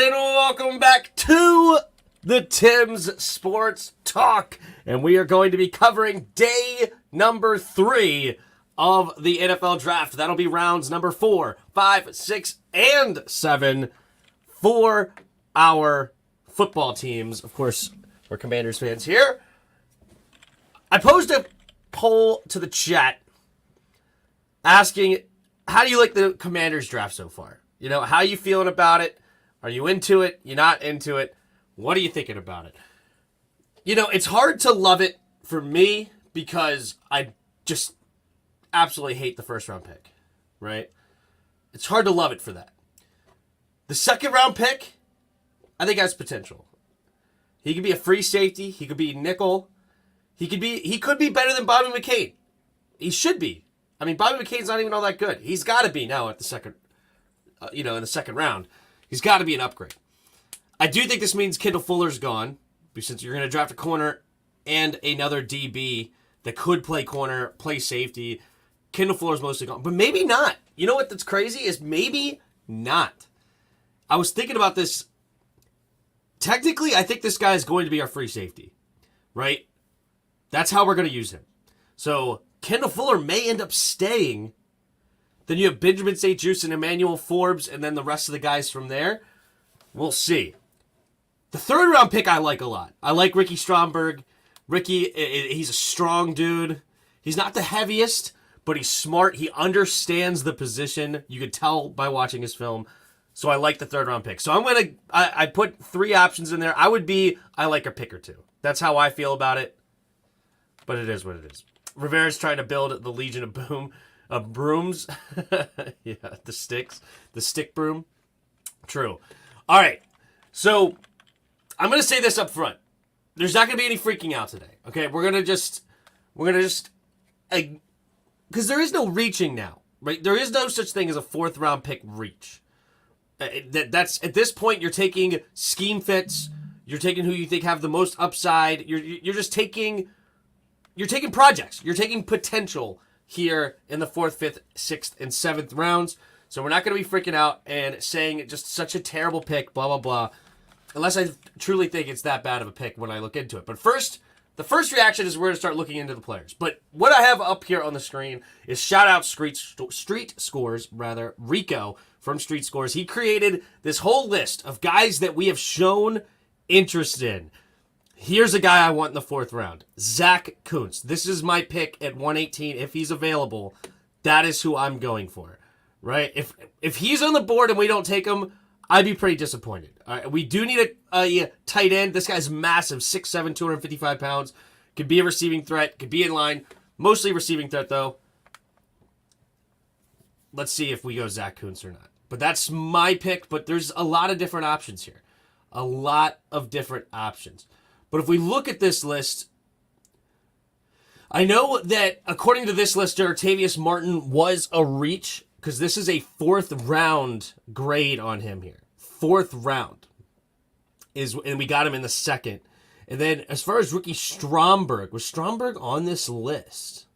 and welcome back to the Tim's Sports Talk. And we are going to be covering day number 3 of the NFL Draft. That'll be rounds number 4, 5, 6, and 7 for our football teams. Of course, we're Commanders fans here. I posed a poll to the chat asking, how do you like the Commanders draft so far? You know, how are you feeling about it? Are you into it? You're not into it? What are you thinking about it? You know, it's hard to love it for me because I just absolutely hate the first round pick, right? It's hard to love it for that. The second round pick, I think has potential. He could be a free safety. He could be nickel. He could be better than Bobby McCain. He should be. I mean, Bobby McCain's not even all that good. He's got to be now at the second, in the second round. He's got to be an upgrade. I do think this means Kendall Fuller's gone, since you're going to draft a corner and another DB that could play corner, play safety. Kendall Fuller's mostly gone, but maybe not. You know what that's crazy is maybe not. I was thinking about this. Technically, I think this guy is going to be our free safety, right? That's how we're going to use him. So Kendall Fuller may end up staying. Then you have Benjamin St. Juste and Emmanuel Forbes, and then the rest of the guys from there. We'll see. The third round pick I like a lot. I like Ricky Stromberg. Ricky, he's a strong dude. He's not the heaviest, but he's smart. He understands the position. You could tell by watching his film. So I like the third round pick. So I put 3 options in there. I like a pick or 2. That's how I feel about it. But it is what it is. Rivera's trying to build the Legion of Brooms. Yeah, the stick broom. True. All right. So I'm going to say this up front. There's not going to be any freaking out today. Okay, we're going to just, because there is no reaching now, right? There is no such thing as a 4th round pick reach. That's at this point you're taking scheme fits. You're taking who you think have the most upside. You're just taking. You're taking projects. You're taking potential here in the 4th, 5th, 6th, and 7th rounds. So we're not going to be freaking out and saying just such a terrible pick, blah, blah, blah, unless I truly think it's that bad of a pick when I look into it. But first, the first reaction is we're going to start looking into the players. But what I have up here on the screen is shout out Street Scores, Rico from Street Scores. He created this whole list of guys that we have shown interest in. Here's a guy I want in the 4th round. Zach Kuntz. This is my pick at 118. If he's available, that is who I'm going for. Right? If he's on the board and we don't take him, I'd be pretty disappointed. All right, we do need a tight end. This guy's massive. 6'7", 255 pounds. Could be a receiving threat. Could be in line. Mostly receiving threat, though. Let's see if we go Zach Kuntz or not. But that's my pick. But there's a lot of different options here. A lot of different options. But if we look at this list, I know that according to this list, Artavius Martin was a reach because this is a 4th round grade on him here. 4th round and we got him in the 2nd. And then as far as Ricky Stromberg, was Stromberg on this list?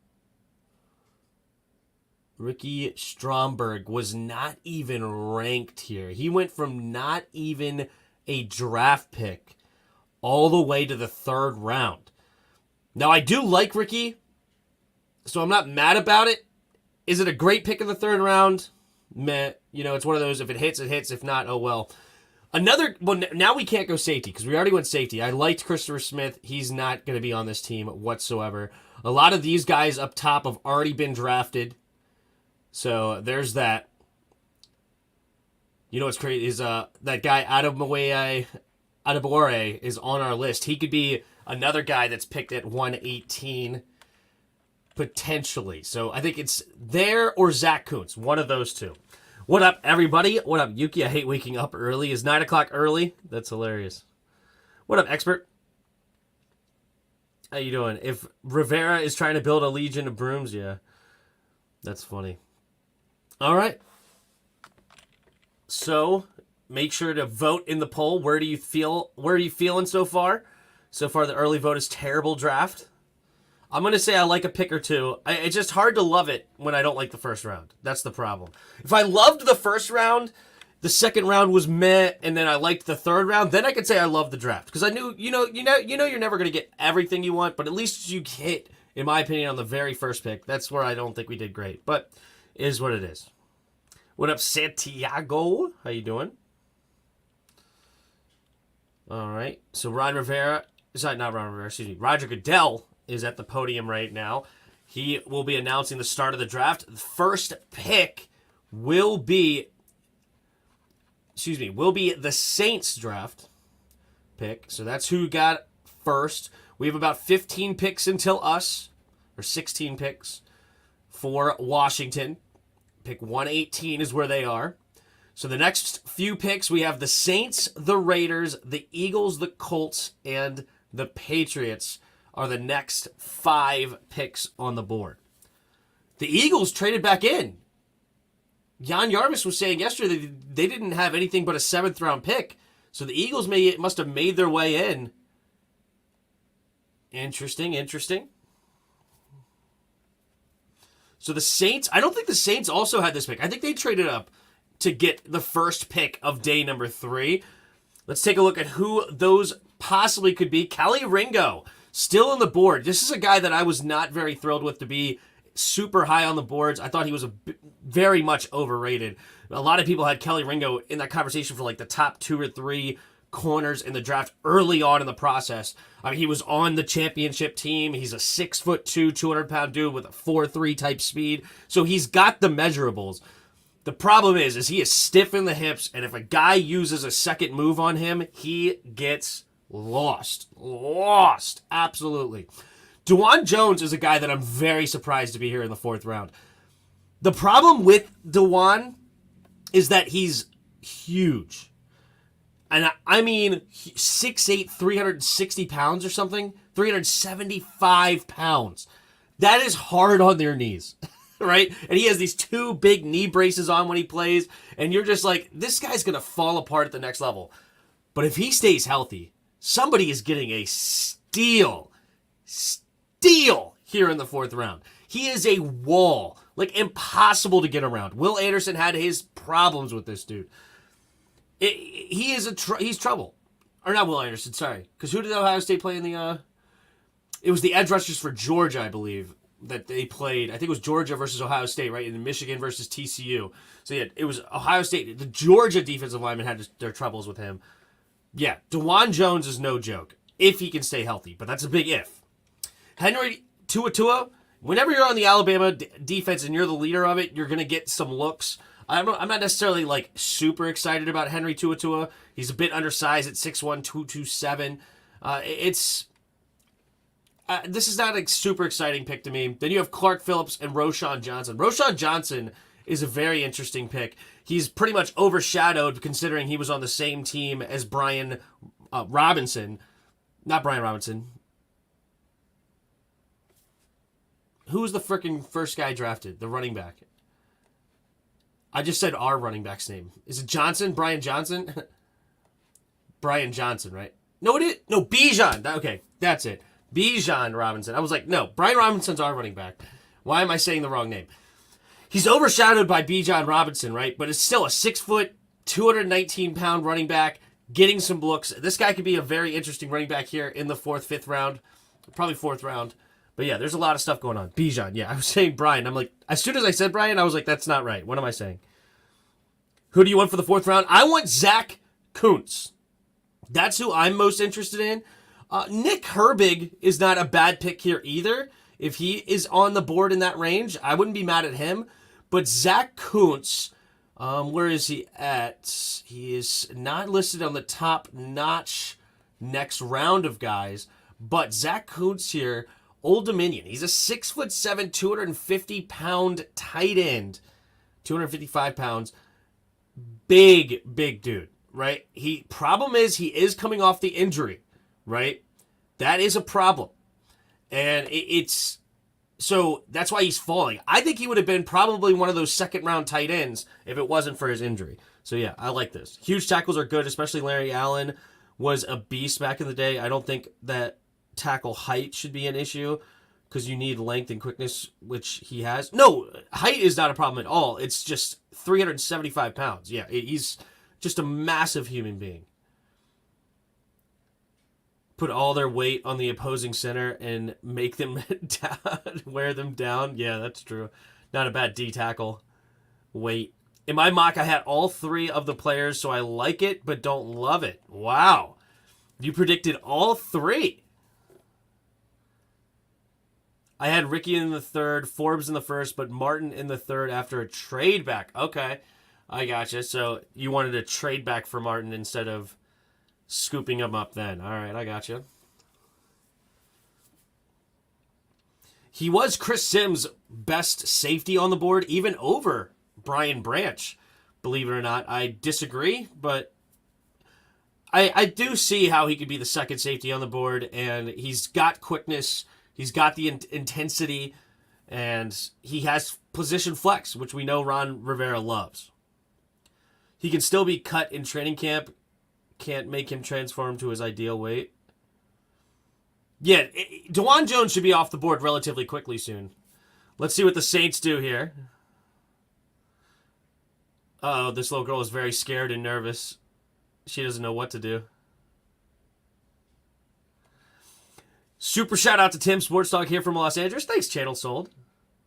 Ricky Stromberg was not even ranked here. He went from not even a draft pick all the way to the 3rd round. Now, I do like Ricky, so I'm not mad about it. Is it a great pick in the 3rd round? Meh. You know, it's one of those, if it hits, it hits. If not, oh well. Now we can't go safety, because we already went safety. I liked Christopher Smith. He's not going to be on this team whatsoever. A lot of these guys up top have already been drafted. So, there's that. You know what's crazy is that guy Adebore is on our list. He could be another guy that's picked at 118, potentially. So I think it's there or Zach Kuntz, one of those two. What up, everybody? What up, Yuki? I hate waking up early. Is 9 o'clock early? That's hilarious. What up, Expert? How you doing? If Rivera is trying to build a Legion of Brooms, yeah. That's funny. All right. So make sure to vote in the poll. Where are you feeling so far? So far, the early vote is terrible draft. I'm going to say I like a pick or 2. It's just hard to love it when I don't like the first round. That's the problem. If I loved the first round, the second round was meh, and then I liked the third round, then I could say I love the draft because I knew, you're never going to get everything you want, but at least you hit, in my opinion, on the very first pick. That's where I don't think we did great, but it is what it is. What up, Santiago? How you doing? All right, so Roger Goodell is at the podium right now. He will be announcing the start of the draft. The first pick will be the Saints draft pick. So that's who got first. We have about 15 picks until us, or 16 picks for Washington. Pick 118 is where they are. So the next few picks, we have the Saints, the Raiders, the Eagles, the Colts, and the Patriots are the next 5 picks on the board. The Eagles traded back in. Jan Jarvis was saying yesterday that they didn't have anything but a 7th round pick. So the Eagles must have made their way in. Interesting. So the Saints, I don't think the Saints also had this pick. I think they traded up to get the first pick of day number 3. Let's take a look at who those possibly could be. Kelly Ringo, still on the board. This is a guy that I was not very thrilled with to be super high on the boards. I thought he was very much overrated. A lot of people had Kelly Ringo in that conversation for like the top 2 or 3 corners in the draft early on in the process. I mean, he was on the championship team. He's a 6'2", 200-pound dude with a 4.3 type speed. So he's got the measurables. The problem is he is stiff in the hips, and if a guy uses a second move on him, he gets lost. Absolutely. DeJuan Jones is a guy that I'm very surprised to be here in the 4th round. The problem with DeJuan is that he's huge. And I mean 6'8", 360 pounds or something. 375 pounds. That is hard on their knees. Right? And he has these 2 big knee braces on when he plays. And you're just like, this guy's going to fall apart at the next level. But if he stays healthy, somebody is getting a steal here in the 4th round. He is a wall. Like, impossible to get around. Will Anderson had his problems with this dude. He's trouble. Or not Will Anderson, sorry. Because who did Ohio State play in the... It was the edge rushers for Georgia, I believe, that they played. I think it was Georgia versus Ohio State, right? And then Michigan versus TCU. So, yeah, it was Ohio State. The Georgia defensive lineman had their troubles with him. Yeah, DeJuan Jones is no joke. If he can stay healthy. But that's a big if. Henry Tua, whenever you're on the Alabama defense and you're the leader of it, you're going to get some looks. I'm not necessarily like super excited about Henry Tua. He's a bit undersized at 6'1", 227. This is not a super exciting pick to me. Then you have Clark Phillips and Roschon Johnson. Roschon Johnson is a very interesting pick. He's pretty much overshadowed considering he was on the same team as Brian Robinson. Not Brian Robinson. Who was the freaking first guy drafted? The running back. I just said our running back's name. Is it Johnson? Brian Johnson? Brian Johnson, right? No, it is. No, Bijan. Okay, that's it. Bijan Robinson. I was like, no, Brian Robinson's our running back. Why am I saying the wrong name? He's overshadowed by Bijan Robinson, right? But it's still a 6 foot, 219-pound running back getting some looks. This guy could be a very interesting running back here in the 4th, 5th round. Probably 4th round. But yeah, there's a lot of stuff going on. Bijan, yeah, I was saying Brian. I'm like, as soon as I said Brian, I was like, that's not right. What am I saying? Who do you want for the 4th round? I want Zach Kuntz. That's who I'm most interested in. Nick Herbig is not a bad pick here either. If he is on the board in that range, I wouldn't be mad at him. But Zach Kuntz, where is he at? He is not listed on the top notch next round of guys. But Zach Kuntz here, Old Dominion. He's a 6'7", 250-pound tight end. 255 pounds. Big dude, right? Problem is he is coming off the injury, right? That is a problem. And so that's why he's falling. I think he would have been probably one of those 2nd-round tight ends if it wasn't for his injury. So yeah, I like this. Huge tackles are good, especially Larry Allen was a beast back in the day. I don't think that tackle height should be an issue because you need length and quickness, which he has. No, height is not a problem at all. It's just 375 pounds. Yeah, he's Just a massive human being. Put all their weight on the opposing center and make them down, wear them down. Yeah, that's true. Not a bad D tackle. Weight. In my mock, I had all 3 of the players, so I like it, but don't love it. Wow. You predicted all 3. I had Ricky in the 3rd, Forbes in the 1st, but Martin in the 3rd after a trade back. Okay, I gotcha. So you wanted a trade back for Martin instead of scooping him up then. All right, I gotcha. He was Chris Sims' best safety on the board, even over Brian Branch. Believe it or not, I disagree, but I do see how he could be the second safety on the board, and he's got quickness, he's got the intensity, and he has position flex, which we know Ron Rivera loves. He can still be cut in training camp, can't make him transform to his ideal weight. Yeah, DeJuan Jones should be off the board relatively quickly soon. Let's see what the Saints do here. Uh-oh, this little girl is very scared and nervous. She doesn't know what to do. Super shout out to Tim Sports Talk here from Los Angeles. Thanks, channel sold.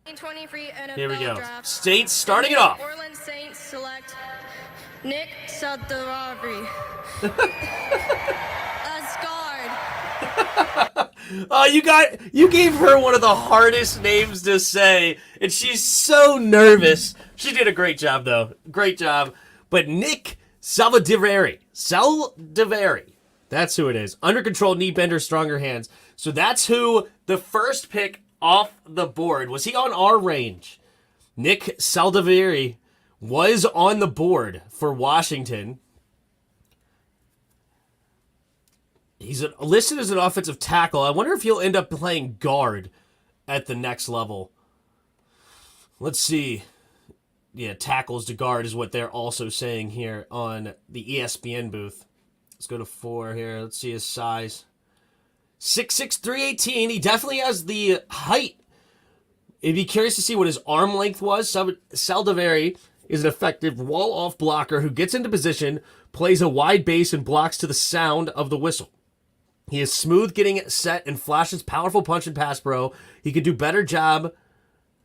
Here we go. Draft. Saints starting it off. Orleans Saints select Nick Saldaravi as guard. Oh, you gave her one of the hardest names to say, and she's so nervous. She did a great job, though. Great job. But Nick Saldaravi. That's who it is. Under control, knee bender, stronger hands. So that's who the first pick off the board. Was he on our range? Nick Saldaravi was on the board for Washington. He's listed as an offensive tackle. I wonder if he'll end up playing guard at the next level. Let's see. Yeah, tackles to guard is what they're also saying here on the ESPN booth. Let's go to 4 here. Let's see his size. 6'6", 318. He definitely has the height. It'd be curious to see what his arm length was. Saldaravi is an effective wall-off blocker who gets into position, plays a wide base, and blocks to the sound of the whistle. He is smooth getting set and flashes powerful punch and pass pro. He could do better job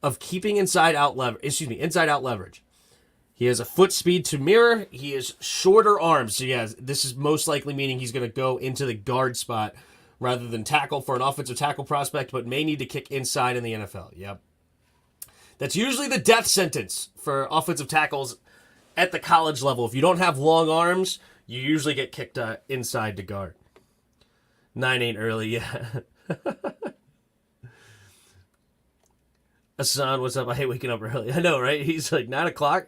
of keeping inside out leverage. He has a foot speed to mirror. He has shorter arms. So yeah, this is most likely meaning he's going to go into the guard spot rather than tackle for an offensive tackle prospect, but may need to kick inside in the NFL. Yep. That's usually the death sentence for offensive tackles at the college level. If you don't have long arms, you usually get kicked inside to guard. 9 ain't early, yeah. Hassan, what's up? I hate waking up early. I know, right? He's like 9 o'clock.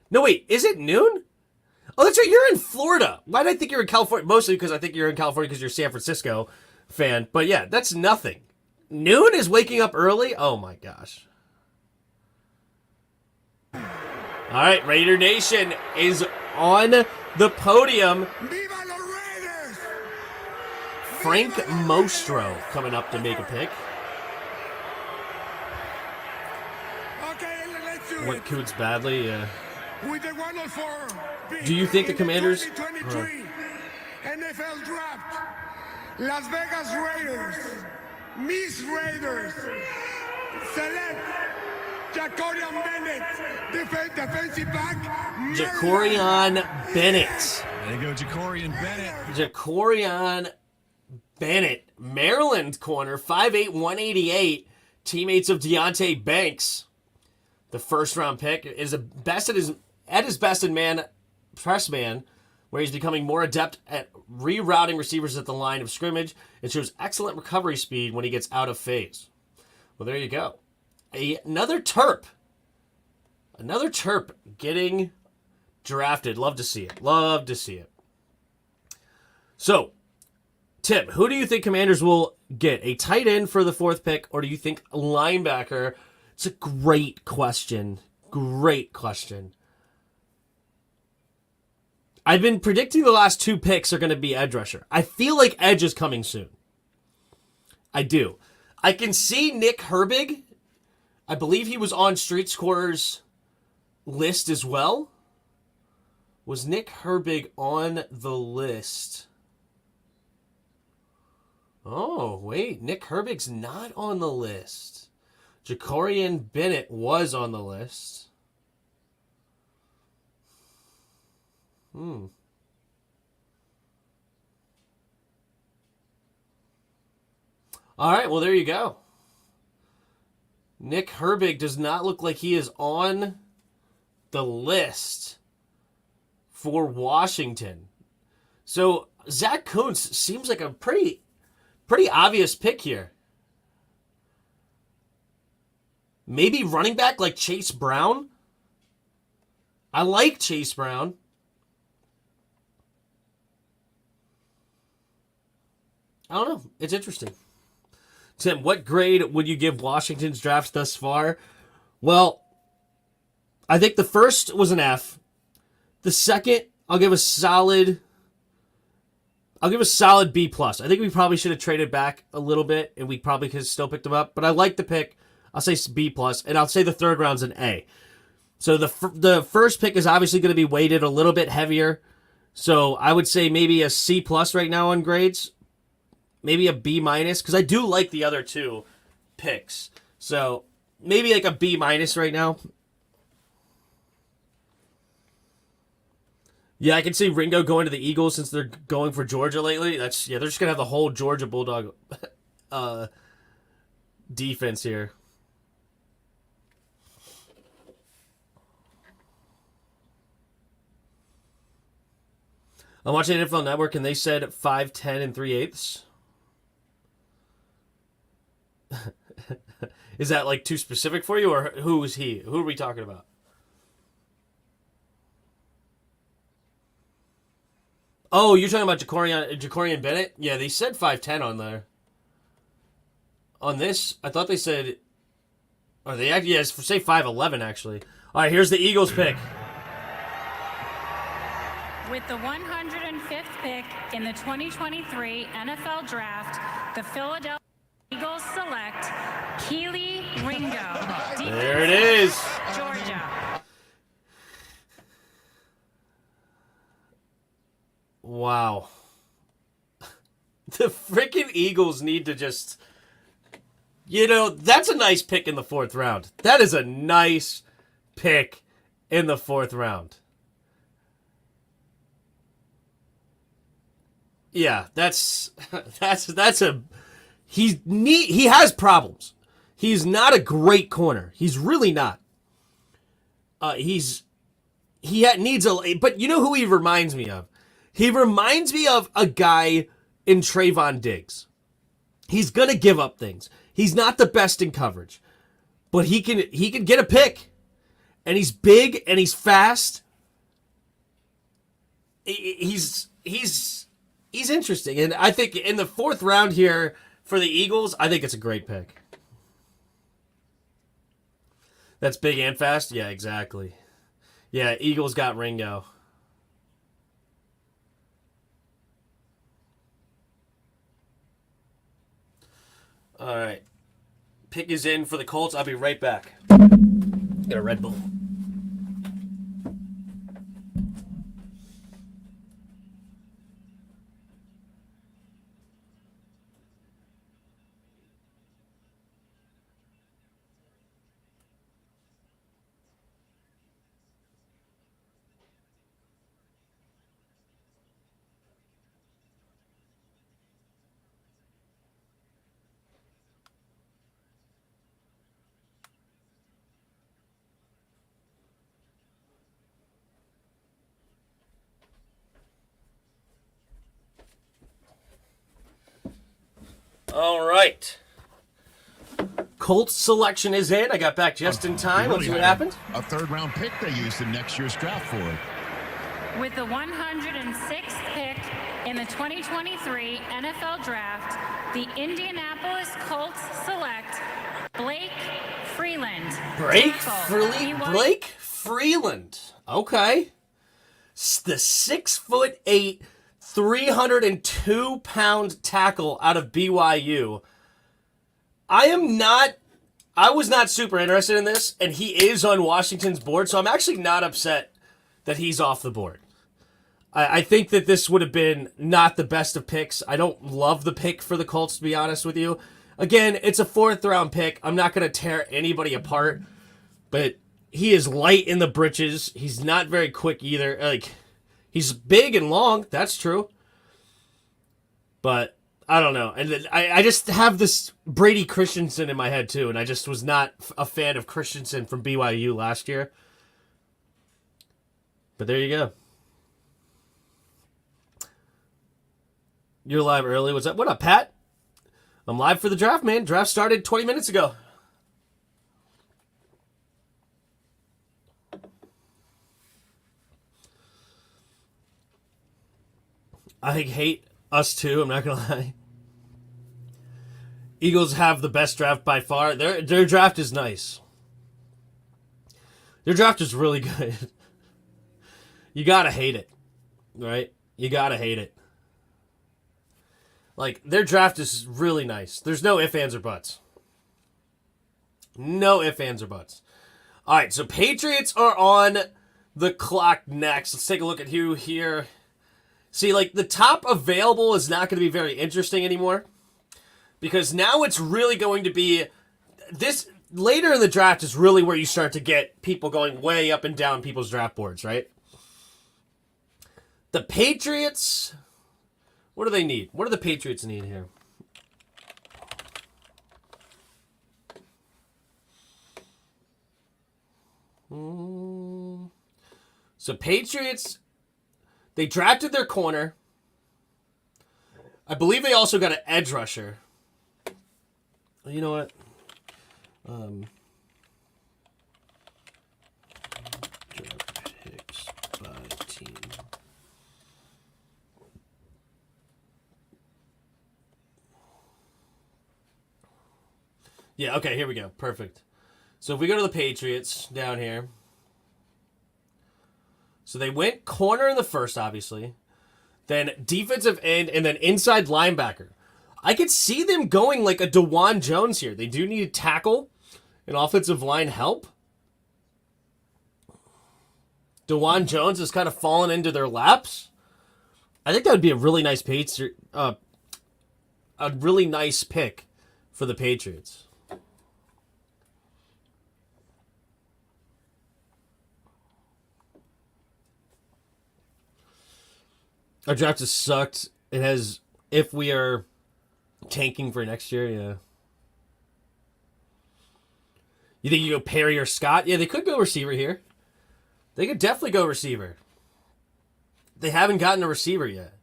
No, wait, is it noon? Oh, that's right. You're in Florida. Why did I think you're in California? Mostly because I think you're in California because you're a San Francisco fan. But yeah, that's nothing. Noon is waking up early? Oh my gosh. All right, Raider Nation is on the podium. Frank Mostro coming up to make a pick. Went Coots badly, yeah. Do you think the Commanders... NFL Draft, Las Vegas Raiders, Miss Raiders, select Jacorian Bennett, defensive back. Jacorian Bennett. There you go, Jacorian Bennett. Jacorian Bennett, Maryland corner, 5'8", 188, teammates of Deonte Banks. The first-round pick is at his best in press man, where he's becoming more adept at rerouting receivers at the line of scrimmage and shows excellent recovery speed when he gets out of phase. Well, there you go. Another Terp getting drafted. Love to see it. So, Tim, who do you think Commanders will get? A tight end for the 4th pick, or do you think a linebacker? It's a great question. I've been predicting the last 2 picks are going to be edge rusher. I feel like edge is coming soon. I do. I can see Nick Herbig. I believe he was on Street Scorer's list as well. Was Nick Herbig on the list? Oh, wait. Nick Herbig's not on the list. Jacorian Bennett was on the list. All right, well, there you go. Nick Herbig does not look like he is on the list for Washington. So Zach Kuntz seems like a pretty obvious pick here. Maybe running back like Chase Brown. I like Chase Brown. I don't know. It's interesting. Tim, what grade would you give Washington's draft thus far? Well, I think the first was an F. The second, I'll give a solid B plus. I think we probably should have traded back a little bit, and we probably could have still picked him up. But I like the pick. I'll say B plus, and I'll say the third round's an A. So the first pick is obviously going to be weighted a little bit heavier. So I would say maybe a C plus right now on grades. Maybe a B minus, because I do like the other two picks. So maybe like a B minus right now. Yeah, I can see Ringo going to the Eagles since they're going for Georgia lately. They're just gonna have the whole Georgia Bulldog defense here. I'm watching NFL Network and they said 5'10" and 3/8. Is that like too specific for you, or who is he? Who are we talking about? Oh, you're talking about Jacorian Bennett? Yeah, they said 5'10" on there. On this, I thought they said... Or they actually, yes, say 5'11", actually. All right, here's the Eagles pick. With the 105th pick in the 2023 NFL Draft, the Philadelphia Eagles select Keely Ringo. There it is. Georgia. Wow. The freaking Eagles need to just... that's a nice pick in the fourth round. That is a nice pick in the fourth round. Yeah, that's a... He has problems. He's not a great corner. He's really not. He needs a... But you know who he reminds me of? He reminds me of a guy in Trayvon Diggs. He's going to give up things. He's not the best in coverage. But he can get a pick. And he's big and he's fast. He's interesting. And I think in the fourth round here for the Eagles, I think it's a great pick. That's big and fast? Yeah, exactly. Yeah, Eagles got Ringo. All right. Pick is in for the Colts. I'll be right back. Get a Red Bull. All right. Colts selection is in. I got back just in time. Let's see what happened. A third-round pick they used in next year's draft for it. With the 106th pick in the 2023 NFL Draft, the Indianapolis Colts select Blake Freeland. Blake Freeland. Okay. The 6'8", 302-pound tackle out of BYU. I was not super interested in this, and he is on Washington's board, so I'm actually not upset that he's off the board. I think that this would have been not the best of picks. I don't love the pick for the Colts, to be honest with you. Again, it's a 4th round pick. I'm not going to tear anybody apart, but he is light in the britches. He's not very quick either. Like, he's big and long. That's true. But I don't know. And I just have this Brady Christensen in my head, too, and I just was not a fan of Christensen from BYU last year. But there you go. You're live early. What's up? What up, Pat? I'm live for the draft, man. Draft started 20 minutes ago. I hate us too, I'm not going to lie. Eagles have the best draft by far. Their draft is nice. Their draft is really good. You got to hate it, right? You got to hate it. Like, their draft is really nice. There's no ifs, ands, or buts. No ifs, ands, or buts. All right, so Patriots are on the clock next. Let's take a look at who here. See, like, the top available is not going to be very interesting anymore. Because now it's really going to be... This later in the draft is really where you start to get people going way up and down people's draft boards, right? The Patriots... What do they need? What do the Patriots need here? So Patriots, they drafted their corner. I believe they also got an edge rusher. You know what? Draft picks by team. Yeah, okay, here we go. Perfect. So if we go to the Patriots down here. So they went corner in the first, obviously. Then defensive end and then inside linebacker. I could see them going like a DeJuan Jones here. They do need tackle and offensive line help. DeJuan Jones has kind of fallen into their laps. I think that would be a really nice a really nice pick for the Patriots. Our draft has sucked. It has, if we are tanking for next year, yeah. You think you go Perry or Scott? Yeah, they could go receiver here. They could definitely go receiver. They haven't gotten a receiver yet.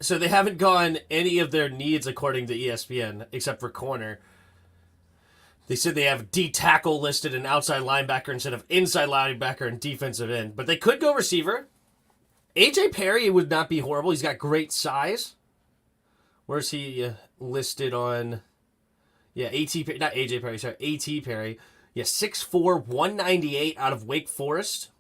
So they haven't gone any of their needs according to ESPN, except for corner. They said they have D tackle listed and outside linebacker instead of inside linebacker and defensive end. But they could go receiver. AJ Perry would not be horrible. He's got great size. Where's he listed on? Yeah, not AJ Perry, sorry, AT Perry. Yeah, 6'4", 198 out of Wake Forest.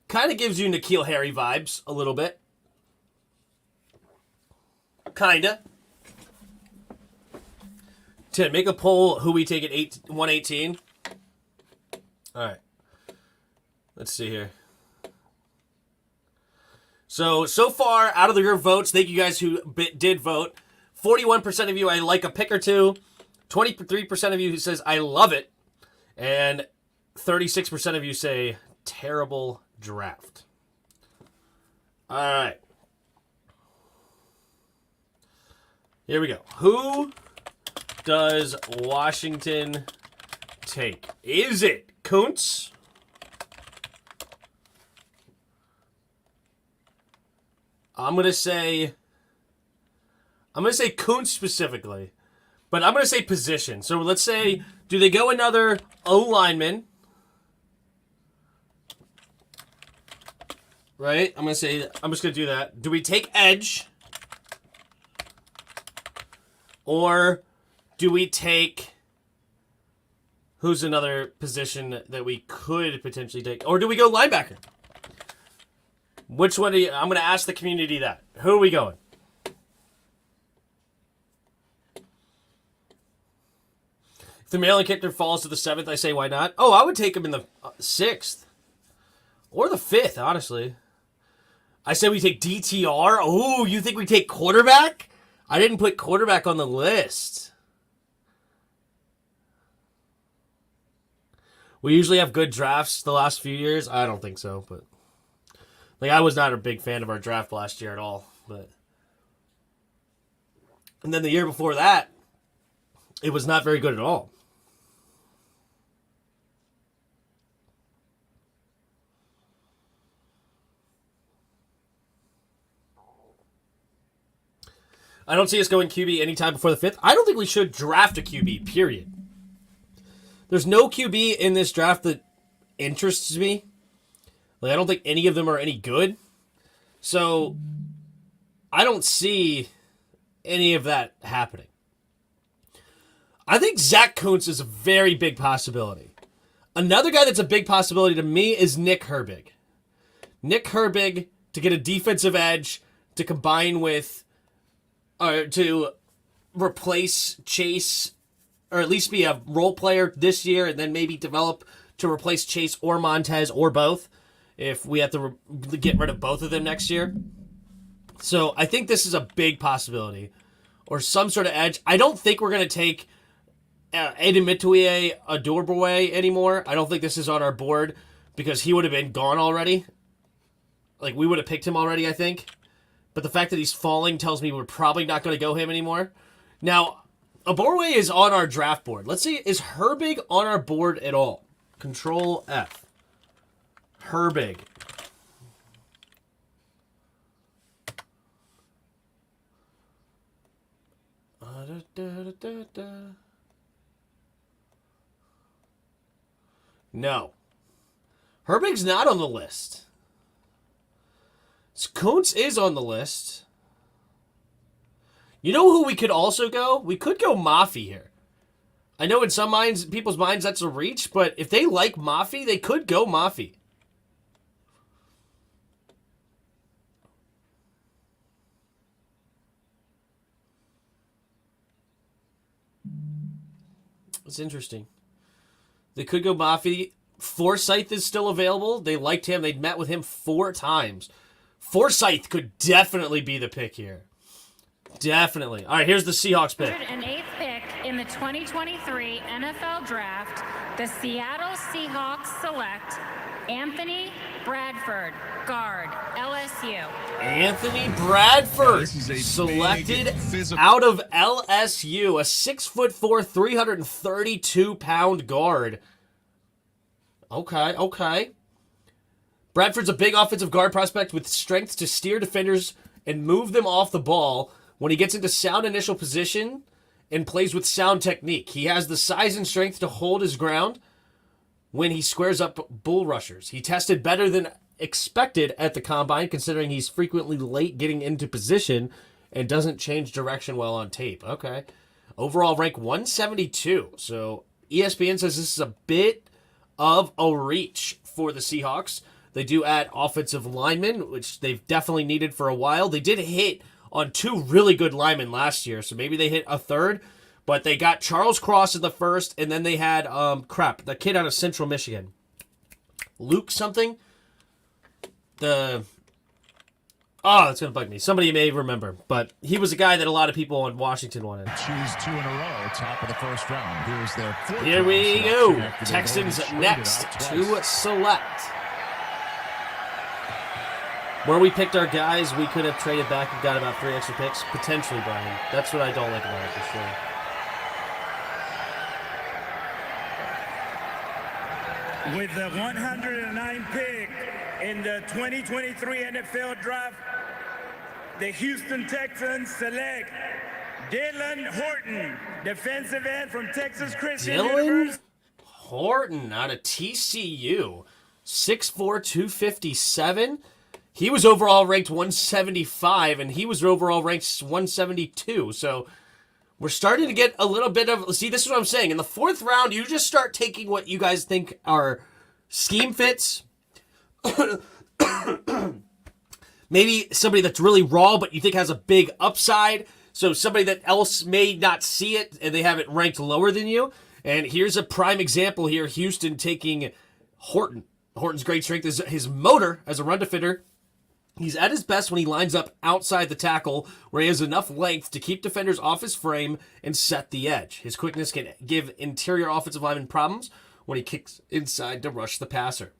Kind of gives you N'Keal Harry vibes a little bit. Kinda. Tim, make a poll who we take at 118. All right. Let's see here. So far, out of your votes, thank you guys who did vote. 41% of you, I like a pick or two. 23% of you who says, I love it. And 36% of you say, terrible draft. All right. Here we go. Who does Washington take? Is it Kuntz? I'm gonna say Kuntz specifically, but I'm gonna say position. So let's say, do they go another O lineman? Right? I'm just gonna do that. Do we take edge? Or do we take, who's another position that we could potentially take? Or do we go linebacker? Which one I'm going to ask the community that. Who are we going? If the mailing kicker falls to the 7th, I say why not? Oh, I would take him in the 6th. Or the 5th, honestly. I said we take DTR. Oh, you think we take quarterback? I didn't put quarterback on the list. We usually have good drafts the last few years. I don't think so, but like I was not a big fan of our draft last year at all. And then the year before that, it was not very good at all. I don't see us going QB anytime before the 5th. I don't think we should draft a QB, period. There's no QB in this draft that interests me. Like, I don't think any of them are any good. So, I don't see any of that happening. I think Zach Kuntz is a very big possibility. Another guy that's a big possibility to me is Nick Herbig. Nick Herbig to get a defensive edge to combine with, or to replace Chase, or at least be a role player this year and then maybe develop to replace Chase or Montez or both if we have to get rid of both of them next year. So I think this is a big possibility. Or some sort of edge. I don't think we're going to take Aiden Mitoye Adorboy anymore. I don't think this is on our board because he would have been gone already. Like, we would have picked him already, I think. But the fact that he's falling tells me we're probably not going to go him anymore. Now, Adorboy is on our draft board. Let's see, is Herbig on our board at all? Control F. Herbig. No. Herbig's not on the list. Kuntz is on the list. You know who we could also go? We could go Mafi here. I know in some minds, people's minds that's a reach, but if they like Mafi, they could go Mafi. It's interesting. They could go Mafi. Forsyth is still available. They liked him. They'd met with him 4 times. Forsyth could definitely be the pick here. Definitely. All right, here's the Seahawks pick. 108th pick in the 2023 NFL Draft, the Seattle Seahawks select Anthony Bradford, guard, LSU. Anthony Bradford, This is a selected big physical- out of LSU, a 6'4", 332-pound guard. Okay. Bradford's a big offensive guard prospect with strength to steer defenders and move them off the ball when he gets into sound initial position and plays with sound technique. He has the size and strength to hold his ground when he squares up bull rushers. He tested better than expected at the combine, considering he's frequently late getting into position and doesn't change direction well on tape. Okay. Overall rank 172. So ESPN says this is a bit of a reach for the Seahawks. They do add offensive linemen, which they've definitely needed for a while. They did hit on 2 really good linemen last year, so maybe they hit a third. But they got Charles Cross in the first, and then they had, the kid out of Central Michigan. Luke something? That's going to bug me. Somebody may remember. But he was a guy that a lot of people in Washington wanted. Choose 2 in a row, top of the first round. Here's their 4th Here we round go. selection after they've Texans already traded next out to twice. select. Where we picked our guys, we could have traded back and got about 3 extra picks. Potentially, Brian. That's what I don't like about it, for sure. With the 109th pick in the 2023 NFL Draft, the Houston Texans select Dylan Horton, defensive end from Texas Christian Dylan University. Horton out of TCU. 6'4", 257. He was overall ranked 175, and he was overall ranked 172. So we're starting to get a little bit of... See, this is what I'm saying. In the 4th round, you just start taking what you guys think are scheme fits. Maybe somebody that's really raw, but you think has a big upside. So somebody that else may not see it, and they have it ranked lower than you. And here's a prime example here. Houston taking Horton. Horton's great strength is his motor as a run defender. He's at his best when he lines up outside the tackle, where he has enough length to keep defenders off his frame and set the edge. His quickness can give interior offensive linemen problems when he kicks inside to rush the passer.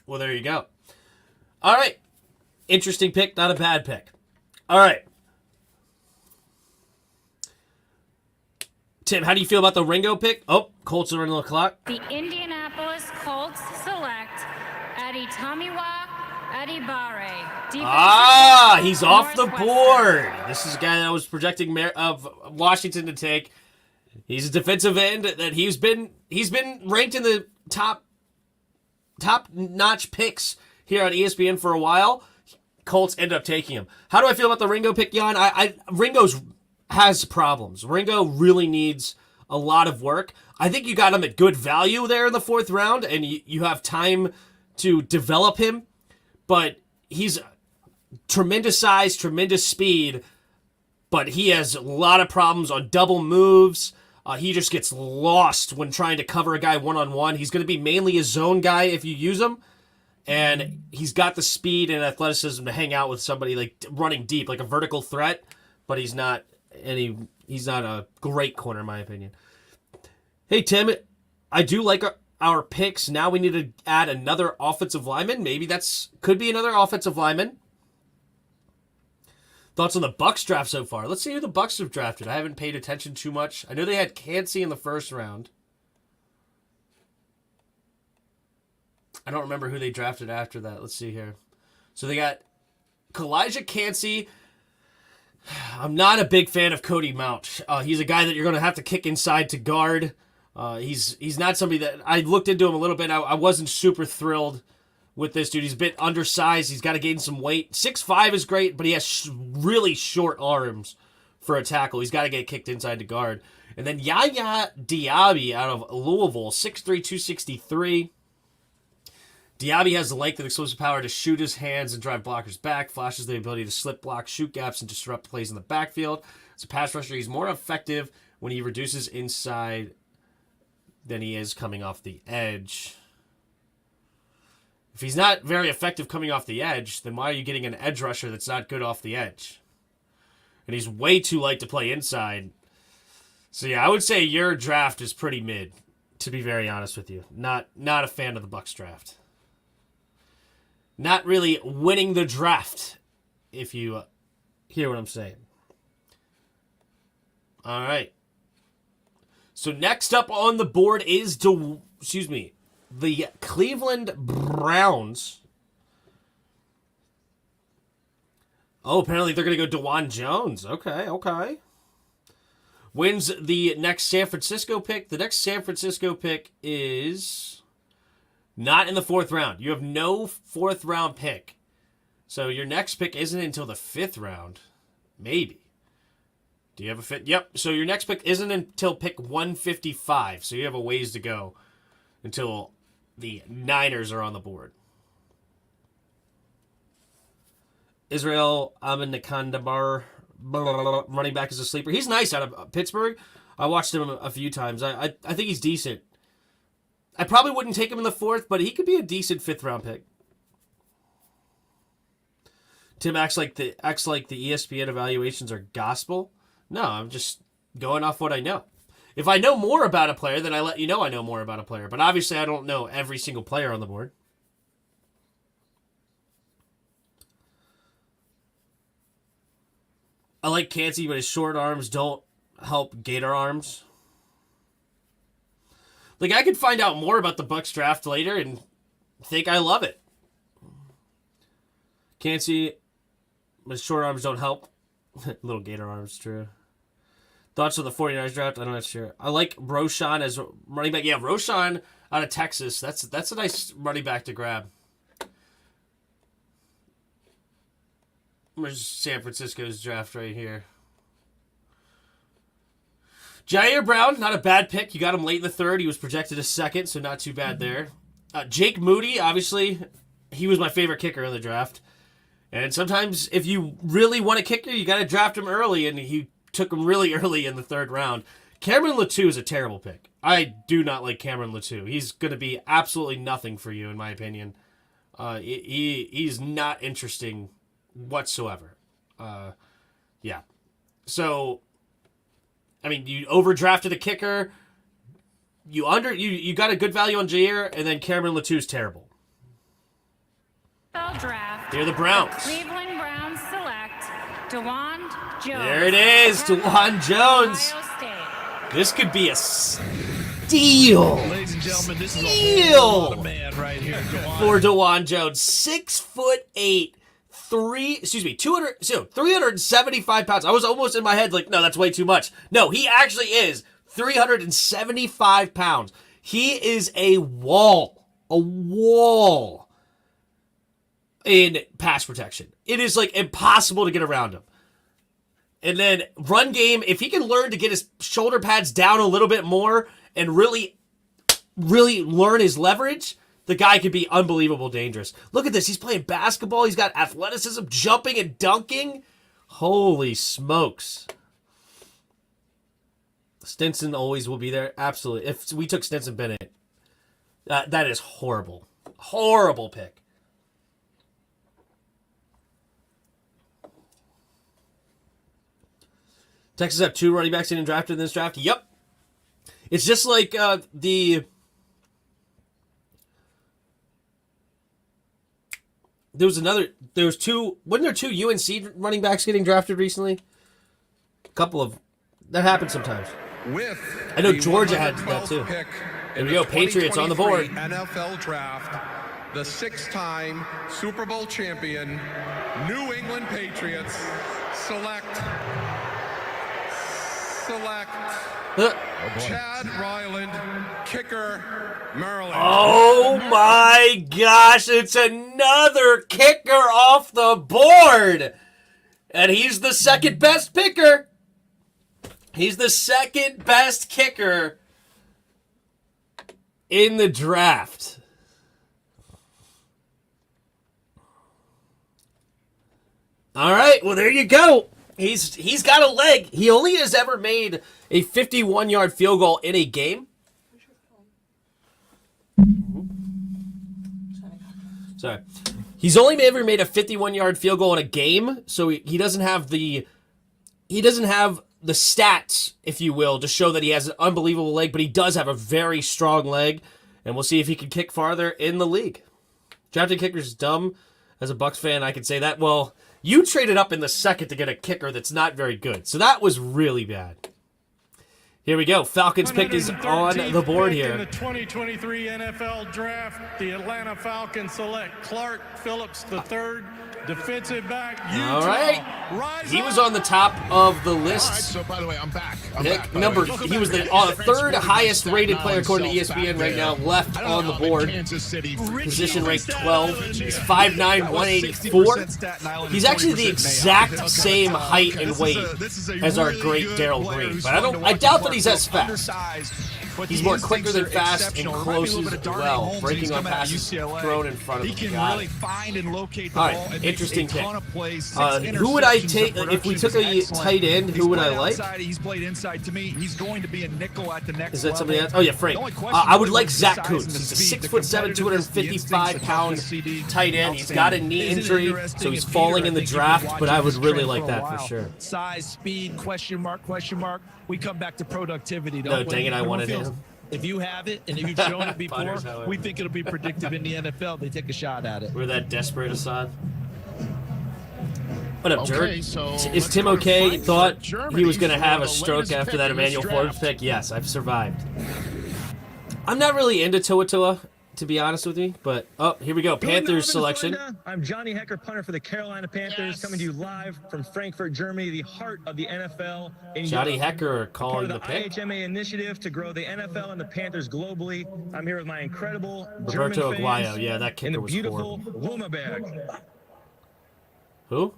Well, there you go. All right. Interesting pick, not a bad pick. All right. Tim, how do you feel about the Ringo pick? Oh, Colts are running the clock. The Indianapolis Colts select Adi Tamiwa Adibare. He's off the board. This is a guy that I was projecting of Washington to take. He's a defensive end that he's been ranked in the top notch picks here on ESPN for a while. Colts end up taking him. How do I feel about the Ringo pick, Jan? Ringo's has problems. Ringo really needs a lot of work. I think you got him at good value there in the 4th round, and you have time to develop him, but he's tremendous size, tremendous speed, but he has a lot of problems on double moves. He just gets lost when trying to cover a guy one-on-one. He's going to be mainly a zone guy if you use him, and he's got the speed and athleticism to hang out with somebody like running deep, like a vertical threat, but he's not a great corner in my opinion. Hey, Tim, I do like our picks. Now we need to add another offensive lineman. Maybe could be another offensive lineman. Thoughts on the Bucs draft so far? Let's see who the Bucs have drafted. I haven't paid attention too much. I know they had Cansey in the 1st round. I don't remember who they drafted after that. Let's see here. So they got Kalijah Cansey. I'm not a big fan of Cody Mount. He's a guy that you're going to have to kick inside to guard. He's not somebody that I looked into him a little bit. I wasn't super thrilled with this dude. He's a bit undersized. He's got to gain some weight. 6'5" is great, but he has really short arms for a tackle. He's got to get kicked inside to guard. And then Yaya Diaby out of Louisville, 6'3", 263. Diaby has the length and explosive power to shoot his hands and drive blockers back, flashes the ability to slip block, shoot gaps, and disrupt plays in the backfield. As a pass rusher, he's more effective when he reduces inside than he is coming off the edge. If he's not very effective coming off the edge, then why are you getting an edge rusher that's not good off the edge? And he's way too light to play inside. So yeah, I would say your draft is pretty mid, to be very honest with you. Not a fan of the Bucs draft. Not really winning the draft, if you hear what I'm saying. All right. So next up on the board is the Cleveland Browns. Oh, apparently they're going to go DeJuan Jones. Okay. Wins the next San Francisco pick. The next San Francisco pick is not in the 4th round. You have no 4th round pick. So your next pick isn't until the 5th round. Maybe. Do you have a 5th? Yep. So your next pick isn't until pick 155. So you have a ways to go until the Niners are on the board. Israel Amenakandabar, running back as a sleeper. He's nice out of Pittsburgh. I watched him a few times. I think he's decent. I probably wouldn't take him in the 4th, but he could be a decent 5th round pick. Tim acts like the ESPN evaluations are gospel. No, I'm just going off what I know. If I know more about a player, then I let you know I know more about a player. But obviously I don't know every single player on the board. I like Cansey, but his short arms don't help Gator arms. Like, I could find out more about the Bucs draft later and think I love it. Cansey, but his short arms don't help. Little Gator arms, true. Thoughts on the 49ers draft? I'm not sure. I like Roschon as running back. Yeah, Roschon out of Texas. That's a nice running back to grab. There's San Francisco's draft right here. Jair Brown, not a bad pick. You got him late in the 3rd. He was projected as 2nd, so not too bad there. Jake Moody, obviously, he was my favorite kicker in the draft. And sometimes if you really want a kicker, you got to draft him early, and he took him really early in the 3rd round. Cameron Latou is a terrible pick. I do not like Cameron Latou. He's going to be absolutely nothing for you, in my opinion. He's not interesting whatsoever. Yeah. So, I mean, you overdrafted a kicker. You got a good value on Jair, and then Cameron Latou's terrible. Draft. Here are the Browns. Cleveland Browns select DeJuan Jones. There it is, DeJuan Jones. Ohio State. This could be a steal. Ladies and gentlemen, this is a whole lot of man right here. For DeJuan Jones, 6'8", 375 pounds. I was almost in my head like, no, that's way too much. No, he actually is 375 pounds. He is a wall in pass protection. It is like impossible to get around him. And then run game, if he can learn to get his shoulder pads down a little bit more and really learn his leverage, the guy could be unbelievable dangerous. Look at this. He's playing basketball. He's got athleticism, jumping and dunking. Holy smokes. Stinson always will be there. Absolutely. If we took Stinson Bennett, that is horrible. Horrible pick. Texas have 2 running backs getting drafted in this draft. Yep. It's just like there was 2, wasn't there 2 UNC running backs getting drafted recently? A couple of, that happens sometimes. I know Georgia had that too. There we go, Patriots on the board. NFL draft, the 6-time Super Bowl champion, New England Patriots select Chad Ryland, kicker, Maryland. Oh my gosh, it's another kicker off the board. And he's the second best picker. He's the second best kicker in the draft. All right, well, there you go. He's got a leg. He only has ever made a 51-yard field goal in a game. Sorry. He's only ever made a 51-yard field goal in a game, so he doesn't have the stats, if you will, to show that he has an unbelievable leg, but he does have a very strong leg, and we'll see if he can kick farther in the league. Drafting kickers is dumb. As a Bucs fan, I could say that. Well, you traded up in the second to get a kicker that's not very good, so that was really bad. Here we go. Falcons pick is on the board here. In the 2023 NFL Draft, the Atlanta Falcons select Clark Phillips III, defensive back, Utah. All right. He was on the top of the list. All right, so by the way, I'm back. He was the third highest rated player according to ESPN right now, left on the board. Position ranked 12. He's 5'9", 184. He's actually the exact same height and weight as our great Darrell Green, but I doubt that he's as fast. He's more quicker than fast and close as well, breaking on passes thrown in front of him. He can really find and locate the All ball. right, interesting pick. Who who would I take if we took a tight end? Who would I like? He's played inside to me. He's going to be a nickel at the next Is that level. somebody else? Oh yeah, Frank. I would like Zach Kuntz. He's a 6'7", 255-pound tight end. He's got a knee injury, so he's falling in the draft. But I would really like that for sure. Size, speed, question mark. We come back to productivity. No, dang it, I wanted him. If you have it, and if you've shown it before, we think it'll be predictive in the NFL. They take a shot at it. We're that desperate, Assad. What up, Jerk? Okay, so Is Tim let's go to okay? Frank Thought for he was going to Germany have for a the stroke latest after pick that in this Emmanuel Forbes draft. pick? Yes, I've survived. I'm not really into Tua, to be honest with you, but here we go. Panthers selection. I'm Johnny Hecker, punter for the Carolina Panthers, coming to you live from Frankfurt, Germany, the heart of the NFL. In Johnny Europe. Hecker calling Part of the the pick. IHMA initiative to grow the NFL and the Panthers globally. I'm here with my incredible Roberto German Aguayo. fans Yeah, that in kicker the was beautiful horrible. Wilmaberg. Who?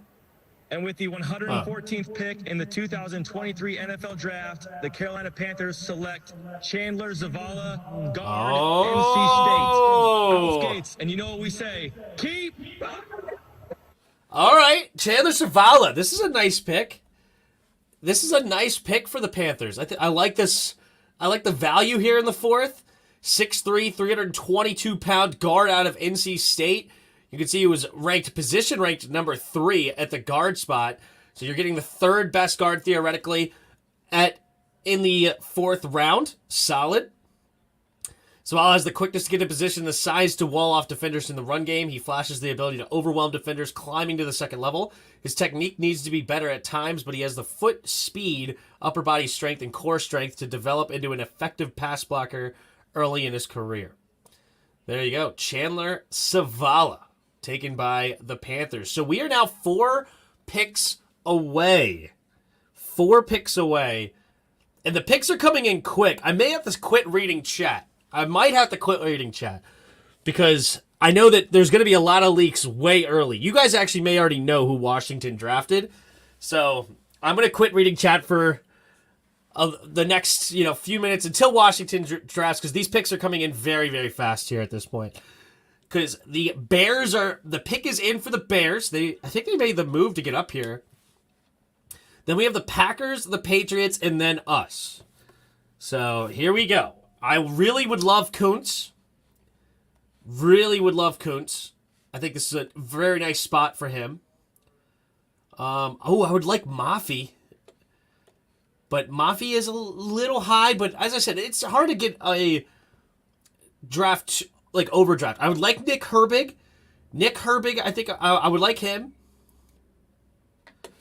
And with the 114th pick in the 2023 NFL Draft, the Carolina Panthers select Chandler Zavala, guard, NC State. Skates. And you know what we say? Keep. All right, Chandler Zavala. This is a nice pick. this is a nice pick for the Panthers. I like this. I like the value here in the fourth. 6'3", 322-pound guard out of NC State. You can see he was position ranked number 3 at the guard spot. So you're getting the third best guard theoretically in the fourth round. Solid. Zavala has the quickness to get in position, the size to wall off defenders in the run game. He flashes the ability to overwhelm defenders climbing to the second level. His technique needs to be better at times, but he has the foot speed, upper body strength, and core strength to develop into an effective pass blocker early in his career. There you go. Chandler Zavala, taken by the Panthers. So we are now 4 picks away. 4 picks away. And the picks are coming in quick. I may have to quit reading chat. I might have to quit reading chat because I know that there's going to be a lot of leaks way early. You guys actually may already know who Washington drafted. So I'm going to quit reading chat for the next few minutes until Washington drafts, because these picks are coming in very, very fast here at this point. Because the pick is in for the Bears. I think they made the move to get up here. Then we have the Packers, the Patriots, and then us. So here we go. I really would love Kuntz. Really would love Kuntz. I think this is a very nice spot for him. I would like Mafi. But Mafi is a little high. But as I said, it's hard to get a draft, like overdraft. I would like Nick Herbig. I think I would like him.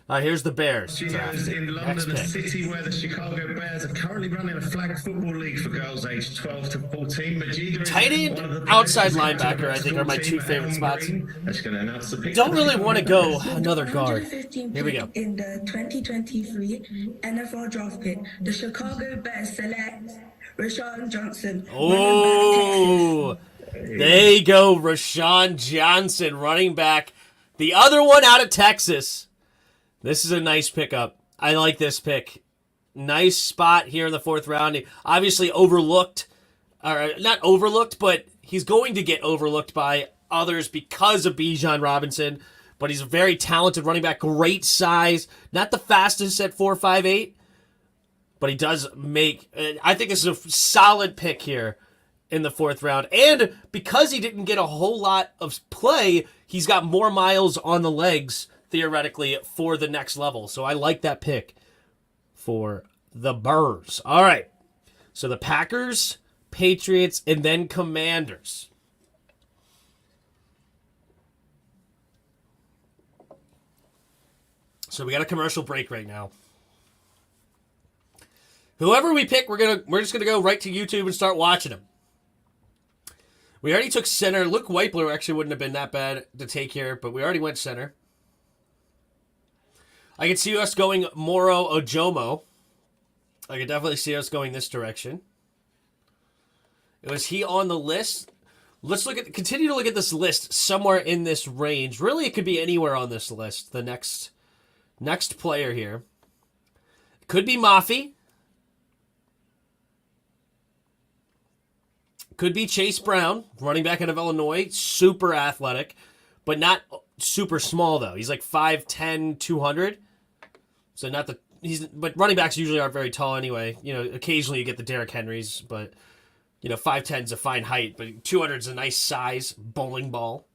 Here's the Bears. Studios in London, a city where the Chicago Bears are currently running a flag football league for girls aged 12 to 14. Tight end, outside linebacker, I think, are my 2 favorite spots. Don't really want to go another guard. Here we go. In the 2023 NFL draft pick, the Chicago Bears select Rashawn Johnson. Oh, there you go, Rashawn Johnson, running back. The other one out of Texas. This is a nice pickup. I like this pick. Nice spot here in the 4th round. Obviously overlooked, or not overlooked, but he's going to get overlooked by others because of Bijan Robinson. But he's a very talented running back, great size. Not the fastest at 4.58, but he does make. I think this is a solid pick here in the 4th round. And because he didn't get a whole lot of play, he's got more miles on the legs theoretically for the next level. So I like that pick for the Bears. All right. So the Packers, Patriots, and then Commanders. So we got a commercial break right now. Whoever we pick, we're just gonna go right to YouTube and start watching them. We already took center. Luke Weipler actually wouldn't have been that bad to take here, but we already went center. I could see us going Moro Ojomo. I could definitely see us going this direction. Was he on the list? Let's continue to look at this list somewhere in this range. Really, it could be anywhere on this list. The next player here. Could be Mafi. Could be Chase Brown, running back out of Illinois. Super athletic, but not super small, though. He's like 5'10", 200. So but running backs usually aren't very tall anyway. Occasionally you get the Derrick Henrys, but 5'10" is a fine height, but 200 is a nice size bowling ball.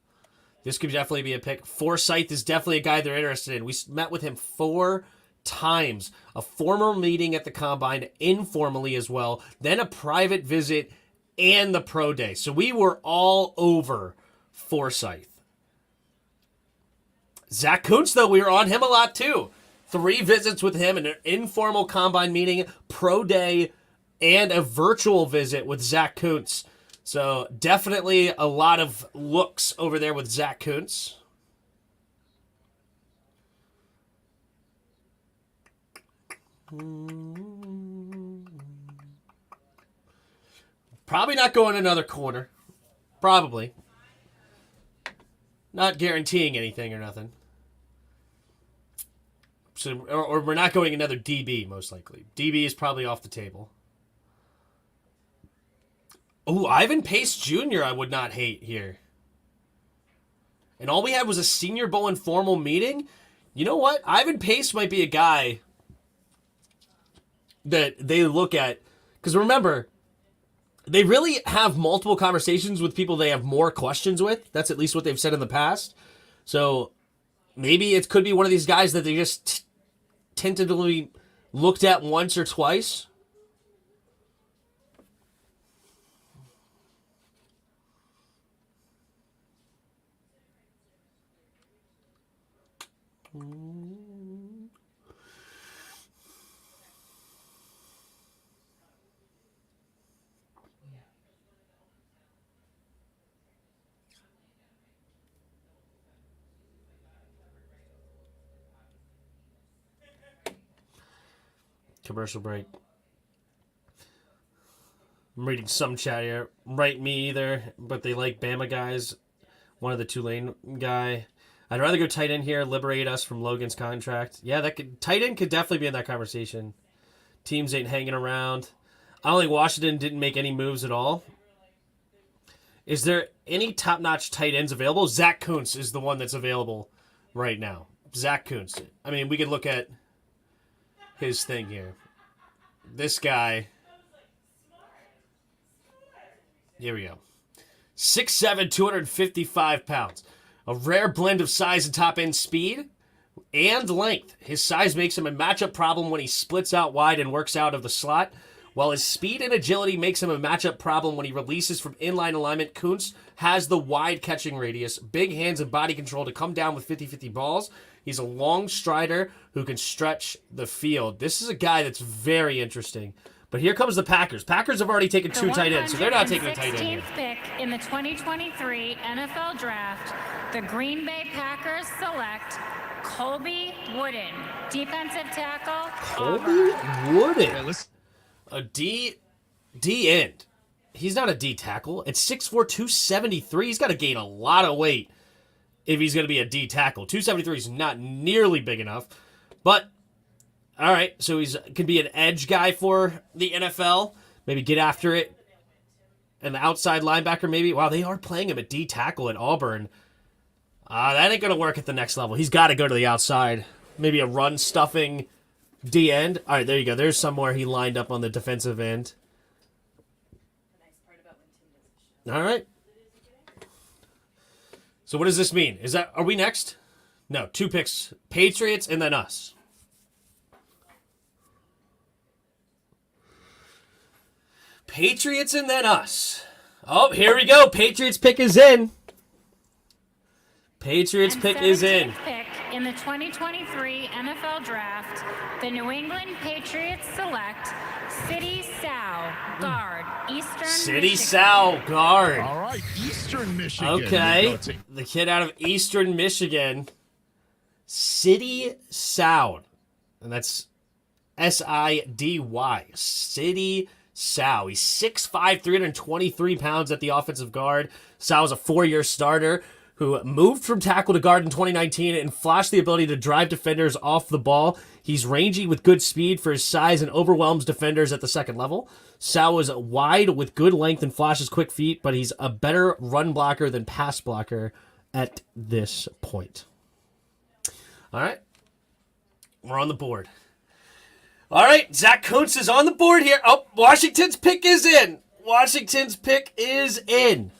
This could definitely be a pick. Forsyth is definitely a guy they're interested in. We met with him 4 times. A formal meeting at the Combine, informally as well, then a private visit and the pro day. So we were all over Forsyth. Zach Kuntz, though, we were on him a lot too. 3 visits with him, an informal Combine meeting, pro day, and a virtual visit with Zach Kuntz. So definitely a lot of looks over there with Zach Kuntz. Probably not going another corner. Probably. Not guaranteeing anything or nothing. So, or we're not going another DB, most likely. DB is probably off the table. Oh, Ivan Pace Jr. I would not hate here. And all we had was a Senior Bowl informal meeting. You know what? Ivan Pace might be a guy that they look at. Because remember, they really have multiple conversations with people they have more questions with. That's at least what they've said in the past. So maybe it could be one of these guys that they just tentatively looked at once or twice. Commercial break. I'm reading some chat here. Right, me either, but they like Bama guys. One of the Tulane guy. I'd rather go tight end here, liberate us from Logan's contract. Yeah, tight end could definitely be in that conversation. Teams ain't hanging around. I don't think Washington didn't make any moves at all. Is there any top-notch tight ends available? Zach Kuntz is the one that's available right now. Zach Kuntz. I mean, we could look at his thing here. This guy. Here we go. 6'7", 255 pounds. A rare blend of size and top-end speed and length. His size makes him a matchup problem when he splits out wide and works out of the slot, while his speed and agility makes him a matchup problem when he releases from inline alignment. Kuntz has the wide catching radius, big hands, and body control to come down with 50-50 balls. He's a long strider who can stretch the field. This is a guy that's very interesting. But here comes the Packers. Packers have already taken two tight ends, so they're not taking a tight end here. 16th pick in the 2023 NFL Draft, the Green Bay Packers select Colby Wooden, defensive tackle. Colby Wooden, a D end. He's not a D tackle. At 6'4", 273, he's got to gain a lot of weight if he's going to be a D tackle. 273 is not nearly big enough, but all right, so he's could be an edge guy for the NFL. Maybe get after it. An outside linebacker, maybe. Wow, they are playing him at D tackle at Auburn. That ain't going to work at the next level. He's got to go to the outside. Maybe a run-stuffing D end. All right, there you go. There's somewhere he lined up on the defensive end. All right. So what does this mean? Are we next? No, 2 picks. Patriots and then us. Patriots and then us. Oh, here we go. Patriots pick is in. Patriots pick is in. Pick in the 2023 NFL Draft, the New England Patriots select City Sao, guard, Eastern City Michigan. Sao, guard. All right, Eastern Michigan. Okay, the kid out of Eastern Michigan. City Sao. And that's S-I-D-Y. City Sao. He's 6'5", 323 pounds at the offensive guard. Sao is a 4-year starter who moved from tackle to guard in 2019 and flashed the ability to drive defenders off the ball. He's rangy with good speed for his size and overwhelms defenders at the second level. Sao is wide with good length and flashes quick feet, but he's a better run blocker than pass blocker at this point. All right. We're on the board. All right, Zach Kuntz is on the board here. Oh, Washington's pick is in. Washington's pick is in.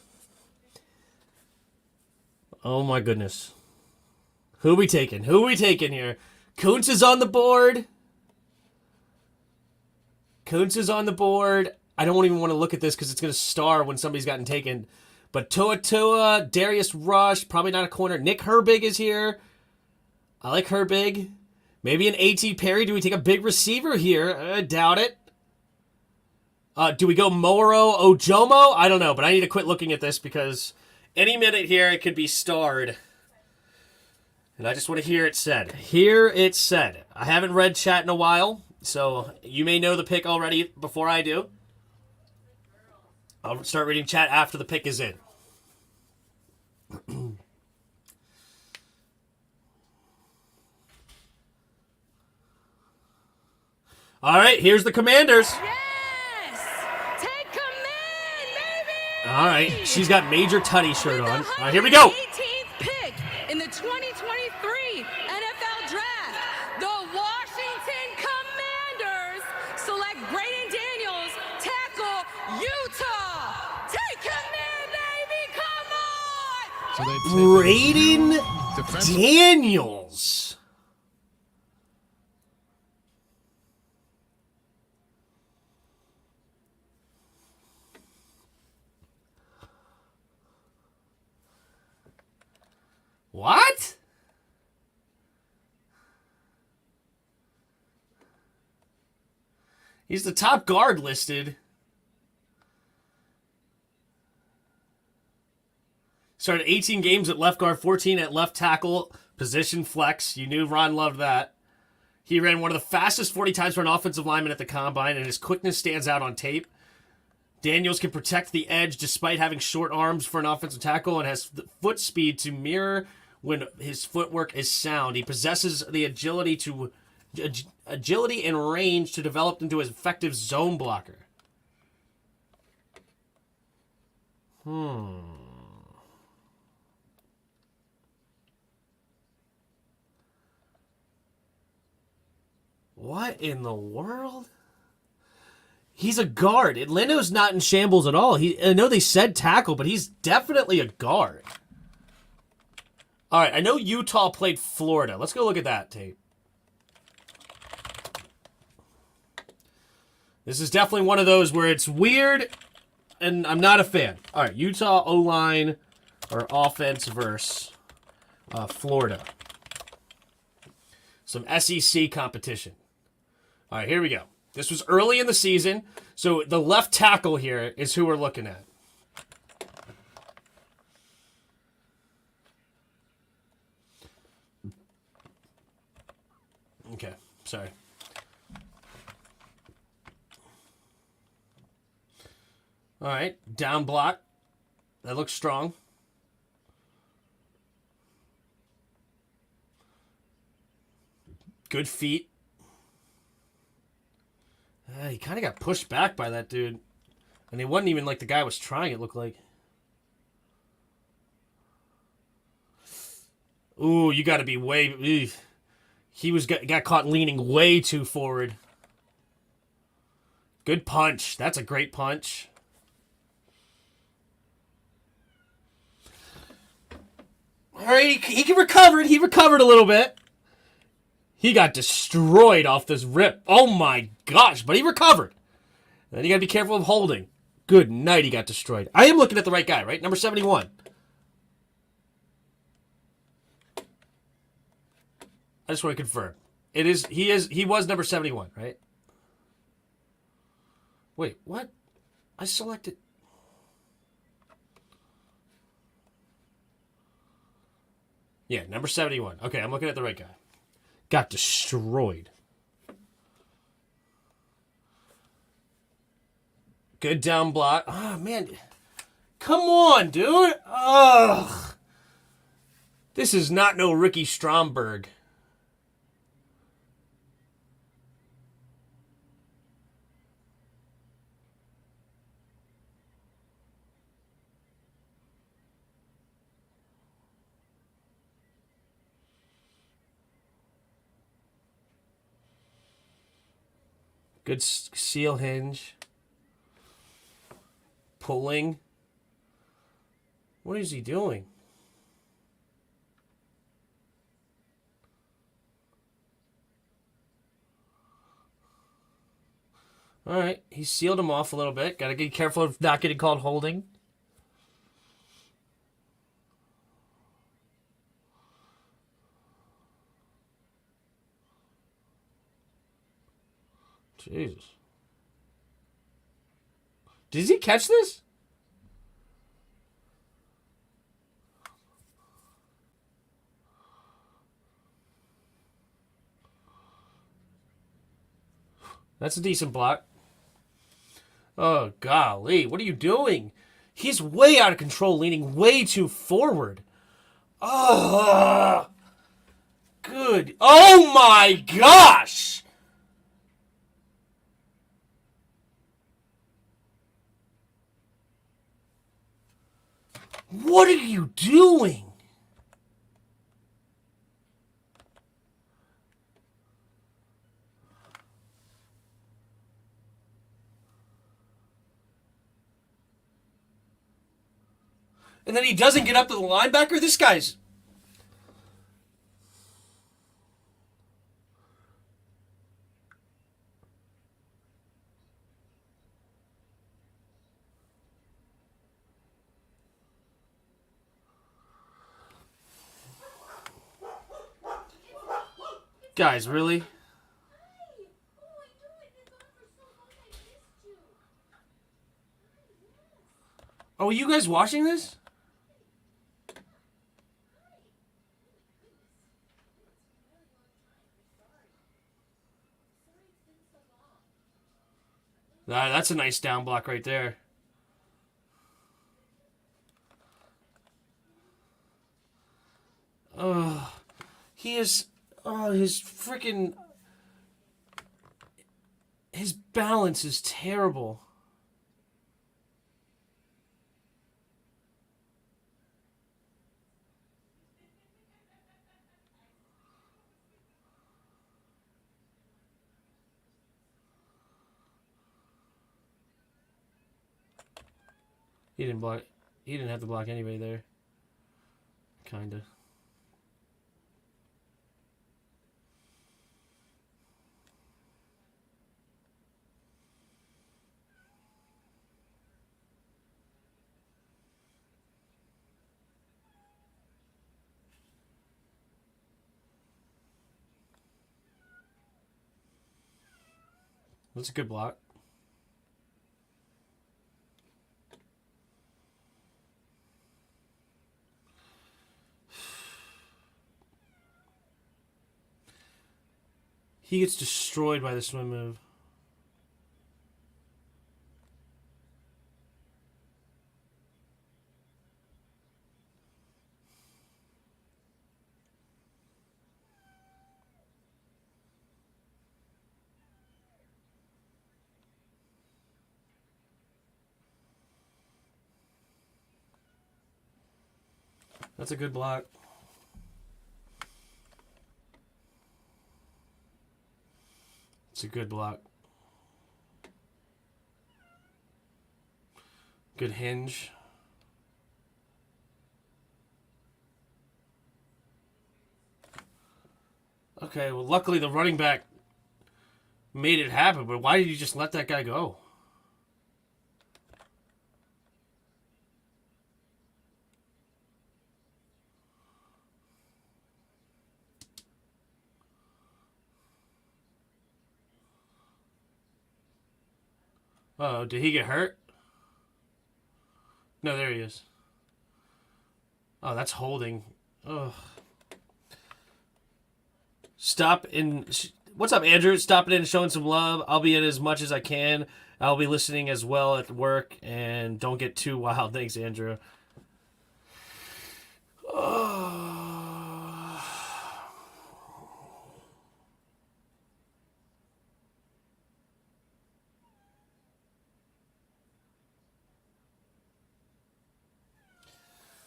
Oh, my goodness. Who we taking? Who we taking here? Kuntz is on the board. Kuntz is on the board. I don't even want to look at this because it's going to star when somebody's gotten taken. But Tua, Darius Rush, probably not a corner. Nick Herbig is here. I like Herbig. Maybe an A.T. Perry. Do we take a big receiver here? I doubt it. Do we go Moro Ojomo? I don't know, but I need to quit looking at this because any minute here it could be starred. And I just want to hear it said. Hear it said. I haven't read chat in a while, so you may know the pick already before I do. I'll start reading chat after the pick is in. All right, here's the Commanders. Yes! Take command, baby! All right, she's got Major Tutty shirt on. All right, here we go. 18th pick in the 2023 NFL Draft, the Washington Commanders select So they Braden Daniels. What? He's the top guard listed. Started 18 games at left guard, 14 at left tackle, position flex. You knew Ron loved that. He ran one of the fastest 40 times for an offensive lineman at the combine, and his quickness stands out on tape. Daniels can protect the edge despite having short arms for an offensive tackle and has foot speed to mirror when his footwork is sound. He possesses the agility and range to develop into an effective zone blocker. What in the world? He's a guard. Atlanta's not in shambles at all. I know they said tackle, but he's definitely a guard. All right, I know Utah played Florida. Let's go look at that tape. This is definitely one of those where it's weird, and I'm not a fan. All right, Utah O-line or offense versus Florida. Some SEC competition. All right, here we go. This was early in the season, so the left tackle here is who we're looking at. Okay, sorry. All right, down block. That looks strong. Good feet. He kind of got pushed back by that dude. And it wasn't even like the guy was trying, it looked like. Ooh, you got to be way... Eugh. He got caught leaning way too forward. Good punch. That's a great punch. All right, he recovered. He recovered a little bit. He got destroyed off this rip. Oh my gosh, but he recovered. And then you got to be careful of holding. Good night, he got destroyed. I am looking at the right guy, right? Number 71. I just want to confirm. He was number 71, right? Wait, what? I selected... Yeah, number 71. Okay, I'm looking at the right guy. Got destroyed. Good down block. Oh, man. Come on, dude. Ugh. This is not no Ricky Stromberg. Good seal hinge. Pulling. What is he doing? All right, he sealed him off a little bit. Got to be careful of not getting called holding. Jesus. Did he catch this? That's a decent block. Oh, golly. What are you doing? He's way out of control, leaning way too forward. Oh, good. Oh, my gosh. What are you doing? And then he doesn't get up to the linebacker? This guy's... Guys, really? Oh, are you guys watching this? That's a nice down block right there. Oh, he is... Oh, his freaking... His balance is terrible. He didn't block. He didn't have to block anybody there. Kinda. That's a good block. He gets destroyed by the swim move. That's a good block. It's a good block. Good hinge. Okay, well, luckily the running back made it happen, but why did you just let that guy go? Oh, did he get hurt? No, there he is. Oh, that's holding. Ugh. Stop in. What's up, Andrew? Stopping in and showing some love. I'll be in as much as I can. I'll be listening as well at work, and don't get too wild. Thanks, Andrew.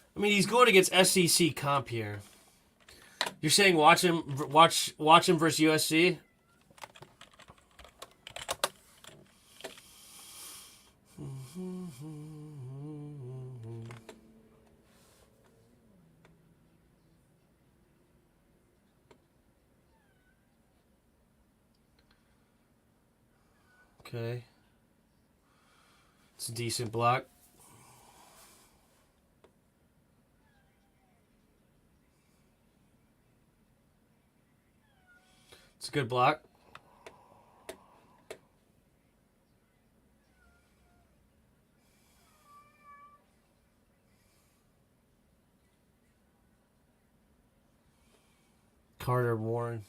I mean, he's going against SEC comp here. You're saying watch him versus USC? Okay. It's a decent block. It's a good block. Carter Warren.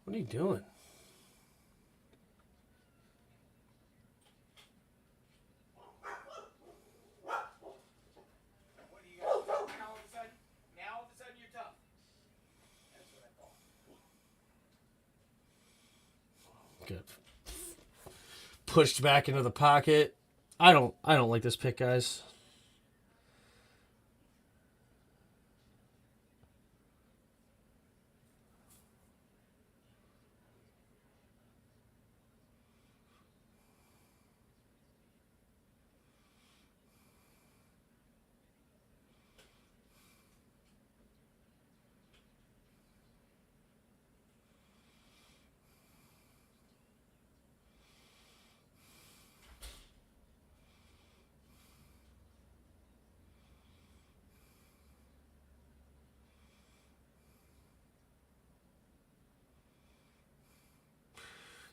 What are you doing? Good. Pushed back into the pocket. I don't like this pick, guys.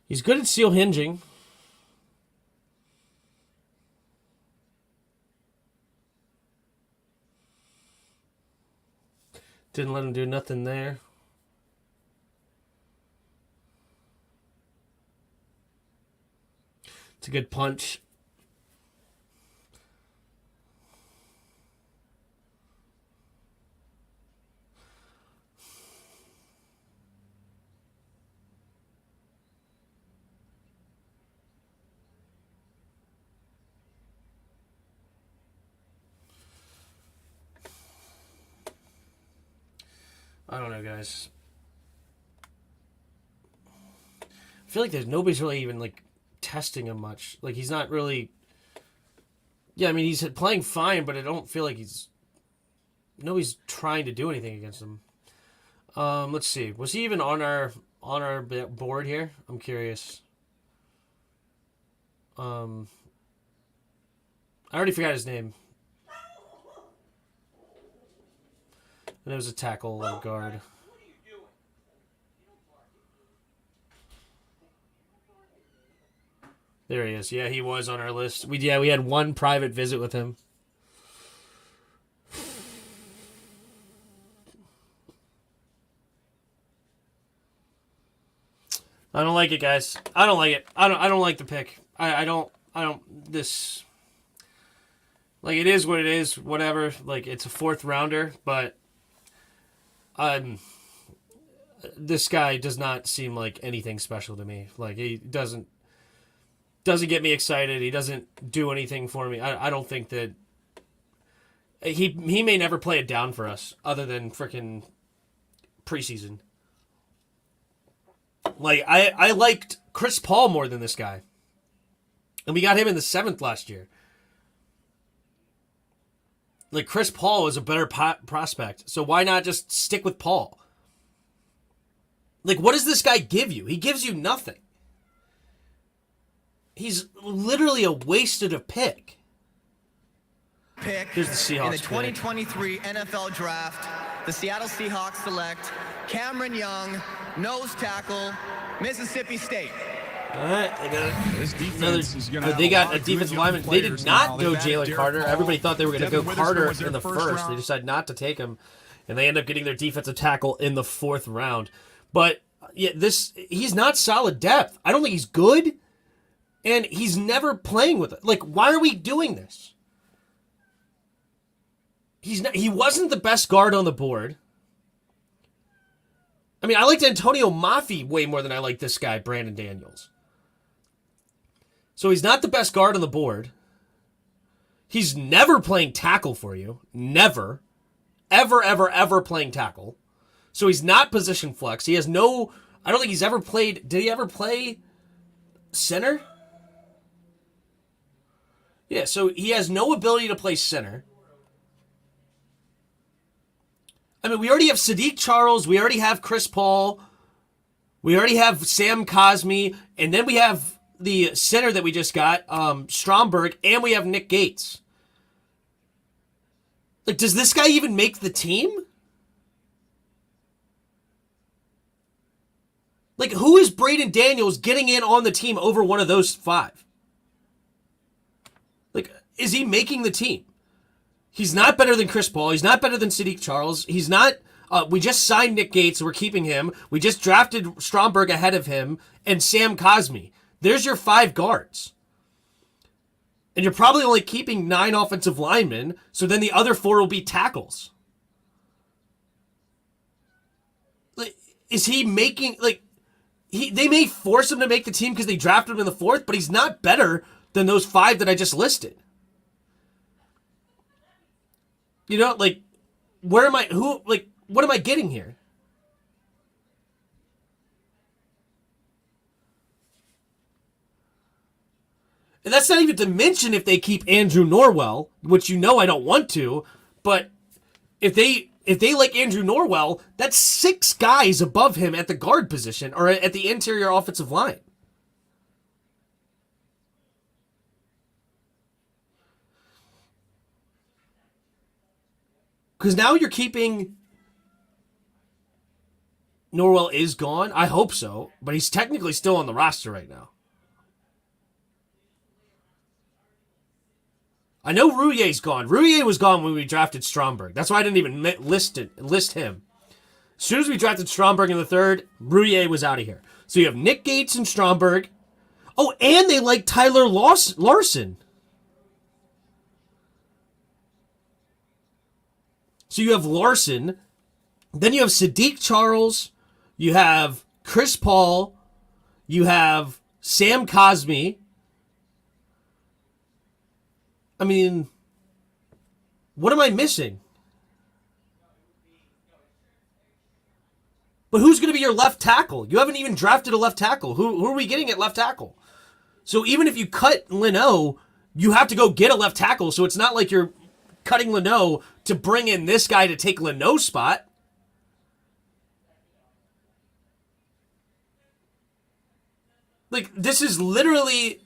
He's good at seal hinging. Didn't let him do nothing there. It's a good punch. I don't know, guys. I feel like nobody's really even, like, testing him much. Like, he's not really... Yeah, I mean, he's playing fine, but I don't feel like nobody's trying to do anything against him. Let's see. Was he even on our board here? I'm curious. I already forgot his name. And it was a tackle or guard. There he is. Yeah, he was on our list. We had one private visit with him. I don't like it, guys. I don't like it. I don't like the pick. I don't this, like, it is what it is, whatever. Like, it's a 4th rounder, but this guy does not seem like anything special to me. Like, he doesn't get me excited. He doesn't do anything for me. I don't think that he may never play it down for us other than freaking preseason. Like, I liked Chris Paul more than this guy. And we got him in the 7th last year. Like, Chris Paul is a better prospect. So why not just stick with Paul? Like, what does this guy give you? He gives you nothing. He's literally a wasted of pick. Here's the Seahawks in the 2023 NFL Draft, the Seattle Seahawks select Cameron Young, nose tackle, Mississippi State. All right, they got a defensive lineman. They did not go Jalen Carter. Everybody thought they were going to go Carter in the 1st. They decided not to take him, and they end up getting their defensive tackle in the 4th round. But yeah, he's not solid depth. I don't think he's good, and he's never playing with it. Like, why are we doing this? He wasn't the best guard on the board. I mean, I liked Antonio Mafi way more than I like this guy, Brandon Daniels. So he's not the best guard on the board. He's never playing tackle for you. Never. Ever, ever, ever playing tackle. So he's not position flex. He has no... I don't think he's ever played... Did he ever play center? Yeah, so he has no ability to play center. I mean, we already have Sadiq Charles. We already have Chris Paul. We already have Sam Cosmi. And then we have the center that we just got, Stromberg, and we have Nick Gates. Like, does this guy even make the team? Like, who is Braden Daniels getting in on the team over one of those 5? Like, is he making the team? He's not better than Chris Paul. He's not better than Sadiq Charles. He's not... we just signed Nick Gates, so we're keeping him. We just drafted Stromberg ahead of him and Sam Cosmi. There's your 5 guards. And you're probably only keeping 9 offensive linemen, so then the other 4 will be tackles. Like, is he making... Like, they may force him to make the team because they drafted him in the 4th, but he's not better than those 5 that I just listed. You know, like, what am I getting here? And that's not even to mention if they keep Andrew Norwell, which you know I don't want to, but if they like Andrew Norwell, that's 6 guys above him at the guard position or at the interior offensive line. Because now you're keeping... Norwell is gone? I hope so, but he's technically still on the roster right now. I know Rouillet's gone. Rouillet was gone when we drafted Stromberg. That's why I didn't even list him. As soon as we drafted Stromberg in the 3rd, Rouillet was out of here. So you have Nick Gates and Stromberg. Oh, and they like Tyler Larson. So you have Larson. Then you have Sadiq Charles. You have Chris Paul. You have Sam Cosmi. I mean, what am I missing? But who's going to be your left tackle? You haven't even drafted a left tackle. Who are we getting at left tackle? So even if you cut Leno, you have to go get a left tackle. So it's not like you're cutting Leno to bring in this guy to take Leno's spot. Like, this is literally...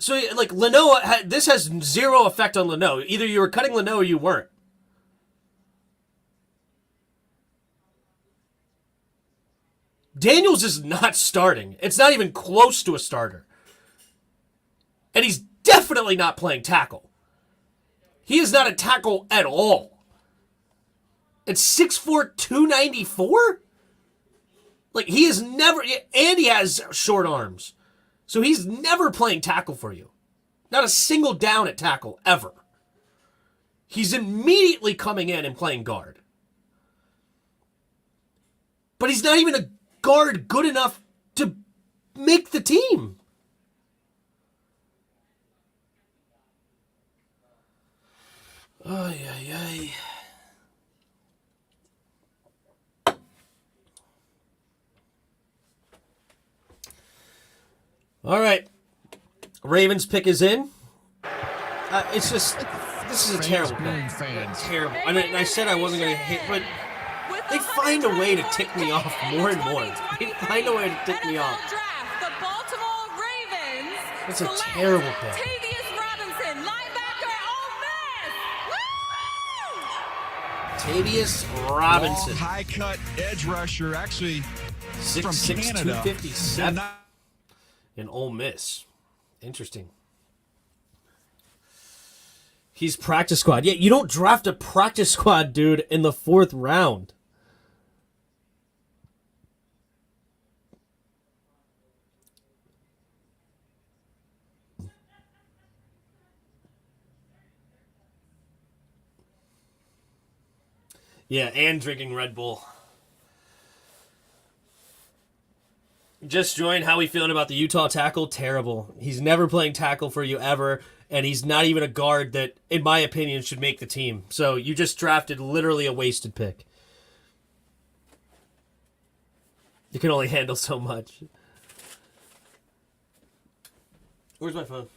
So, like, Leno, this has zero effect on Leno. Either you were cutting Leno or you weren't. Daniels is not starting. It's not even close to a starter. And he's definitely not playing tackle. He is not a tackle at all. It's 6'4", 294? Like, he is never... And he has short arms. So he's never playing tackle for you. Not a single down at tackle, ever. He's immediately coming in and playing guard. But he's not even a guard good enough to make the team. Ay, ay, ay. All right. Ravens pick is in. It's just, this is a terrible pick. Terrible. I mean, I said I wasn't going to hit, but they find a way to tick me off more and more. They find a way to tick me off. The Baltimore Ravens. That's a terrible pick. Tavius Robinson, linebacker, Ole Miss. Tavius Robinson. Long, high cut edge rusher, actually 6'6", Canada. 257. In Ole Miss. Interesting. He's practice squad. Yeah, you don't draft a practice squad dude in the 4th round. Yeah, and drinking Red Bull. Just joined. How we feeling about the Utah tackle? Terrible. He's never playing tackle for you ever, and he's not even a guard that, in my opinion, should make the team. So you just drafted literally a wasted pick. You can only handle so much. Where's my phone?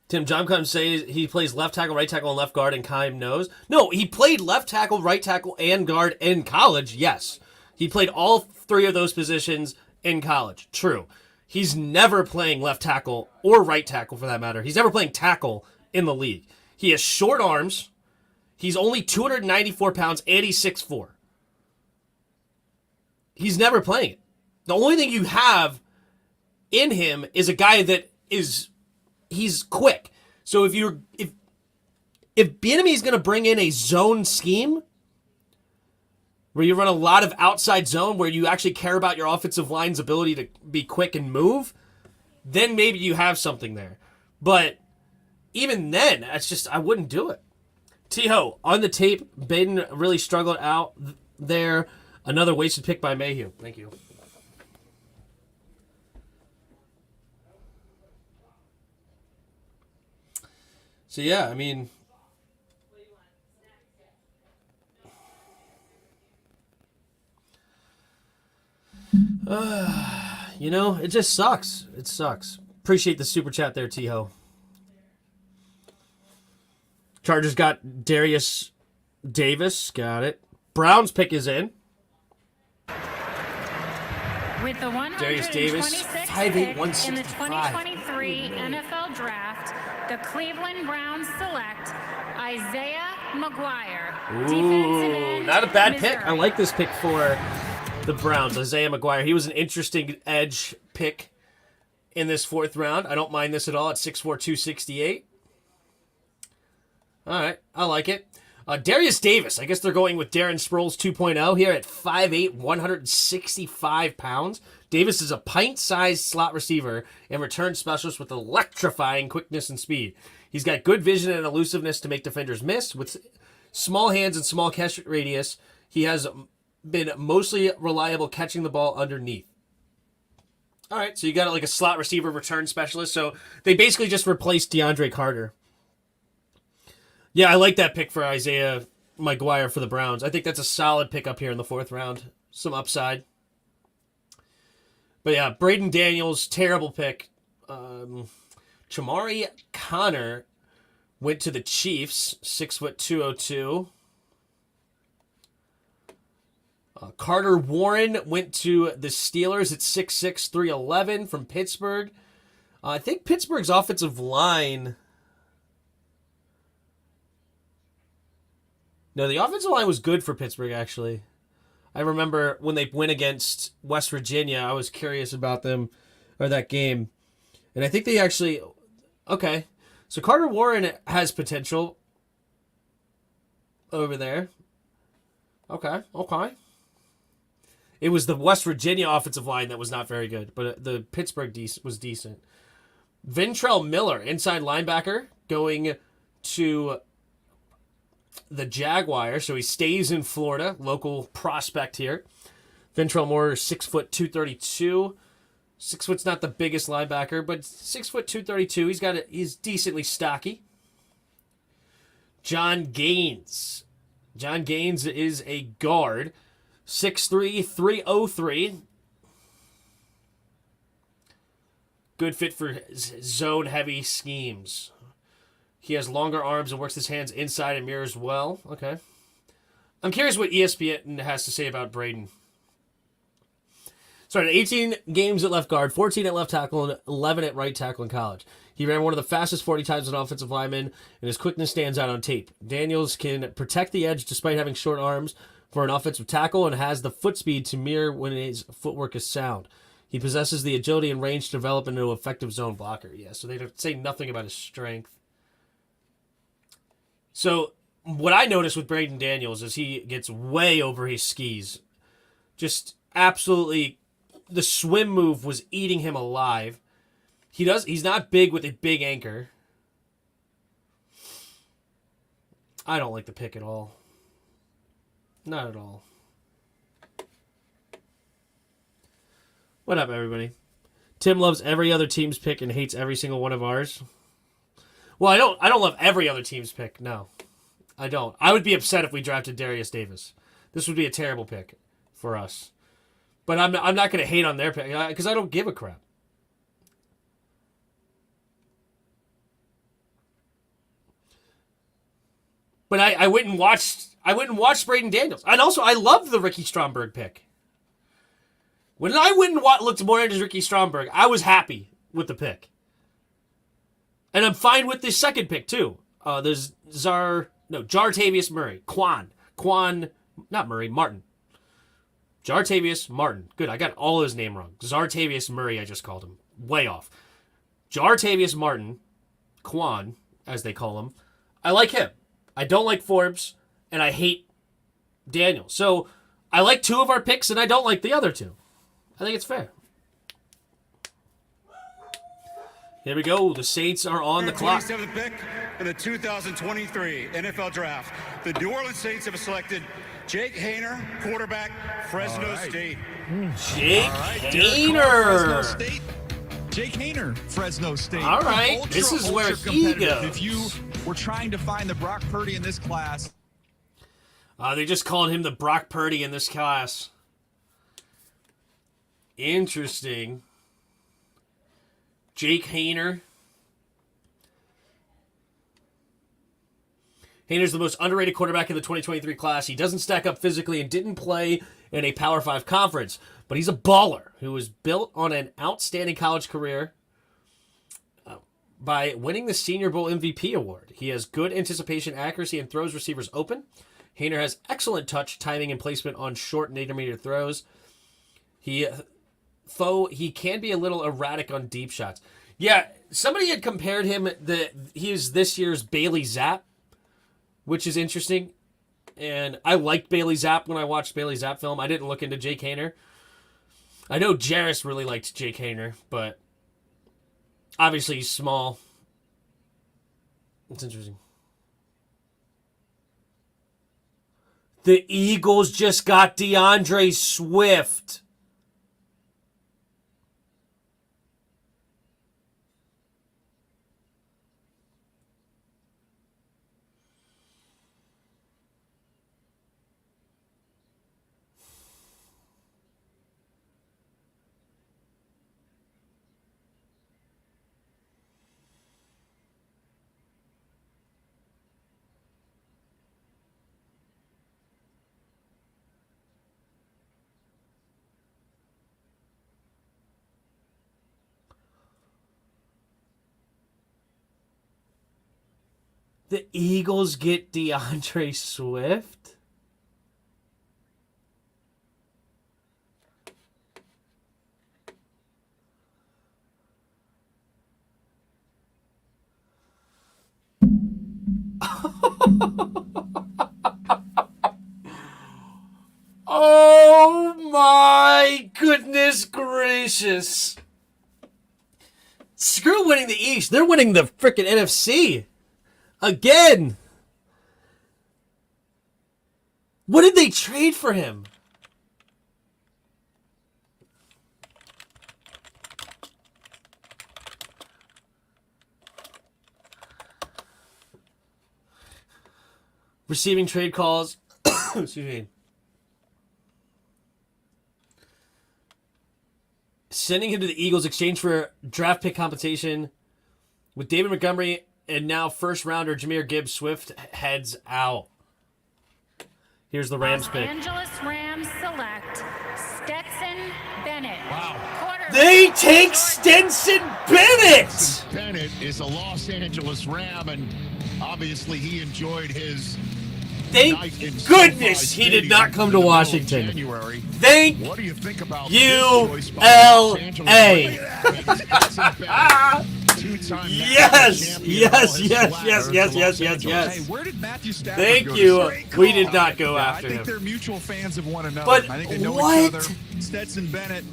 Tim, John Kime says he plays left tackle, right tackle, and left guard, and Kime knows. No, he played left tackle, right tackle, and guard in college, yes. He played all 3 of those positions in college. True. He's never playing left tackle or right tackle for that matter. He's never playing tackle in the league. He has short arms. He's only 294 pounds and he's 6'4". He's never playing it. The only thing you have in him is a guy that he's quick. So if Bieniemy is going to bring in a zone scheme where you run a lot of outside zone, where you actually care about your offensive line's ability to be quick and move, then maybe you have something there. But even then, it's just, I wouldn't do it. T-Ho, on the tape, Baden really struggled out there. Another wasted pick by Mayhew. Thank you. So, yeah, I mean... you know, it just sucks. It sucks. Appreciate the super chat there, T-Ho. Chargers got Darius Davis. Got it. Browns pick is in. With the 126th pick in the 2023 NFL Draft, the Cleveland Browns select Isaiah McGuire. Ooh, not a bad pick. I like this pick for the Browns. Isaiah McGuire. He was an interesting edge pick in this 4th round. I don't mind this at all at 6'4", 268. All right, I like it. Darius Davis. I guess they're going with Darren Sproles 2.0 here at 5'8", 165 pounds. Davis is a pint-sized slot receiver and return specialist with electrifying quickness and speed. He's got good vision and elusiveness to make defenders miss. With small hands and small catch radius, he has been mostly reliable catching the ball underneath. All right, so you got like a slot receiver return specialist. So they basically just replaced DeAndre Carter. Yeah, I like that pick for Isaiah McGuire for the Browns. I think that's a solid pick up here in the 4th round. Some upside. But yeah, Braden Daniels, terrible pick. Chamari Connor went to the Chiefs, 6'2", 202. Carter Warren went to the Steelers at 6'6", 311 from Pittsburgh. I think Pittsburgh's offensive line... No, the offensive line was good for Pittsburgh, actually. I remember when they went against West Virginia, I was curious about them, or that game. And I think they actually... Okay. So Carter Warren has potential over there. Okay. It was the West Virginia offensive line that was not very good, but the Pittsburgh was decent. Ventrell Miller, inside linebacker, going to the Jaguars, so he stays in Florida, local prospect here. Ventrell Moore, 6', 232. 6 foot's not the biggest linebacker, but 6', 232. He's decently stocky. John Gaines. John Gaines is a guard, 6'3", 303. Good fit for zone-heavy schemes. He has longer arms and works his hands inside and mirrors well. Okay. I'm curious what ESPN has to say about Braden. Started 18 games at left guard, 14 at left tackle, and 11 at right tackle in college. He ran one of the fastest 40 times as an offensive lineman, and his quickness stands out on tape. Daniels can protect the edge despite having short arms for an offensive tackle and has the foot speed to mirror when his footwork is sound. He possesses the agility and range to develop into an effective zone blocker. Yeah, so they don't say nothing about his strength. So what I noticed with Braden Daniels is he gets way over his skis. Just absolutely, the swim move was eating him alive. He's not big with a big anchor. I don't like the pick at all. Not at all. What up, everybody? Tim loves every other team's pick and hates every single one of ours. Well, I don't love every other team's pick. No, I don't. I would be upset if we drafted Darius Davis. This would be a terrible pick for us. But I'm not going to hate on their pick because I don't give a crap. But I went and watched Braden Daniels. And also, I loved the Ricky Stromberg pick. When I went and looked more into Ricky Stromberg, I was happy with the pick. And I'm fine with the second pick, too. There's Jartavius Murray. Martin. Jartavius Martin. Good, I got all his name wrong. Zartavius Murray, I just called him. Way off. Jartavius Martin, Quan, as they call him. I like him. I don't like Forbes, and I hate Daniel. So, I like two of our picks, and I don't like the other two. I think it's fair. Here we go. The Saints are on the clock. 27th pick in the 2023 NFL Draft. The New Orleans Saints have selected Jake Hayner, quarterback, Fresno State. Jake Fresno Hayner. State. Jake Hayner, Fresno State. All right, this is where he goes. If you were trying to find the Brock Purdy in this class. They just called him the Brock Purdy in this class. Interesting. Jake Hayner. Hayner's the most underrated quarterback in the 2023 class. He doesn't stack up physically and didn't play in a Power 5 conference, but he's a baller who was built on an outstanding college career by winning the Senior Bowl MVP award. He has good anticipation, accuracy, and throws receivers open. Hayner has excellent touch, timing, and placement on short and intermediate throws. Though he can be a little erratic on deep shots. Yeah, somebody had compared him he is this year's Bailey Zapp, which is interesting. And I liked Bailey Zapp when I watched Bailey Zapp film. I didn't look into Jake Hayner. I know Jarris really liked Jake Hayner, but obviously he's small. It's interesting. The Eagles just got DeAndre Swift. The Eagles get DeAndre Swift? Oh my goodness gracious. Screw winning the East. They're winning the frickin' NFC. Again. What did they trade for him? Receiving trade calls. Excuse me. Sending him to the Eagles exchange for draft pick compensation with David Montgomery and now first rounder Jahmyr Gibbs. Swift heads out. Here's the Rams pick. Los Angeles Rams select Stetson Bennett. Wow. They take Stetson Bennett. Bennett is a Los Angeles Ram, and obviously he enjoyed his. Thank goodness he did not come to Washington. Thank what do you think about ULA. Yes, yes, yes, yes, yes, yes, yes. Hey, where did Matthew Stafford Thank go you. to? We did not go after I think him. they're mutual fans of one another. But I think they know what? each other. Stetson Bennett.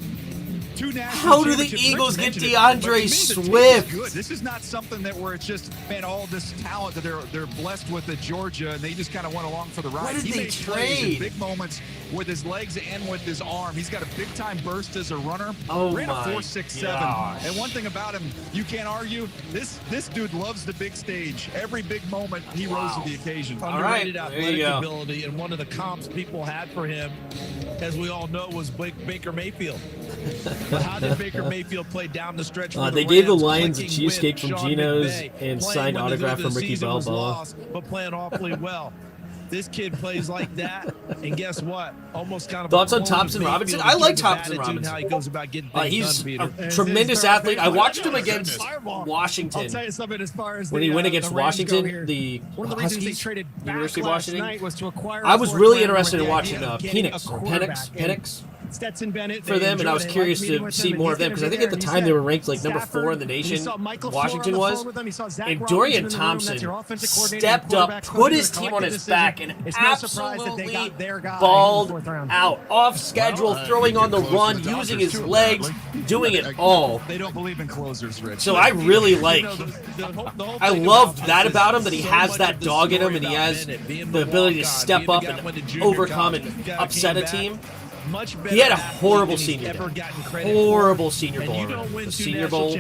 Two national How do the championships. Eagles Rick get mentioned it, but to DeAndre me, the Swift? tape is good. This is not something that where it's just, man, all this talent that they're blessed with at Georgia, and they just kind of went along for the ride. What did He they made plays in trade? big moments with his legs and with his arm. He's got a big-time burst as a runner. Oh Ran a my 4.67. gosh. And one thing about him, you can't argue, this dude loves the big stage. Every big moment, he rose to the occasion. All right, Underrated there you athletic go. ability, and one of the comps people had for him, as we all know, was Baker Mayfield. But how did Baker Mayfield play down the stretch? For They the gave the Rams, Lions a clicking cheesecake with from Sean Geno's McVay, and playing signed when autograph the from Ricky season was Balboa. lost, but playing awfully well. This kid plays like that, and guess what? Almost kind of Thoughts a on Thompson clone of Robinson? Mayfield I like in terms of Thompson attitude and Robinson. How he goes about getting things He's done, Peter. a tremendous athlete. I watched him against I'll Washington. tell you something as far as When the, he went the against Rams go Washington, here. the One of the reasons they Huskies, traded back University of last Washington. night was to acquire. I was a fourth really rounder interested with in the watching idea of getting a Penix. quarterback. And Penix. Stetson Bennett for them, and I was curious to see more of them because I think at the time they were ranked like number 4 in the nation. Washington was, and Dorian Thompson stepped up, put his team on his back, and absolutely balled out, off schedule, throwing on the run, using his legs, doing it all. They don't believe in closers, Rich. So I really like. I loved that about him, that he has that dog in him, and he has the ability to step up and overcome and upset a team. He had a horrible senior bowl. Horrible senior bowl. The Senior Bowl.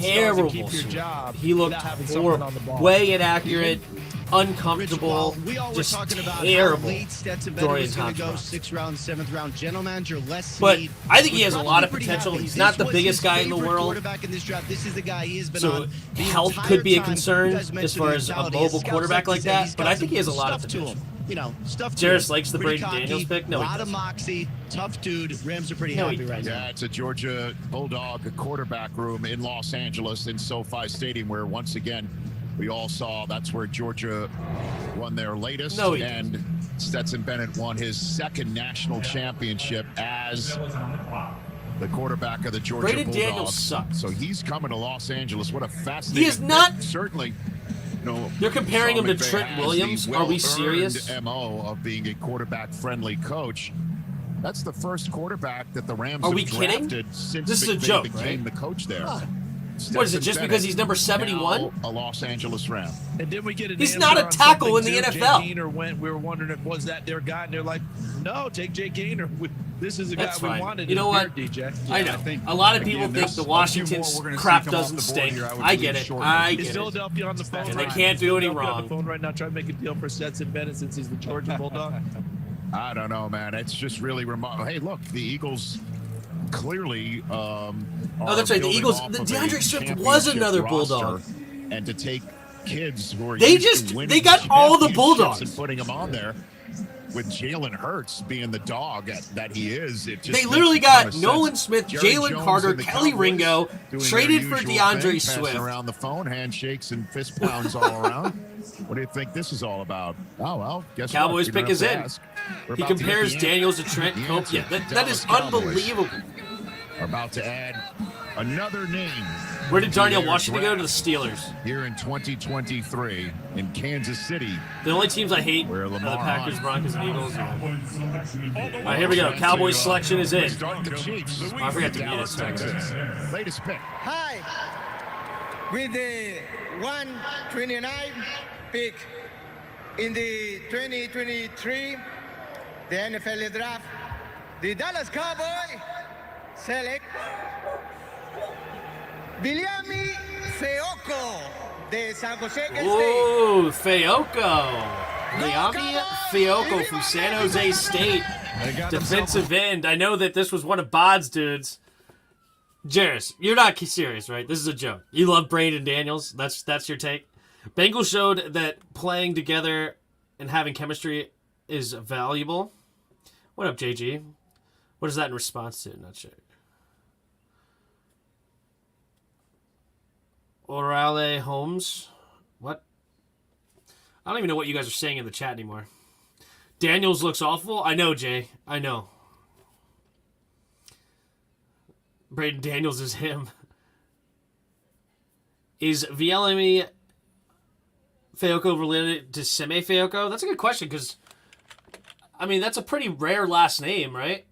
Terrible. He looked horrible. Way inaccurate. Uncomfortable. Just terrible. Dorian Thompson. 6th round, 7th round. General manager Les But Snead I think he has a lot of potential. He's not the biggest guy in the world. This is the guy he has been So on the health entire could be a time. concern You guys as mentioned far the as a mentality. mobile Scouts quarterback to like say that, he's but got I think he has a some lot of stuff to potential. him. You know, stuff to Jarris him. likes the Pretty Brady cocky, Daniels pick? No, he lot of doesn't. moxie, tough dude. Rams are pretty No, happy he right now. Yeah, it's a Georgia Bulldog quarterback room in Los Angeles in SoFi Stadium, where once again we all saw that's where Georgia won their latest, and Stetson Bennett won his 2nd national championship as the quarterback of the Georgia Brady Bulldogs. Daniels sucks. So he's coming to Los Angeles. What a fascinating. He is not. pick. Certainly. No, They're comparing him to Sean McVay Trent has Williams. the Are we well-earned serious? MO of being a quarterback-friendly coach. That's the first quarterback that the Rams Are we have kidding? drafted since This is a McVay joke, became right? the coach there. What is it, just because he's number 71? Now a Los Angeles Ram. And then we get an He's answer not a on tackle in something, the too. NFL. Jay Gainer went. We were wondering if was that their guy, and they're like, "No, take Jay Gainer. This is the That's guy fine. we wanted." You know in what? here, DJ. I know. A lot of people think the Washington's crap doesn't stink. I get it. I Is get it. Philadelphia on the phone? And they right can't now? do any Philadelphia on wrong. the phone right now, trying to make a deal for Stetson Bennett since he's the Georgia Bulldog. I don't know, man. It's just really remarkable. Hey, look, the Eagles clearly Oh, that's right. The Eagles. DeAndre Swift was another Bulldog. And to take kids who are They used just- to winning they got all the championships Bulldogs. and putting them on there with Jalen Hurts being the dog that he is. It just They makes literally a ton got of Nolan sense. Smith, Jerry Jalen Jones Carter, and the Kelly Cowboys Ringo, doing their traded for usual DeAndre thing, passing Swift. around the phone, handshakes and fist pounds all around. What do you think this is all about? Oh, well, guess what? Cowboys You don't pick is have to in. ask. We're He about to get compares the Daniels to answer. Trent The Cope. answer. Yeah, that Dallas is Cowboys unbelievable. are about to add another name. Where did Darnell their Washington go? To the draft Steelers. Here in 2023 in Kansas City. The only teams I hate are the Packers, Broncos, and Eagles. All right, here we go. Cowboys selection is in. Start the Chiefs. Oh, I forgot to mute Dallas, it. Texas. Latest pick. Hi. With the 129 pick in the 2023 the NFL draft, the Dallas Cowboys select Viliami Feoco de San Jose State. Ooh, Feoco. Liami Feoco from San Jose State. Defensive end. I know that this was one of Bod's dudes. Jarris, you're not serious, right? This is a joke. You love Brandon Daniels. That's your take. Bengals showed that playing together and having chemistry is valuable. What up, JG? What is that in response to? Not sure. Orale Holmes. What? I don't even know what you guys are saying in the chat anymore. Daniels looks awful. I know, Jay. I know. Braden Daniels is him. Is Vielemi Feoco related to Seme Feoco? That's a good question because, I mean, that's a pretty rare last name, right?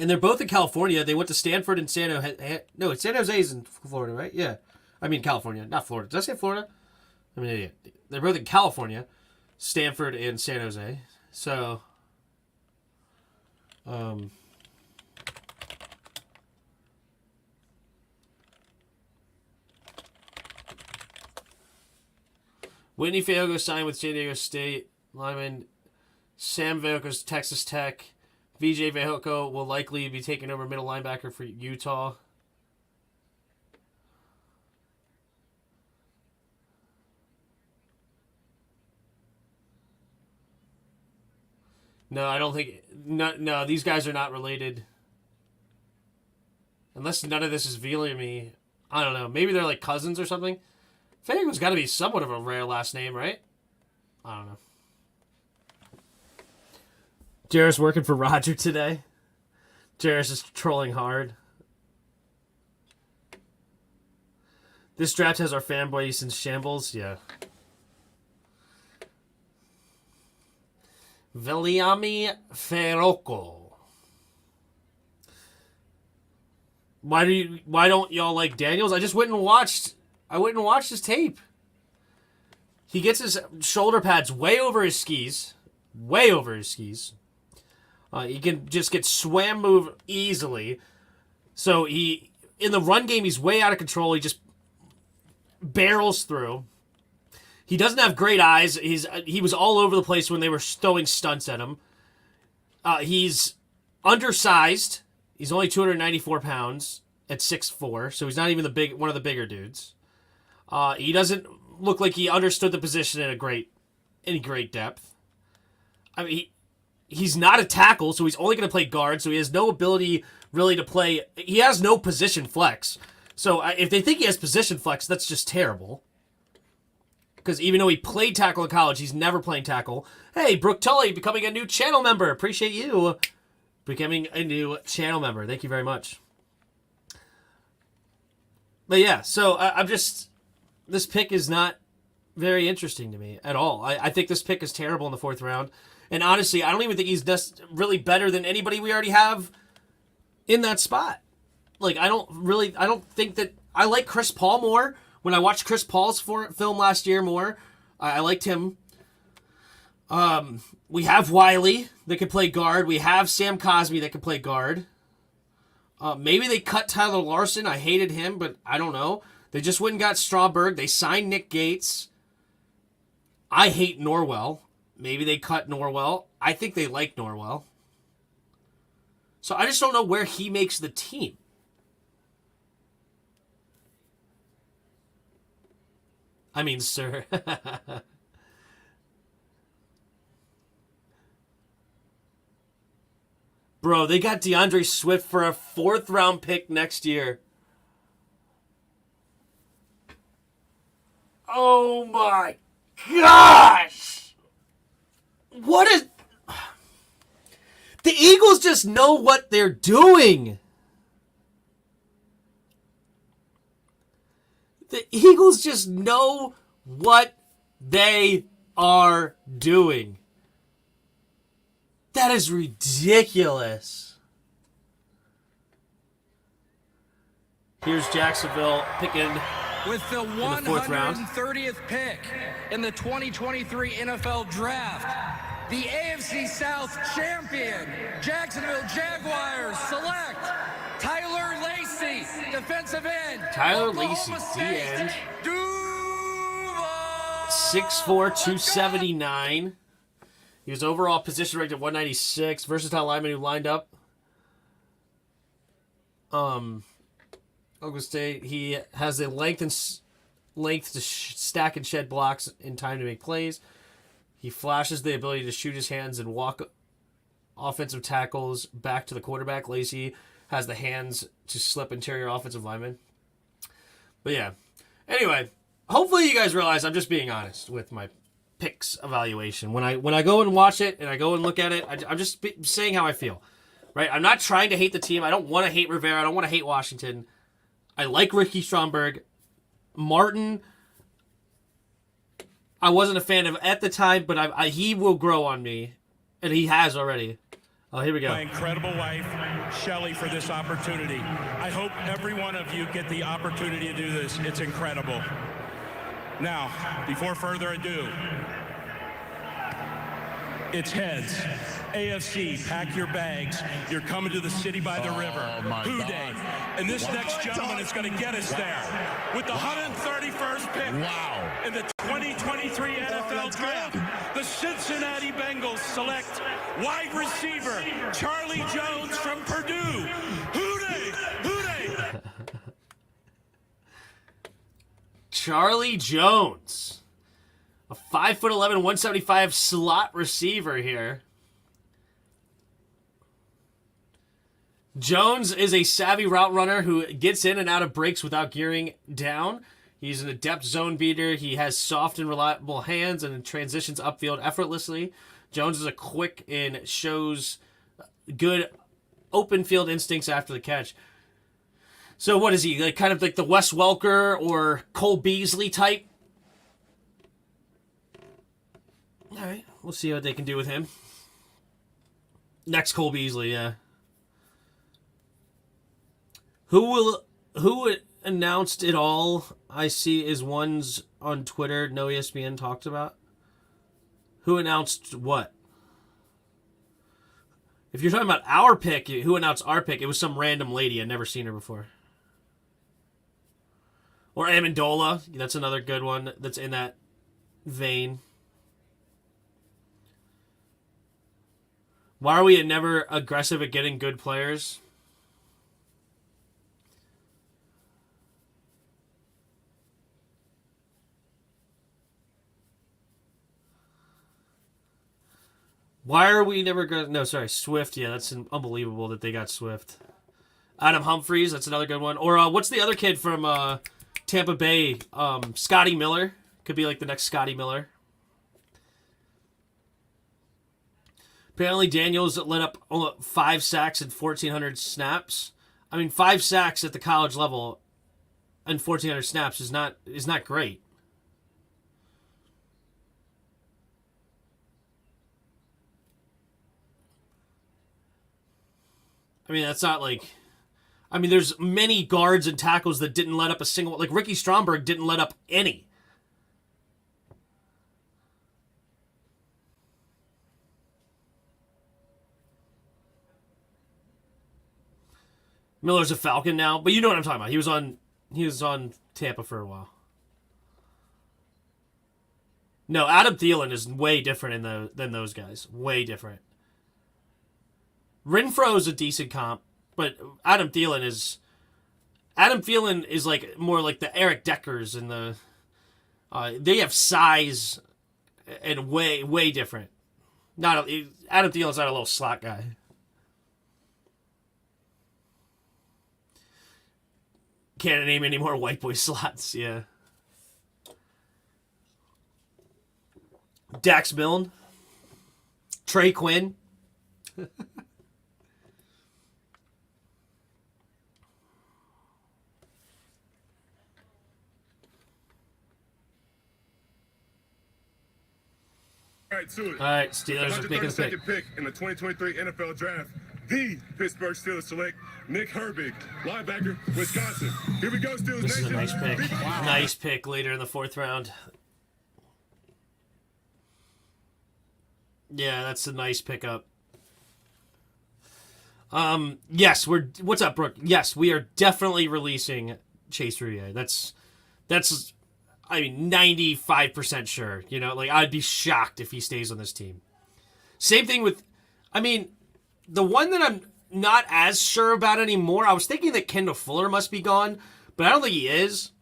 And they're both in California. They went to Stanford and San Jose. No, San Jose is in Florida, right? Yeah. I mean, California, not Florida. Did I say Florida? I mean, yeah. They're both in California, Stanford and San Jose. So, Whitney Feoco signed with San Diego State. Lineman Sam Feoco's Texas Tech. VJ Feoco will likely be taking over middle linebacker for Utah. No, I don't think... No, these guys are not related. Unless none of this is Vielemi. I don't know. Maybe they're like cousins or something. Feoco's got to be somewhat of a rare last name, right? I don't know. Jarrett's working for Roger today. Jarrett's just trolling hard. This draft has our fanboys in shambles. Yeah. Viliami Ferrocco. Why don't y'all like Daniels? I went and watched his tape. He gets his shoulder pads way over his skis. Way over his skis. He can just get swam move easily. So in the run game, he's way out of control. He just barrels through. He doesn't have great eyes. He was all over the place when they were throwing stunts at him. He's undersized. He's only 294 pounds at 6'4", so he's not even one of the bigger dudes. He doesn't look like he understood the position in any great depth. I mean, he's not a tackle, so he's only going to play guard, so he has no ability really to play. He has no position flex. So if they think he has position flex, that's just terrible. Because even though he played tackle in college, he's never playing tackle. Hey, Brooke Tully becoming a new channel member. Appreciate you becoming a new channel member. Thank you very much. But yeah, so this pick is not very interesting to me at all. I think this pick is terrible in the 4th round. And honestly, I don't even think he's really better than anybody we already have in that spot. Like, I don't think that... I like Chris Paul more. When I watched Chris Paul's film last year more, I liked him. We have Wiley that can play guard. We have Sam Cosmi that can play guard. Maybe they cut Tyler Larson. I hated him, but I don't know. They just went and got Strawberg. They signed Nick Gates. I hate Norwell. Maybe they cut Norwell. I think they like Norwell. So I just don't know where he makes the team. I mean, sir. Bro, they got DeAndre Swift for a 4th round pick next year. Oh my gosh! What is... The Eagles just know what they're doing. The Eagles just know what they are doing. That is ridiculous. Here's Jacksonville picking with the 130th pick in the 2023 NFL Draft. The AFC South champion, Jacksonville Jaguars, select Tyler Lacey, defensive end. Tyler Lacey, D-end. 6'4", 279. He was overall position ranked at 196. Versatile lineman who lined up. Oklahoma State. He has the length to stack and shed blocks in time to make plays. He flashes the ability to shoot his hands and walk offensive tackles back to the quarterback. Lacey has the hands to slip interior offensive linemen. But yeah. Anyway, hopefully you guys realize I'm just being honest with my picks evaluation. When I go and watch it and I go and look at it, I'm just saying how I feel. Right? I'm not trying to hate the team. I don't want to hate Rivera. I don't want to hate Washington. I like Ricky Stromberg. Martin, I wasn't a fan of at the time, but he will grow on me. And he has already. Oh, here we go. My incredible wife, Shelly, for this opportunity. I hope every one of you get the opportunity to do this. It's incredible. Now, before further ado, it's heads. AFC, pack your bags. You're coming to the city by the river. Who Day. And this next gentleman is going to get us there. With the 131st pick in the 2023 NFL Draft, the Cincinnati Bengals select wide receiver Charlie Jones from Purdue. Who Day. Who Day. Charlie Jones. A 5'11", 175 slot receiver here. Jones is a savvy route runner who gets in and out of breaks without gearing down. He's an adept zone beater. He has soft and reliable hands and transitions upfield effortlessly. Jones is a quick and shows good open field instincts after the catch. So what is he, like kind of like the Wes Welker or Cole Beasley type? All right, we'll see what they can do with him. Next Cole Beasley, yeah. Who announced it all? I see is ones on Twitter. No ESPN talked about. Who announced what? If you're talking about our pick, who announced our pick? It was some random lady. I'd never seen her before. Or Amendola. That's another good one that's in that vein. Why are we never aggressive at getting good players? Why are we never going? No, sorry, Swift. Yeah, that's unbelievable that they got Swift. Adam Humphries, that's another good one. Or what's the other kid from Tampa Bay? Scotty Miller. Could be like the next Scotty Miller. Apparently Daniels let up 5 sacks and 1,400 snaps. I mean, 5 sacks at the college level and 1,400 snaps is not great. I mean, that's not like... I mean, there's many guards and tackles that didn't let up a single... Like, Ricky Stromberg didn't let up any. Miller's a Falcon now, but you know what I'm talking about. He was on Tampa for a while. No, Adam Thielen is way different than those guys. Way different. Renfro is a decent comp, but Adam Thielen is like more like the Eric Deckers and the they have size and way different. Adam Thielen's not a little slot guy. Can't name any more white boy slots, yeah. Dax Milne. Trey Quinn. All right, All right, Steelers are making a pick. Pick in the 2023 NFL Draft. The Pittsburgh Steelers select Nick Herbig, linebacker, Wisconsin. Here we go, Steelers. This is a nice pick. Wow. Nice pick later in the 4th round. Yeah, that's a nice pickup. Yes, what's up, Brooke? Yes, we are definitely releasing Chase Roulier. That's I mean 95% sure. You know, like I'd be shocked if he stays on this team. Same thing with the one that I'm not as sure about anymore, I was thinking that Kendall Fuller must be gone, but I don't think he is.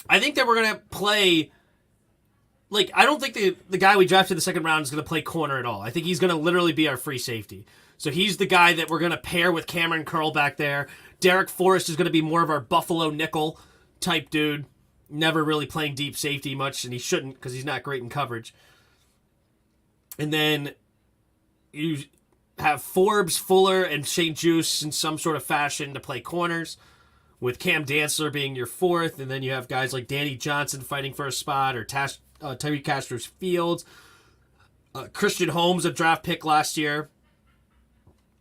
I think that we're going to play... Like, I don't think the guy we drafted in the 2nd round is going to play corner at all. I think he's going to literally be our free safety. So he's the guy that we're going to pair with Cameron Curl back there. Derek Forrest is going to be more of our Buffalo nickel type dude. Never really playing deep safety much, and he shouldn't because he's not great in coverage. And then you have Forbes, Fuller, and St. Juice in some sort of fashion to play corners, with Cam Dantzler being your 4th, and then you have guys like Danny Johnson fighting for a spot, or Tyree Castro Fields, Christian Holmes, a draft pick last year.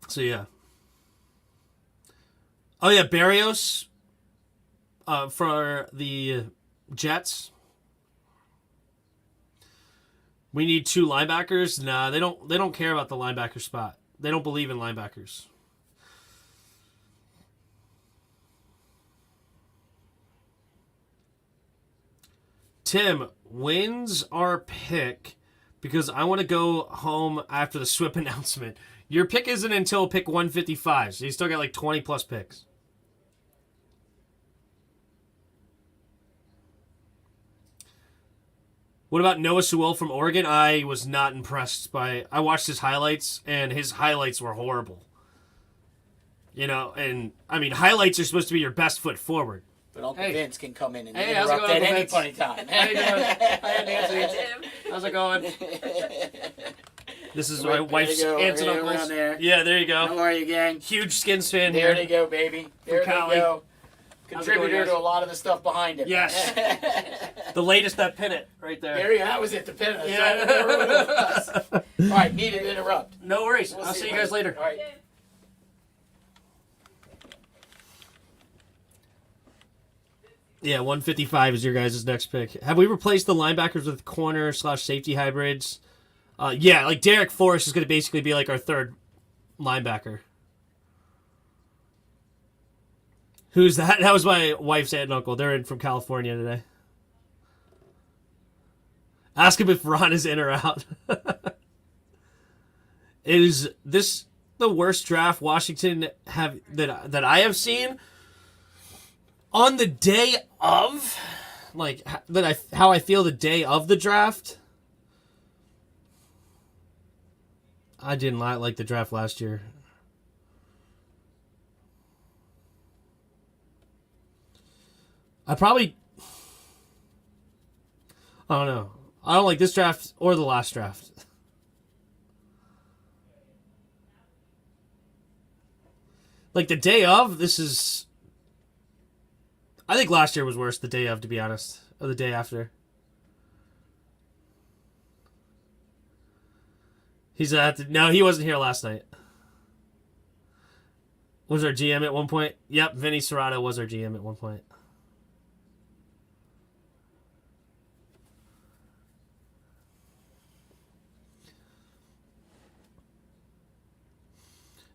So yeah. Oh yeah, Barrios for the Jets. We need 2 linebackers. Nah, they don't care about the linebacker spot. They don't believe in linebackers. Tim, when's our pick? Because I want to go home after the SWIP announcement. Your pick isn't until pick 155, so you still got like 20 plus picks. What about Noah Sewell from Oregon? I was not impressed by... I watched his highlights, and his highlights were horrible. You know, and, I mean, highlights are supposed to be your best foot forward. But Uncle Vince can come in and how's interrupt it going, at any Vince? point in time. How you doing? Hi, Nancy. How's it going? This is my wife's go. aunts and There you go, uncles. around there. Yeah, there you go. How are you, gang? Huge Skins fan There here. they go, baby. There they Cali. go. How's it going, Contributor guys? to a lot of the stuff behind it. Yes. The latest that pin it right there. There you go. That was it. The pin. Yeah. All right, need to interrupt. No worries. We'll I'll see you guys later. All right. Yeah, 155 is your guys' next pick. Have we replaced the linebackers with corner/safety hybrids? Yeah, like Derek Forrest is going to basically be like our third linebacker. Who's that? That was my wife's aunt and uncle. They're in from California today. Ask him if Ron is in or out. Is this the worst draft Washington have that I have seen? On the day of, like how I feel the day of the draft, I did not like the draft last year. I don't know. I don't like this draft or the last draft. Like the day of, I think last year was worse the day of, to be honest. Or the day after. No, he wasn't here last night. Was our GM at one point? Yep, Vinny Serrato was our GM at one point.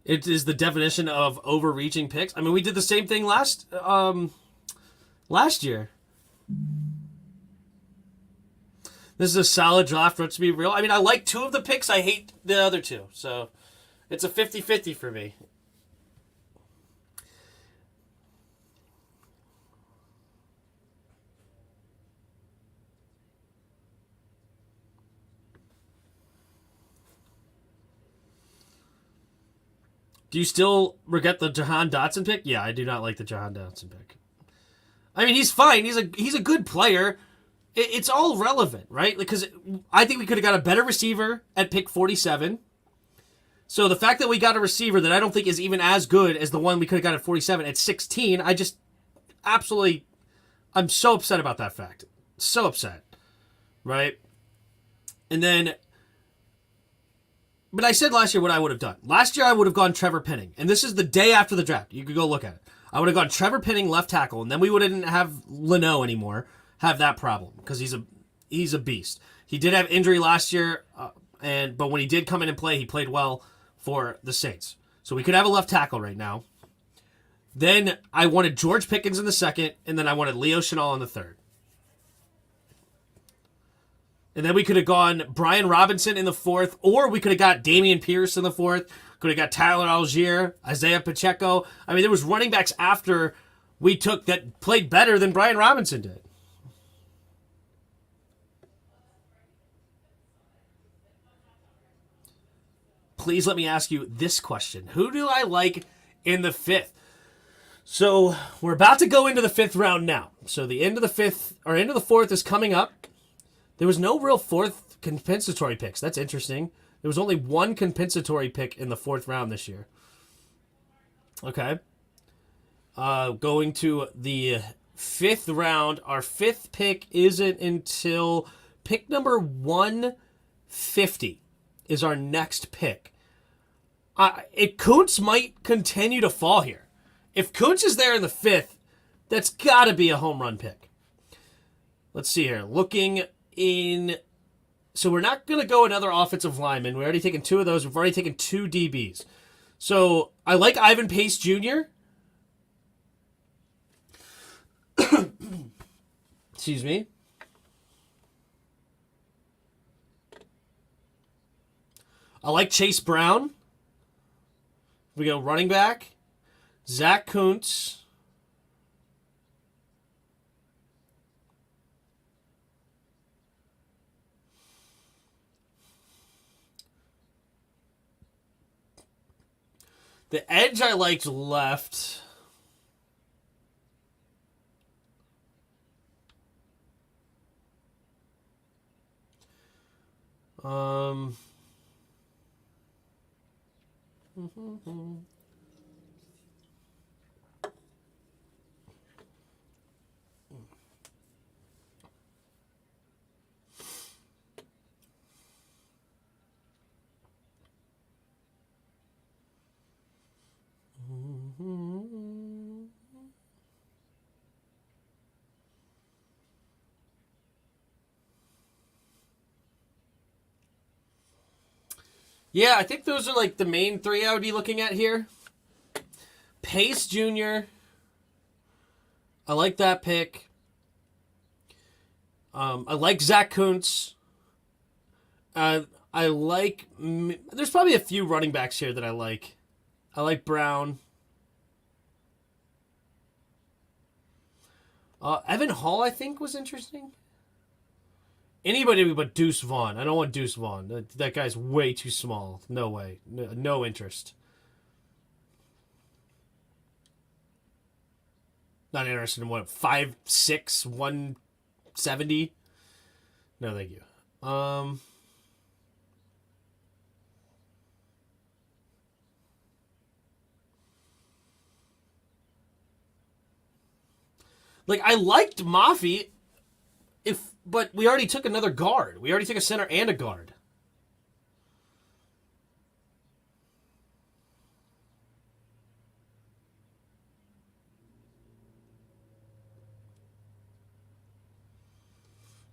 It is the definition of overreaching picks. I mean, we did the same thing last year. This is a solid draft, let's be real. I mean, I like two of the picks. I hate the other two. So it's a 50-50 for me. Do you still regret the Jahan Dotson pick? Yeah, I do not like the Jahan Dotson pick. I mean, he's fine. He's a good player. It's all relevant, right? Because I think we could have got a better receiver at pick 47. So the fact that we got a receiver that I don't think is even as good as the one we could have got at 47 at 16, I just absolutely, I'm so upset about that fact. So upset, right? And then, but I said last year what I would have done. Last year I would have gone Trevor Penning. And this is the day after the draft. You could go look at it. I would have gone Trevor Penning left tackle, and then we wouldn't have Leno anymore have that problem because he's a beast. He did have injury last year, but when he did come in and play, he played well for the Saints. So we could have a left tackle right now. Then I wanted George Pickens in the second, and then I wanted Leo Chenal in the third. And then we could have gone Brian Robinson in the fourth, or we could have got Damian Pierce in the fourth. Could have got Tyler Algier, Isaiah Pacheco. I mean, there was running backs after we took that played better than Brian Robinson did. Please let me ask you this question. Who do I like in the fifth? So we're about to go into the fifth round now. So the end of the fifth, or end of the fourth is coming up. There was no real fourth compensatory picks. That's interesting. There was only one compensatory pick in the fourth round this year. Okay. Going to the fifth round. Our fifth pick isn't until pick number 150 is our next pick. Kuntz might continue to fall here. If Kuntz is there in the fifth, that's got to be a home run pick. Let's see here. Looking in... So we're not going to go another offensive lineman. We've already taken two of those. We've already taken two DBs. So I like Ivan Pace Jr. Excuse me. I like Chase Brown. We go running back. Zach Kuntz. The edge I liked left. Yeah, I think those are like the main three I would be looking at here. Pace Jr. I like that pick. I like Zach Kuntz. I like... There's probably a few running backs here that I like. I like Brown. Evan Hall, I think, was interesting. Anybody but Deuce Vaughn. I don't want Deuce Vaughn. That guy's way too small. No way. No interest. Not interested in what? 5'6", 170? No, thank you. Like, I liked Mafi, but we already took another guard. We already took a center and a guard.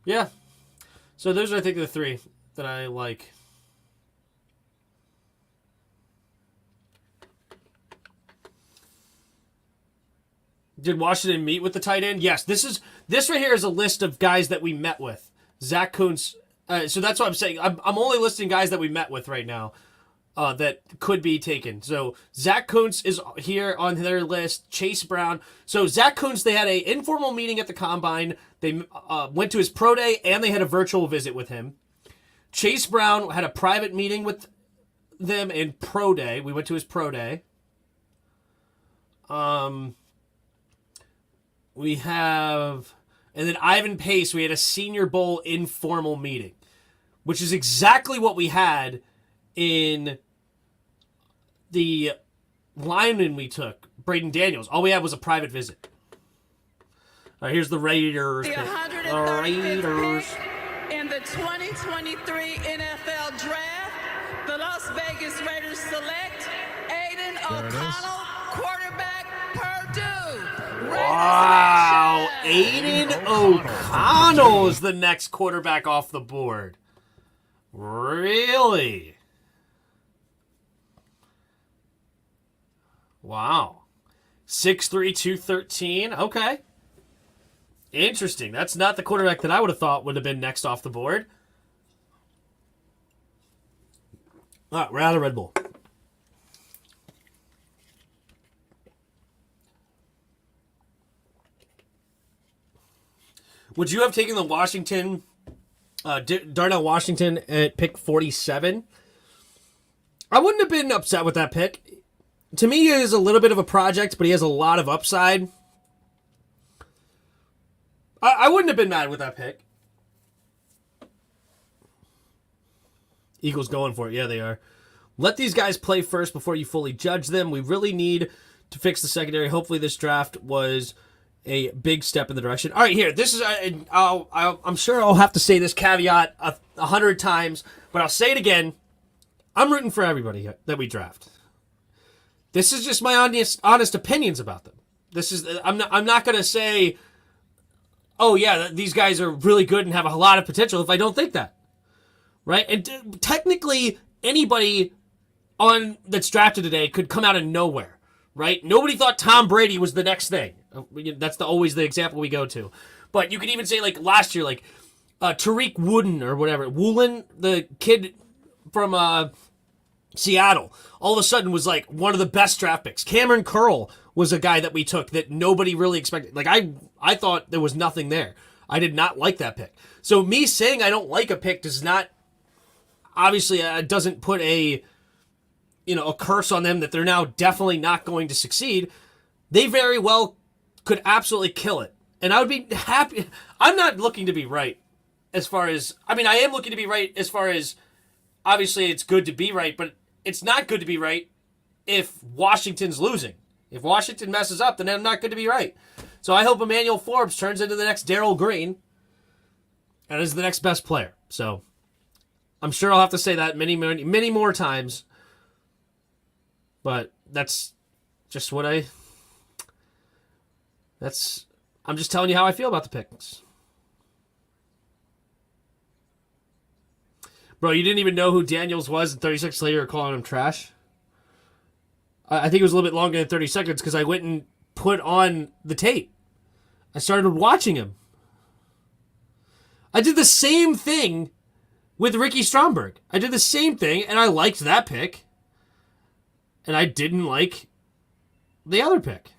Yeah. So those are, I think, the three that I like. Did Washington meet with the tight end? Yes. This right here is a list of guys that we met with. Zach Kuntz. So that's what I'm saying. I'm only listing guys that we met with right now that could be taken. So Zach Kuntz is here on their list. Chase Brown. So Zach Kuntz, they had an informal meeting at the Combine. They went to his pro day, and they had a virtual visit with him. Chase Brown had a private meeting with them in pro day. We went to his pro day. We have... And then Ivan Pace, we had a Senior Bowl informal meeting, which is exactly what we had in the lineman we took, Braden Daniels. All we had was a private visit. All right, here's the Raiders. The 135th pick in the 2023 NFL Draft, the Las Vegas Raiders select Aiden O'Connell, quarterback, Purdue. Wow, Aiden O'Connell is the next quarterback off the board. Really? Wow. 6'3", 213. Okay. Interesting. That's not the quarterback that I would have thought would have been next off the board. All right, we're out of Red Bull. Would you have taken the Washington, Darnell Washington at pick 47? I wouldn't have been upset with that pick. To me, he is a little bit of a project, but he has a lot of upside. I wouldn't have been mad with that pick. Eagles going for it. Yeah, they are. Let these guys play first before you fully judge them. We really need to fix the secondary. Hopefully this draft was a big step in the direction. All right, here. This is. I'm sure I'll have to say this caveat 100 times, but I'll say it again. I'm rooting for everybody that we draft. This is just my honest opinions about them. This is. I'm not going to say, oh yeah, these guys are really good and have a lot of potential if I don't think that. Right? And technically, anybody that's drafted today could come out of nowhere. Right? Nobody thought Tom Brady was the next thing. That's always the example we go to. But you could even say, like, last year, like, Tariq Woolen or whatever. Woolen, the kid from Seattle, all of a sudden was, like, one of the best draft picks. Cameron Curl was a guy that we took that nobody really expected. Like, I thought there was nothing there. I did not like that pick. So me saying I don't like a pick does not, obviously, doesn't put a curse on them that they're now definitely not going to succeed. They very well could absolutely kill it. And I would be happy. I'm not looking to be right as far as, I mean, I am looking to be right as far as, obviously it's good to be right, but it's not good to be right if Washington's losing. If Washington messes up, then I'm not going to be right. So I hope Emmanuel Forbes turns into the next Darryl Green and is the next best player. So I'm sure I'll have to say that many more times. But that's just what I'm just telling you how I feel about the picks. Bro, you didn't even know who Daniels was, and 30 seconds later you're calling him trash? I think it was a little bit longer than 30 seconds because I went and put on the tape. I started watching him. I did the same thing with Ricky Stromberg. I did the same thing, and I liked that pick. And I didn't like the other pick.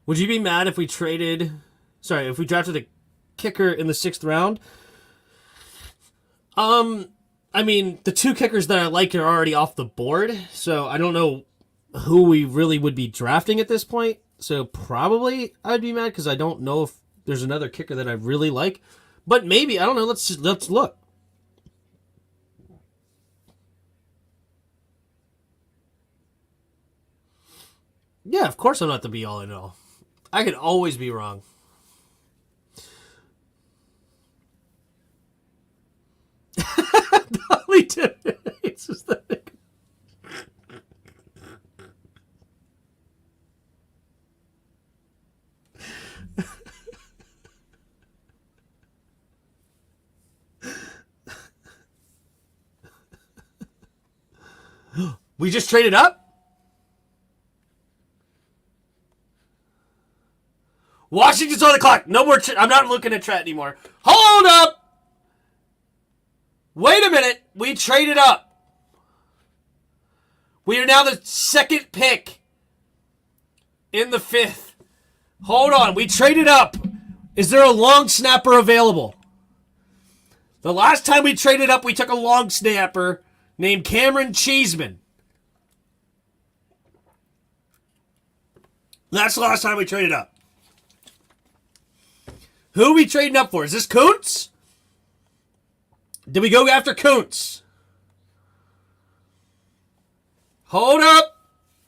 Would you be mad if we if we drafted a kicker in the 6th round? I mean, the 2 kickers that I like are already off the board, so I don't know who we really would be drafting at this point. So probably I'd be mad because I don't know if there's another kicker that I really like. But maybe, I don't know, let's look. Yeah, of course I'm not the be-all and all. I could always be wrong. The only difference is that we just traded up? Washington's on the clock. No more. I'm not looking at Trent anymore. Hold up. Wait a minute. We traded up. We are now the 2nd pick in the 5th. Hold on. We traded up. Is there a long snapper available? The last time we traded up, we took a long snapper named Cameron Cheeseman. That's the last time we traded up. Who are we trading up for? Is this Kuntz? Did we go after Kuntz? Hold up.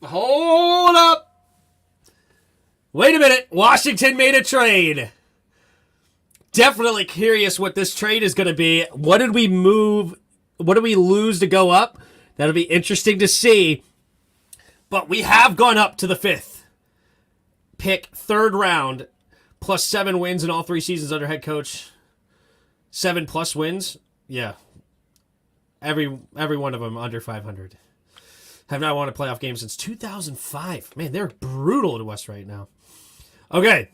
Hold up. Wait a minute. Washington made a trade. Definitely curious what this trade is going to be. What did we move? What did we lose to go up? That'll be interesting to see. But we have gone up to the 5th pick, 3rd round. Plus 7 wins in all 3 seasons under head coach. 7+ wins. Yeah. Every one of them under 500. Have not won a playoff game since 2005. Man, they're brutal to us right now. Okay.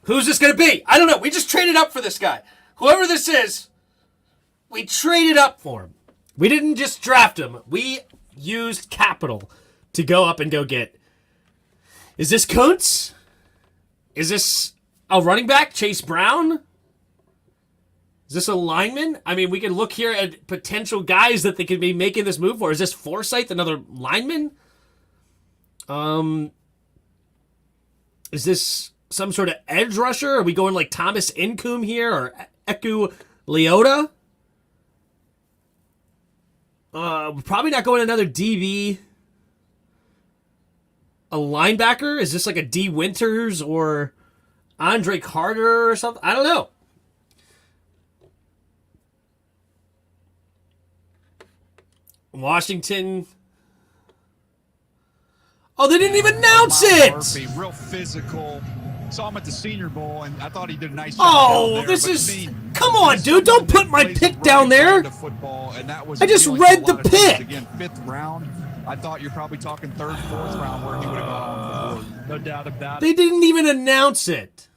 Who's this going to be? I don't know. We just traded up for this guy. Whoever this is, we traded up for him. We didn't just draft him. We used capital to go up and go get. Is this Kuntz? Is this a running back, Chase Brown? Is this a lineman? I mean, we can look here at potential guys that they could be making this move for. Is this Forsyth, another lineman? Is this some sort of edge rusher? Are we going like Thomas Incoom here or Eku Leota? We're probably not going another DB. A linebacker? Is this like a D. Winters or Andre Carter or something? I don't know. Washington. Oh, they didn't even announce it! Murphy, real physical. Saw him at the Senior Bowl, and I thought he did a nice job. Oh, this is... Come on, dude. Don't put my pick down there. I just read the pick. Again, 5th round. I thought you're probably talking 3rd, 4th round where he would have gone. No doubt about it. They didn't even announce it.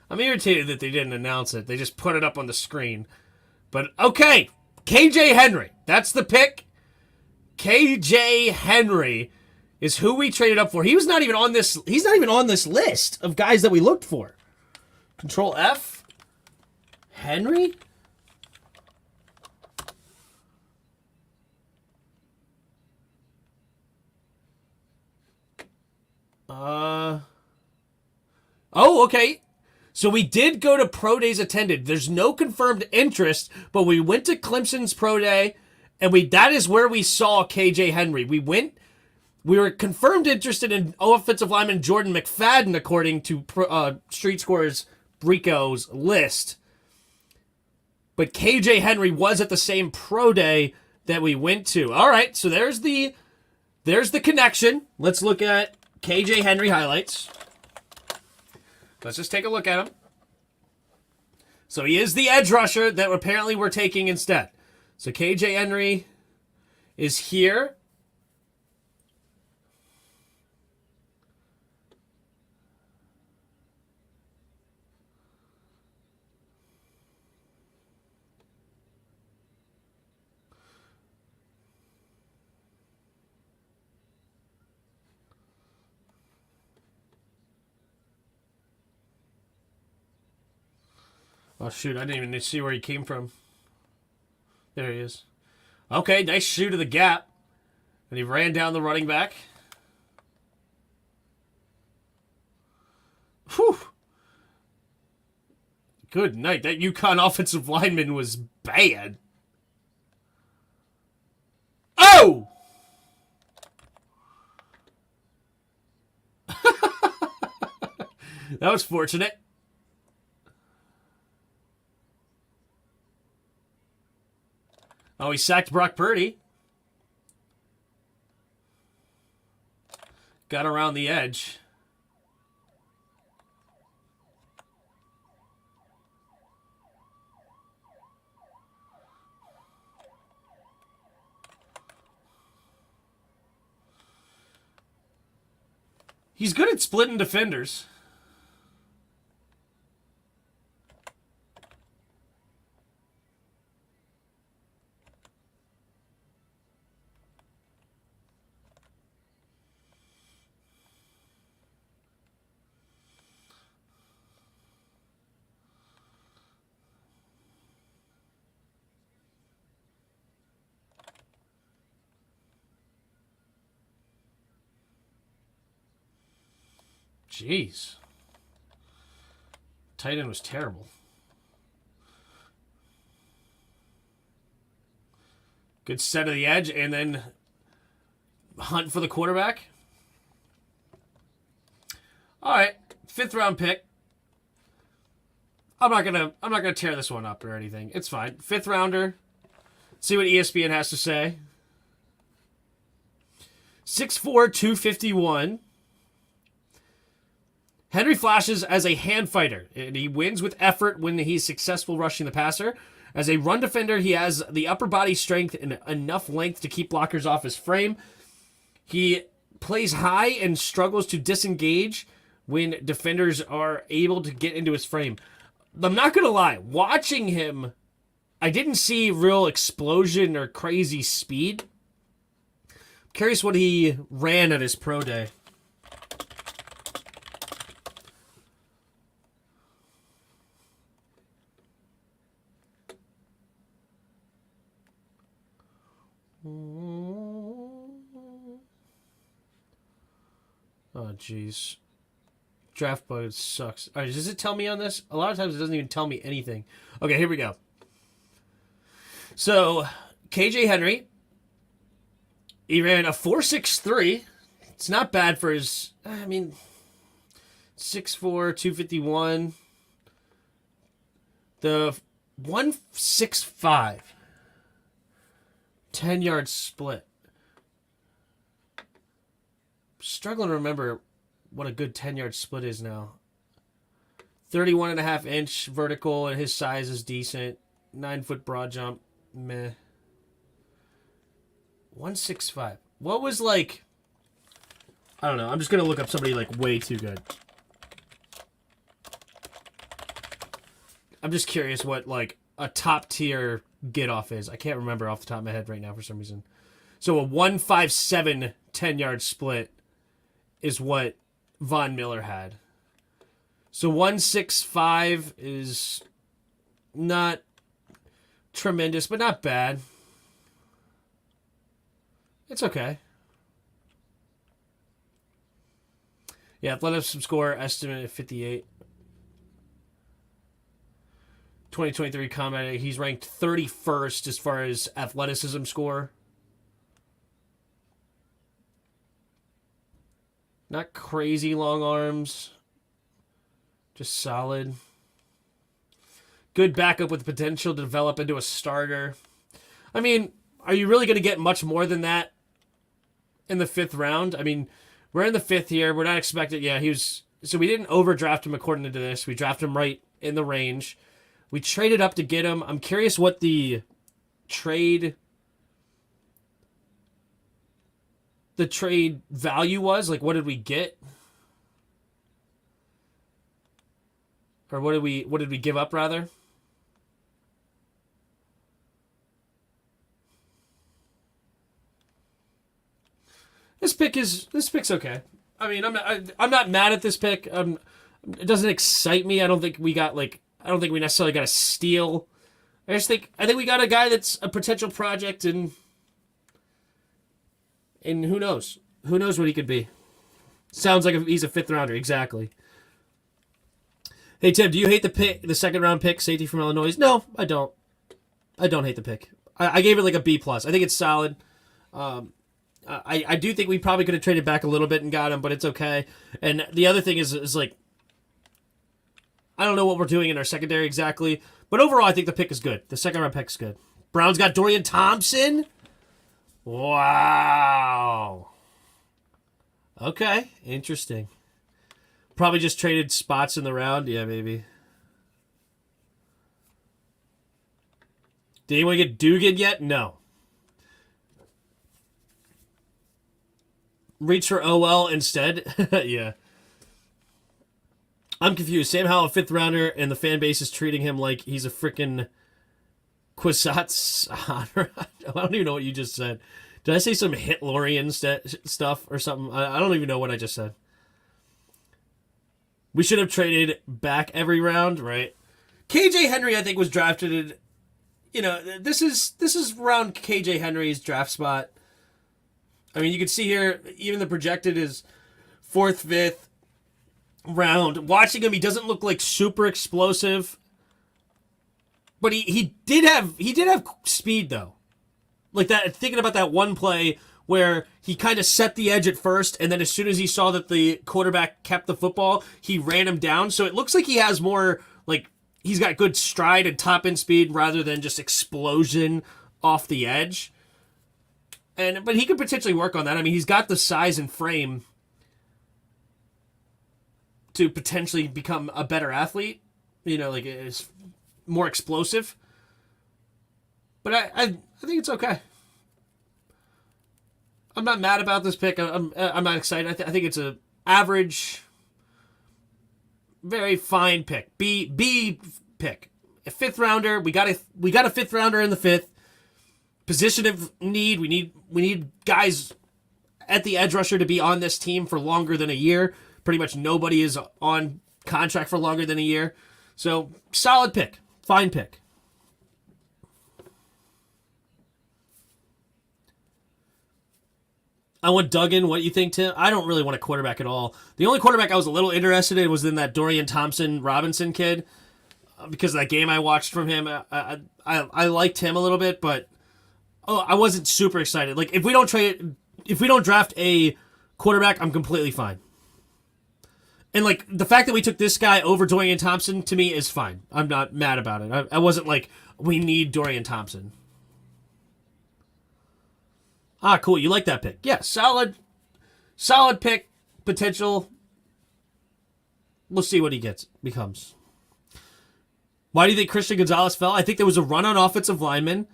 I'm irritated that they didn't announce it. They just put it up on the screen. But, okay. KJ Henry. That's the pick. KJ Henry is who we traded up for. He was not even on this. He's not even on this list of guys that we looked for. Control F. Henry? Oh, okay. So we did go to pro days attended. There's no confirmed interest, but we went to Clemson's pro day, and that is where we saw KJ Henry. We were confirmed interested in offensive lineman Jordan McFadden, according to Street Score's Rico's list. But KJ Henry was at the same pro day that we went to. All right, so there's the connection. Let's look at KJ Henry highlights. Let's just take a look at him. So he is the edge rusher that apparently we're taking instead. So KJ Henry is here. Oh, shoot. I didn't even see where he came from. There he is. Okay, nice shoot to the gap. And he ran down the running back. Whew. Good night. That UConn offensive lineman was bad. Oh! That was fortunate. Oh, he sacked Brock Purdy. Got around the edge. He's good at splitting defenders. Jeez. Tight end was terrible. Good set of the edge, and then hunt for the quarterback. All right, 5th round pick. I'm not gonna tear this one up or anything. It's fine. 5th rounder. See what ESPN has to say. 6'4", 251. Henry flashes as a hand fighter, and he wins with effort when he's successful rushing the passer. As a run defender, he has the upper body strength and enough length to keep blockers off his frame. He plays high and struggles to disengage when defenders are able to get into his frame. I'm not going to lie. Watching him, I didn't see real explosion or crazy speed. I'm curious what he ran at his pro day. Oh, jeez. Draft Bug sucks. All right, does it tell me on this? A lot of times it doesn't even tell me anything. Okay, here we go. So, KJ Henry, he ran a 4.63. It's not bad for his, 6'4", 251. The 1.65. 10-yard split. Struggling to remember what a good 10-yard split is now. 31.5-inch vertical, and his size is decent. 9-foot broad jump, meh. 165. What was like? I don't know. I'm just gonna look up somebody like way too good. I'm just curious what like a top tier get off is. I can't remember off the top of my head right now for some reason. So a 157 10-yard split is what Von Miller had. So 165 is not tremendous, but not bad. It's okay. Yeah, athleticism score estimate of 58. 2023 combat, he's ranked 31st as far as athleticism score. Not crazy long arms. Just solid. Good backup with potential to develop into a starter. I mean, are you really going to get much more than that in the 5th round? I mean, we're in the 5th here. We're not expecting... Yeah, he was... So we didn't overdraft him according to this. We drafted him right in the range. We traded up to get him. I'm curious what the trade value was. Like, what did we get? Or what did we give up, rather? This pick's okay. I mean, I'm not mad at this pick. It doesn't excite me. I don't think we necessarily got a steal. I think we got a guy that's a potential project, and who knows? Who knows what he could be? Sounds like he's a 5th rounder, exactly. Hey Tim, do you hate the 2nd round pick, safety from Illinois? No, I don't. I don't hate the pick. I gave it like a B+. I think it's solid. I do think we probably could have traded back a little bit and got him, but it's okay. And the other thing is like, I don't know what we're doing in our secondary exactly, but overall I think the pick is good. The 2nd round pick is good. Browns got Dorian Thompson. Wow. Okay, interesting. Probably just traded spots in the round. Yeah, maybe. Did anyone get Dugan yet? No. Reach for OL instead? Yeah. I'm confused. Sam Howell, a 5th rounder, and the fan base is treating him like he's a freaking Kwisatz honor. I don't even know what you just said. Did I say some Hitlerian stuff or something? I don't even know what I just said. We should have traded back every round, right? KJ Henry, I think, was drafted. This is around KJ Henry's draft spot. I mean, you can see here, even the projected is 4th, 5th round. Watching him, he doesn't look like super explosive, but he did have speed though. Like that, thinking about that one play where he kind of set the edge at first, and then as soon as he saw that the quarterback kept the football, he ran him down. So it looks like he has more, like, he's got good stride and top end speed rather than just explosion off the edge. But he could potentially work on that. I mean, he's got the size and frame to potentially become a better athlete. Like, it's more explosive. But I think it's okay. I'm not mad about this pick. I'm not excited. I think it's a average, very fine pick. B pick. A 5th rounder. We got a 5th rounder in the 5th. Position of need. We need guys at the edge rusher to be on this team for longer than a year. Pretty much nobody is on contract for longer than a year. So, solid pick. Fine pick. I want Duggan. What you think, Tim? I don't really want a quarterback at all. The only quarterback I was a little interested in was in that Dorian Thompson-Robinson kid, because of that game I watched from him. I liked him a little bit, but I wasn't super excited. Like, if we don't draft a quarterback, I'm completely fine. And like the fact that we took this guy over Dorian Thompson, to me, is fine. I'm not mad about it. I wasn't like, we need Dorian Thompson. Ah, cool. You like that pick? Yeah, solid pick, potential. We'll see what he becomes. Why do you think Christian Gonzalez fell? I think there was a run on offensive linemen.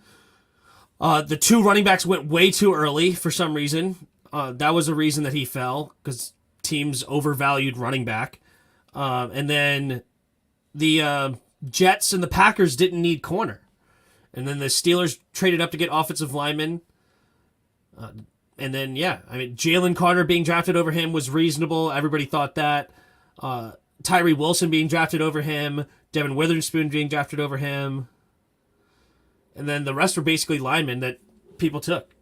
The 2 running backs went way too early for some reason. That was a reason that he fell, because teams overvalued running back. And then the Jets and the Packers didn't need corner. And then the Steelers traded up to get offensive linemen. And then, yeah, I mean, Jalen Carter being drafted over him was reasonable. Everybody thought that. Tyree Wilson being drafted over him. Devin Witherspoon being drafted over him. And then the rest were basically linemen that people took.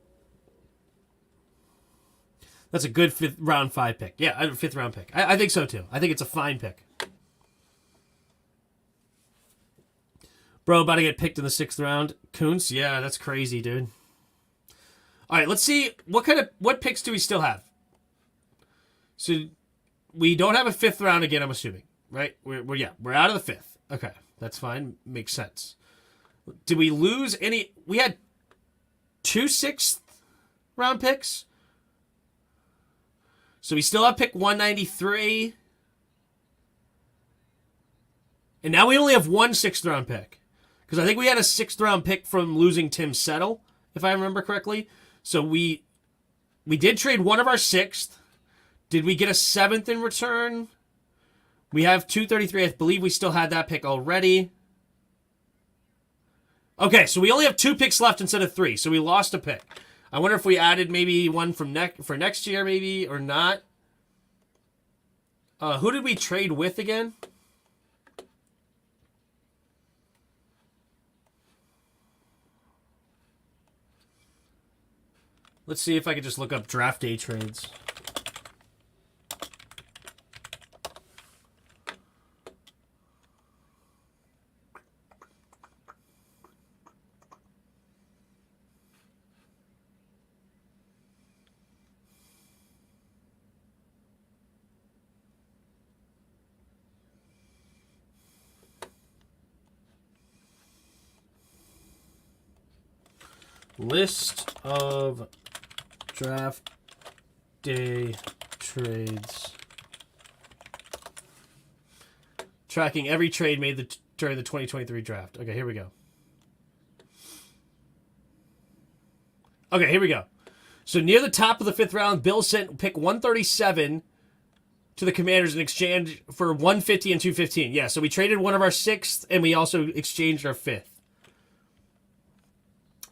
That's a good round 5 pick. Yeah, a 5th round pick. I think so too. I think it's a fine pick. Bro, about to get picked in the 6th round. Kuntz, yeah, that's crazy, dude. All right, let's see what picks do we still have. So we don't have a 5th round again, I'm assuming, right? We're out of the 5th. Okay, that's fine. Makes sense. Did we lose any? We had 2 6th round picks. So we still have pick 193. And now we only have 1 6th round pick. Because I think we had a 6th round pick from losing Tim Settle, if I remember correctly. So we did trade one of our 6th. Did we get a 7th in return? We have 233. I believe we still had that pick already. Okay, so we only have 2 picks left instead of 3. So we lost a pick. I wonder if we added maybe one for next year, maybe, or not. Who did we trade with again? Let's see if I could just look up draft day trades. List of draft day trades. Tracking every trade made during the 2023 draft. Okay, here we go. Okay, here we go. So near the top of the 5th round, Bill sent pick 137 to the Commanders in exchange for 150 and 215. Yeah, so we traded one of our 6th, and we also exchanged our 5th.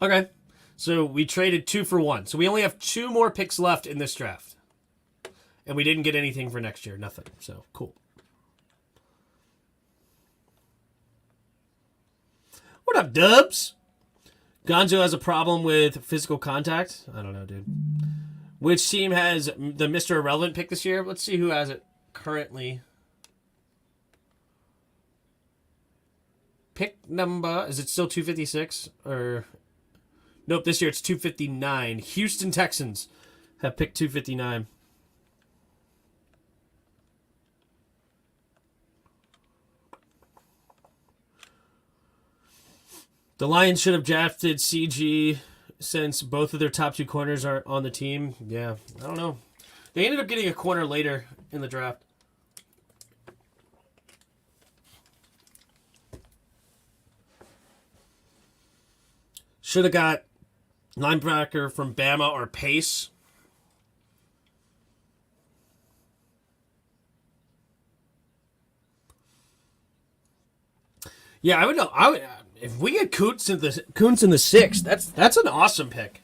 Okay. So we traded 2 for 1. So we only have 2 more picks left in this draft. And we didn't get anything for next year. Nothing. So, cool. What up, Dubs? Gonzo has a problem with physical contact. I don't know, dude. Which team has the Mr. Irrelevant pick this year? Let's see who has it currently. Pick number... Is it still 256? Or... Nope, this year it's 259. Houston Texans have picked 259. The Lions should have drafted CG since both of their top 2 corners are on the team. Yeah, I don't know. They ended up getting a corner later in the draft. Should have got linebacker from Bama or Pace. Yeah, I would know. If we get Kuntz in the 6th, that's an awesome pick.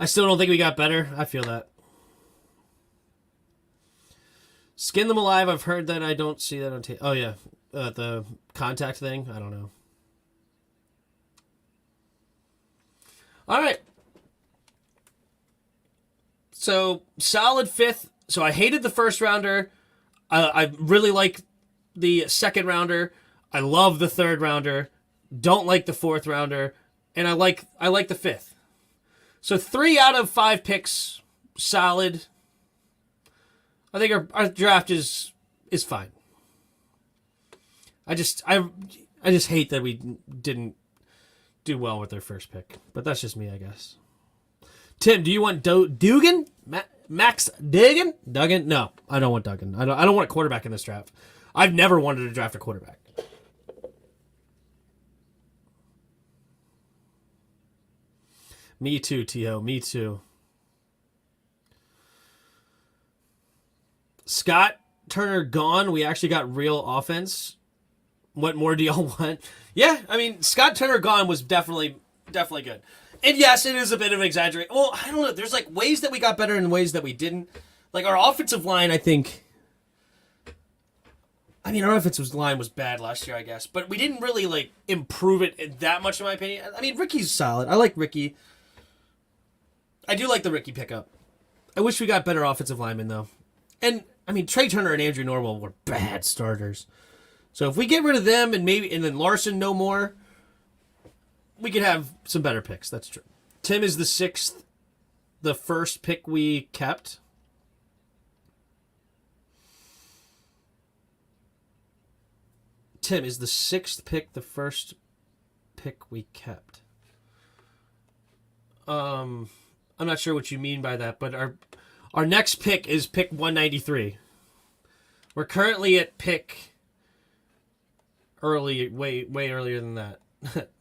I still don't think we got better. I feel that. Skin them alive. I've heard that. I don't see that on tape. Oh yeah. The contact thing? I don't know. All right. So, solid 5th. So, I hated the 1st rounder. I really like the 2nd rounder. I love the 3rd rounder. Don't like the 4th rounder. And I like the 5th. So, 3 out of 5 picks, solid. I think our draft is fine. I just hate that we didn't do well with their first pick, but that's just me, I guess. Tim, do you want Dugan? Max Duggan? Duggan? No, I don't want Duggan. I don't want a quarterback in this draft. I've never wanted to draft a quarterback. Me too, T.O. Me too. Scott Turner gone. We actually got real offense. What more do y'all want? Yeah, I mean, Scott Turner gone was definitely good. And yes, it is a bit of an exaggeration. Well, I don't know. There's like ways that we got better and ways that we didn't. Like our offensive line, I think I mean, our offensive line was bad last year, I guess, but we didn't really like improve it that much, in my opinion. I mean, Ricky's solid. I like Ricky. I do like the Ricky pickup. I wish we got better offensive linemen though, and I mean, Trey Turner and Andrew Norwell were bad starters. So if we get rid of them and then Larson no more, we could have some better picks. That's true. Tim is the 6th, the first pick we kept. Tim is the 6th pick, the first pick we kept. I'm not sure what you mean by that, but our next pick is pick 193. We're currently at pick way earlier than that.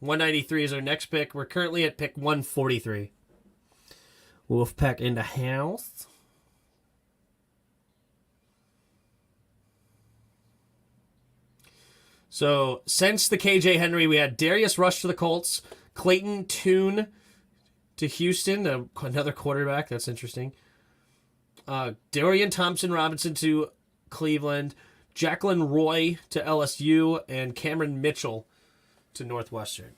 193 is our next pick. We're currently at pick 143. Wolfpack in the house. So, since the KJ Henry, we had Darius Rush to the Colts, Clayton Tune to Houston, another quarterback. That's interesting. Dorian Thompson-Robinson to Cleveland, Jacqueline Roy to LSU, and Cameron Mitchell to Northwestern.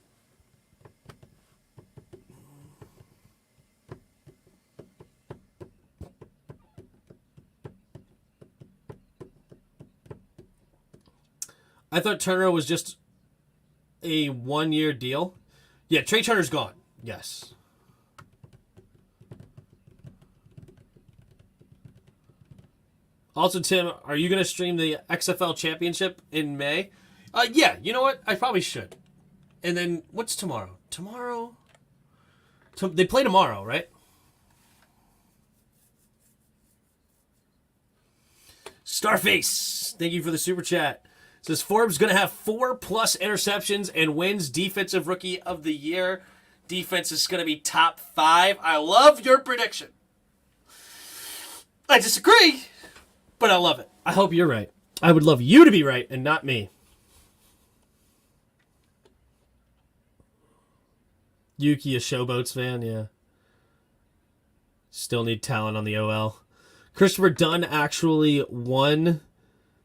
I thought Turner was just a one-year deal. Yeah, Trey Turner's gone. Yes. Also, Tim, are you going to stream the XFL Championship in May? Yeah, you know what? I probably should. And then, what's tomorrow? Tomorrow? They play tomorrow, right? Starface, thank you for the super chat. Says Forbes going to have 4+ interceptions and wins Defensive Rookie of the Year. Defense is going to be top 5. I love your prediction. I disagree, but I love it. I hope you're right. I would love you to be right and not me. Yuki, a Showboats fan, yeah. Still need talent on the OL. Christopher Dunn actually won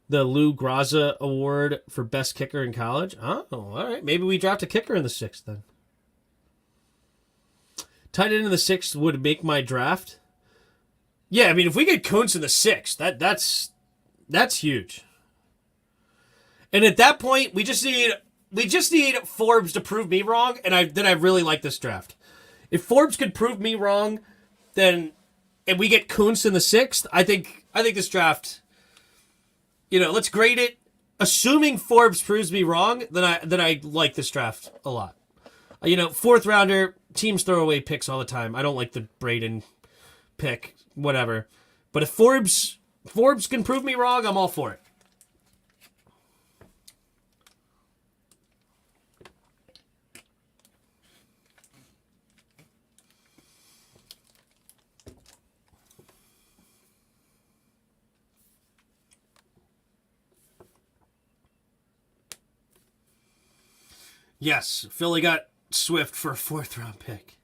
the Lou Graza Award for Best Kicker in college. Oh, all right. Maybe we draft a kicker in the 6th then. Tight end in the 6th would make my draft. Yeah, I mean, if we get Kuntz in the 6th, that's huge. And at that point, we just need Forbes to prove me wrong, and then I really like this draft. If Forbes could prove me wrong, and we get Kuntz in the 6th, I think this draft, let's grade it. Assuming Forbes proves me wrong, then I like this draft a lot. 4th rounder, teams throw away picks all the time. I don't like the Braden pick, whatever. But if Forbes can prove me wrong, I'm all for it. Yes, Philly got Swift for a 4th round pick.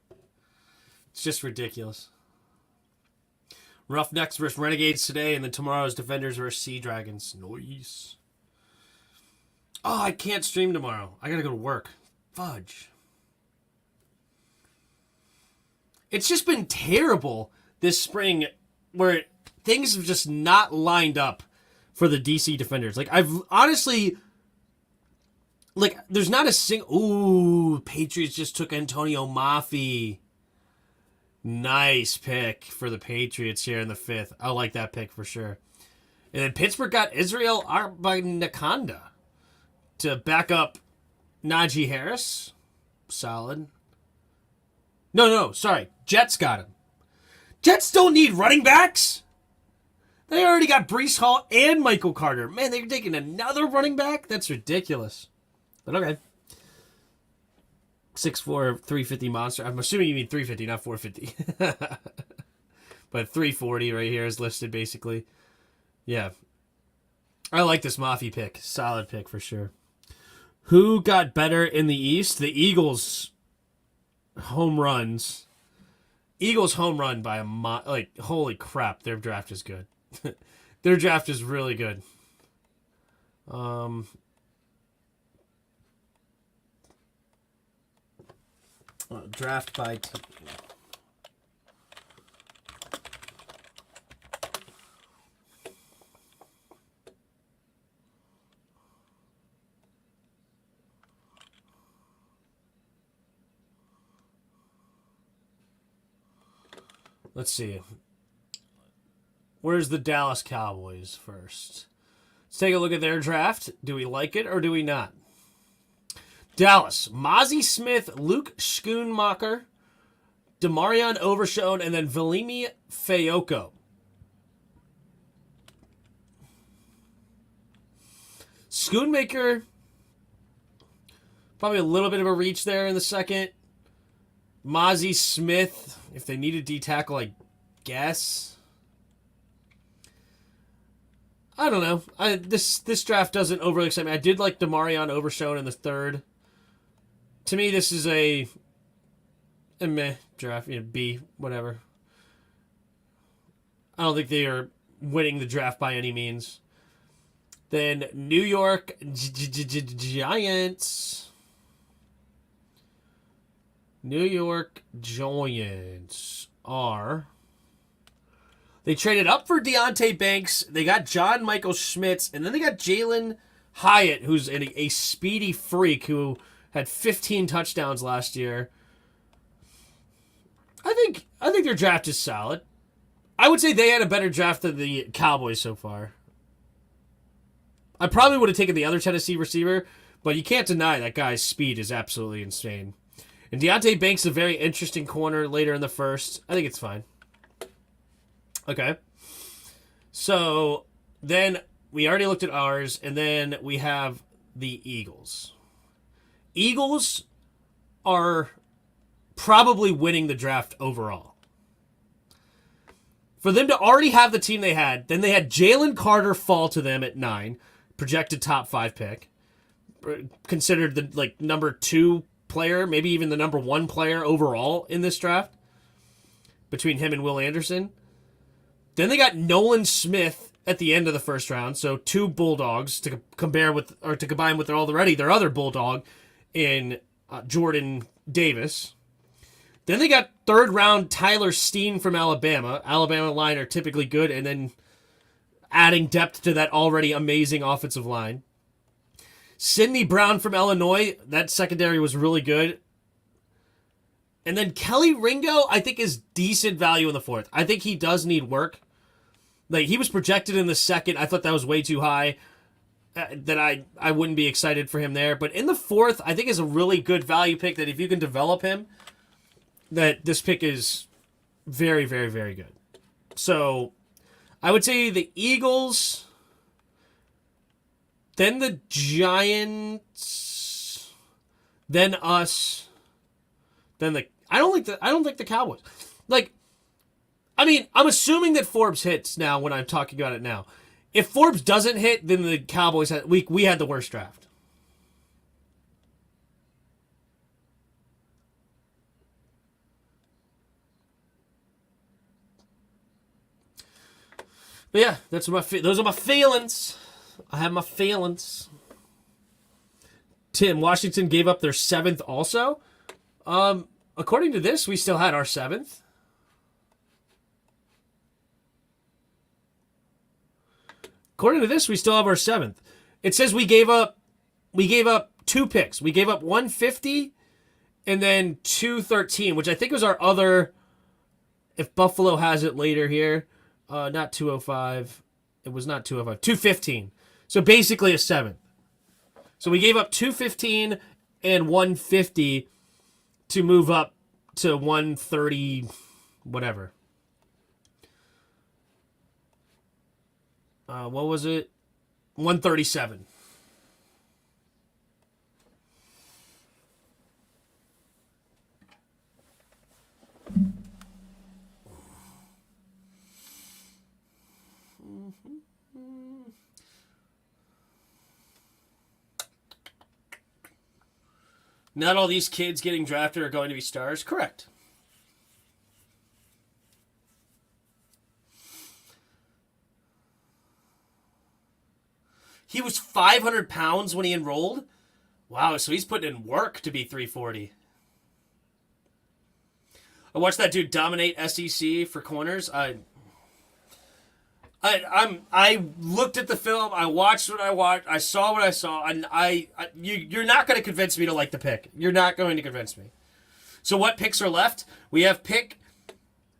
It's just ridiculous. Roughnecks versus Renegades today, and then tomorrow's Defenders versus Sea Dragons. Nice. Oh, I can't stream tomorrow. I gotta go to work. Fudge. It's just been terrible this spring where things have just not lined up for the DC Defenders. I've honestly... there's not a single... Ooh, Patriots just took Antonio Maffei. Nice pick for the Patriots here in the 5th. I like that pick for sure. And then Pittsburgh got Israel Arbanaconda to back up Najee Harris. Solid. No, sorry. Jets got him. Jets don't need running backs. They already got Breece Hall and Michael Carter. Man, they're taking another running back? That's ridiculous. But okay. 6'4", 350 monster. I'm assuming you mean 350, not 450. But 340 right here is listed, basically. Yeah. I like this Maffei pick. Solid pick for sure. Who got better in the East? The Eagles home runs. Eagles home run by holy crap, their draft is good. Their draft is really good. Draft by Let's see. Where's the Dallas Cowboys first? Let's take a look at their draft. Do we like it or do we not? Dallas, Mozzie Smith, Luke Schoonmaker, Demarion Overshone, and then Velimi Fayoko. Schoonmaker, probably a little bit of a reach there in the second. Mozzie Smith, if they need a D-tackle, I guess. I don't know. This draft doesn't overly excite me. I did like Demarion Overshone in the third. To me, this is a meh draft, B, whatever. I don't think they are winning the draft by any means. Then New York Giants. New York Giants are... They traded up for Deontay Banks. They got John Michael Schmitz. And then they got Jalen Hyatt, who's a speedy freak who had 15 touchdowns last year. I think their draft is solid. I would say they had a better draft than the Cowboys so far. I probably would have taken the other Tennessee receiver, but you can't deny that guy's speed is absolutely insane. And Deontay Banks is a very interesting corner later in the first. I think it's fine. Okay. So then we already looked at ours, and then we have the Eagles. Eagles are probably winning the draft overall. For them to already have the team they had, then they had Jalen Carter fall to them at 9, projected top 5 pick, considered the number 2 player, maybe even the number 1 player overall in this draft, between him and Will Anderson. Then they got Nolan Smith at the end of the first round, so 2 Bulldogs to combine with their other Bulldog in Jordan Davis. Then they got 3rd round Tyler Steen from Alabama. Alabama line are typically good, and then adding depth to that already amazing offensive line. Sidney Brown from Illinois, that secondary was really good. And then Kelly Ringo, I think, is decent value in the 4th. I think he does need work. Like, he was projected in the 2nd. I thought that was way too high. That I wouldn't be excited for him there. But in the 4th, I think is a really good value pick that if you can develop him, that this pick is very, very, very good. So, I would say the Eagles, then the Giants, then us, then I don't think the Cowboys. Like, I mean, I'm assuming that Forbes hits now when I'm talking about it now. If Forbes doesn't hit, then the Cowboys we had the worst draft. But yeah, those are my feelings. I have my feelings. Tim, Washington gave up their 7th also. According to this, we still had our 7th. According to this, we still have our 7th. It says we gave up 2 picks. We gave up 150 and then 213, which I think was our other, if Buffalo has it later here, not 205. It was not 205. 215. So basically a 7th. So we gave up 215 and 150 to move up to 130, whatever. What was it? 137. Not all these kids getting drafted are going to be stars. Correct. He was 500 pounds when he enrolled? Wow, so he's putting in work to be 340. I watched that dude dominate SEC for corners. I looked at the film. I watched what I watched. I saw what I saw. And you're not going to convince me to like the pick. You're not going to convince me. So what picks are left? We have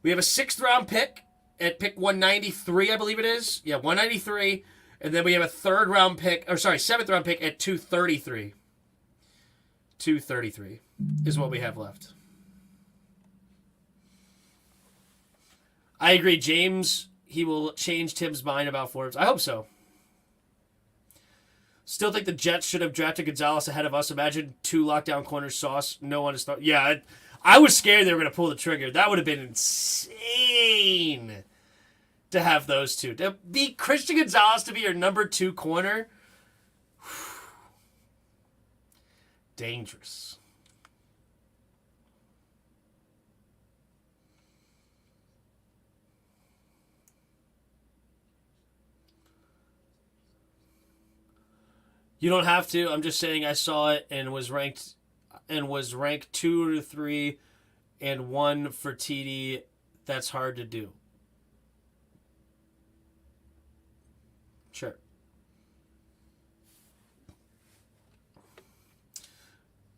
a sixth round pick at pick 193, I believe it is. Yeah, 193. And then we have a seventh round pick at 233. 233 is what we have left. I agree, James. He will change Tim's mind about Forbes. I hope so. Still think the Jets should have drafted Gonzalez ahead of us. Imagine 2 lockdown corners, Sauce. No one is thought. Yeah, I was scared they were going to pull the trigger. That would have been insane to have those two. To be Christian Gonzalez to be your number 2 corner. Dangerous. You don't have to. I'm just saying I saw it and was ranked 2 to 3 and 1 for TD. That's hard to do. Sure.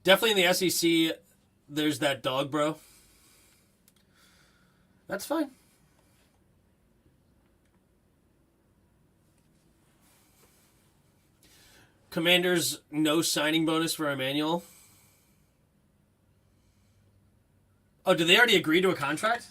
Definitely in the SEC, there's that dog, bro. That's fine. Commanders, no signing bonus for Emmanuel. Oh, did they already agree to a contract?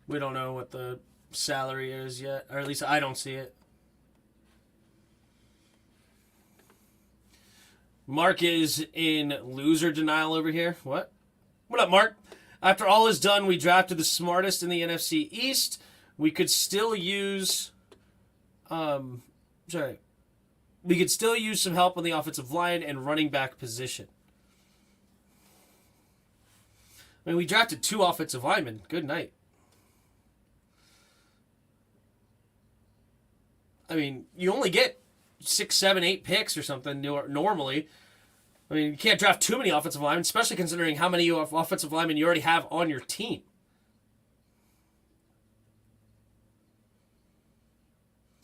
We don't know what the salary is yet, or at least I don't see it. Mark is in loser denial over here. What? What up, Mark? After all is done, we drafted the smartest in the NFC East. We could still use... We could still use some help on the offensive line and running back position. I mean, we drafted 2 offensive linemen. Good night. I mean, you only get 6, 7, 8 picks or something normally. I mean, you can't draft too many offensive linemen, especially considering how many offensive linemen you already have on your team.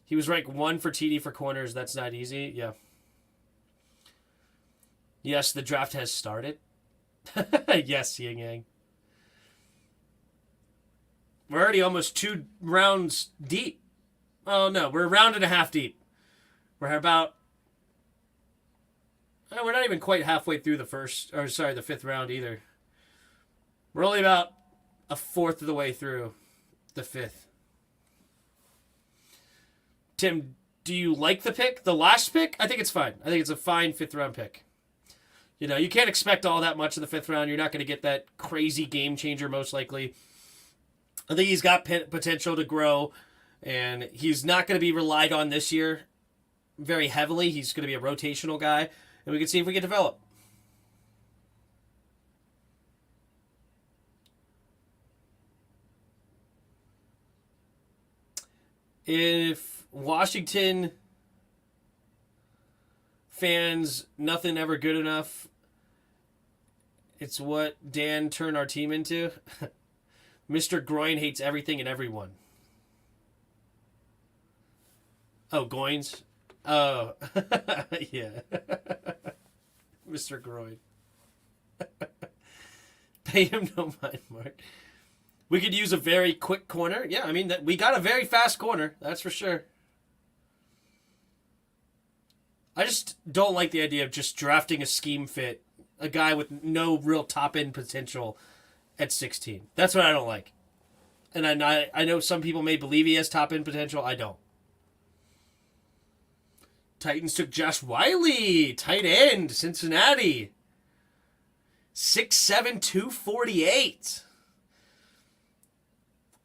He was ranked 1 for TD for corners. That's not easy. Yeah. Yes, the draft has started. Yes, Yin Yang. We're already almost 2 rounds deep. Oh, no, we're a round and a half deep. We're about... We're not even quite halfway through the 5th round either. We're only about a fourth of the way through the 5th. Tim, do you like the pick? The last pick? I think it's fine. I think it's a fine 5th round pick. You know, you can't expect all that much in the 5th round. You're not going to get that crazy game changer most likely. I think he's got potential to grow. And he's not going to be relied on this year very heavily. He's going to be a rotational guy. And we can see if we can develop. If Washington fans, nothing ever good enough, it's what Dan turned our team into. Mr. Groin hates everything and everyone. Oh, Goins? Oh, yeah. Mr. Groin. Pay him no mind, Mark. We could use a very quick corner. Yeah, I mean, we got a very fast corner. That's for sure. I just don't like the idea of just drafting a scheme fit a guy with no real top-end potential at 16. That's what I don't like. And I know some people may believe he has top-end potential. I don't. Titans took Josh Wiley, tight end, Cincinnati. 6'7", 248.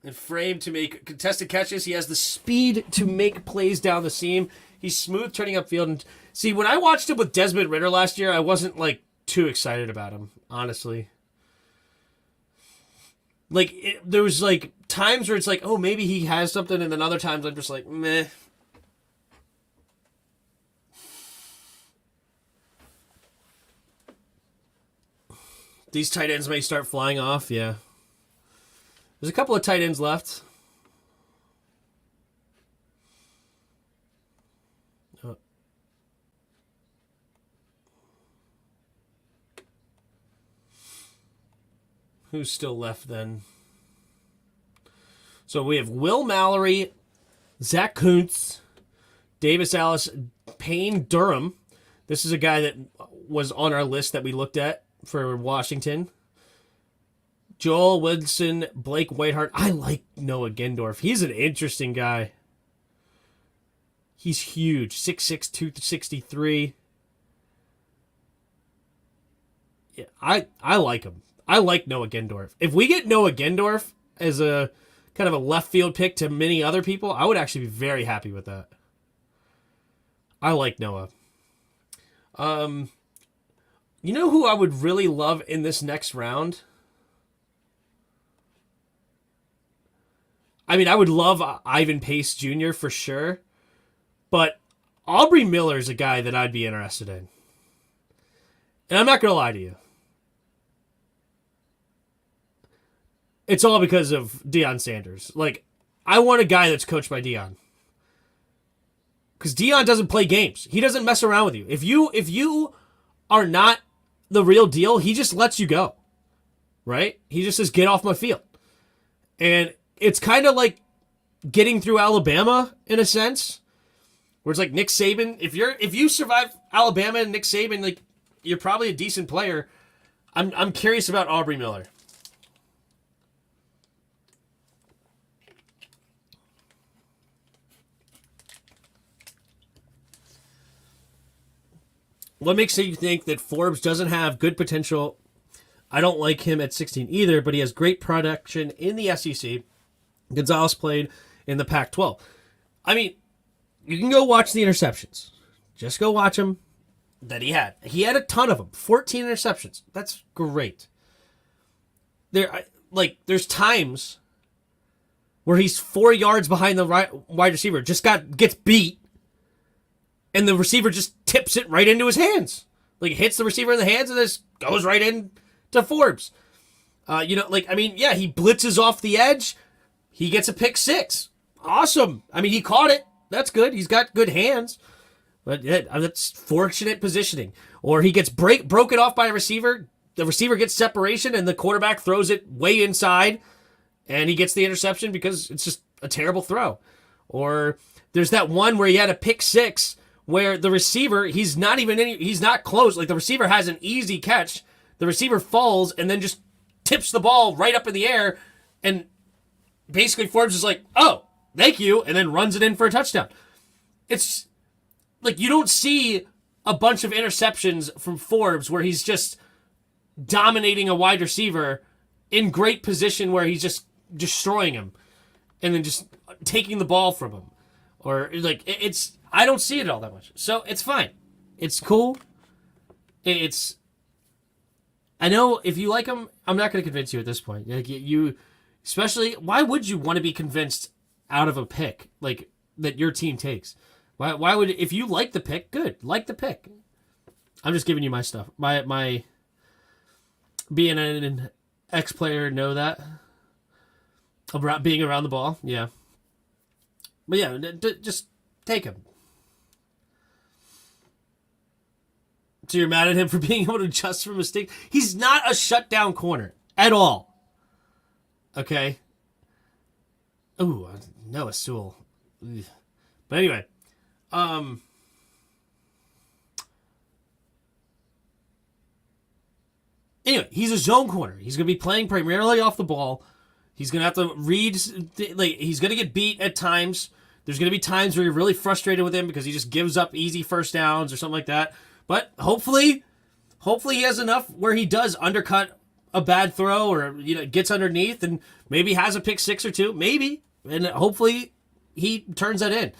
And framed to make contested catches. He has the speed to make plays down the seam. He's smooth turning upfield. And see, when I watched him with Desmond Ridder last year, I wasn't like too excited about him, honestly. Like, there was like times where it's like, oh, maybe he has something, and then other times I'm just like, meh. These tight ends may start flying off, yeah. There's a couple of tight ends left. Oh. Who's still left then? So we have Will Mallory, Zach Kuntz, Davis Alice, Payne Durham. This is a guy that was on our list that we looked at for Washington. Joel Woodson, Blake Whiteheart. I like Noah Gendorf. He's an interesting guy. He's huge. 6'6", 263. Yeah, I like him. I like Noah Gendorf. If we get Noah Gendorf as a kind of a left field pick to many other people, I would actually be very happy with that. I like Noah. You know who I would really love in this next round? I mean, I would love Ivan Pace Jr. for sure, but Aubrey Miller is a guy that I'd be interested in. And I'm not going to lie to you. It's all because of Deion Sanders. Like, I want a guy that's coached by Deion. Because Deion doesn't play games. He doesn't mess around with you. If you are not the real deal, he just lets you go. Right? He just says, get off my field. And it's kind of like getting through Alabama in a sense, where it's like Nick Saban. If you survive Alabama and Nick Saban, like, you're probably a decent player. I'm curious about Aubrey Miller. What makes you think that Forbes doesn't have good potential? I don't like him at 16 either, but he has great production in the SEC. Gonzalez played in the Pac-12. I mean, you can go watch the interceptions. Just go watch them that he had. He had a ton of them. 14 interceptions. That's great. There's times where he's 4 yards behind the wide receiver, gets beat, and the receiver just tips it right into his hands. Like, hits the receiver in the hands and just goes right in to Forbes. He blitzes off the edge. He gets a pick six. Awesome. I mean, he caught it. That's good. He's got good hands. But that's fortunate positioning. Or he gets broken off by a receiver. The receiver gets separation and the quarterback throws it way inside and he gets the interception because it's just a terrible throw. Or there's that one where he had a pick six where the receiver, he's not close. Like, the receiver has an easy catch. The receiver falls and then just tips the ball right up in the air, and basically Forbes is like, oh, thank you, and then runs it in for a touchdown. It's like, you don't see a bunch of interceptions from Forbes where he's just dominating a wide receiver in great position where he's just destroying him and then just taking the ball from him. Or, like, I don't see it all that much. So it's fine. It's cool. I know if you like him, I'm not going to convince you at this point. Like, especially, why would you want to be convinced out of a pick like that your team takes? Why would, if you like the pick, good, like the pick. I'm just giving you my stuff. My being an ex-player, know that about being around the ball, yeah. But yeah, just take him. So you're mad at him for being able to adjust for mistakes? He's not a shutdown corner at all. Okay? Ooh, Noah Sewell. Ugh. But anyway, Anyway, he's a zone corner. He's going to be playing primarily off the ball. He's going to have to read, he's going to get beat at times. There's going to be times where you're really frustrated with him because he just gives up easy first downs or something like that. But hopefully he has enough where he does undercut a bad throw or gets underneath and maybe has a pick 6 or 2, maybe. And hopefully he turns that in.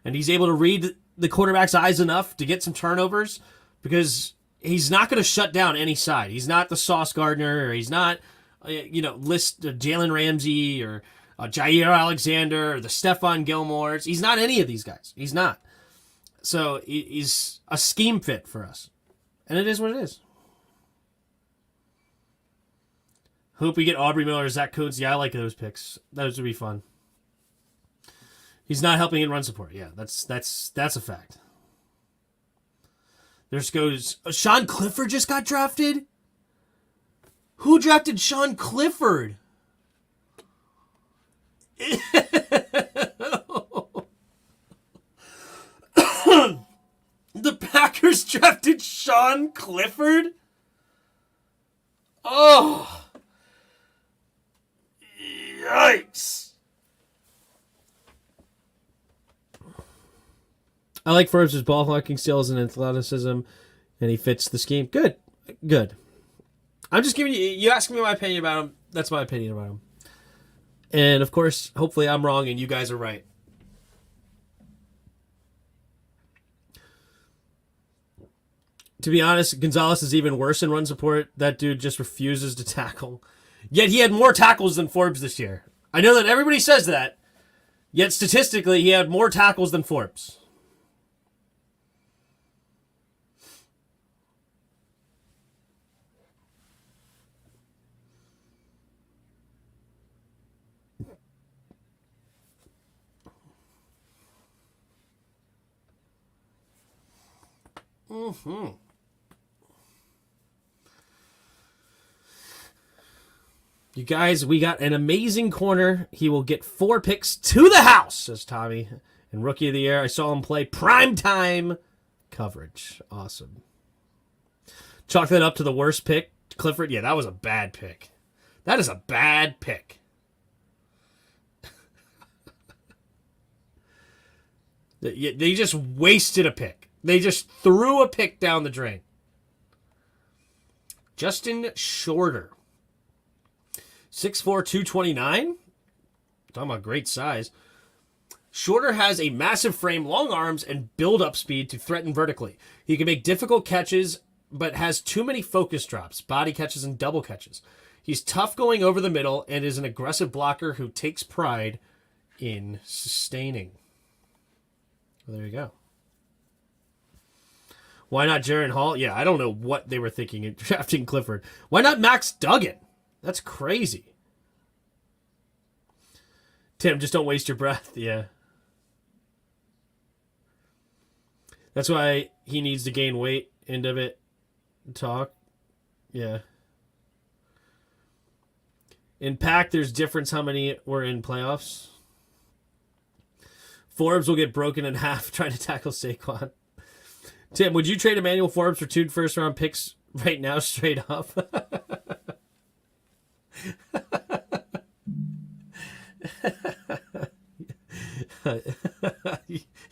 And he's able to read the quarterback's eyes enough to get some turnovers because he's not going to shut down any side. He's not the Sauce Gardner, or he's not, list Jalen Ramsey or Jair Alexander or the Stephon Gilmores. He's not any of these guys. He's not. So he's a scheme fit for us. And it is what it is. Hope we get Aubrey Miller or Zach Kuntz. Yeah, I like those picks. Those would be fun. He's not helping in run support. Yeah, that's a fact. There goes Sean Clifford just got drafted. Who drafted Sean Clifford? The Packers drafted Sean Clifford? Oh. Yikes. I like Forbes' ball hawking skills and athleticism, and he fits the scheme. Good. I'm just giving you asking me my opinion about him. That's my opinion about him. And of course, hopefully I'm wrong and you guys are right. To be honest, Gonzalez is even worse in run support. That dude just refuses to tackle. Yet he had more tackles than Forbes this year. I know that everybody says that. Yet statistically, he had more tackles than Forbes. You guys, we got an amazing corner. He will get 4 picks to the house, says Tommy. And Rookie of the Year, I saw him play primetime coverage. Awesome. Chalk that up to the worst pick. Clifford, yeah, that was a bad pick. That is a bad pick. They just wasted a pick. They just threw a pick down the drain. Justin Shorter. 6'4", 229. Talking about great size. Shorter has a massive frame, long arms, and build-up speed to threaten vertically. He can make difficult catches, but has too many focus drops, body catches, and double catches. He's tough going over the middle and is an aggressive blocker who takes pride in sustaining. Well, there you go. Why not Jaron Hall? Yeah, I don't know what they were thinking in drafting Clifford. Why not Max Duggan? That's crazy. Tim, just don't waste your breath. Yeah. That's why he needs to gain weight. End of it. Talk. Yeah. In pack, there's difference how many were in playoffs. Forbes will get broken in half trying to tackle Saquon. Tim, would you trade Emmanuel Forbes for 2 first-round picks right now, straight up?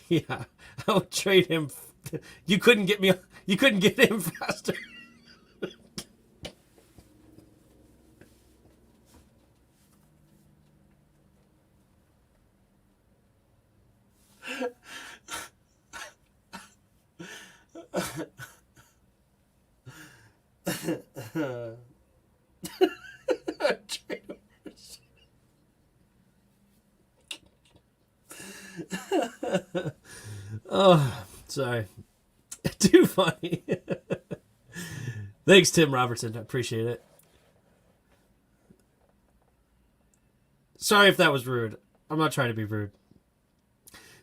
Yeah, I would trade him. You couldn't get him faster. Oh, sorry. Too funny. Thanks, Tim Robertson. I appreciate it. Sorry if that was rude. I'm not trying to be rude.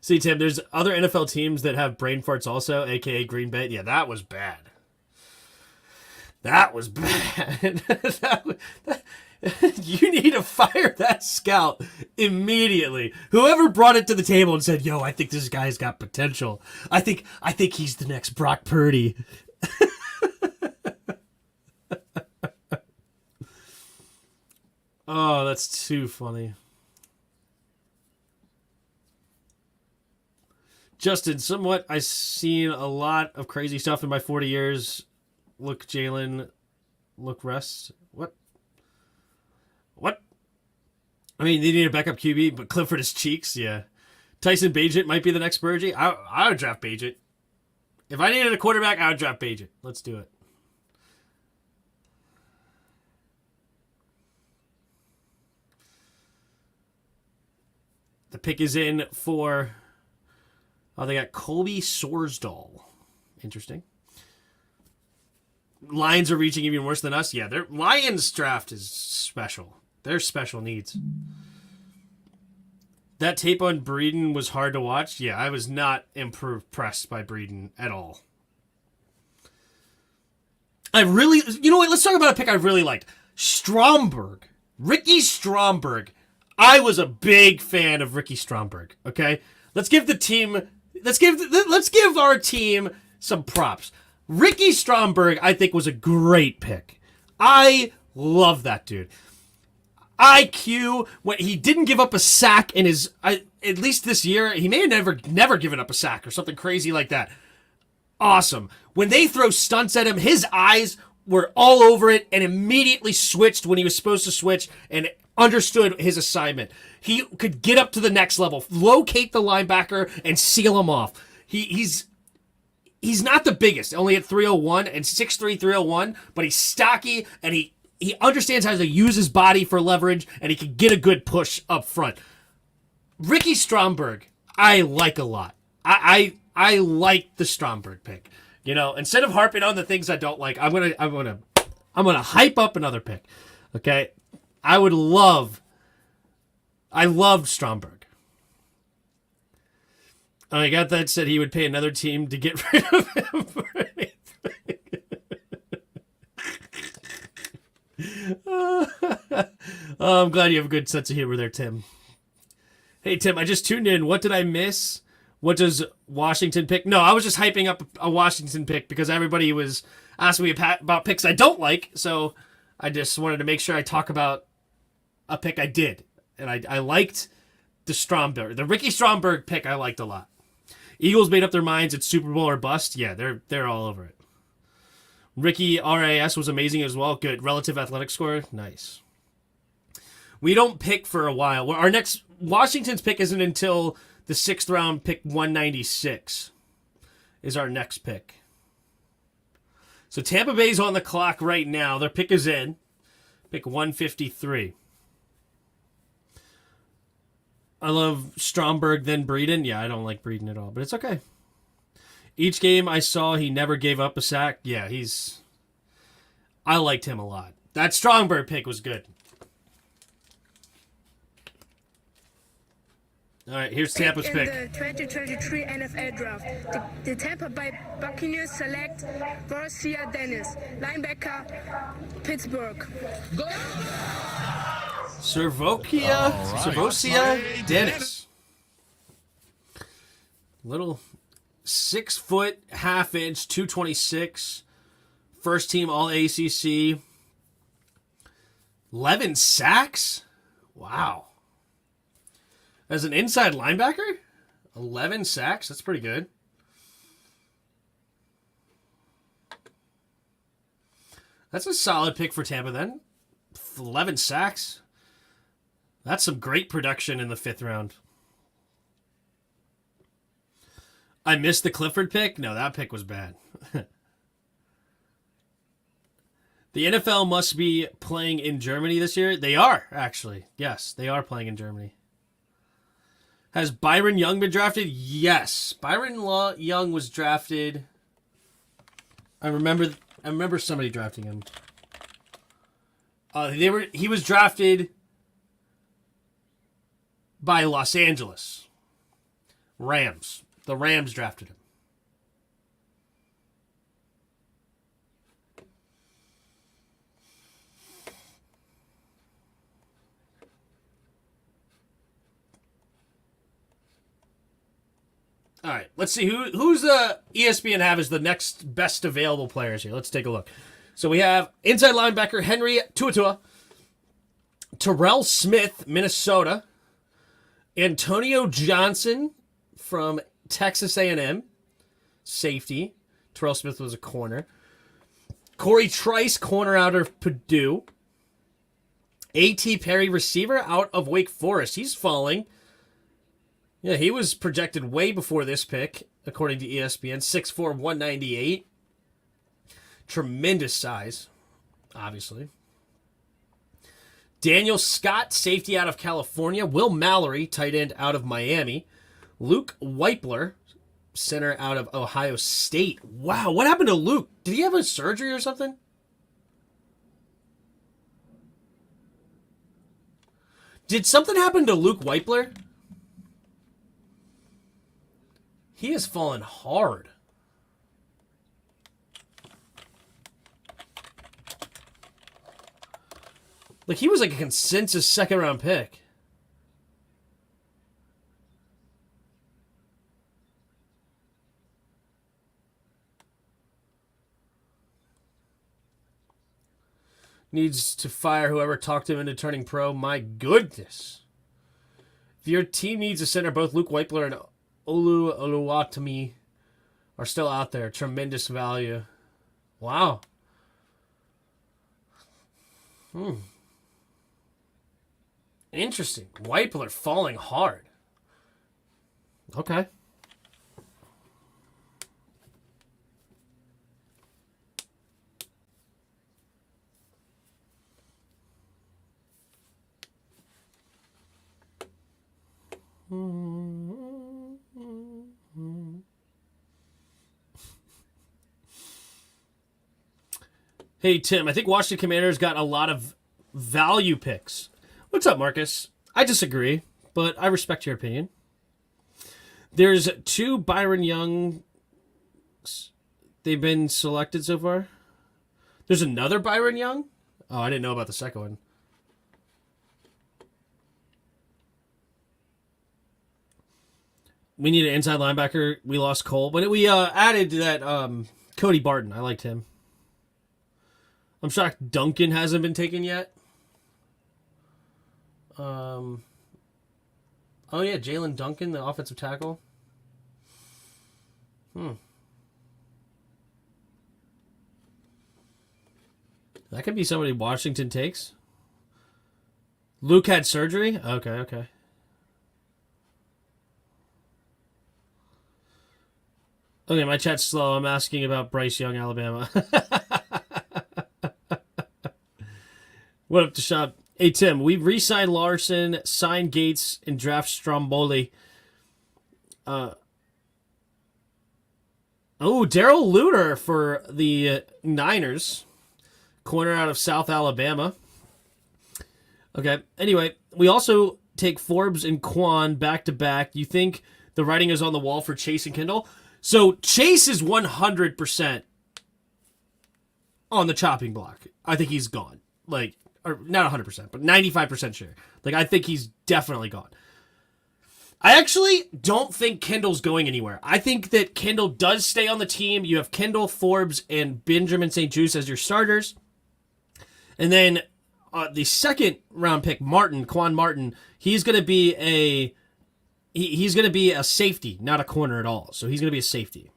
See, Tim, there's other NFL teams that have brain farts also, a.k.a. Green Bay. Yeah, that was bad. That was bad. You need to fire that scout immediately. Whoever brought it to the table and said, yo, I think this guy's got potential. I think he's the next Brock Purdy. Oh, that's too funny. Justin, somewhat, I've seen a lot of crazy stuff in my 40 years. Look, Jalen. Look, rest. What? I mean, they need a backup QB, but Clifford is cheeks, yeah. Tyson Bagent might be the next Burgee. I would draft Bagent. If I needed a quarterback, I would draft Bagent. Let's do it. The pick is in for... Oh, they got Colby Sorsdahl. Interesting. Lions are reaching even worse than us. Yeah, their Lions draft is special. They're special needs. That tape on Breeden was hard to watch. Yeah, I was not impressed by Breeden at all. You know what? Let's talk about a pick I really liked. Stromberg. Ricky Stromberg. I was a big fan of Ricky Stromberg. Okay? Let's give our team some props. Ricky Stromberg, I think, was a great pick. I love that dude. IQ, when he didn't give up a sack in his, at least this year, he may have never given up a sack or something crazy like that. Awesome. When they throw stunts at him, his eyes were all over it and immediately switched when he was supposed to switch and understood his assignment. He could get up to the next level, locate the linebacker, and seal him off. He's not the biggest, only at 301 and 6'3", 301, but he's stocky and he understands how to use his body for leverage, and he can get a good push up front. Ricky Stromberg, I like a lot. I like the Stromberg pick. You know, instead of harping on the things I don't like, I'm gonna hype up another pick. Okay, I loved Stromberg. I got that said he would pay another team to get rid of him for anything. I'm glad you have a good sense of humor there, Tim. Hey, Tim, I just tuned in. What did I miss? What does Washington pick? No, I was just hyping up a Washington pick because everybody was asking me about picks I don't like, so I just wanted to make sure I talk about a pick I did. And I liked the Ricky Stromberg pick I liked a lot. Eagles made up their minds. It's Super Bowl or bust. Yeah, they're all over it. Ricky RAS was amazing as well. Good. Relative athletic score. Nice. We don't pick for a while. Our next Washington's pick isn't until the 6th round, pick 196 is our next pick. So Tampa Bay's on the clock right now. Their pick is in. Pick 153. I love Stromberg, then Breeden. Yeah, I don't like Breeden at all, but it's okay. Each game I saw, he never gave up a sack. Yeah, I liked him a lot. That Stromberg pick was good. All right, here's Tampa's pick. In the 2023 NFL Draft, the Tampa Bay Buccaneers select Garcia Dennis, linebacker, Pittsburgh. Go! Servocia Dennis. Little 6 foot, half inch, 226. First team All ACC. 11 sacks? Wow. As an inside linebacker? 11 sacks? That's pretty good. That's a solid pick for Tampa then. 11 sacks. That's some great production in the 5th round. I missed the Clifford pick? No, that pick was bad. The NFL must be playing in Germany this year. They are, actually. Yes, they are playing in Germany. Has Byron Young been drafted? Yes. Byron Young was drafted. I remember somebody drafting him. He was drafted by Los Angeles Rams. The Rams drafted him. All right, let's see who's ESPN have as the next best available players here. Let's take a look. So we have inside linebacker Henry Tuatua. Terrell Smith, Minnesota. Antonio Johnson from Texas A&M, safety. Terrell Smith was a corner. Corey Trice, corner out of Purdue. A.T. Perry, receiver out of Wake Forest. He's falling. Yeah, he was projected way before this pick, according to ESPN. 6'4", 198. Tremendous size, obviously. Daniel Scott, safety out of California. Will Mallory, tight end out of Miami. Luke Weipler, center out of Ohio State. Wow, what happened to Luke? Did he have a surgery or something? Did something happen to Luke Weipler? He has fallen hard. Like, he was like a consensus second-round pick. Needs to fire whoever talked him into turning pro. My goodness. If your team needs a center, both Luke Weipler and Olu Oluwatimi are still out there. Tremendous value. Wow. Interesting. Weipler falling hard. Okay. Hey, Tim, I think Washington Commanders got a lot of value picks. What's up, Marcus? I disagree, but I respect your opinion. There's 2 Byron Young. They've been selected so far. There's another Byron Young? Oh, I didn't know about the second one. We need an inside linebacker. We lost Cole, but we added that Cody Barton. I liked him. I'm shocked Duncan hasn't been taken yet. Oh yeah, Jalen Duncan, the offensive tackle. That could be somebody Washington takes. Luke had surgery? Okay. Okay, my chat's slow. I'm asking about Bryce Young, Alabama. What up, Deshaun? Hey, Tim, we re-signed Larson, signed Gates, and draft Stromboli. Daryl Luter for the Niners. Corner out of South Alabama. Okay, anyway, we also take Forbes and Quan back-to-back. You think the writing is on the wall for Chase and Kendall? So Chase is 100% on the chopping block. I think he's gone. Like, or not 100%, but 95% sure. Like, I think he's definitely gone. I actually don't think Kendall's going anywhere. I think that Kendall does stay on the team. You have Kendall, Forbes, and Benjamin St. Juste as your starters. And then the second round pick, Quan Martin, he's going to be a safety, not a corner at all. So he's going to be a safety.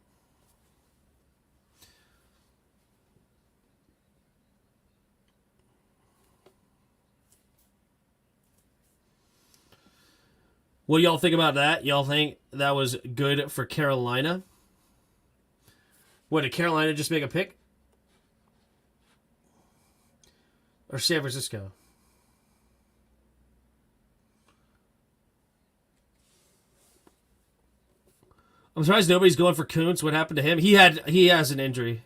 What do y'all think about that? Y'all think that was good for Carolina? What, did Carolina just make a pick? Or San Francisco? I'm surprised nobody's going for Kuntz. What happened to him? He has an injury.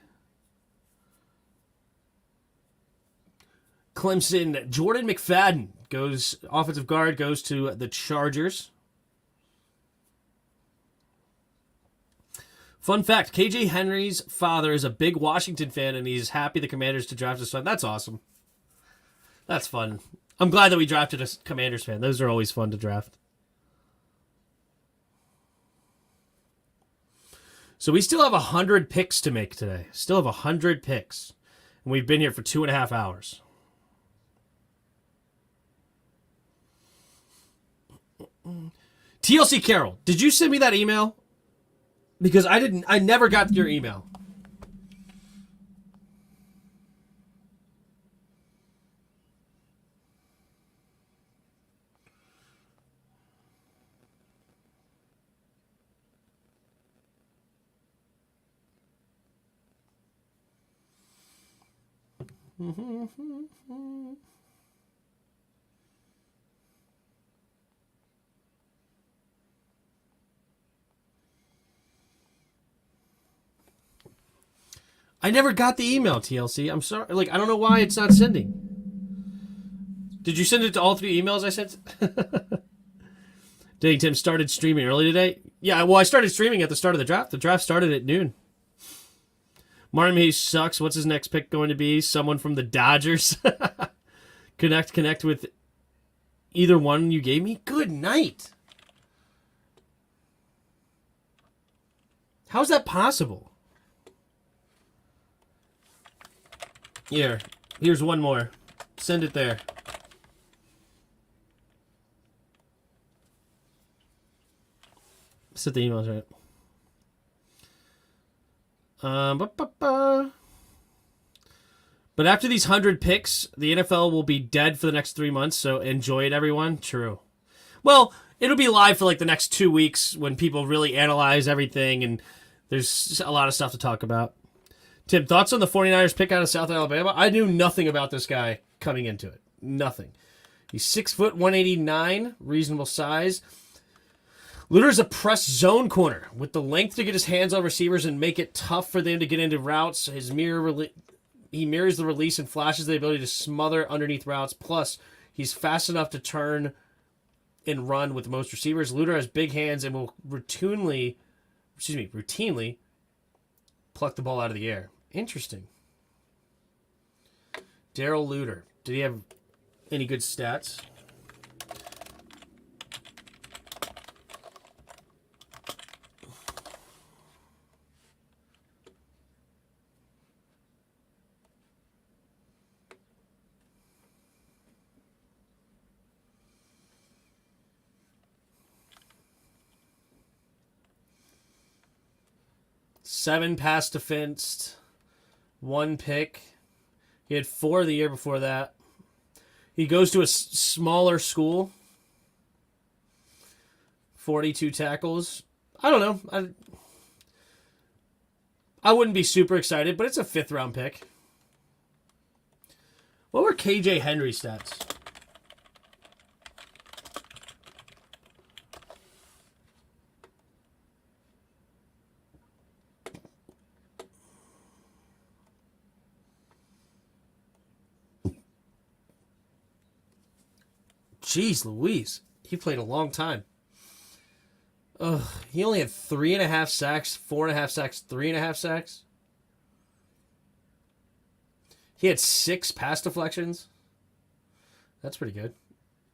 Clemson, Jordan McFadden goes, offensive guard, goes to the Chargers. Fun fact, KJ Henry's father is a big Washington fan, and he's happy the Commanders to draft his son. That's awesome. That's fun. I'm glad that we drafted a Commanders fan. Those are always fun to draft. So we still have 100 picks to make today. Still have 100 picks. And we've been here for 2.5 hours. TLC Carroll, did you send me that email? Because I never got your email. I never got the email, TLC. I'm sorry. Like, I don't know why it's not sending. Did you send it to all 3 emails I sent? Dang, Tim started streaming early today. Yeah, well, I started streaming at the start of the draft. The draft started at noon. Martin Hayes sucks. What's his next pick going to be? Someone from the Dodgers? Connect with either one you gave me? Good night. How's that possible? Here's one more. Send it there. Set the emails right. But after these 100 picks, the NFL will be dead for the next 3 months, so enjoy it, everyone. True. Well, it'll be live for like the next 2 weeks when people really analyze everything, and there's a lot of stuff to talk about. Tim, thoughts on the 49ers pick out of South Alabama? I knew nothing about this guy coming into it. Nothing. He's 6 foot, 189, reasonable size. Luter's a press zone corner with the length to get his hands on receivers and make it tough for them to get into routes. He mirrors the release and flashes the ability to smother underneath routes. Plus, he's fast enough to turn and run with most receivers. Luter has big hands and will routinely pluck the ball out of the air. Interesting. Darrell Luter. Did he have any good stats? Seven pass defensed, 1 pick. He had 4 the year before that. He goes to a smaller school. 42 tackles. I don't know. I wouldn't be super excited, but it's a 5th round pick. What were KJ Henry's stats? Jeez Louise. He played a long time. Ugh, he only had 3.5 sacks, 4.5 sacks, 3.5 sacks. He had 6 pass deflections. That's pretty good.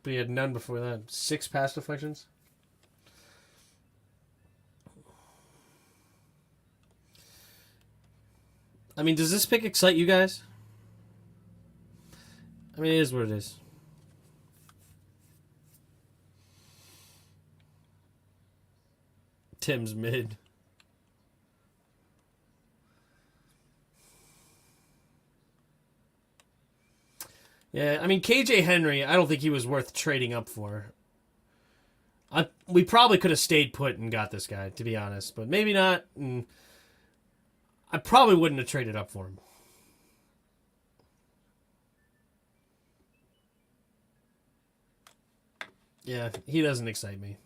But he had none before that. 6 pass deflections. I mean, does this pick excite you guys? I mean, it is what it is. Tim's mid. Yeah, I mean, KJ Henry, I don't think he was worth trading up for. We probably could have stayed put and got this guy, to be honest. But maybe not. I probably wouldn't have traded up for him. Yeah, he doesn't excite me.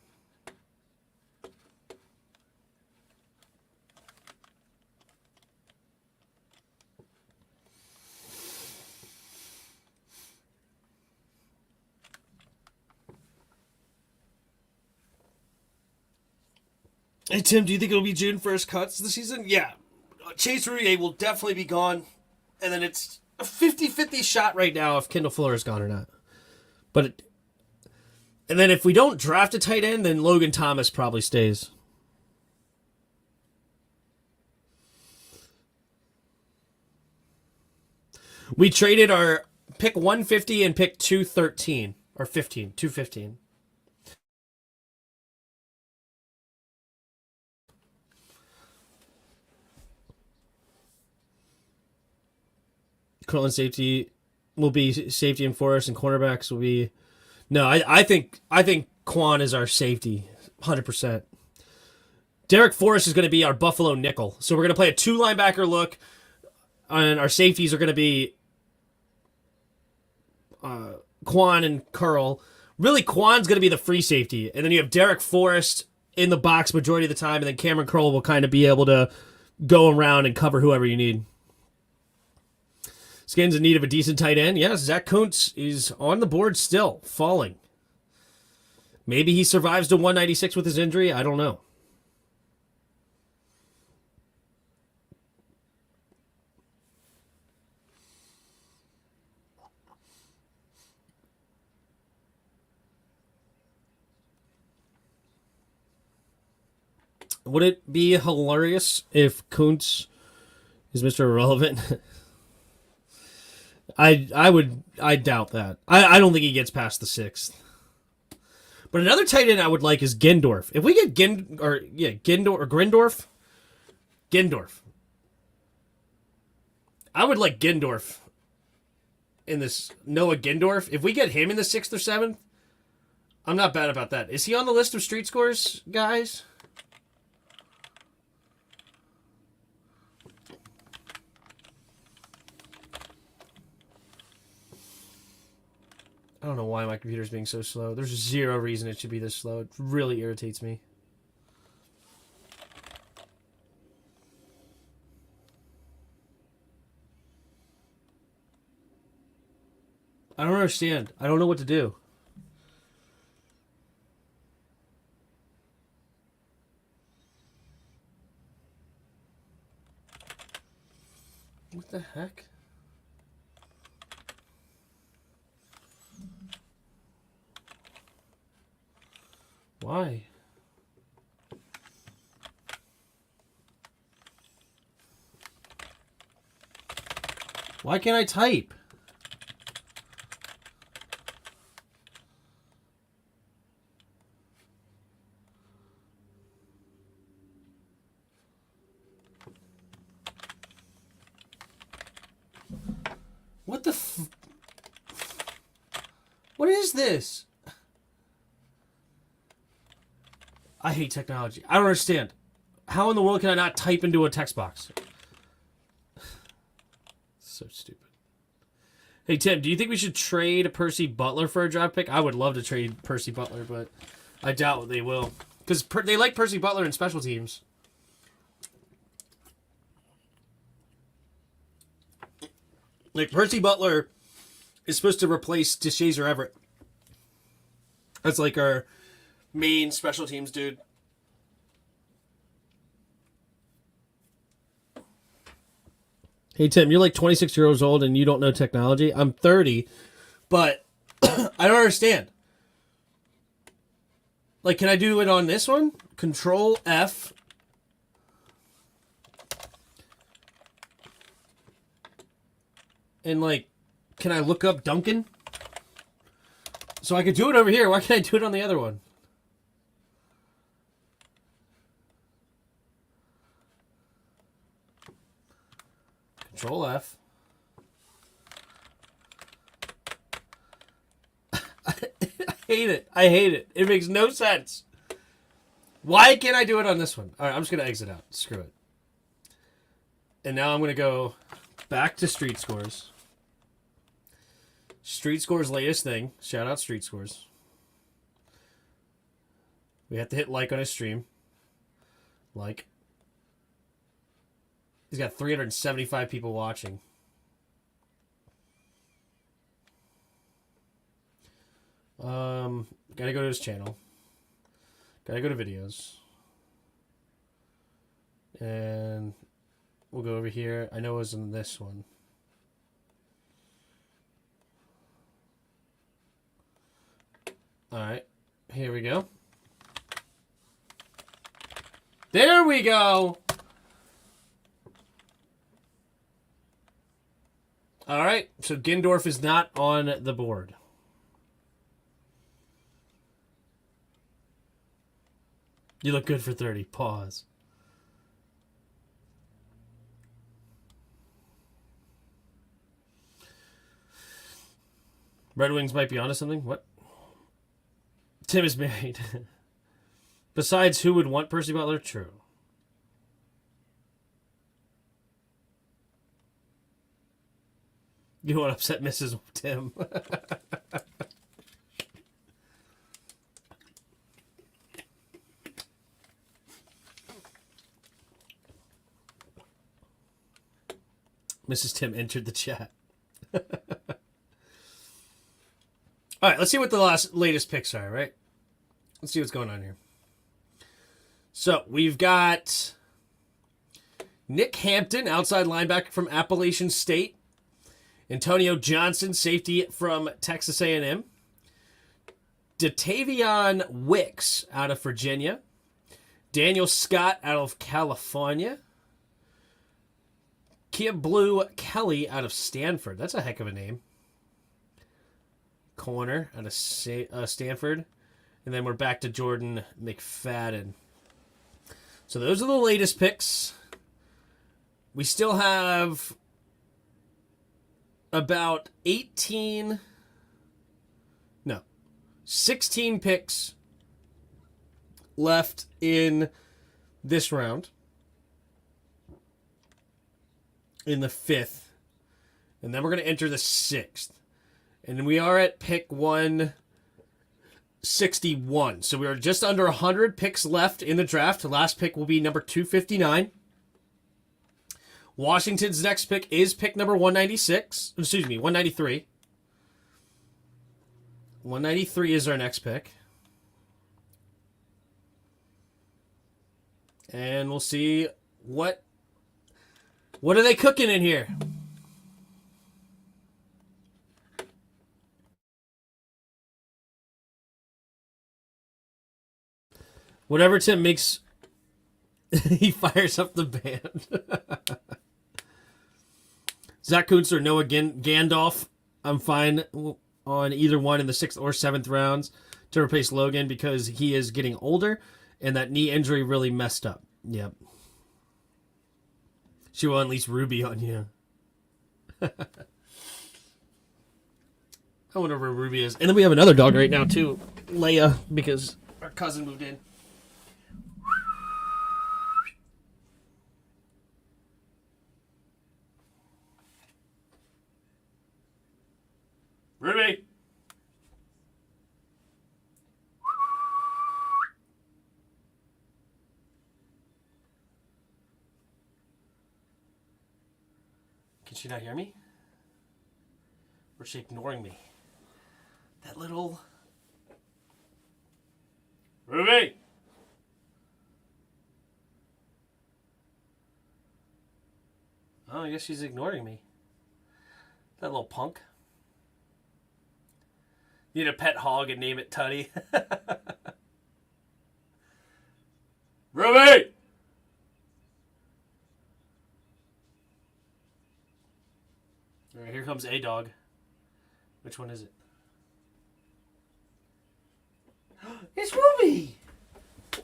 Hey, Tim, do you think it'll be June 1st cuts this season? Yeah. Chase Roullier will definitely be gone. And then it's a 50-50 shot right now if Kendall Fuller is gone or not. And then if we don't draft a tight end, then Logan Thomas probably stays. We traded our pick 150 and pick 213. Or 215. Cortland safety will be safety and Forrest, and cornerbacks will be. No, I think Quan is our safety, 100%. Derek Forrest is going to be our Buffalo nickel. So we're going to play a 2 linebacker look, and our safeties are going to be Quan and Curl. Really, Quan's going to be the free safety, and then you have Derek Forrest in the box majority of the time, and then Cameron Curl will kind of be able to go around and cover whoever you need. Skins in need of a decent tight end. Yes, Zach Kuntz is on the board still, falling. Maybe he survives to 196 with his injury. I don't know. Would it be hilarious if Kuntz is Mr. Irrelevant? I doubt that. I don't think he gets past the 6th. But another tight end I would like is Gendorf. If we get Grindorf. I would like Gendorf in this. Noah Gendorf. If we get him in the 6th or 7th, I'm not bad about that. Is he on the list of street scores, guys? I don't know why my computer's being so slow. There's zero reason it should be this slow. It really irritates me. I don't understand. I don't know what to do. What the heck? Why? Why can't I type? What the What is this? I hate technology. I don't understand. How in the world can I not type into a text box? So stupid. Hey, Tim, do you think we should trade Percy Butler for a draft pick? I would love to trade Percy Butler, but I doubt they will. Because they like Percy Butler in special teams. Like, Percy Butler is supposed to replace DeShazer Everett. That's like our main special teams dude. Hey, Tim, you're like 26 years old and you don't know technology. I'm 30, but I don't understand. Like, can I do it on this one? Control F. And, like, can I look up Duncan? So I could do it over here. Why can't I do it on the other one? Control F. I hate it. I hate it. It makes no sense. Why can't I do it on this one? All right, I'm just going to exit out. Screw it. And now I'm going to go back to Street Scores. Street Scores' latest thing. Shout out Street Scores. We have to hit like on his stream. Like. He's got 375 people watching. Gotta go to his channel. Gotta go to videos. And we'll go over here. I know it was in this one. Alright. Here we go. There we go! Alright, so Gendorf is not on the board. You look good for 30. Pause. Red Wings might be onto something. What? Tim is married. Besides, who would want Percy Butler? True. You don't want to upset Mrs. Tim. Mrs. Tim entered the chat. All right, let's see what the latest picks are, right? Let's see what's going on here. So, we've got Nick Hampton, outside linebacker from Appalachian State. Antonio Johnson, safety from Texas A&M. Datavion Wicks out of Virginia. Daniel Scott out of California. Kia Blue Kelly out of Stanford. That's a heck of a name. Corner out of Stanford. And then we're back to Jordan McFadden. So those are the latest picks. We still have about 16 picks left in this round. In the 5th. And then we're going to enter the 6th. And we are at pick 161. So we are just under 100 picks left in the draft. The last pick will be number 259. Washington's next pick is pick number 196. Excuse me, 193. 193 is our next pick. And we'll see what are they cooking in here? Whatever Tim makes, he fires up the band. Zach Kuntz or Noah Gandalf, I'm fine on either one in the 6th or 7th rounds to replace Logan because he is getting older and that knee injury really messed up. Yep. She will unleash Ruby on you. I wonder where Ruby is. And then we have another dog right now, too. Leia, because our cousin moved in. Ruby! Can she not hear me? Or is she ignoring me? That little... Ruby! Oh, I guess she's ignoring me. That little punk. Need a pet hog and name it Tutty. Ruby! All right, here comes a dog. Which one is it? It's Ruby!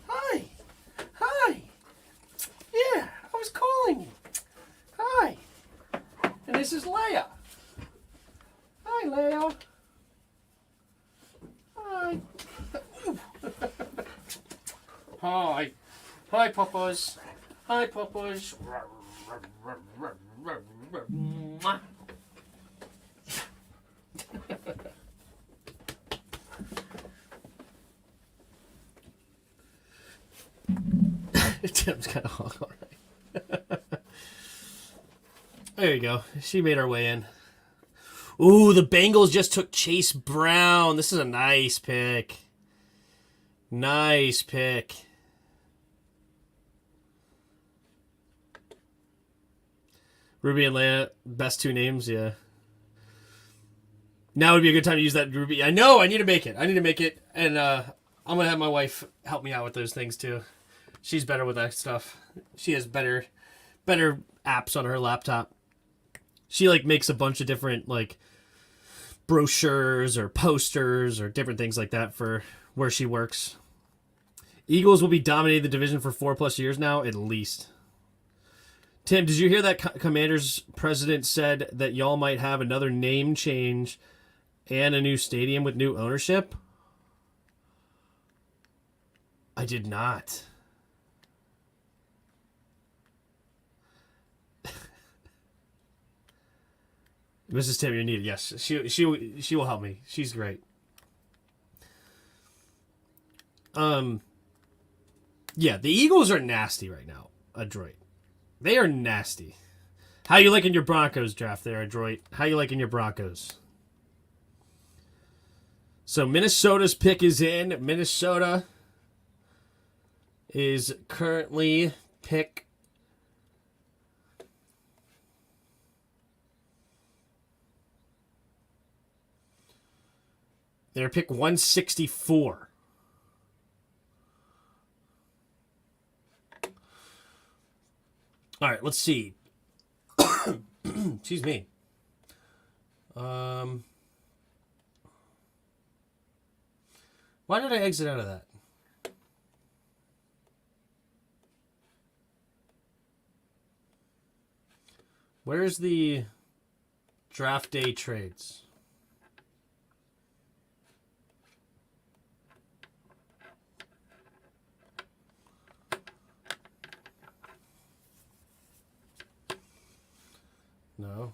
Hi! Hi! Yeah, I was calling you. Hi! And this is Leia. Hi, Leia. Hi. Hi. Hi, Papas. Hi, Papas. Tim's kind of hung all right. There you go. She made her way in. Ooh, the Bengals just took Chase Brown. This is a nice pick. Nice pick. Ruby and Leia, best two names, yeah. Now would be a good time to use that Ruby. I know, I need to make it. And I'm going to have my wife help me out with those things, too. She's better with that stuff. She has better apps on her laptop. She, makes a bunch of different, brochures or posters or different things like that for where she works. Eagles will be dominating the division for 4+ years now, at least. Tim, did you hear that Commanders president said that y'all might have another name change And a new stadium with new ownership? I did not. Mrs. Tim, you're needed. Yes, she will help me. She's great. Yeah, the Eagles are nasty right now, Adroit. They are nasty. How you liking your Broncos draft there, Adroit? How you liking your Broncos? So Minnesota's pick is in. Minnesota is currently pick. They're pick 164. All right, let's see. Excuse me. Why did I exit out of that? Where's the draft day trades? No.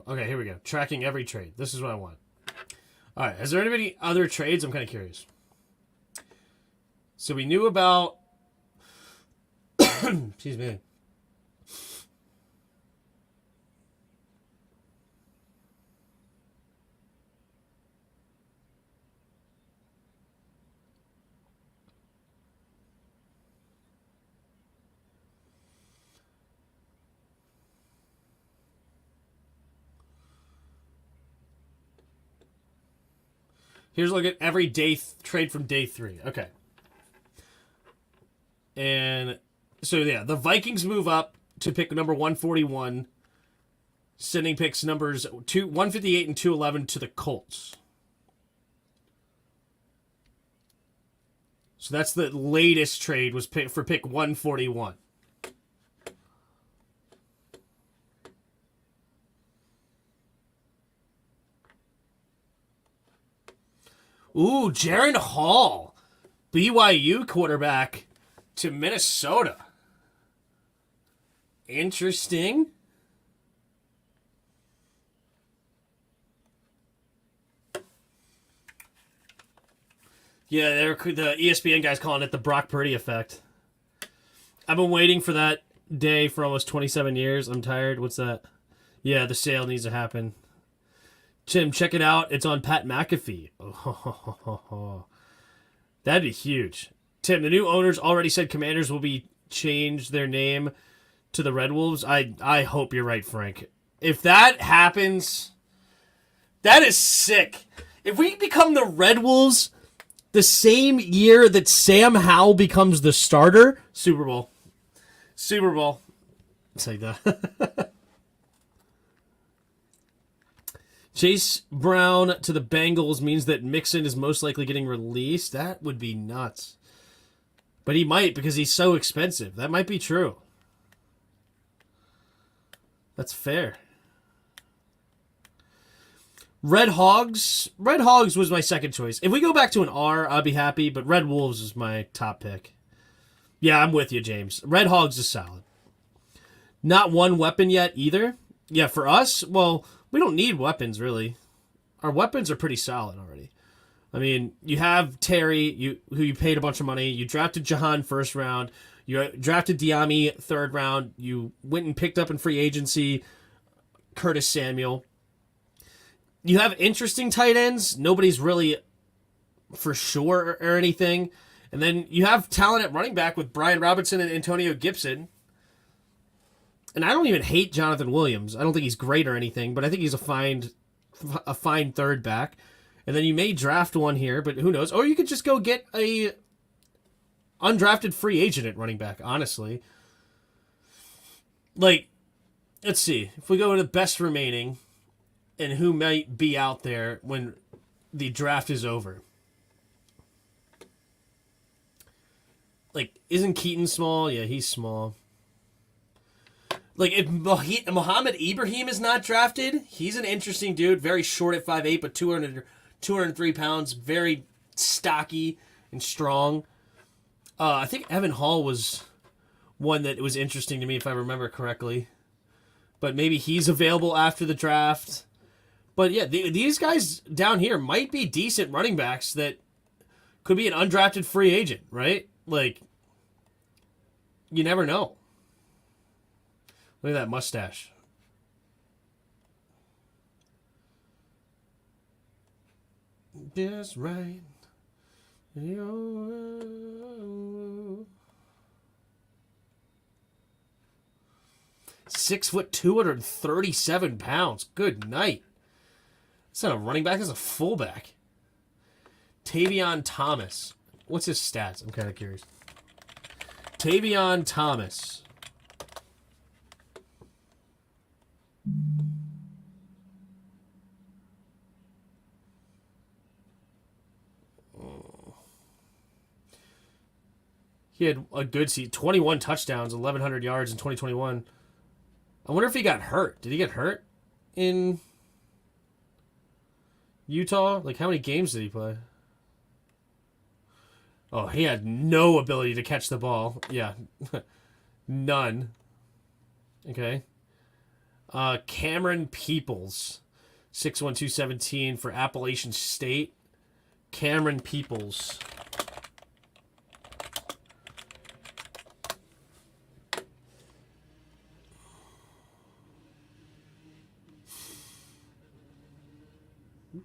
Okay, here we go. Tracking every trade. This is what I want. All right. Is there any other trades? I'm kind of curious. So we knew about... Excuse me. Here's a look at every day trade from day 3. Okay. And so, yeah, the Vikings move up to pick number 141, sending picks numbers 158 and 211 to the Colts. So that's the latest trade was for pick 141. Ooh, Jaren Hall, BYU quarterback to Minnesota. Interesting. Yeah, the ESPN guys calling it the Brock Purdy effect. I've been waiting for that day for almost 27 years. I'm tired. What's that? Yeah, the sale needs to happen. Tim, check it out. It's on Pat McAfee. Oh, that'd be huge. Tim, the new owners already said Commanders will be changed their name to the Red Wolves. I hope you're right, Frank. If that happens, that is sick. If we become the Red Wolves the same year that Sam Howell becomes the starter, Super Bowl. Super Bowl. It's like that. Chase Brown to the Bengals means that Mixon is most likely getting released. That would be nuts. But he might because he's so expensive. That might be true. That's fair. Red Hogs. Red Hogs was my second choice. If we go back to an R, I'll be happy, but Red Wolves is my top pick. Yeah, I'm with you, James. Red Hogs is solid. Not one weapon yet either. Yeah, for us, well, we don't need weapons, really. Our weapons are pretty solid already. I mean, you have Terry, who you paid a bunch of money. You drafted Jahan first round. You drafted Diami third round. You went and picked up in free agency Curtis Samuel. You have interesting tight ends. Nobody's really for sure or anything. And then you have talent at running back with Brian Robinson and Antonio Gibson. And I don't even hate Jonathan Williams. I don't think he's great or anything, but I think he's a fine third back. And then you may draft one here, but who knows? Or you could just go get a undrafted free agent at running back, honestly. Like, let's see. If we go to the best remaining and who might be out there when the draft is over. like, isn't Keaton small? Yeah, he's small. Like, if Mohamed Ibrahim is not drafted, he's an interesting dude. Very short at 5'8", but 203 pounds. Very stocky and strong. I think Evan Hall was one that was interesting to me, if I remember correctly. But maybe he's available after the draft. But yeah, these guys down here might be decent running backs that could be an undrafted free agent, right? Like, you never know. Look at that mustache. Just right. 6 foot, 237 pounds. Good night. That's not a running back. That's a fullback. Tavion Thomas. What's his stats? I'm kind of curious. Tavion Thomas. He had a good season. 21 touchdowns, 1,100 yards in 2021. I wonder if he got hurt. Did he get hurt in Utah? Like, how many games did he play? Oh, he had no ability to catch the ball. Yeah. None. Okay. Cameron Peoples. 6'1", 217 for Appalachian State. Cameron Peoples.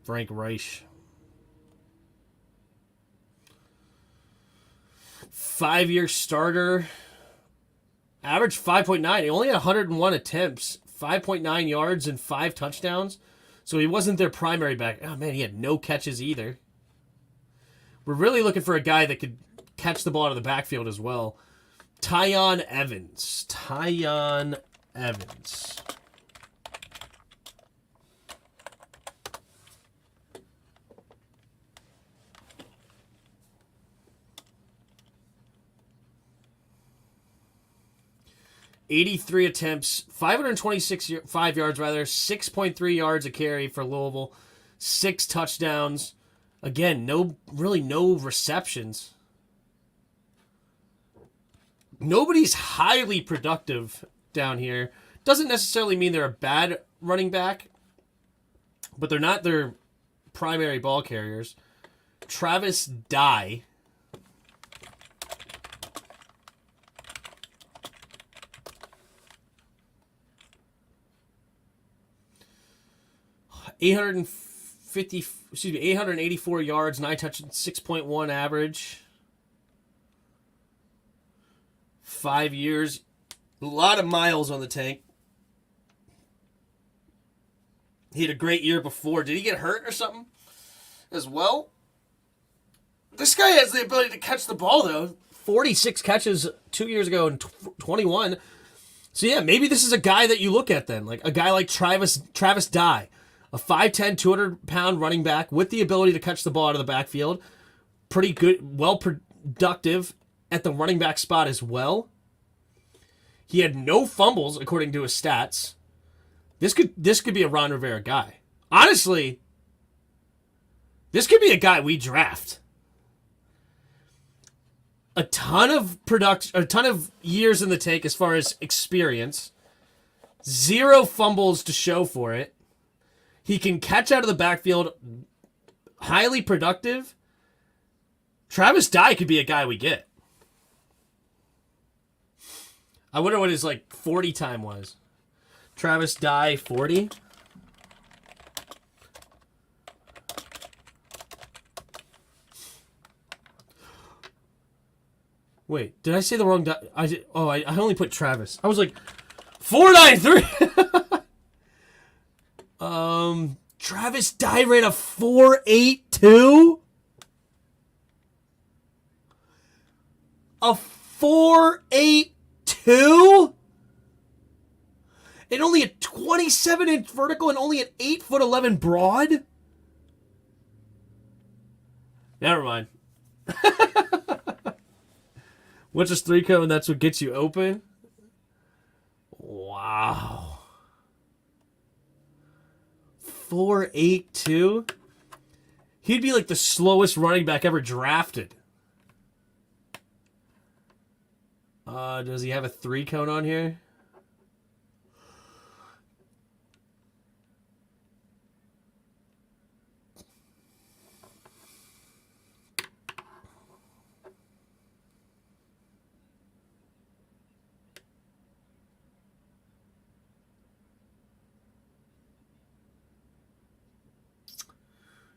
Frank Reich. 5-year starter. Average 5.9. He only had 101 attempts. 5.9 yards and 5 touchdowns. So he wasn't their primary back. Oh, man, he had no catches either. We're really looking for a guy that could catch the ball out of the backfield as well. Tyon Evans. Tyon Evans. .83 attempts, 5 yards rather, 6.3 yards a carry for Louisville, 6 touchdowns. Again, no receptions. Nobody's highly productive down here. Doesn't necessarily mean they're a bad running back, but they're not their primary ball carriers. Travis Dye. $884 yards, 9 touchdowns, 6.1 average. 5 years. A lot of miles on the tank. He had a great year before. Did he get hurt or something as well? This guy has the ability to catch the ball, though. 46 catches 2 years ago and 21. So, yeah, maybe this is a guy that you look at then. Like a guy like Travis Dye. A 5'10", 200-pound running back with the ability to catch the ball out of the backfield. Pretty good, well productive at the running back spot as well. He had no fumbles, according to his stats. This could be a Ron Rivera guy. Honestly, this could be a guy we draft. A ton of production, a ton of years in the tank as far as experience. 0 fumbles to show for it. He can catch out of the backfield. Highly productive. Travis Dye could be a guy we get. I wonder what his 40 time was. Travis Dye 40. Wait, did I say the wrong? I only put Travis. I was like 493. Travis Dye ran a 4.82. A 4.82. And only a 27-inch vertical and only an 8'11" broad. Never mind. What's this 3 cone? That's what gets you open? Wow. 4.82? He'd be like the slowest running back ever drafted. Does he have a 3 cone on here?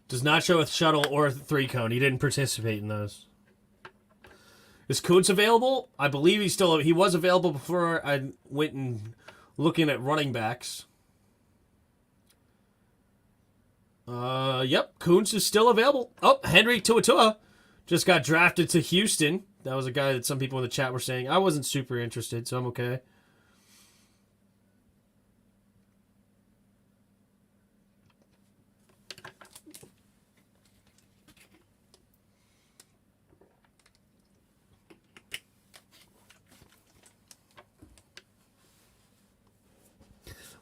Does not show a shuttle or a 3 cone. He didn't participate in those. Is Kuntz available? I believe he was available before I went and looking at running backs. Yep, Kuntz is still available. Oh, Henry Tuatua just got drafted to Houston. That was a guy that some people in the chat were saying. I wasn't super interested, so I'm okay.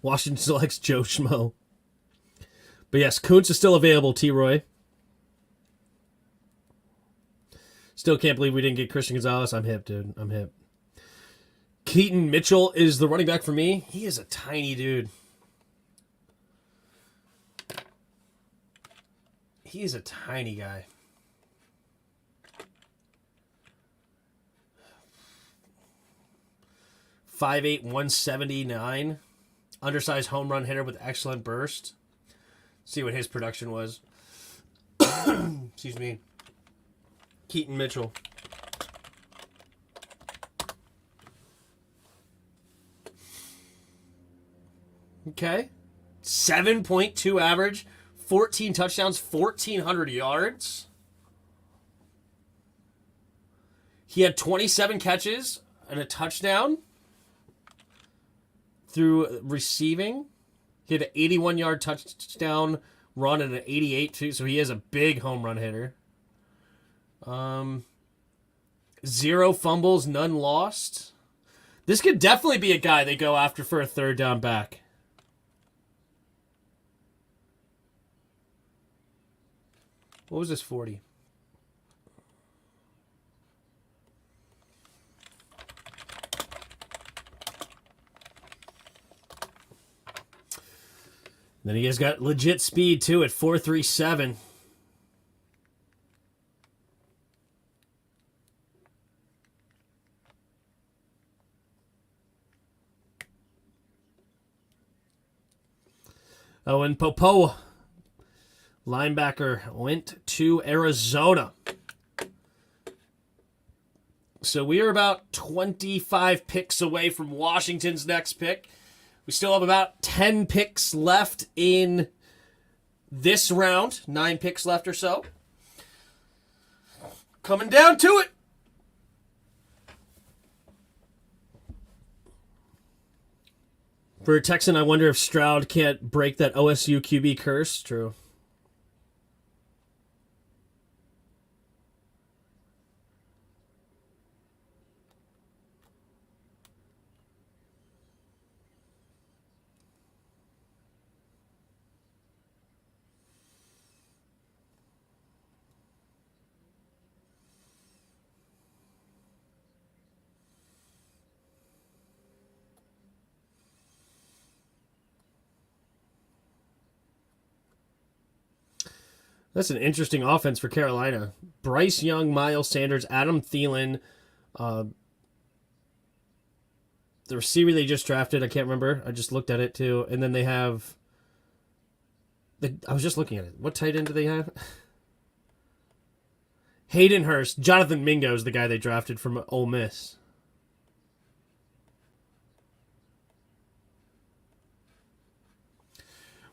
Washington selects Joe Schmo. But yes, Kuntz is still available, T-Roy. Still can't believe we didn't get Christian Gonzalez. I'm hip, dude. I'm hip. Keaton Mitchell is the running back for me. He is a tiny dude. He is a tiny guy. .58", 179. Undersized home run hitter with excellent burst. See what his production was. Excuse me. Keaton Mitchell. Okay. 7.2 average. 14 touchdowns. 1,400 yards. He had 27 catches and a touchdown through receiving. He had an 81-yard touchdown run and an 88 too, so he is a big home run hitter. 0 fumbles, none lost. This could definitely be a guy they go after for a 3rd down back. What was this 40? Then he has got legit speed, too, at 4.37. Oh, and Popo, linebacker, went to Arizona. So we are about 25 picks away from Washington's next pick. We still have about 10 picks left in this round. 9 picks left or so. Coming down to it. For a Texan, I wonder if Stroud can't break that OSU QB curse. True. That's an interesting offense for Carolina. Bryce Young, Miles Sanders, Adam Thielen. The receiver they just drafted, I can't remember. I just looked at it too. And then they have... I was just looking at it. What tight end do they have? Hayden Hurst. Jonathan Mingo is the guy they drafted from Ole Miss.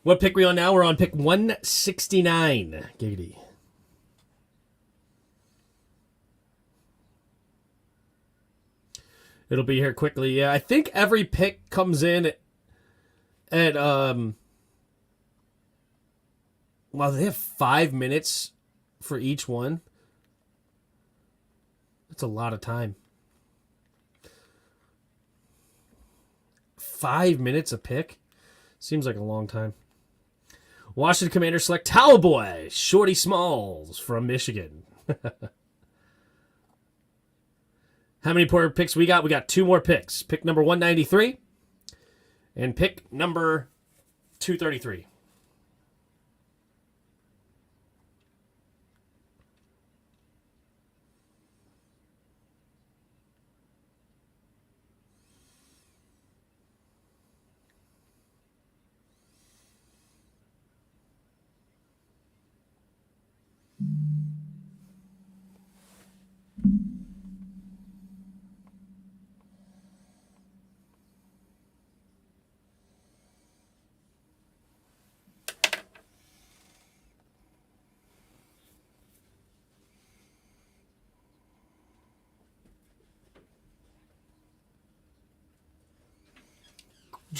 What pick are we on now? We're on pick 169. Giggity. It'll be here quickly. Yeah, I think every pick comes in at well, they have 5 minutes for each one. That's a lot of time. 5 minutes a pick? Seems like a long time. Washington Commanders select Cowboy Shorty Smalls from Michigan. How many more picks we got? We got 2 more picks. Pick number 193 and pick number 233.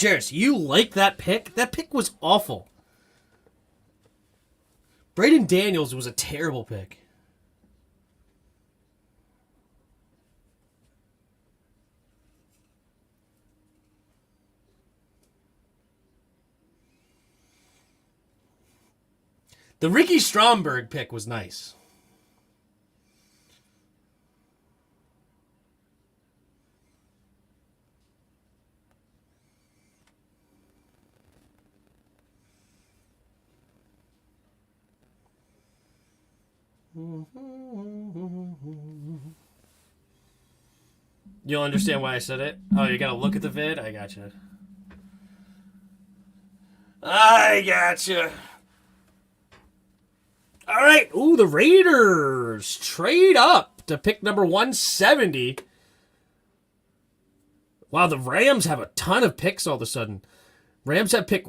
Jairus, you like that pick? That pick was awful. Braden Daniels was a terrible pick. The Ricky Stromberg pick was nice. You'll understand why I said it? Oh, you gotta look at the vid? I gotcha. I gotcha. All right. Ooh, the Raiders trade up to pick number 170. Wow, the Rams have a ton of picks all of a sudden. Rams have pick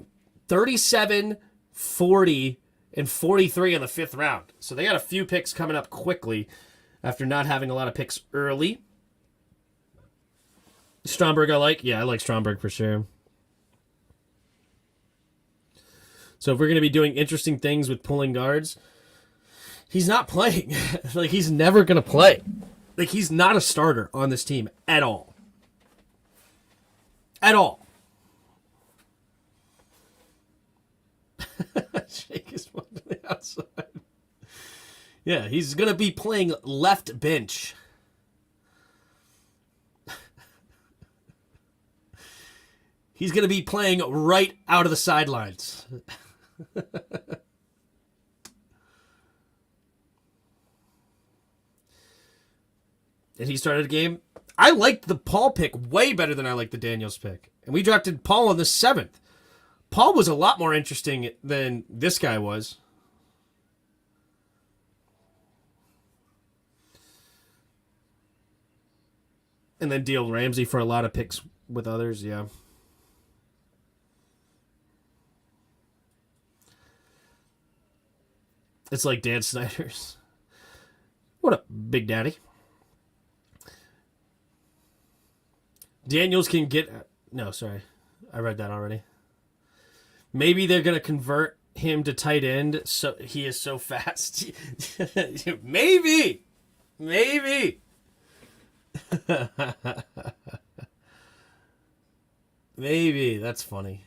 37, 40, and 43 in the 5th round. So they got a few picks coming up quickly after not having a lot of picks early. Stromberg I like. Yeah, I like Stromberg for sure. So if we're going to be doing interesting things with pulling guards, he's not playing. Like, he's never going to play. Like, he's not a starter on this team at all. At all. Shake his one to the outside. Yeah, he's going to be playing left bench. He's going to be playing right out of the sidelines. And he started a game. I liked the Paul pick way better than I liked the Daniels pick. And we drafted Paul in the 7th. Paul was a lot more interesting than this guy was. And then deal Ramsey for a lot of picks with others, yeah. It's like Dan Snyder's. What up, Big Daddy? Daniels can get... No, sorry. I read that already. Maybe they're going to convert him to tight end so he is so fast. Maybe. Maybe. Maybe. That's funny.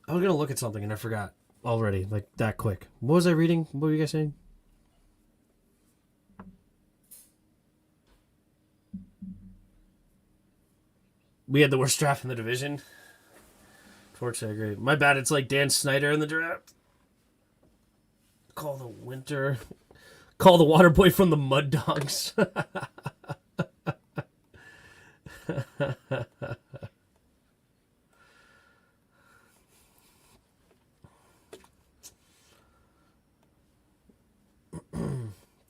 I was going to look at something and I forgot already, like that quick. What was I reading? What were you guys saying? We had the worst draft in the division. Torch, I agree. My bad, it's like Dan Snyder in the draft. Call the winter. Call the water boy from the Mud Dogs.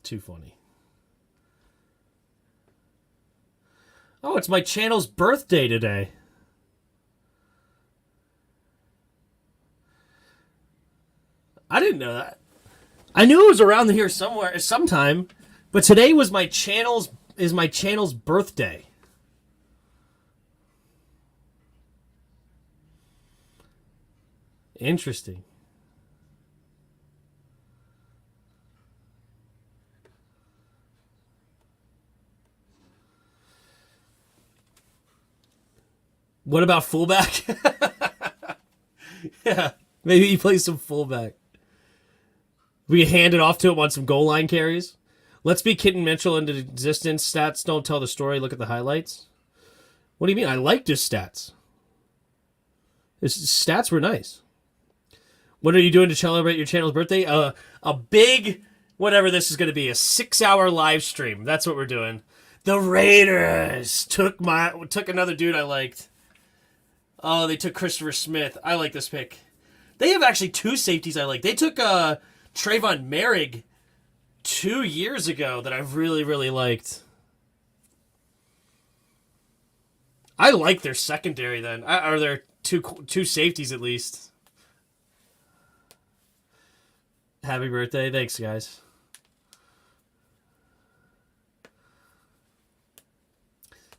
Too funny. Oh, it's my channel's birthday today. I didn't know that. I knew it was around here somewhere, sometime, but today was my channel's birthday. Interesting. What about fullback? Yeah, maybe he plays some fullback. We hand it off to him on some goal line carries. Let's be Keaton Mitchell into existence. Stats don't tell the story. Look at the highlights. What do you mean? I liked his stats. His stats were nice. What are you doing to celebrate your channel's birthday? A big, whatever this is going to be, a 6-hour live stream. That's what we're doing. The Raiders took another dude I liked. Oh, they took Christopher Smith. I like this pick. They have actually 2 safeties I like. They took Trayvon Merrick 2 years ago that I really, really liked. I like their secondary then. Or their two safeties at least. Happy birthday. Thanks, guys.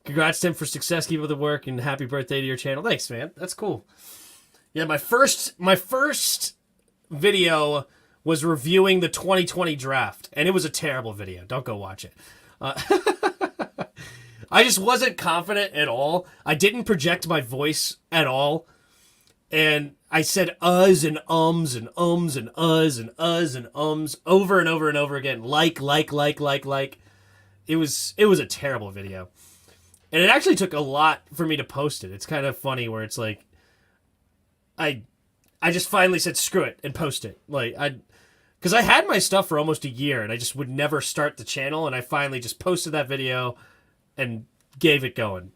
Congrats, Tim, for success. Keep up the work, and happy birthday to your channel. Thanks, man. That's cool. Yeah, my first video was reviewing the 2020 draft, and it was a terrible video. Don't go watch it. I just wasn't confident at all. I didn't project my voice at all, and I said uhs and ums and ums and uhs and uhs and ums over and over and over again. Like. It was a terrible video. And it actually took a lot for me to post it. It's kind of funny where it's like, I just finally said screw it and post it. Because I had my stuff for almost a year and I just would never start the channel, and I finally just posted that video and gave it going.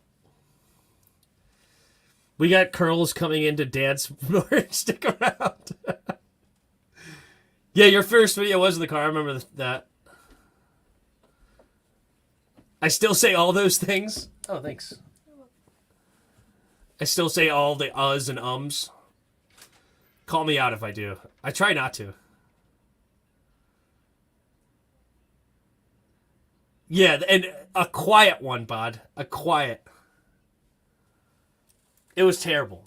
We got curls coming in to dance. Stick around. Yeah, your first video was in the car. I remember that. I still say all those things. Oh, thanks. I still say all the uhs and ums. Call me out if I do. I try not to. Yeah, and a quiet one, Bod. A quiet. It was terrible.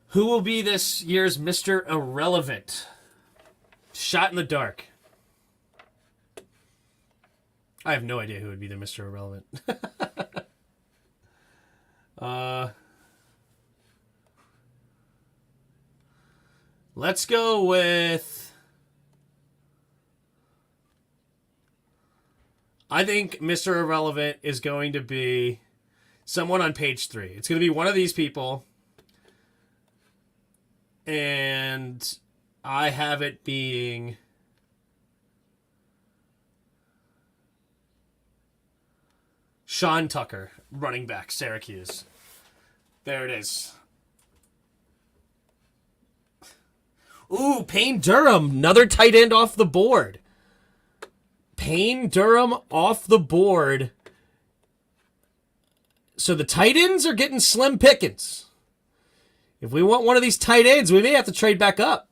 Who will be this year's Mr. Irrelevant? Shot in the dark. I have no idea who would be the Mr. Irrelevant. Let's go with... I think Mr. Irrelevant is going to be someone on page 3. It's going to be one of these people. And I have it being Sean Tucker, running back, Syracuse. There it is. Ooh, Payne Durham, another tight end off the board. Payne Durham off the board. So the tight ends are getting slim pickings. If we want one of these tight ends, we may have to trade back up.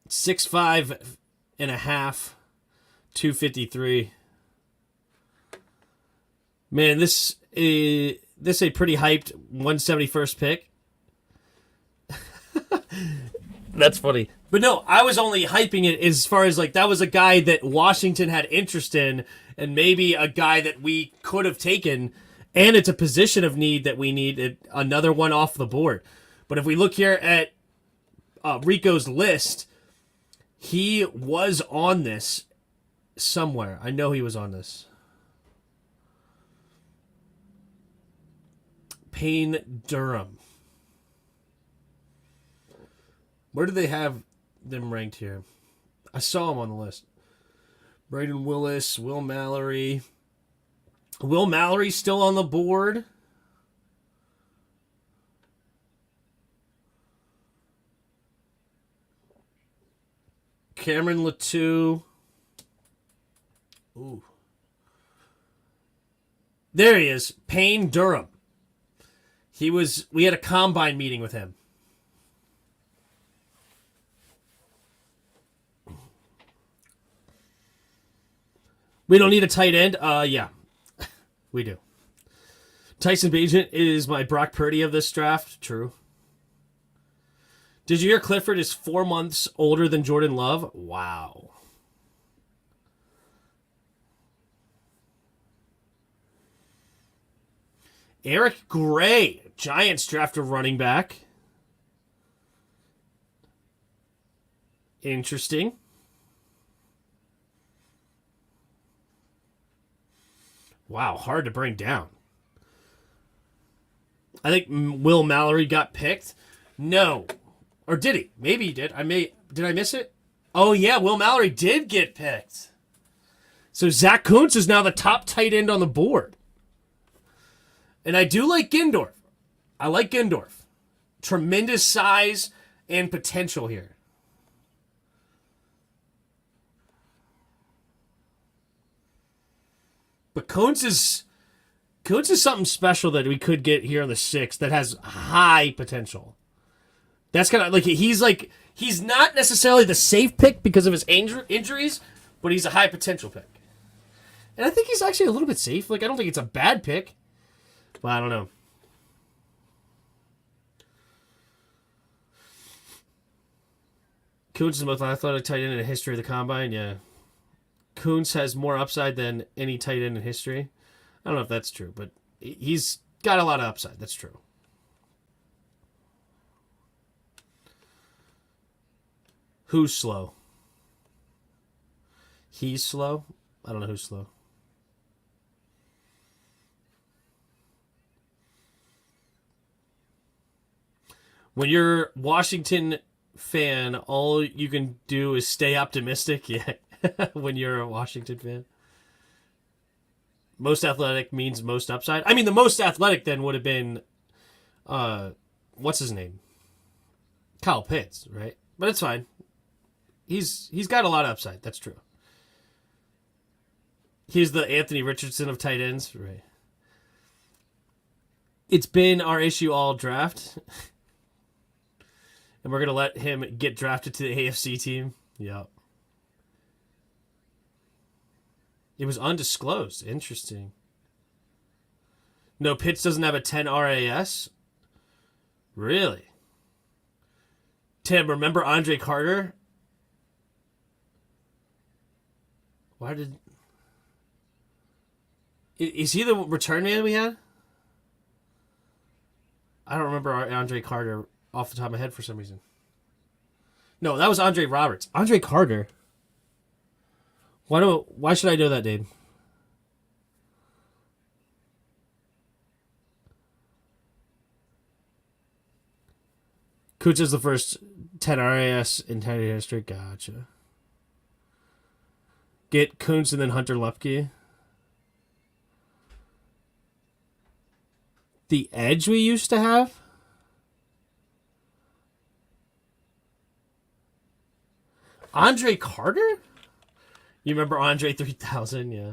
$6'5.5", 253. Man, this a pretty hyped 171st pick. That's funny. But no, I was only hyping it as far as like that was a guy that Washington had interest in, and maybe a guy that we could have taken, and it's a position of need that we need another one off the board. But if we look here at Rico's list, he was on this somewhere. I know he was on this. Payne Durham. Where do they have them ranked here? I saw him on the list. Braden Willis, Will Mallory. Will Mallory still on the board. Cameron Latou. Ooh. There he is. Payne Durham. We had a combine meeting with him. We don't need a tight end? Yeah. We do. Tyson Bagent is my Brock Purdy of this draft. True. Did you hear Clifford is 4 months older than Jordan Love? Wow. Eric Gray, Giants draft a running back. Interesting. Wow, hard to bring down. I think Will Mallory got picked. No. Or did he? Maybe he did. Did I miss it? Oh, yeah, Will Mallory did get picked. So Zach Kuntz is now the top tight end on the board. And I do like Gindorf. I like Gindorf. Tremendous size and potential here. But Kuntz is something special that we could get here on the 6th that has high potential. That's kind of like he's not necessarily the safe pick because of his injuries, but he's a high potential pick. And I think he's actually a little bit safe. Like I don't think it's a bad pick. Well, I don't know. Kuntz is the most athletic tight end in the history of the combine. Yeah. Kuntz has more upside than any tight end in history. I don't know if that's true, but he's got a lot of upside. That's true. Who's slow? He's slow? I don't know who's slow. When you're a Washington fan, all you can do is stay optimistic. Yeah. When you're a Washington fan. Most athletic means most upside. I mean, the most athletic then would have been, what's his name? Kyle Pitts, right? But it's fine. He's got a lot of upside. That's true. He's the Anthony Richardson of tight ends, right? It's been our issue all draft. And we're going to let him get drafted to the AFC team. Yep. It was undisclosed. Interesting. No, Pitts doesn't have a 10 RAS? Really? Tim, remember Andre Carter? Why did... Is he the return man we had? I don't remember Andre Carter off the top of my head for some reason. No, that was Andre Roberts. Andre Carter? Why should I know that name? Kuntz is the first 10 RAS in tight end history. Gotcha. Get Kuntz and then Hunter Lupke. The edge we used to have? Andre Carter? You remember Andre 3000? Yeah.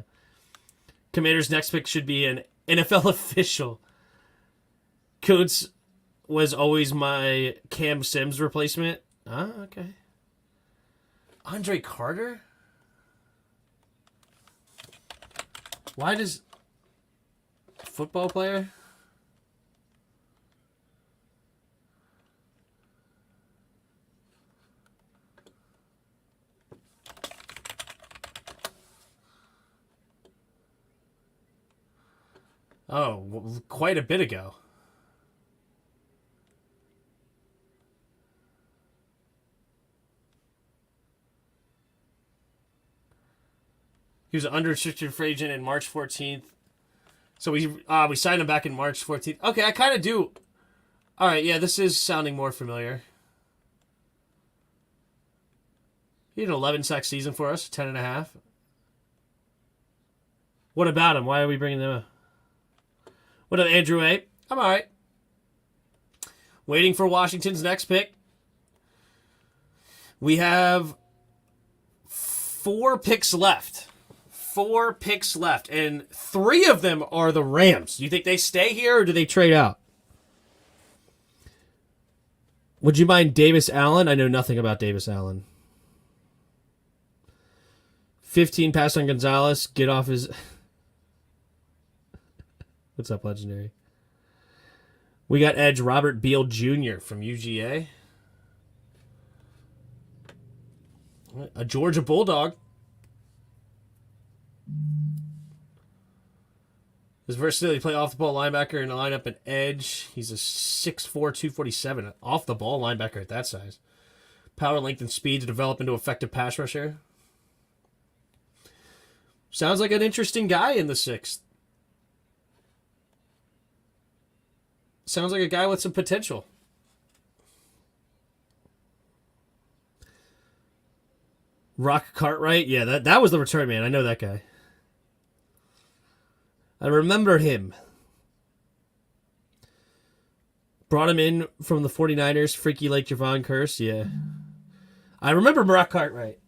Commander's next pick should be an NFL official. Kuntz was always my Cam Sims replacement. Ah, okay. Andre Carter? Why does... Football player? Oh, quite a bit ago. He was an unrestricted free agent in March 14th. So we signed him back in March 14th. Okay, I kind of do. All right, yeah, this is sounding more familiar. He had an 11-sack season for us, 10.5. What about him? Why are we bringing them up? What up, Andrew A? I'm all right. Waiting for Washington's next pick. We have 4 picks left. 4 picks left. And 3 of them are the Rams. Do you think they stay here or do they trade out? Would you mind Davis Allen? I know nothing about Davis Allen. 15 pass on Gonzalez. Get off his... What's up, Legendary? We got edge Robert Beal Jr. from UGA. A Georgia Bulldog. His versatility, play off the ball linebacker and line up an edge. He's a 6'4", 247 off the ball linebacker at that size. Power, length, and speed to develop into effective pass rusher. Sounds like an interesting guy in the 6th. Sounds like a guy with some potential. Rock Cartwright, yeah, that was the return man. I know that guy. I remember him. Brought him in from the 49ers. Freaky like Javon Curse, yeah. I remember Rock Cartwright.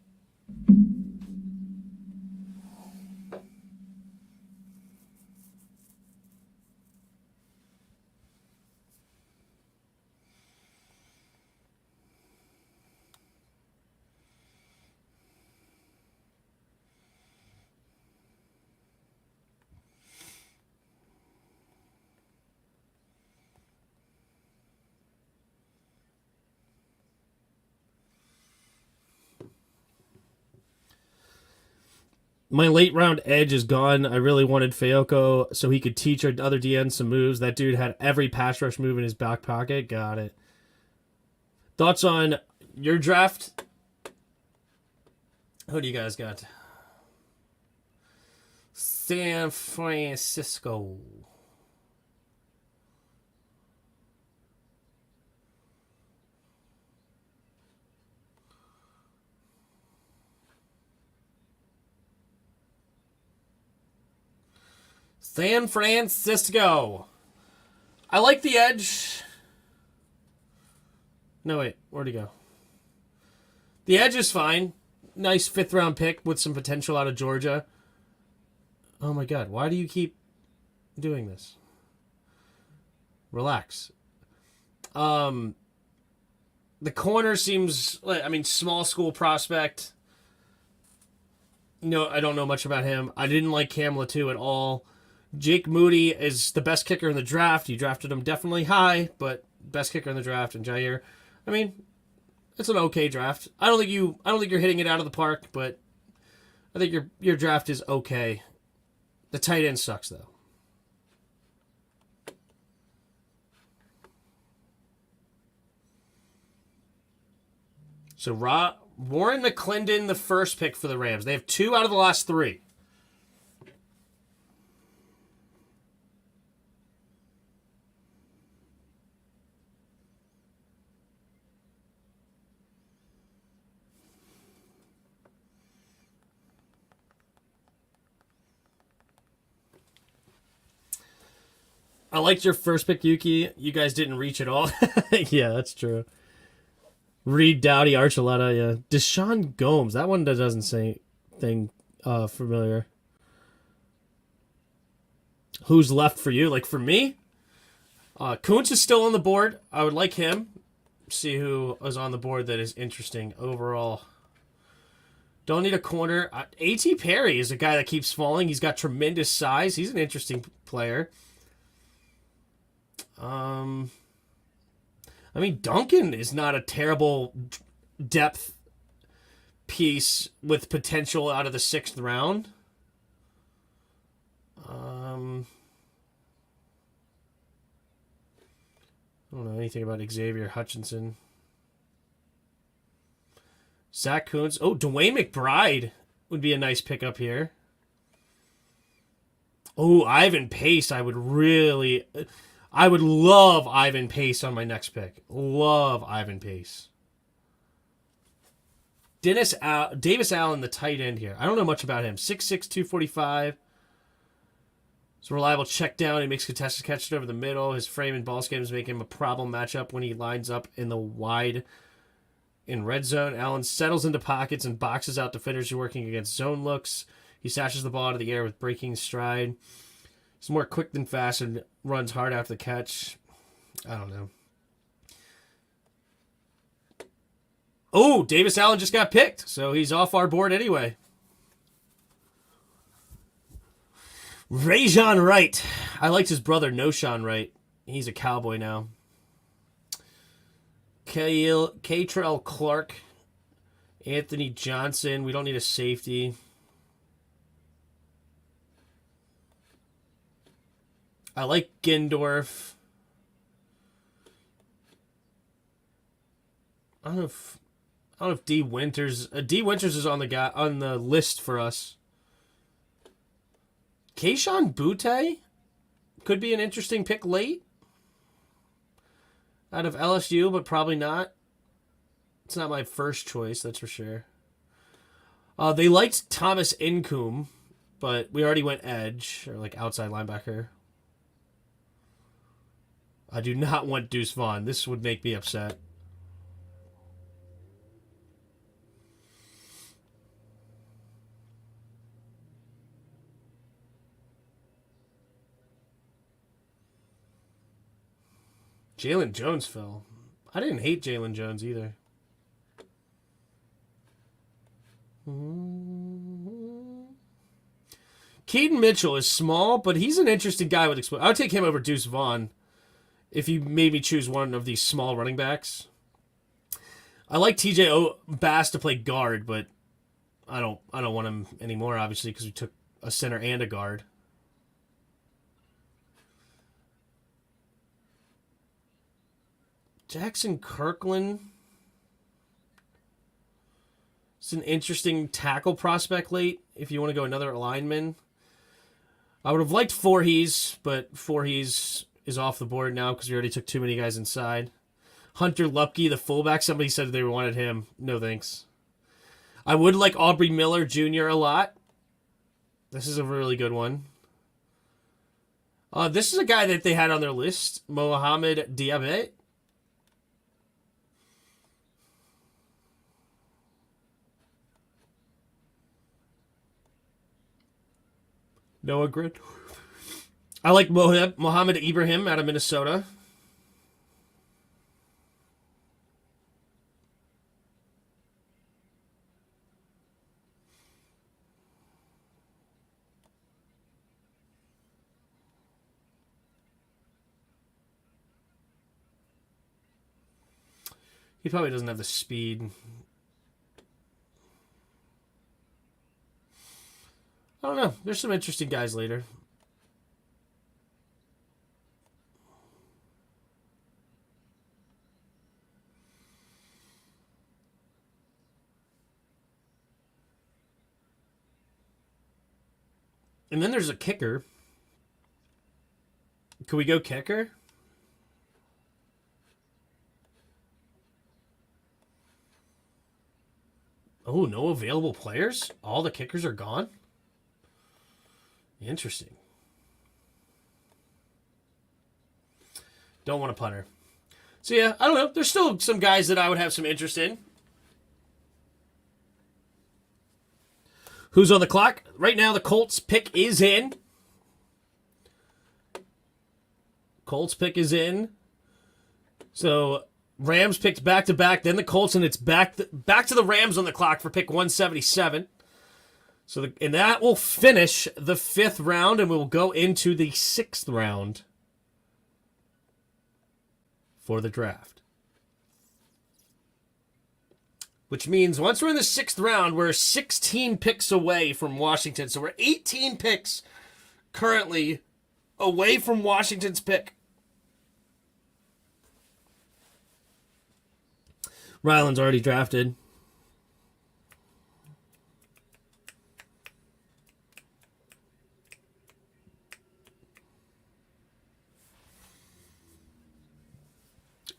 My late round edge is gone. I really wanted Fayoko so he could teach our other DN some moves. That dude had every pass rush move in his back pocket. Got it. Thoughts on your draft? Who do you guys got? San Francisco. San Francisco. I like the edge. No, wait. Where'd he go? The edge is fine. Nice 5th round pick with some potential out of Georgia. Oh my God. Why do you keep doing this? Relax. The corner seems like, small school prospect. No, I don't know much about him. I didn't like Cam Latu at all. Jake Moody is the best kicker in the draft. You drafted him definitely high, but best kicker in the draft. And Jair, it's an okay draft. I don't think you're hitting it out of the park, but I think your draft is okay. The tight end sucks though. So Warren McClendon, the first pick for the Rams. They have 2 out of the last 3. I liked your first pick, Yuki. You guys didn't reach at all. Yeah, that's true. Reed Dowdy, Archuleta, yeah. Deshaun Gomes. That one doesn't say anything familiar. Who's left for you? Like for me? Kuntz is still on the board. I would like him. See who is on the board that is interesting overall. Don't need a corner. A.T. Perry is a guy that keeps falling. He's got tremendous size. He's an interesting player. Duncan is not a terrible depth piece with potential out of the 6th round. I don't know anything about Xavier Hutchinson. Zach Kuntz. Oh, Dwayne McBride would be a nice pickup here. Oh, Ivan Pace. I would love Ivan Pace on my next pick. Love Ivan Pace. Davis Allen, the tight end here. I don't know much about him. 6'6", 245. He's a reliable check down. He makes contested catches over the middle. His frame and ball schemes make him a problem matchup when he lines up in the wide in red zone. Allen settles into pockets and boxes out defenders who are working against zone looks. He sashes the ball out of the air with breaking stride. He's more quick than fast and runs hard after the catch. I don't know. Oh, Davis Allen just got picked, so he's off our board anyway. Rajon Wright. I liked his brother, Noshawn Wright. He's a Cowboy now. Catrell Clark. Anthony Johnson. We don't need a safety. I like Gindorf. I don't know if D Winters. D Winters is on the list for us. Keyshawn Butte could be an interesting pick late out of LSU, but probably not. It's not my first choice, that's for sure. They liked Thomas Incoom, but we already went edge, or like outside linebacker. I do not want Deuce Vaughn. This would make me upset. Jalen Jones fell. I didn't hate Jalen Jones either. Keaton Mitchell is small, but he's an interesting guy with explosion. I would take him over Deuce Vaughn if you made me choose one of these small running backs. I like TJ Bass to play guard, but I don't want him anymore, obviously, because we took a center and a guard. Jackson Kirkland. It's an interesting tackle prospect late if you want to go another lineman. I would have liked Voorhees, but Voorhees is off the board now because we already took too many guys inside. Hunter Lupke, the fullback, somebody said they wanted him. No thanks. I would like Aubrey Miller Jr. a lot. This is a really good one. This is a guy that they had on their list, Mohamed Diaby. Noah Grid. I like Mohamed Ibrahim out of Minnesota. He probably doesn't have the speed. I don't know. There's some interesting guys later. And then there's a kicker. Can we go kicker? Oh, no available players? All the kickers are gone? Interesting. Don't want a punter. So yeah, I don't know. There's still some guys that I would have some interest in. Who's on the clock? Right now, the Colts pick is in. Colts pick is in. So Rams picked back-to-back, then the Colts, and it's back to the Rams on the clock for pick 177. So and that will finish the 5th round, and we will go into the 6th round for the draft. Which means once we're in the 6th round, we're 16 picks away from Washington. So we're 18 picks currently away from Washington's pick. Ryland's already drafted.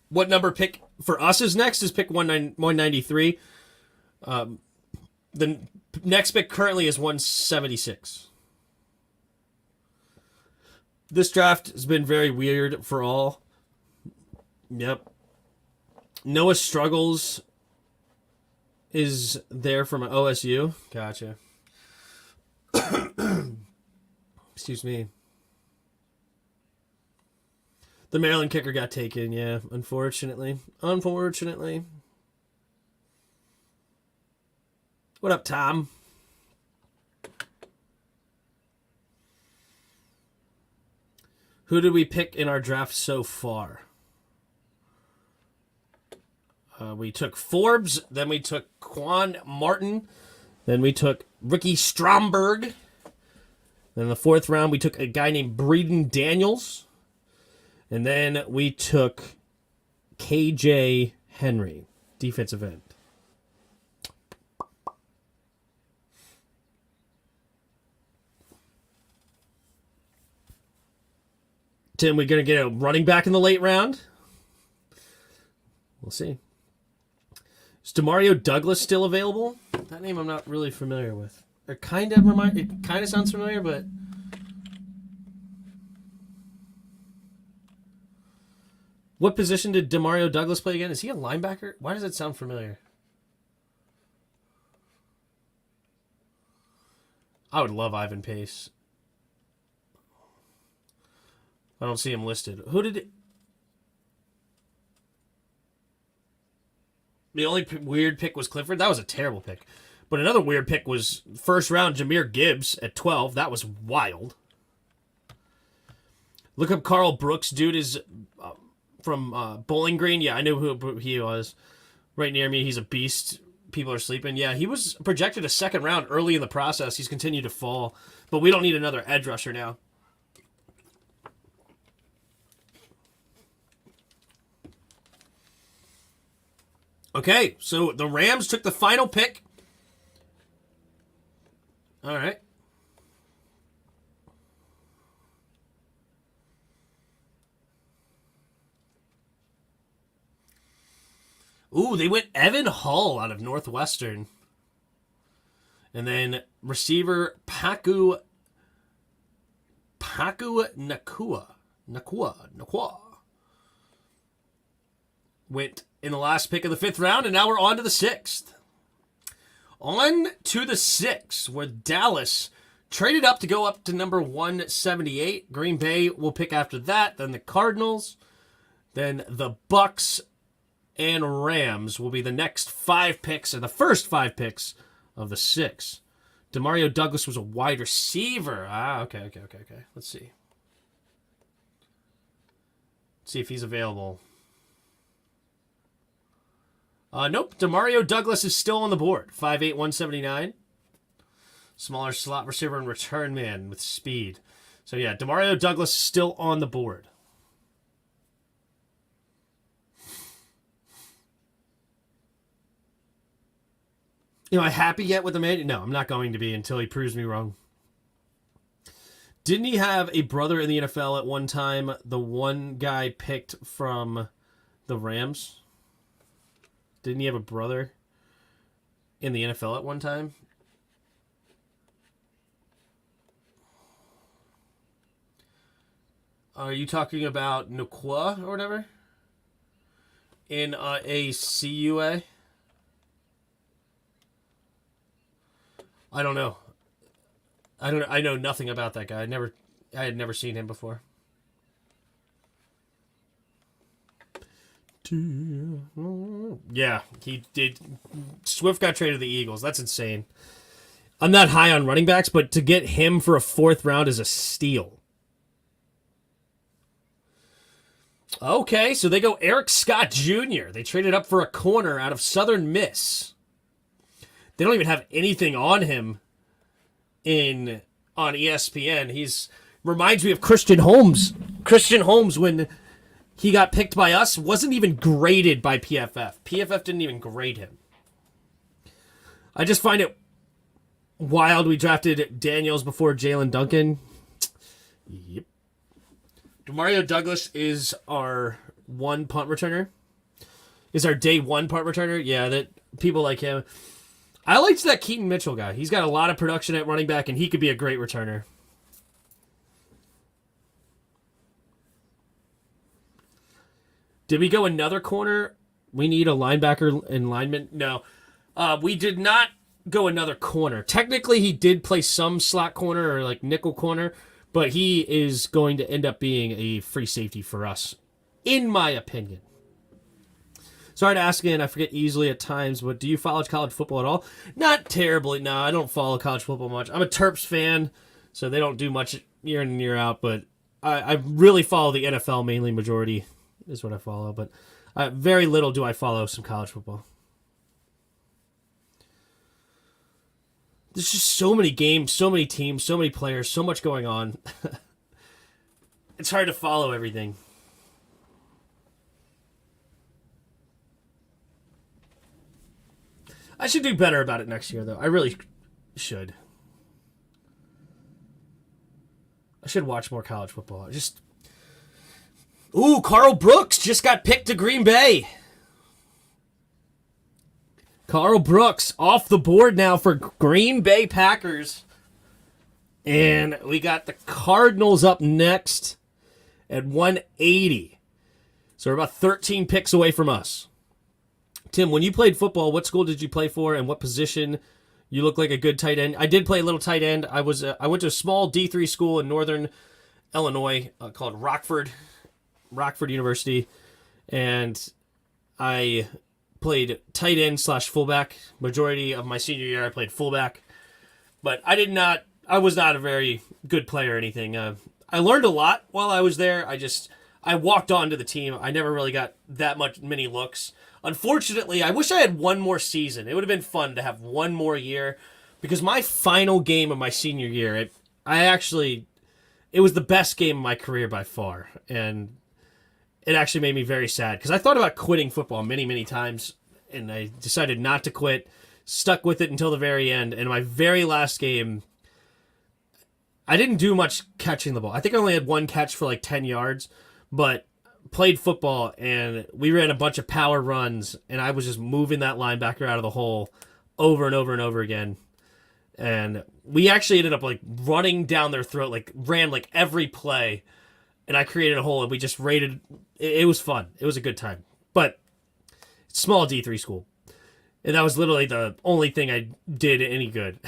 What number pick for us is next is pick 193. The next pick currently is 176. This draft has been very weird for all. Yep. Noah Struggles is there from OSU. Gotcha. Excuse me. The Maryland kicker got taken, yeah, unfortunately. Unfortunately. What up, Tom? Who did we pick in our draft so far? We took Forbes, then we took Quan Martin, then we took Ricky Stromberg. Then in the 4th round, we took a guy named Breeden Daniels. And then we took KJ Henry, defensive end. Tim, we going to get a running back in the late round? We'll see. Is Demario Douglas still available? That name I'm not really familiar with. It kind of sounds familiar, but what position did Demario Douglas play again? Is he a linebacker? Why does it sound familiar? I would love Ivan Pace. I don't see him listed. Who did it? The only weird pick was Clifford. That was a terrible pick. But another weird pick was 1st round Jahmyr Gibbs at 12. That was wild. Look up Carl Brooks. Dude is from Bowling Green. Yeah, I knew who he was. Right near me. He's a beast. People are sleeping. Yeah, he was projected a 2nd round early in the process. He's continued to fall. But we don't need another edge rusher now. Okay, so the Rams took the final pick. All right. Ooh, they went Evan Hull out of Northwestern. And then receiver Paku Nakua. Went in the last pick of the 5th round, and now we're on to the 6th. On to the 6th, where Dallas traded up to go up to number 178. Green Bay will pick after that. Then the Cardinals. Then the Bucks and Rams will be the next 5 picks, and the first 5 picks of the 6th. Demario Douglas was a wide receiver. Okay. Let's see. Let's see if he's available. Nope. Demario Douglas is still on the board. 5'8", 179. Smaller slot receiver and return man with speed. So yeah, Demario Douglas is still on the board. Am I happy yet with the man? No, I'm not going to be until he proves me wrong. Didn't he have a brother in the NFL at one time? The one guy picked from the Rams? Didn't he have a brother in the NFL at one time? Are you talking about Nakua or whatever? In a CUA? I don't know. I know nothing about that guy. I had never seen him before. Yeah, he did. Swift got traded to the Eagles. That's insane. I'm not high on running backs, but to get him for a 4th round is a steal. Okay, so they go Eric Scott Jr. They traded up for a corner out of Southern Miss. They don't even have anything on him on ESPN. He's reminds me of Christian Holmes. Christian Holmes, when he got picked by us, wasn't even graded by PFF. PFF didn't even grade him. I just find it wild we drafted Daniels before Jalen Duncan. Yep. Demario Douglas is our one punt returner. Is our day 1 punt returner. Yeah, that people like him. I liked that Keaton Mitchell guy. He's got a lot of production at running back, and he could be a great returner. Did we go another corner? We need a linebacker and lineman? No. We did not go another corner. Technically, he did play some slot corner or like nickel corner, but he is going to end up being a free safety for us, in my opinion. Sorry to ask again, I forget easily at times, but do you follow college football at all? Not terribly, no. I don't follow college football much. I'm a Terps fan, so they don't do much year in and year out, but I really follow the NFL mainly. Majority is what I follow, but very little do I follow some college football. There's just so many games, so many teams, so many players, so much going on. It's hard to follow everything. I should do better about it next year, though. I really should. I should watch more college football. Ooh, Carl Brooks just got picked to Green Bay. Carl Brooks off the board now for Green Bay Packers. And we got the Cardinals up next at 180. So we're about 13 picks away from us. Tim, when you played football, what school did you play for and what position? You look like a good tight end. I did play a little tight end. I went to a small D3 school in northern Illinois called Rockford University. And I played tight end / fullback. Majority of my senior year, I played fullback. But I was not a very good player or anything. I learned a lot while I was there. I walked onto the team. I never really got many looks. Unfortunately, I wish I had one more season. It would have been fun to have one more year, because my final game of my senior year, it was the best game of my career by far, and it actually made me very sad, because I thought about quitting football many, many times, and I decided not to quit, stuck with it until the very end, and my very last game, I didn't do much catching the ball. I think I only had one catch for like 10 yards, but played football, and we ran a bunch of power runs, and I was just moving that linebacker out of the hole over and over and over again. And we actually ended up like running down their throat, like ran like every play, and I created a hole, and we just rated. It was fun. It was a good time. But small D3 school, and that was literally the only thing I did any good.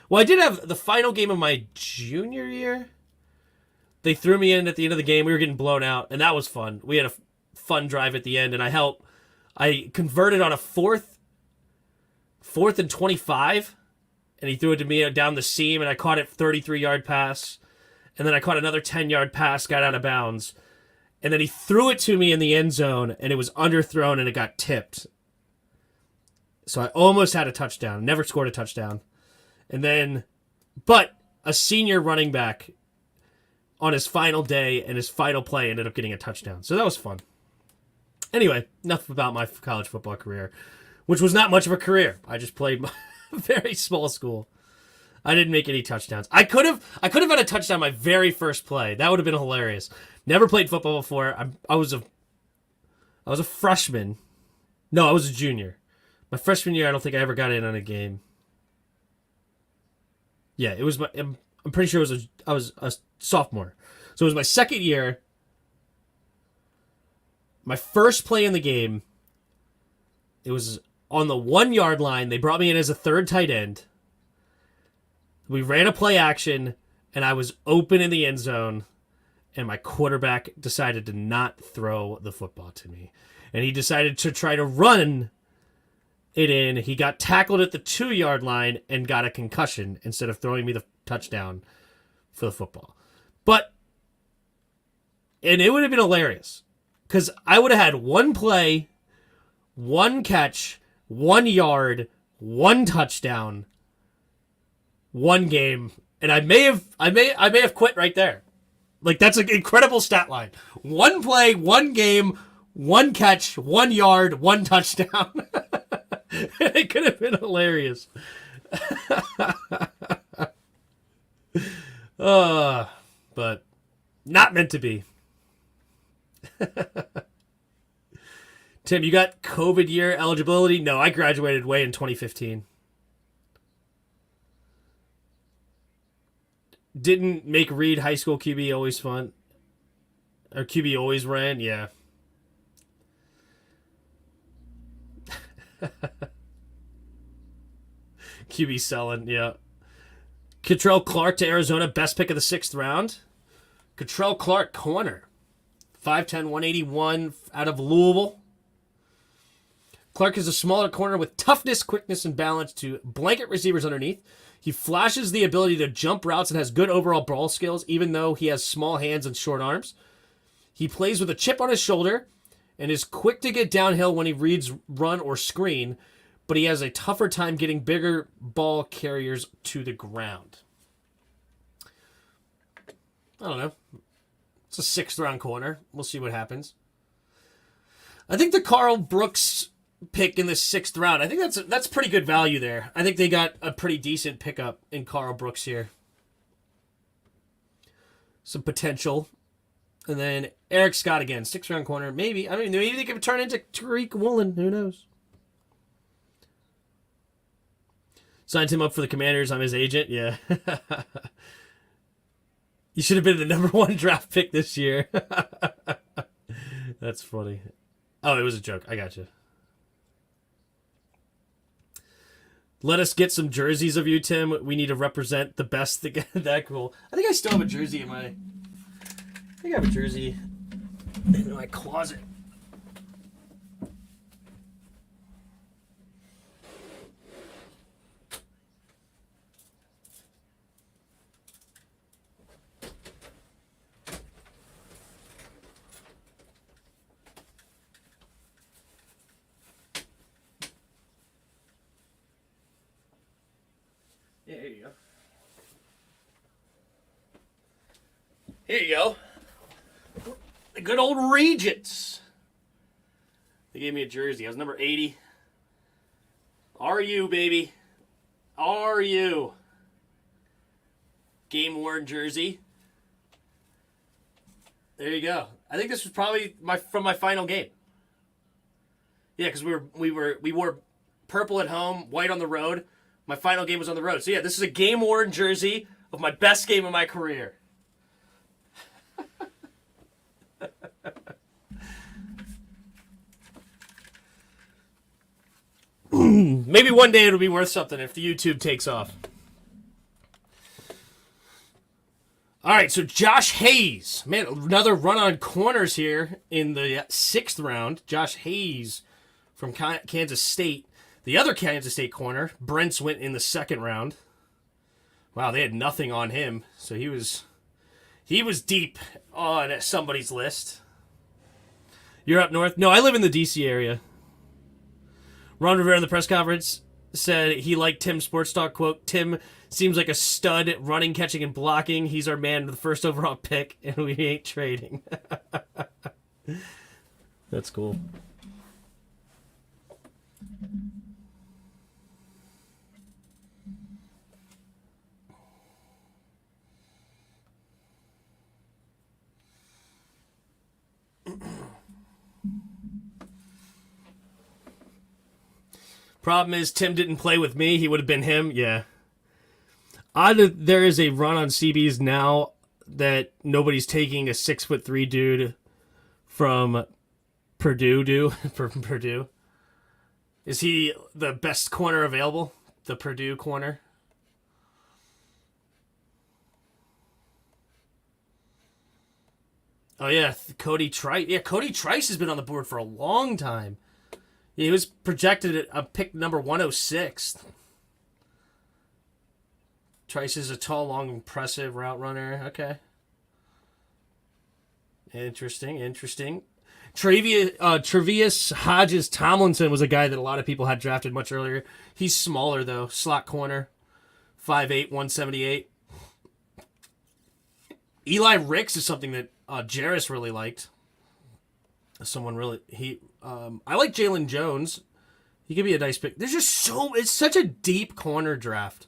Well, I did have the final game of my junior year. They threw me in at the end of the game. We were getting blown out, and that was fun. We had a fun drive at the end, and I converted on a fourth and 25, and he threw it to me down the seam, and I caught it 33-yard pass, and then I caught another 10-yard pass, got out of bounds, and then he threw it to me in the end zone, and it was underthrown, and it got tipped. So I almost had a touchdown. Never scored a touchdown. But a senior running back on his final day and his final play ended up getting a touchdown. So that was fun. Anyway, enough about my college football career, which was not much of a career. I just played my very small school. I didn't make any touchdowns. I could have had a touchdown my very first play. That would have been hilarious. Never played football before. I was a freshman. No, I was a junior. My freshman year, I don't think I ever got in on a game. Yeah, it was I'm pretty sure I was a sophomore. So it was my second year. My first play in the game, it was on the 1-yard line. They brought me in as a third tight end. We ran a play action, and I was open in the end zone, and my quarterback decided to not throw the football to me. And he decided to try to run it in. He got tackled at the 2-yard line and got a concussion instead of throwing me the touchdown for the football. And it would have been hilarious, because I would have had one play, one catch, 1 yard, one touchdown, one game, and I may have quit right there. Like, that's an incredible stat line. One play, one game, one catch, 1 yard, one touchdown. It could have been hilarious. But not meant to be. Tim, you got COVID year eligibility? No, I graduated way in 2015. Didn't make Reed high school QB always fun? Or QB always ran? Yeah. QB selling, yeah. Catrell Clark to Arizona, best pick of the 6th round. Catrell Clark, corner. 5'10", 181 out of Louisville. Clark is a smaller corner with toughness, quickness, and balance to blanket receivers underneath. He flashes the ability to jump routes and has good overall ball skills, even though he has small hands and short arms. He plays with a chip on his shoulder and is quick to get downhill when he reads run or screen, but he has a tougher time getting bigger ball carriers to the ground. I don't know. It's a 6th round corner. We'll see what happens. I think the Carl Brooks pick in the 6th round, I think that's pretty good value there. I think they got a pretty decent pickup in Carl Brooks here. Some potential. And then Eric Scott again, 6th round corner. Maybe. I mean, maybe they could turn into Tariq Woolen. Who knows? Signed him up for the Commanders. I'm his agent. Yeah. You should have been the number 1 draft pick this year. That's funny. Oh, it was a joke. I got you. Let us get some jerseys of you, Tim. We need to represent the best. That cool. I think I still have a jersey in my... I think I have a jersey in my closet. Yeah, here you go. Here you go. The good old Regents. They gave me a jersey. I was number 80. Are you, baby? Are you? Game worn jersey. There you go. I think this was probably from my final game. Yeah, because we wore purple at home, white on the road. My final game was on the road. So yeah, this is a game worn jersey of my best game of my career. Maybe one day it'll be worth something if the YouTube takes off. All right, so Josh Hayes. Man, another run on corners here in the 6th round. Josh Hayes from Kansas State. The other Kansas State corner, Brents, went in the 2nd round. Wow, they had nothing on him, so he was deep on somebody's list. You're up north? No, I live in the D.C. area. Ron Rivera in the press conference said he liked Tim's sports talk. Quote, Tim seems like a stud running, catching, and blocking. He's our man with the 1st overall pick, and we ain't trading. That's cool. Problem is, Tim didn't play with me. He would have been him. Yeah. There is a run on CBs now that nobody's taking a 6'3" dude from Purdue. From Purdue. Is he the best corner available? The Purdue corner? Oh, yeah. Cody Trice. Yeah, Cody Trice has been on the board for a long time. Yeah, he was projected at a pick number 106. Trice is a tall, long, impressive route runner. Okay. Interesting. Trevius Hodges Tomlinson was a guy that a lot of people had drafted much earlier. He's smaller, though. Slot corner. 5'8", 178. Eli Ricks is something that Jarris really liked. Someone really... I like Jalen Jones. He could be a nice pick. There's just it's such a deep corner draft.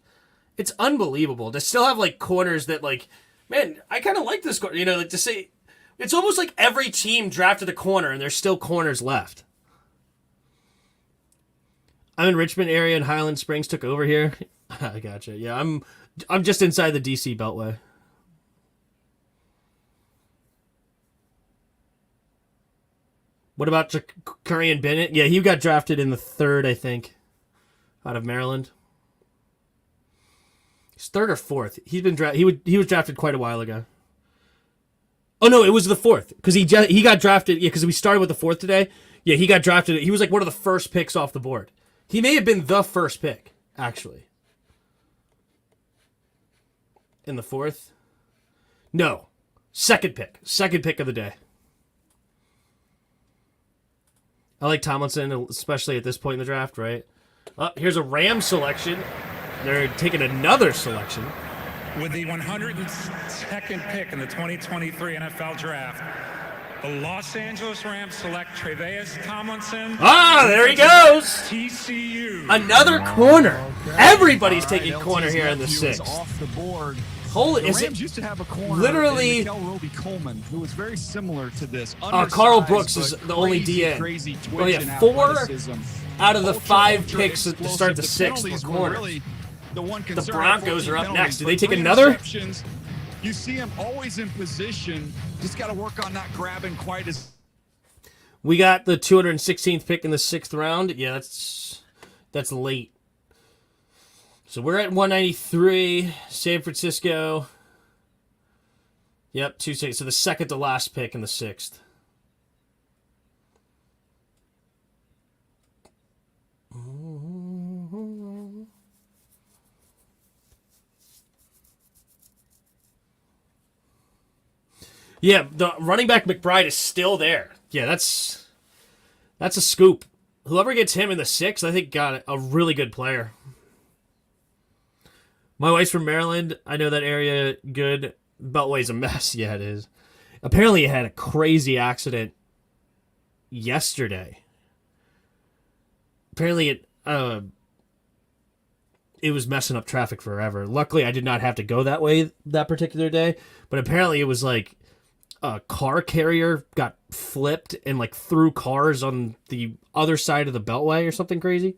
It's unbelievable to still have like corners that like, man, I kind of like this corner. You know, like to say, it's almost like every team drafted a corner and there's still corners left. I'm in Richmond area and Highland Springs took over here. I gotcha. Yeah, I'm just inside the DC Beltway. What about Curry Bennett? Yeah, he got drafted in the 3rd, I think, out of Maryland. He's 3rd or 4th. He's been he was drafted quite a while ago. Oh no, it was the 4th because he got drafted. Yeah, because we started with the 4th today. Yeah, he got drafted. He was like one of the first picks off the board. He may have been the first pick, actually. in the 4th. No. Second pick. Second pick of the day. I like Tomlinson, especially at this point in the draft, right? Here's a Rams selection. They're taking another selection. With the 102nd pick in the 2023 NFL Draft, the Los Angeles Rams select Tre'Davious Tomlinson. Ah, there he goes! TCU. Another corner. Everybody's taking corner here in the 6th. Off the board. Holy, the is Rams it used to have a corner literally? Roby Coleman, who was very similar to this. Carl Brooks is the only DN. Crazy Oh yeah, 4 out of the 5 picks to start the 6th were corner. Really the Broncos are up next. Do they take another? You see him always in position. Just got to work on not grabbing quite as. We got the 216th pick in the 6th round. Yeah, that's late. So we're at 193. San Francisco. Yep, 2-6. So the second to last pick in the 6th. Yeah, the running back McBride is still there. Yeah, that's a scoop. Whoever gets him in the 6th, I think got a really good player. My wife's from Maryland. I know that area good. Beltway's a mess. Yeah, it is. Apparently, it had a crazy accident yesterday. Apparently, it was messing up traffic forever. Luckily, I did not have to go that way that particular day. But apparently, it was like a car carrier got flipped and like threw cars on the other side of the Beltway or something crazy.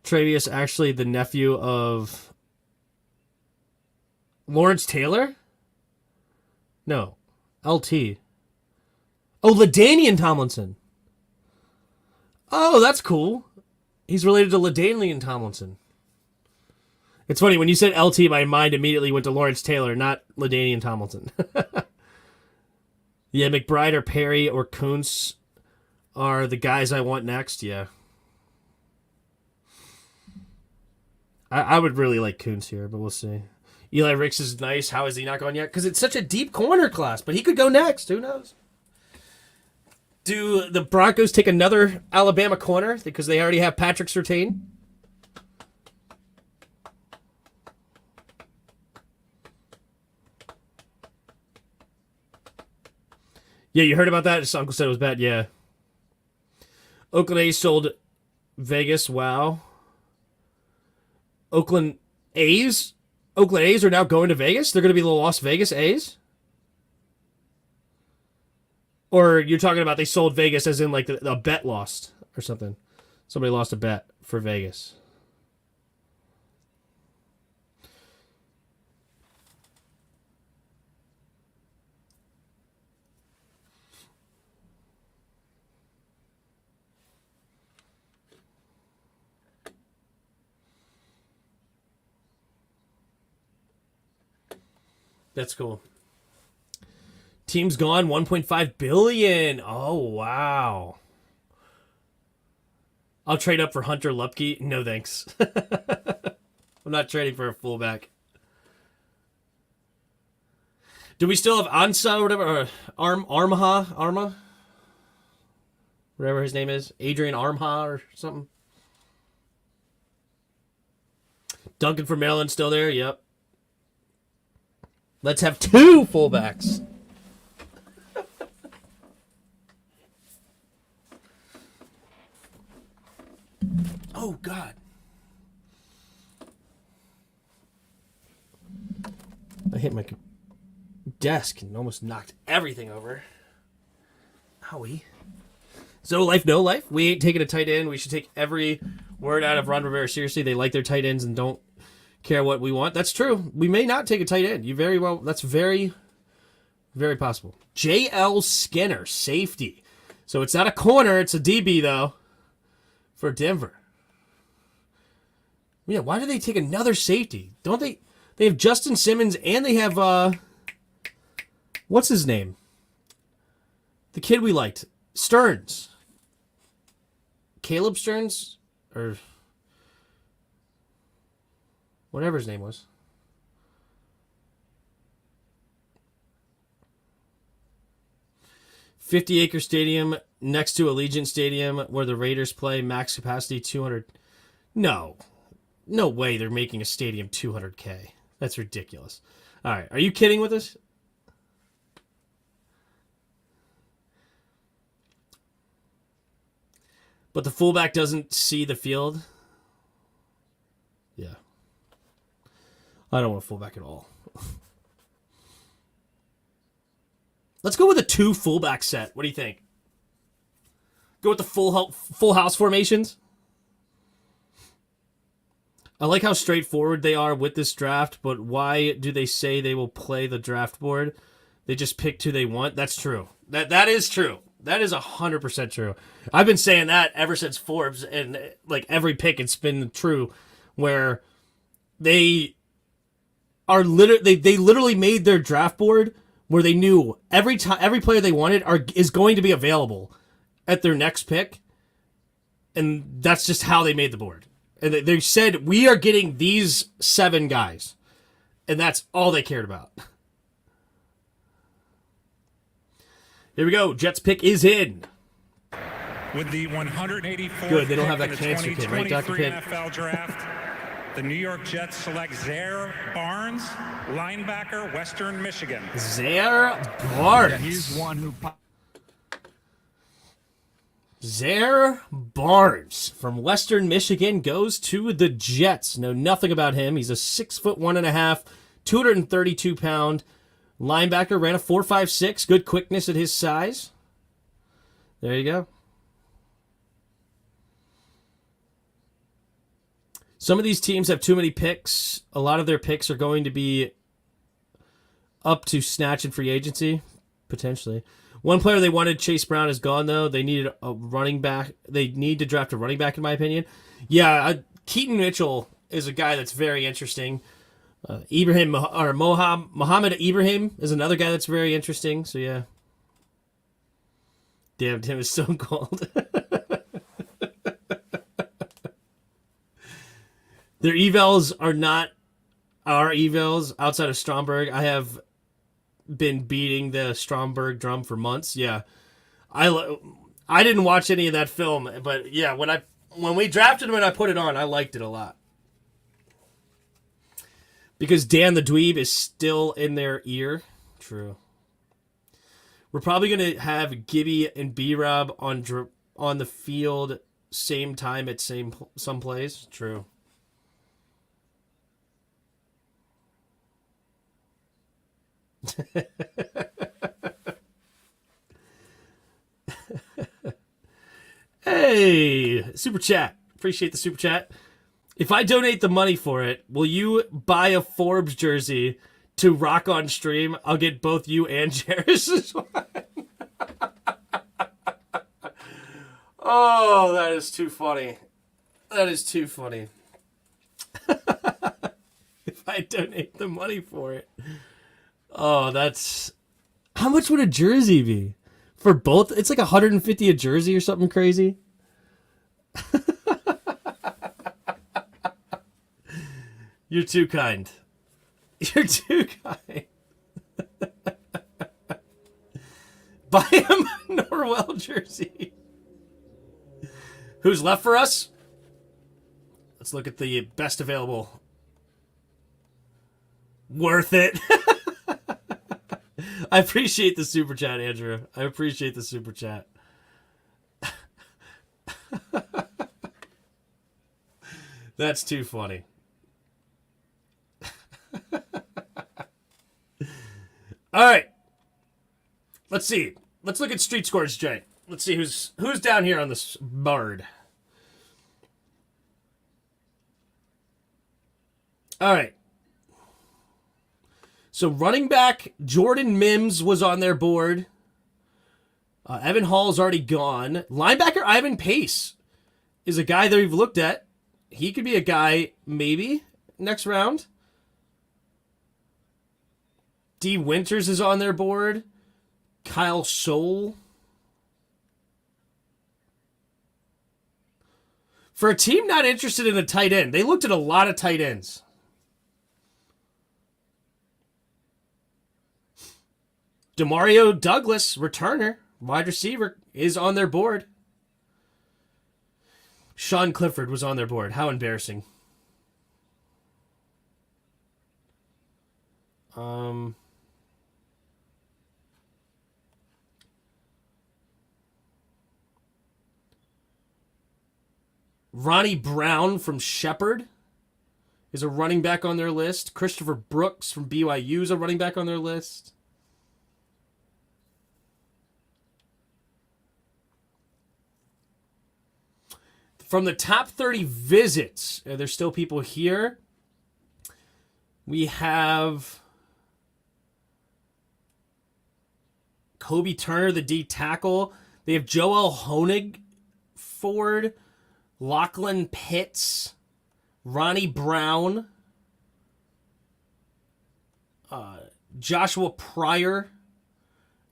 Tre'Davious actually the nephew of Lawrence Taylor? No. LT. Oh, LaDainian Tomlinson. Oh, that's cool. He's related to LaDainian Tomlinson. It's funny, when you said LT, my mind immediately went to Lawrence Taylor, not LaDainian Tomlinson. Yeah, McBride or Perry or Kuntz are the guys I want next, yeah. I would really like Kuntz here, but we'll see. Eli Ricks is nice. How is he not gone yet? Because it's such a deep corner class, but he could go next. Who knows? Do the Broncos take another Alabama corner because they already have Patrick Surtain? Yeah, you heard about that? His uncle said it was bad. Yeah. Oakland A's sold Vegas. Wow. Oakland A's? Oakland A's are now going to Vegas? They're going to be the Las Vegas A's? Or you're talking about they sold Vegas as in like a bet lost or something. Somebody lost a bet for Vegas. That's cool. Team's gone, $1.5 billion. Oh, wow. I'll trade up for Hunter Lupke. No, thanks. I'm not trading for a fullback. Do we still have Ansa or whatever? Arma? Whatever his name is. Adrian Armha or something. Duncan from Maryland still there? Yep. Let's have 2 fullbacks. Oh, God. I hit my desk and almost knocked everything over. Owie. So life, no life. We ain't taking a tight end. We should take every word out of Ron Rivera seriously. They like their tight ends and don't care what we want. That's true. We may not take a tight end. That's very, very possible. J.L. Skinner, safety. So it's not a corner. It's a DB, though, for Denver. Yeah, why do they take another safety? Don't they? They have Justin Simmons and they have, what's his name? The kid we liked. Stearns. Caleb Stearns? Or... Whatever his name was. $50-acre stadium next to Allegiant Stadium where the Raiders play, max capacity 200. No. No way they're making a stadium 200K. That's ridiculous. All right. Are you kidding with us? But the fullback doesn't see the field? Yeah. I don't want a fullback at all. Let's go with a 2 fullback set. What do you think? Go with the full house formations? I like how straightforward they are with this draft, but why do they say they will play the draft board? They just pick who they want? That's true. That is true. That is 100% true. I've been saying that ever since Forbes, and like every pick it's been true, where they are they literally made their draft board where they knew every player they wanted is going to be available at their next pick, and that's just how they made the board. And they said, we are getting these 7 guys, and that's all they cared about. Here we go. Jets pick is in. With the 184th Good, they don't have pick that in the cancer kid, right, Dr. 2023 Pitt? NFL Draft, the New York Jets select Zaire Barnes, linebacker, Western Michigan. Zaire Barnes. Yeah, he's one who... Zaire Barnes from Western Michigan goes to the Jets. Know nothing about him. He's a 6'1.5", 232-pound linebacker. Ran a 4.56. Good quickness at his size. There you go. Some of these teams have too many picks. A lot of their picks are going to be up to snatch in free agency, potentially. One player they wanted, Chase Brown, is gone, though. They needed a running back. They need to draft a running back, in my opinion. Yeah, Keaton Mitchell is a guy that's very interesting. Mohamed Ibrahim is another guy that's very interesting. So, yeah. Damn, Tim is so cold. Their evals are not our evals outside of Stromberg. I have been beating the Stromberg drum for months. Yeah. I didn't watch any of that film, but yeah, when we drafted him and I put it on, I liked it a lot. Because Dan the Dweeb is still in their ear. True. We're probably going to have Gibby and B-Rob on the field same time at some plays. True. Hey, super chat. Appreciate the super chat. If I donate the money for it, will you buy a Forbes jersey to rock on stream? I'll get both you and Jairus' one. Oh, that is too funny. That is too funny. If I donate the money for it. Oh, that's... How much would a jersey be? For both? It's like $150 a jersey or something crazy. You're too kind. You're too kind. Buy him a Norwell jersey. Who's left for us? Let's look at the best available. Worth it. I appreciate the super chat, Andrew. I appreciate the super chat. That's too funny. All right. Let's see. Let's look at Street Scores, Jay. Let's see who's down here on this board. All right. So running back Jordan Mims was on their board. Evan Hall's already gone. Linebacker Ivan Pace is a guy that we've looked at. He could be a guy maybe next round. D. Winters is on their board. Kyle Soule. For a team not interested in a tight end, they looked at a lot of tight ends. Demario Douglas, returner, wide receiver, is on their board. Sean Clifford was on their board. How embarrassing. Ronnie Brown from Shepherd is a running back on their list. Christopher Brooks from BYU is a running back on their list. From the top 30 visits, there's still people here. We have Kobe Turner, the D tackle. They have Joel Honig Ford, Lachlan Pitts, Ronnie Brown, Joshua Pryor,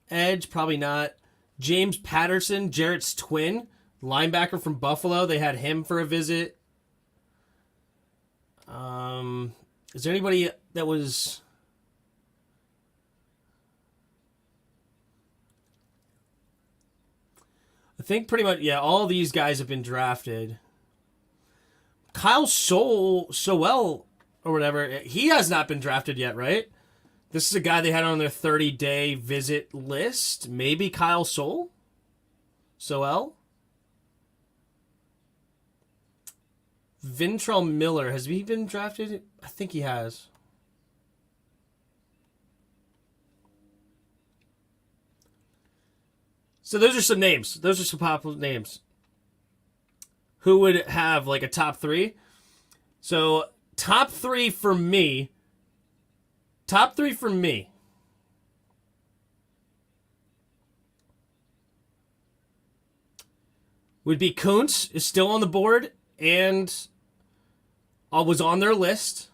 edge, probably not. James Patterson, Jarrett's twin, linebacker from Buffalo. They had him for a visit. Is there anybody that was... I think pretty much, yeah, all these guys have been drafted. Kyle Sowell, or whatever, he has not been drafted yet, right? This is a guy they had on their 30-day visit list. Maybe Kyle Sowell? Vintrell Miller, has he been drafted? I think he has. So those are some names. Those are some popular names. Who would have like a top three? So top three for me. Would be Kuntz is still on the board and was on their list.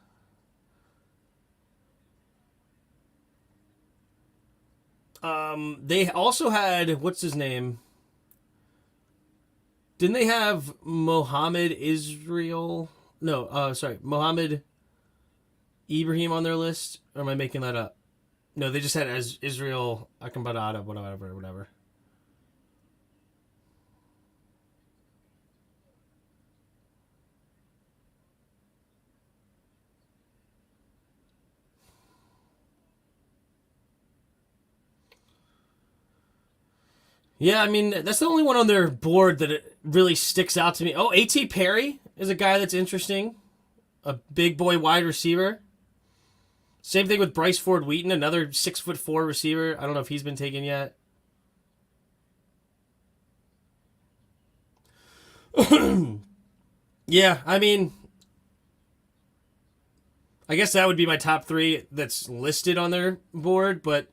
They also had, what's his name? Didn't they have Mohammed Israel? No, sorry, Mohammed Ibrahim on their list? Or am I making that up? No, they just had as Israel Akambadada, whatever. Yeah, I mean, that's the only one on their board that it really sticks out to me. Oh, A.T. Perry is a guy that's interesting. A big boy wide receiver. Same thing with Bryce Ford Wheaton, another 6'4" receiver. I don't know if he's been taken yet. Yeah, I mean, I guess that would be my top three that's listed on their board. But,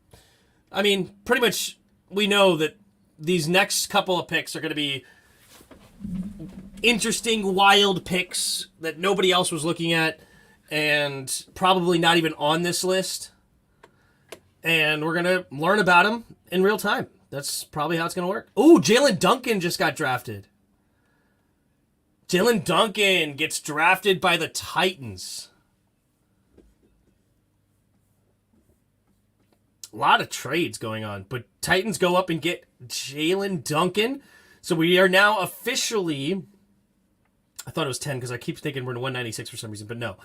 I mean, pretty much we know that these next couple of picks are going to be interesting, wild picks that nobody else was looking at and probably not even on this list. And we're going to learn about them in real time. That's probably how it's going to work. Ooh, Jalen Duncan just got drafted. Jalen Duncan gets drafted by the Titans. A lot of trades going on, but Titans go up and get Jalen Duncan. So we are now officially, I thought it was 10 because I keep thinking we're in 196 for some reason, but no.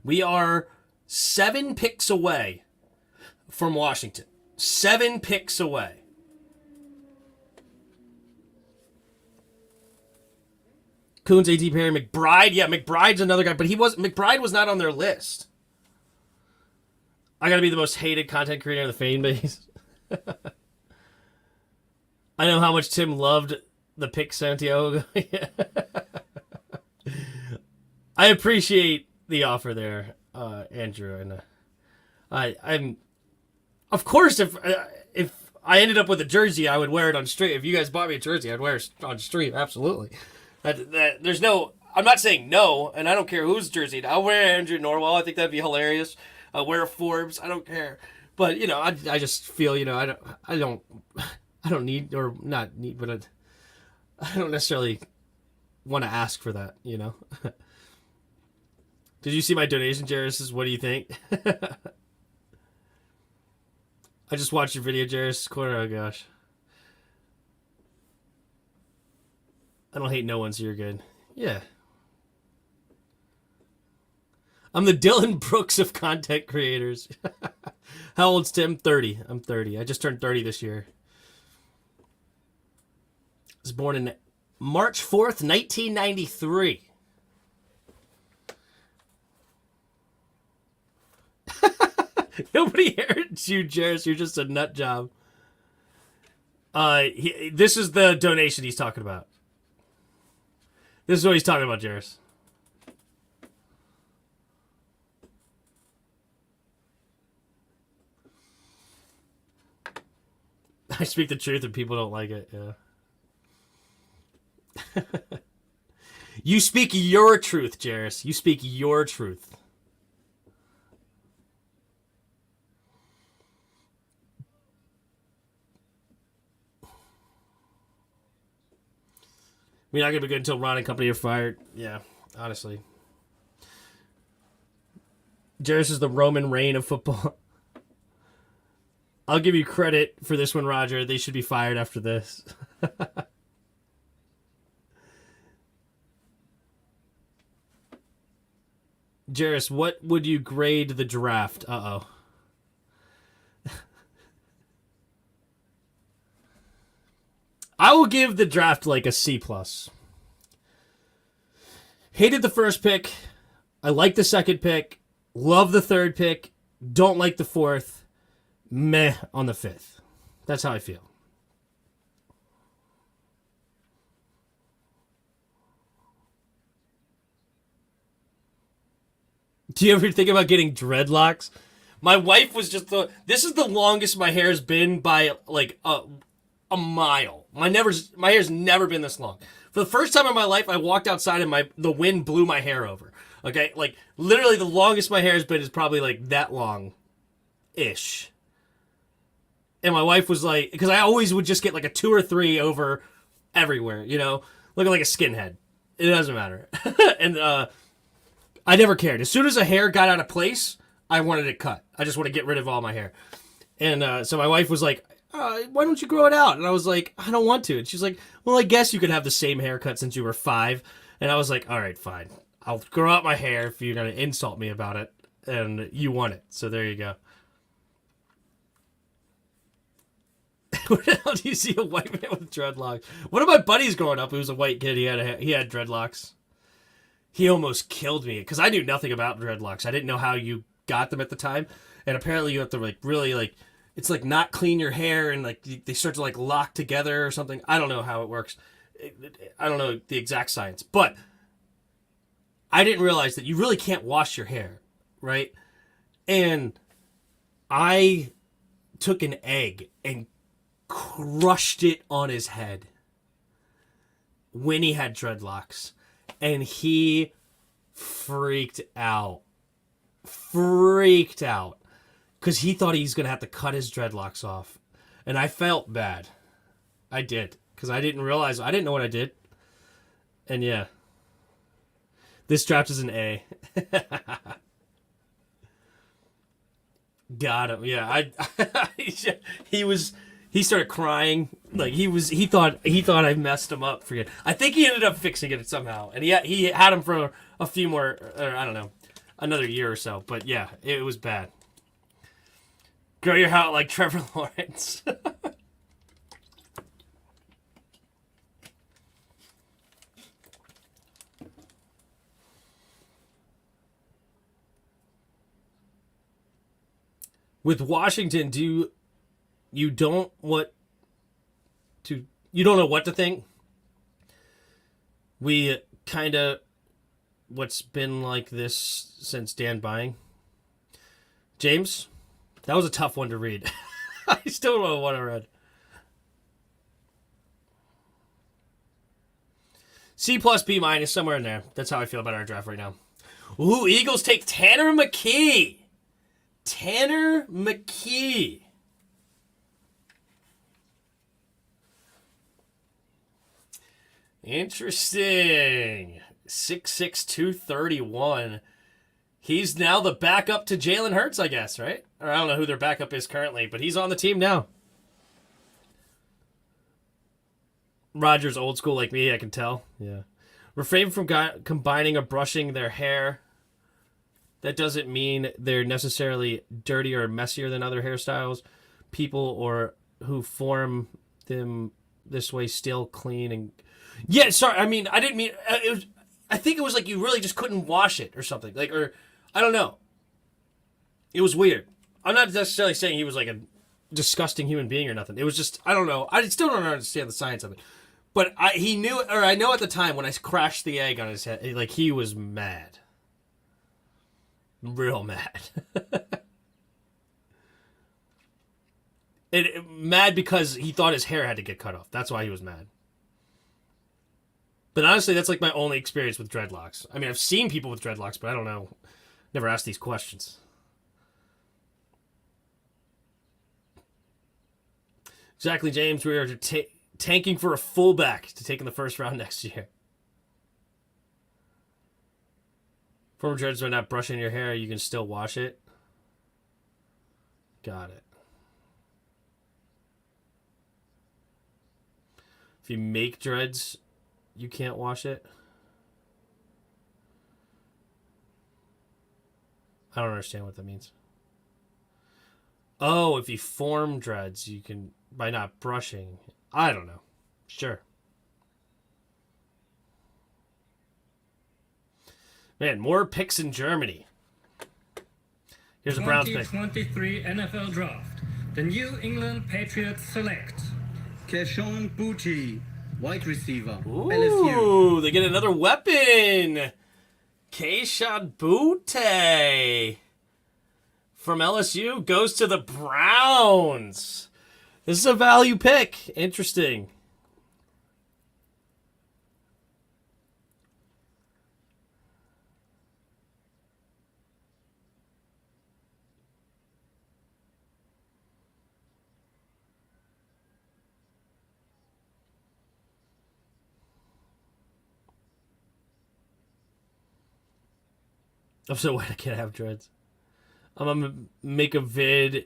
We are 7 picks away from Washington. 7 picks away. Coons, A.T. Perry, McBride. Yeah, McBride's another guy, but McBride was not on their list. I gotta be the most hated content creator in the fan base. I know how much Tim loved the pick Santiago. I appreciate the offer there, Andrew, and I'm, of course, if I ended up with a jersey, I would wear it on stream. If you guys bought me a jersey, I'd wear it on stream. Absolutely. There's no. I'm not saying no, and I don't care whose jersey. I'll wear Andrew Norwell. I think that'd be hilarious. I'll wear Forbes. I don't care. But I just feel I don't need, or not need, but I don't necessarily want to ask for that. Did you see my donation, Jairus? What do you think? I just watched your video, Jairus. Oh, gosh. I don't hate no one, so you're good. Yeah. I'm the Dylan Brooks of content creators. How old's Tim? 30. I'm 30. I just turned 30 this year. I was born in March 4th, 1993. Nobody heard you, Jairus. You're just a nut job. This is the donation he's talking about. This is what he's talking about, Jairus. I speak the truth and people don't like it, yeah. You speak your truth, Jairus. You speak your truth. We're not going to be good until Ron and company are fired. Yeah, honestly. Jairus is the Roman reign of football. I'll give you credit for this one, Roger. They should be fired after this. Jairus, what would you grade the draft? Uh-oh. I will give the draft like a C+. Hated the first pick. I like the second pick. Love the third pick. Don't like the fourth. Meh on the fifth. That's how I feel. Do you ever think about getting dreadlocks? My wife was just this is the longest my hair's been by like a mile. My hair's never been this long. For the first time in my life, I walked outside and the wind blew my hair over. Okay, like literally the longest my hair's been is probably like that long-ish. And my wife was like, because I always would just get like a 2 or 3 over everywhere, you know, looking like a skinhead. It doesn't matter. And I never cared. As soon as a hair got out of place, I wanted it cut. I just want to get rid of all my hair. And so my wife was like, why don't you grow it out? And I was like, I don't want to. And she's like, well, I guess you could have the same haircut since you were 5. And I was like, all right, fine. I'll grow out my hair if you're going to insult me about it. And you want it. So there you go. Where the hell do you see a white man with dreadlocks? One of my buddies growing up, who was a white kid, he had dreadlocks. He almost killed me because I knew nothing about dreadlocks. I didn't know how you got them at the time. And apparently you have to like really like, it's like not clean your hair and like they start to like lock together or something. I don't know how it works. I don't know the exact science, but I didn't realize that you really can't wash your hair, right? And I took an egg and crushed it on his head when he had dreadlocks, and he freaked out because he thought he was going to have to cut his dreadlocks off, and I felt bad. I did, because I didn't realize, I didn't know what I did. And yeah, this draft is an A. Got him. Yeah, he started crying. Like he thought I messed him up. Forget. I think he ended up fixing it somehow, and he had him for a few more. I don't know, another year or so. But yeah, it was bad. Grow your hair out like Trevor Lawrence. With Washington, you don't know what to think? We kind of what's been like this since Dan buying. James, that was a tough one to read. I still don't know what I read. C+, B-, somewhere in there. That's how I feel about our draft right now. Ooh, Eagles take Tanner McKee. Tanner McKee. Interesting. 6'6", 231. He's now the backup to Jalen Hurts, I guess, right? Or I don't know who their backup is currently, but he's on the team now. Roger's old school like me, I can tell. Yeah. Refrain from combining or brushing their hair. That doesn't mean they're necessarily dirtier or messier than other hairstyles. People or who form them this way still clean and... Yeah, sorry, I mean, I didn't mean... I think it was like you really just couldn't wash it or something. Like, or... I don't know. It was weird. I'm not necessarily saying he was like a disgusting human being or nothing. It was just... I don't know. I still don't understand the science of it. But he knew... Or I know at the time when I crashed the egg on his head, like, he was mad. Real mad. Mad because he thought his hair had to get cut off. That's why he was mad. But honestly, that's like my only experience with dreadlocks. I mean, I've seen people with dreadlocks, but I don't know. Never asked these questions. Exactly, James. We are tanking for a fullback to take in the first round next year. Former dreads are not brushing your hair. You can still wash it. Got it. If you make dreads, you can't wash it. I don't understand what that means. Oh, if you form dreads, you can, by not brushing. I don't know. Sure. Man, more picks in Germany. Here's a Browns pick. 2023 NFL Draft. The New England Patriots select Keyshawn Boutte, wide receiver, LSU. Ooh, they get another weapon. Keyshawn Boutte from LSU goes to the Browns. This is a value pick. Interesting. I'm so wet I can't have dreads. I'm gonna make a vid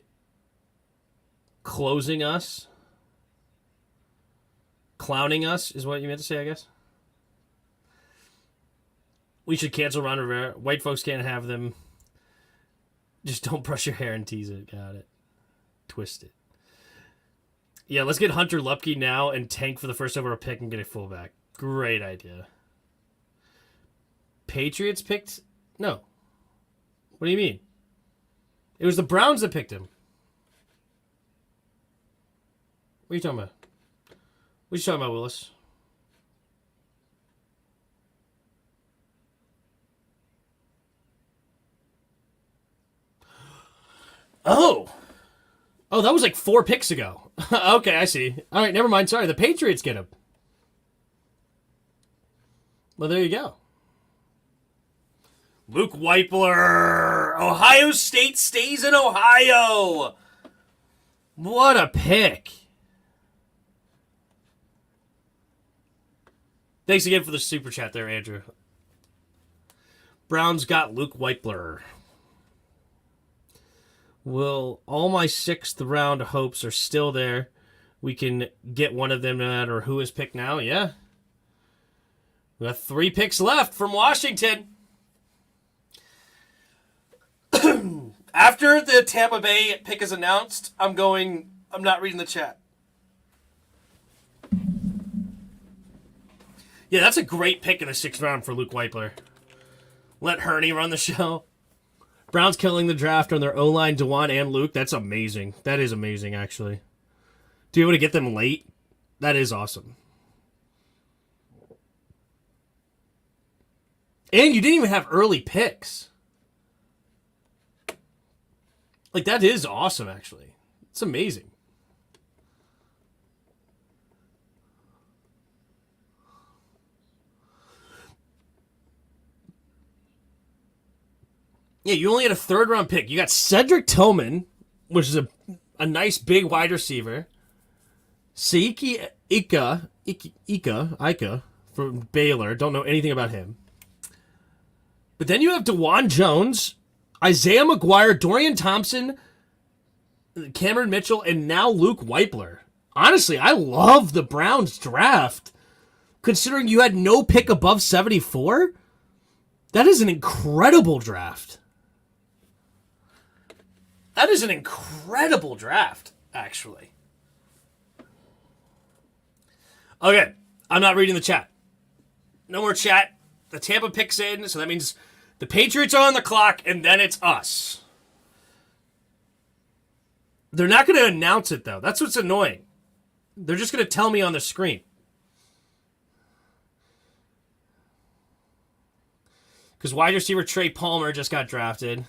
closing us. Clowning us is what you meant to say, I guess. We should cancel Ron Rivera. White folks can't have them. Just don't brush your hair and tease it. Got it. Twist it. Yeah, let's get Hunter Lupke now and tank for the first overall pick and get a fullback. Great idea. Patriots picked... No. What do you mean? It was the Browns that picked him. What are you talking about? What are you talking about, Willis? Oh! Oh, that was like 4 picks ago. Okay, I see. All right, never mind. Sorry, the Patriots get him. Well, there you go. Luke Weipler. Ohio State stays in Ohio. What a pick. Thanks again for the super chat there, Andrew. Browns got Luke Weipler. Well, all my 6th round hopes are still there. We can get one of them no matter who is picked now. Yeah. We got 3 picks left from Washington. After the Tampa Bay pick is announced, I'm not reading the chat. Yeah, that's a great pick in the 6th round for Luke Weipler. Let Hurney run the show. Browns killing the draft on their O-line, DeJuan and Luke. That's amazing. That is amazing, actually. To be able to get them late, that is awesome. And you didn't even have early picks. Like, that is awesome, actually. It's amazing. Yeah, you only had a 3rd round pick. You got Cedric Tillman, which is a nice big wide receiver. Saiki Ika from Baylor. Don't know anything about him. But then you have DeJuan Jones, Isaiah McGuire, Dorian Thompson, Cameron Mitchell, and now Luke Weipler. Honestly, I love the Browns draft. Considering you had no pick above 74, that is an incredible draft. That is an incredible draft, actually. Okay, I'm not reading the chat. No more chat. The Tampa pick's in, so that means the Patriots are on the clock, and then it's us. They're not going to announce it, though. That's what's annoying. They're just going to tell me on the screen. Because wide receiver Trey Palmer just got drafted.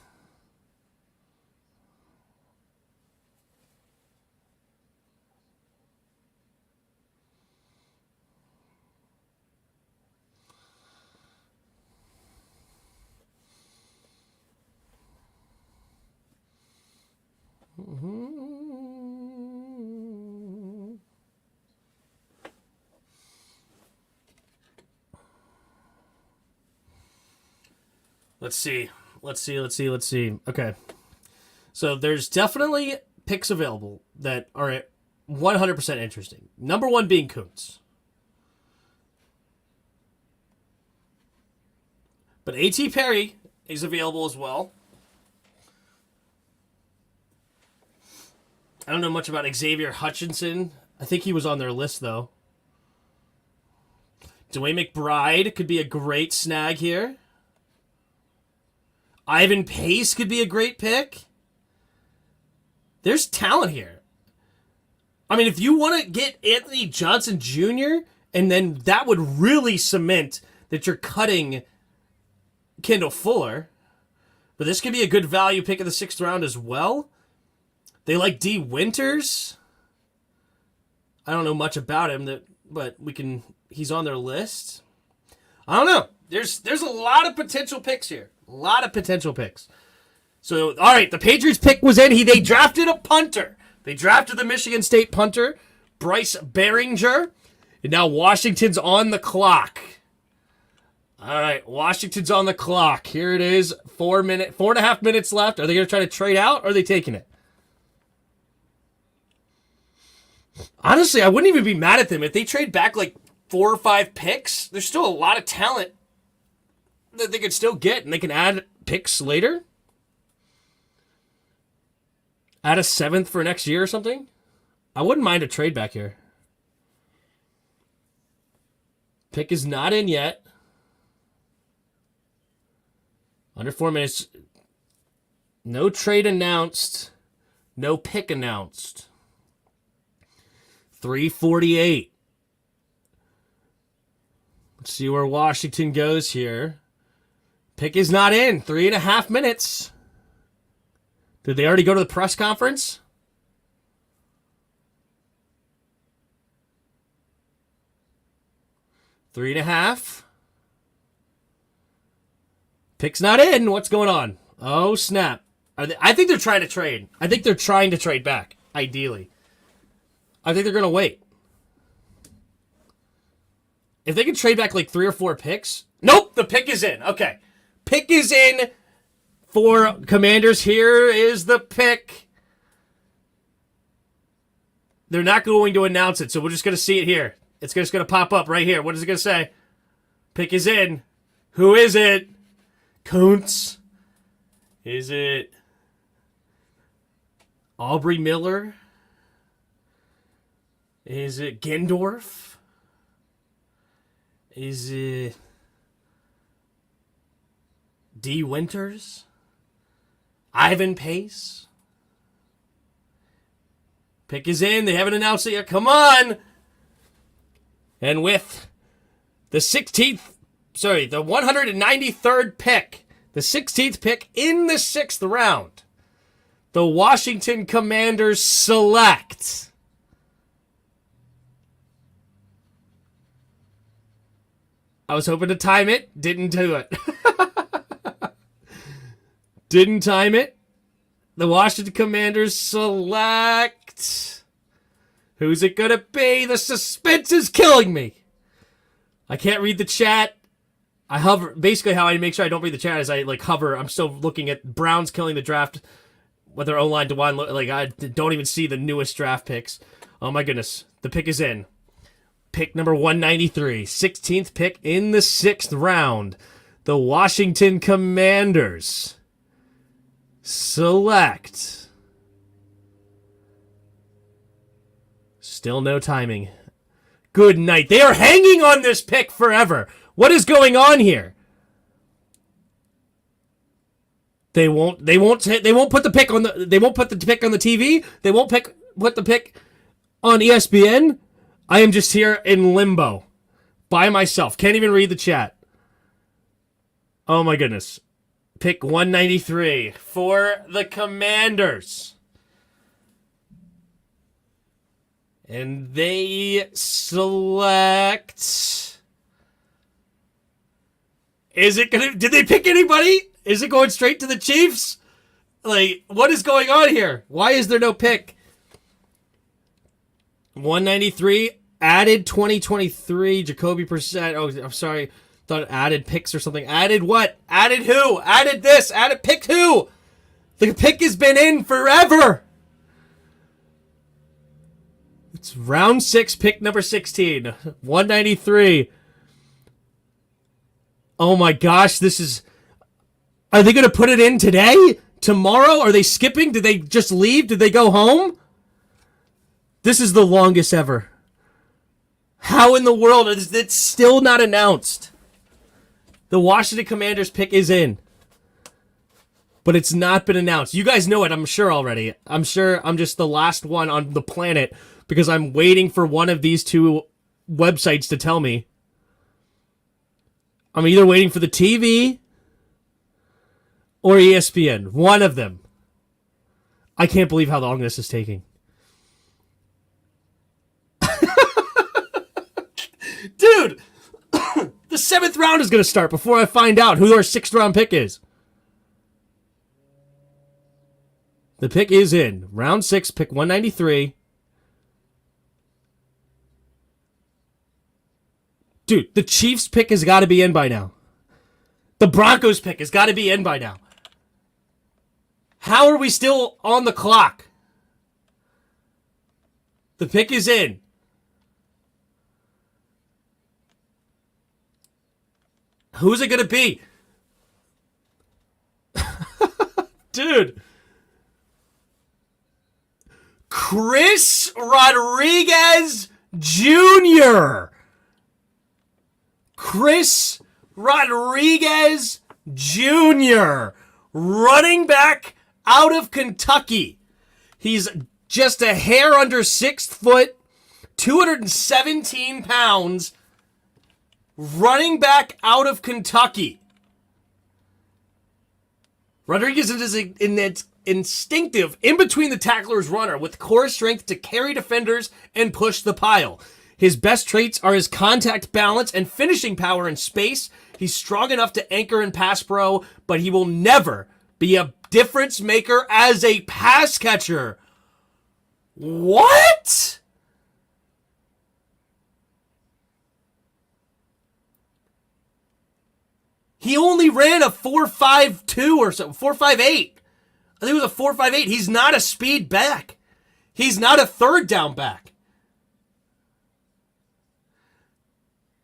Let's see. Okay. So there's definitely picks available that are 100% interesting. Number one being Kuntz. But A.T. Perry is available as well. I don't know much about Xavier Hutchinson. I think he was on their list, though. DeWayne McBride could be a great snag here. Ivan Pace could be a great pick. There's talent here. I mean, if you want to get Anthony Johnson Jr., and then that would really cement that you're cutting Kendall Fuller. But this could be a good value pick in the 6th round as well. They like D. Winters. I don't know much about him, but he's on their list. I don't know. There's a lot of potential picks here. A lot of potential picks. So, all right, the Patriots pick was in. They drafted a punter. They drafted the Michigan State punter, Bryce Behringer. And now Washington's on the clock. All right, Washington's on the clock. Here it is, 4.5 minutes left. Are they going to try to trade out, or are they taking it? Honestly, I wouldn't even be mad at them. If they trade back like 4 or 5 picks, there's still a lot of talent that they could still get, and they can add picks later. Add a 7th for next year or something. I wouldn't mind a trade back here. Pick is not in yet. Under 4 minutes. No trade announced. No pick announced. 3:48. Let's see where Washington goes here. Pick is not in. 3.5 minutes. Did they already go to the press conference? Three and a half. Pick's not in. What's going on? Oh, snap. I think they're trying to trade. I think they're trying to trade back, ideally. I think they're going to wait. If they can trade back like 3 or 4 picks. Nope, the pick is in. Okay. Pick is in for Commanders. Here is the pick. They're not going to announce it, so we're just going to see it here. It's just going to pop up right here. What is it going to say? Pick is in. Who is it? Kuntz. Is it Aubrey Miller? Is it Gendorf? Is it D. Winters? Ivan Pace? Pick is in. They haven't announced it yet. Come on! And with the 193rd pick, the 16th pick in the 6th round, the Washington Commanders select I was hoping to time it. Didn't do it. Didn't time it. The Washington Commanders select. Who's it going to be? The suspense is killing me. I can't read the chat. I hover. Basically, how I make sure I don't read the chat is I hover. I'm still looking at Browns killing the draft. what their O-line DeWine look like. I don't even see the newest draft picks. Oh my goodness. The pick is in. Pick number 193. 16th pick in the 6th round. The Washington Commanders select. Still no timing. Good night. They are hanging on this pick forever. What is going on here? They won't put the pick on the TV. They won't put the pick on ESPN. I am just here in limbo by myself. Can't even read the chat. Oh my goodness. Pick 193 for the Commanders. And they select... Did they pick anybody? Is it going straight to the Chiefs? Like, what is going on here? Why is there no pick? 193, added 2023, Jacoby Brissett. Oh, I'm sorry. Thought it added picks or something. Added what? Added who? Added this. Added picked who? The pick has been in forever. It's round 6, pick number 16. 193. Oh my gosh, this is... Are they going to put it in today? Tomorrow? Are they skipping? Did they just leave? Did they go home? This is the longest ever. How in the world is it still not announced? The Washington Commanders pick is in. But it's not been announced. You guys know it, I'm sure already. I'm sure I'm just the last one on the planet because I'm waiting for one of these two websites to tell me. I'm either waiting for the TV or ESPN. One of them. I can't believe how long this is taking. Dude, the 7th round is going to start before I find out who our 6th round pick is. The pick is in. Round 6, pick 193. Dude, the Chiefs pick has got to be in by now. The Broncos pick has got to be in by now. How are we still on the clock? The pick is in. Who's it going to be? Dude. Chris Rodriguez Jr. Chris Rodriguez Jr. Running back out of Kentucky. He's just a hair under 6 foot, 217 pounds. Running back out of Kentucky. Rodriguez is in that instinctive, in between the tackler's runner with core strength to carry defenders and push the pile. His best traits are his contact balance and finishing power in space. He's strong enough to anchor in pass pro, but he will never be a difference maker as a pass catcher. What? He only ran a 4.52 or so, 4.58. I think it was a 4.58. He's not a speed back. He's not a third down back.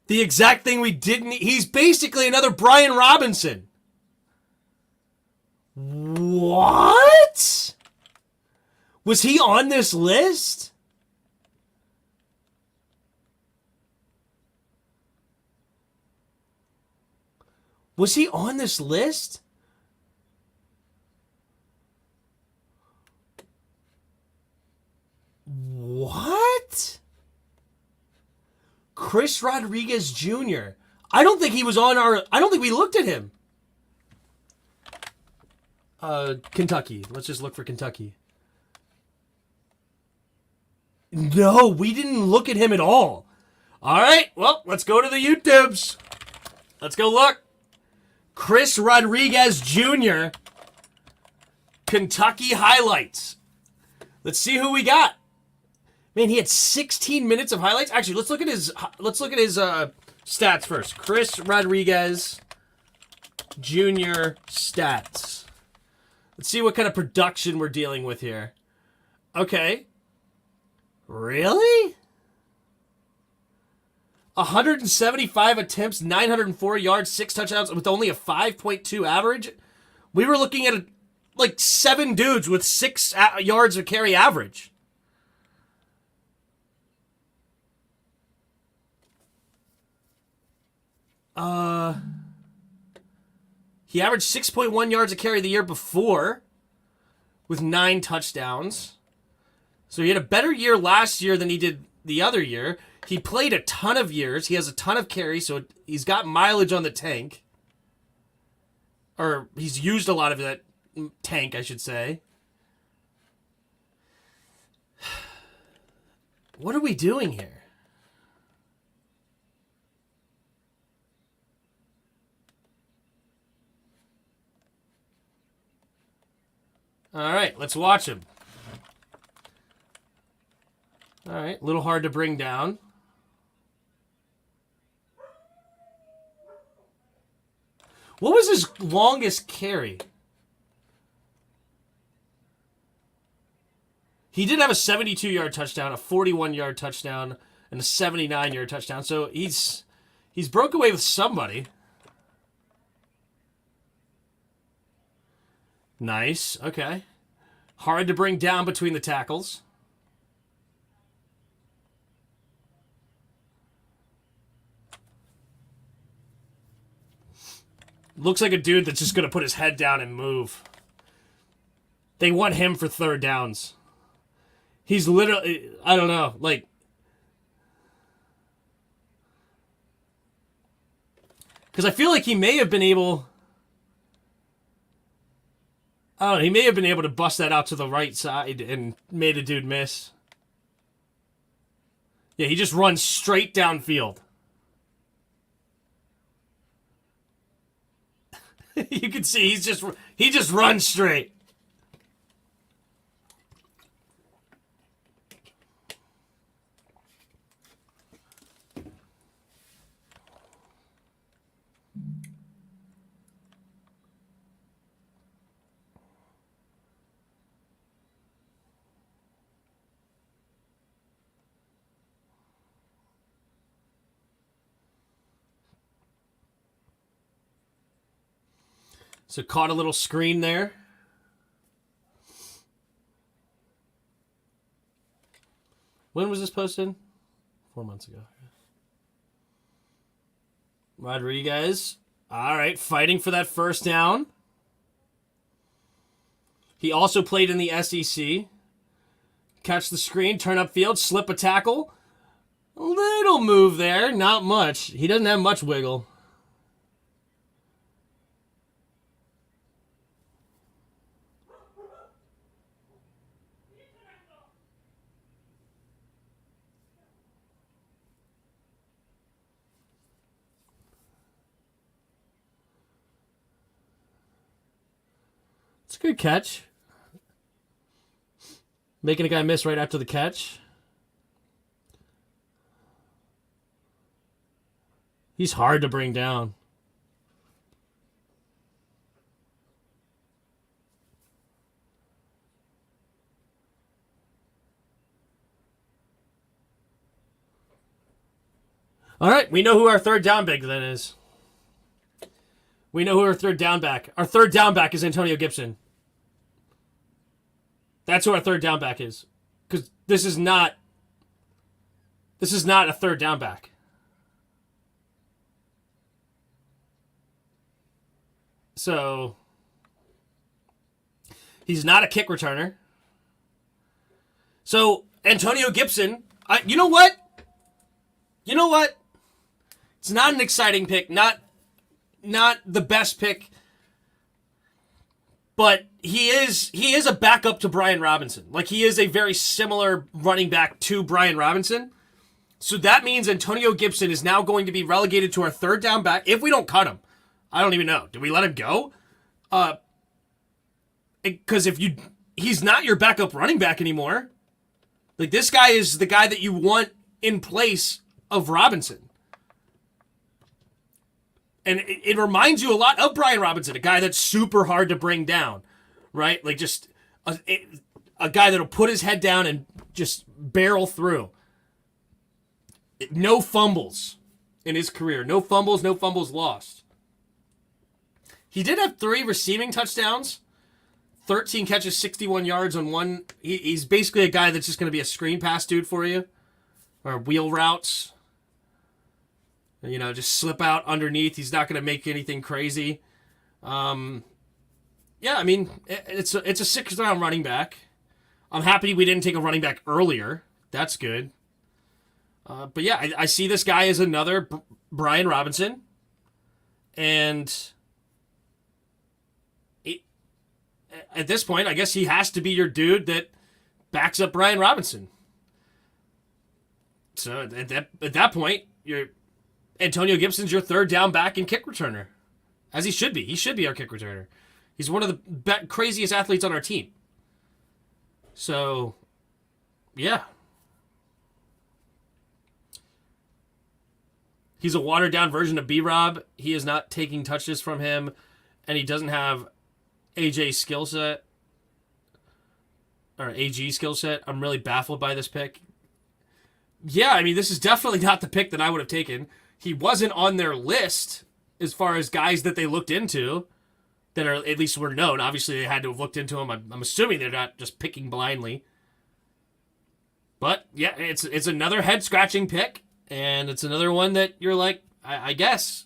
The exact thing we didn't... He's basically another Brian Robinson. What? Was he on this list? Was he on this list? What? Chris Rodriguez Jr. I don't think he was on our... I don't think we looked at him. Kentucky. Let's just look for Kentucky. No, we didn't look at him at all. All right, well, let's go to the YouTubes. Let's go look. Chris Rodriguez Jr. Kentucky highlights. Let's see who we got. Man, he had 16 minutes of highlights. Actually, let's look at his stats first. Chris Rodriguez Jr. stats. Let's see what kind of production we're dealing with here. Okay. Really? 175 attempts, 904 yards, 6 touchdowns with only a 5.2 average? We were looking at like 7 dudes with 6 yards of carry average. He averaged 6.1 yards a carry the year before with 9 touchdowns. So he had a better year last year than he did the other year. He played a ton of years. He has a ton of carries, so he's got mileage on the tank. Or he's used a lot of that tank, I should say. What are we doing here? All right, let's watch him. All right, a little hard to bring down. What was his longest carry? He did have a 72-yard touchdown, a 41-yard touchdown, and a 79-yard touchdown. So he's broke away with somebody. Nice. Okay. Hard to bring down between the tackles. Looks like a dude that's just going to put his head down and move. They want him for third downs. He's literally, I don't know, like... Because I feel like he may have been able... I don't know, he may have been able to bust that out to the right side and made a dude miss. Yeah, he just runs straight downfield. You can see he just runs straight. So caught a little screen there. When was this posted? 4 months ago. Rodriguez. All right, fighting for that first down. He also played in the SEC. Catch the screen, turn upfield, slip a tackle. A little move there, not much. He doesn't have much wiggle. It's a good catch. Making a guy miss right after the catch. He's hard to bring down. All right, we know who our third down back then is. We know who our third down back. Our third down back is Antonio Gibson. That's who our third down back is. Because this is not a third down back. So he's not a kick returner. So Antonio Gibson, you know what? You know what? It's not an exciting pick, not the best pick, but he is a backup to Brian Robinson. Like, he is a very similar running back to Brian Robinson. So that means Antonio Gibson is now going to be relegated to our third down back if we don't cut him. I don't even know. Do we let him go? Because he's not your backup running back anymore. Like, this guy is the guy that you want in place of Robinson. And it reminds you a lot of Brian Robinson, a guy that's super hard to bring down. right? Like just a guy that'll put his head down and just barrel through. No fumbles in his career. No fumbles lost. He did have 3 receiving touchdowns, 13 catches, 61 yards on one. He's basically a guy that's just going to be a screen pass dude for you, or wheel routes. Just slip out underneath. He's not going to make anything crazy. Yeah, I mean, it's a 6th round running back. I'm happy we didn't take a running back earlier. That's good. But yeah, I see this guy as another Brian Robinson. And at this point, I guess he has to be your dude that backs up Brian Robinson. So at that point, Antonio Gibson's your 3rd down back and kick returner. As he should be. He should be our kick returner. He's one of the craziest athletes on our team. So, yeah. He's a watered-down version of B-Rob. He is not taking touches from him, and he doesn't have AJ's skill set, or AG skill set. I'm really baffled by this pick. Yeah, I mean, this is definitely not the pick that I would have taken. He wasn't on their list as far as guys that they looked into that are at least were known. Obviously, they had to have looked into him. I'm assuming they're not just picking blindly. But, yeah, it's another head-scratching pick, and it's another one that you're like, I guess.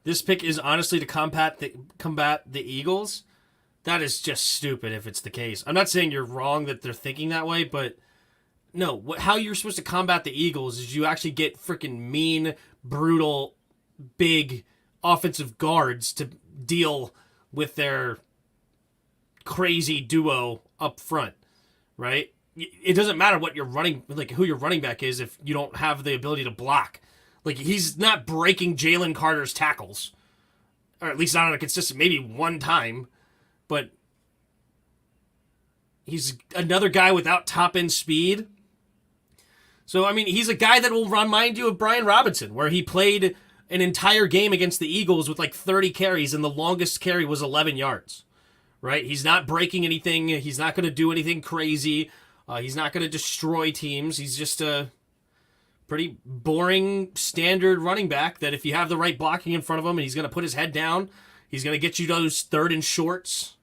This pick is honestly to combat the Eagles. That is just stupid if it's the case. I'm not saying you're wrong that they're thinking that way, but no, how you're supposed to combat the Eagles is you actually get freaking mean, brutal, big offensive guards to deal with their crazy duo up front, right? It doesn't matter what your who your running back is if you don't have the ability to block. Like, he's not breaking Jalen Carter's tackles, or at least not on a consistent, maybe one time, but he's another guy without top-end speed. So, I mean, he's a guy that will remind you of Brian Robinson, where he played an entire game against the Eagles with like 30 carries, and the longest carry was 11 yards, right? He's not breaking anything. He's not going to do anything crazy. He's not going to destroy teams. He's just a pretty boring standard running back that if you have the right blocking in front of him and he's going to put his head down, he's going to get you those 3rd and shorts.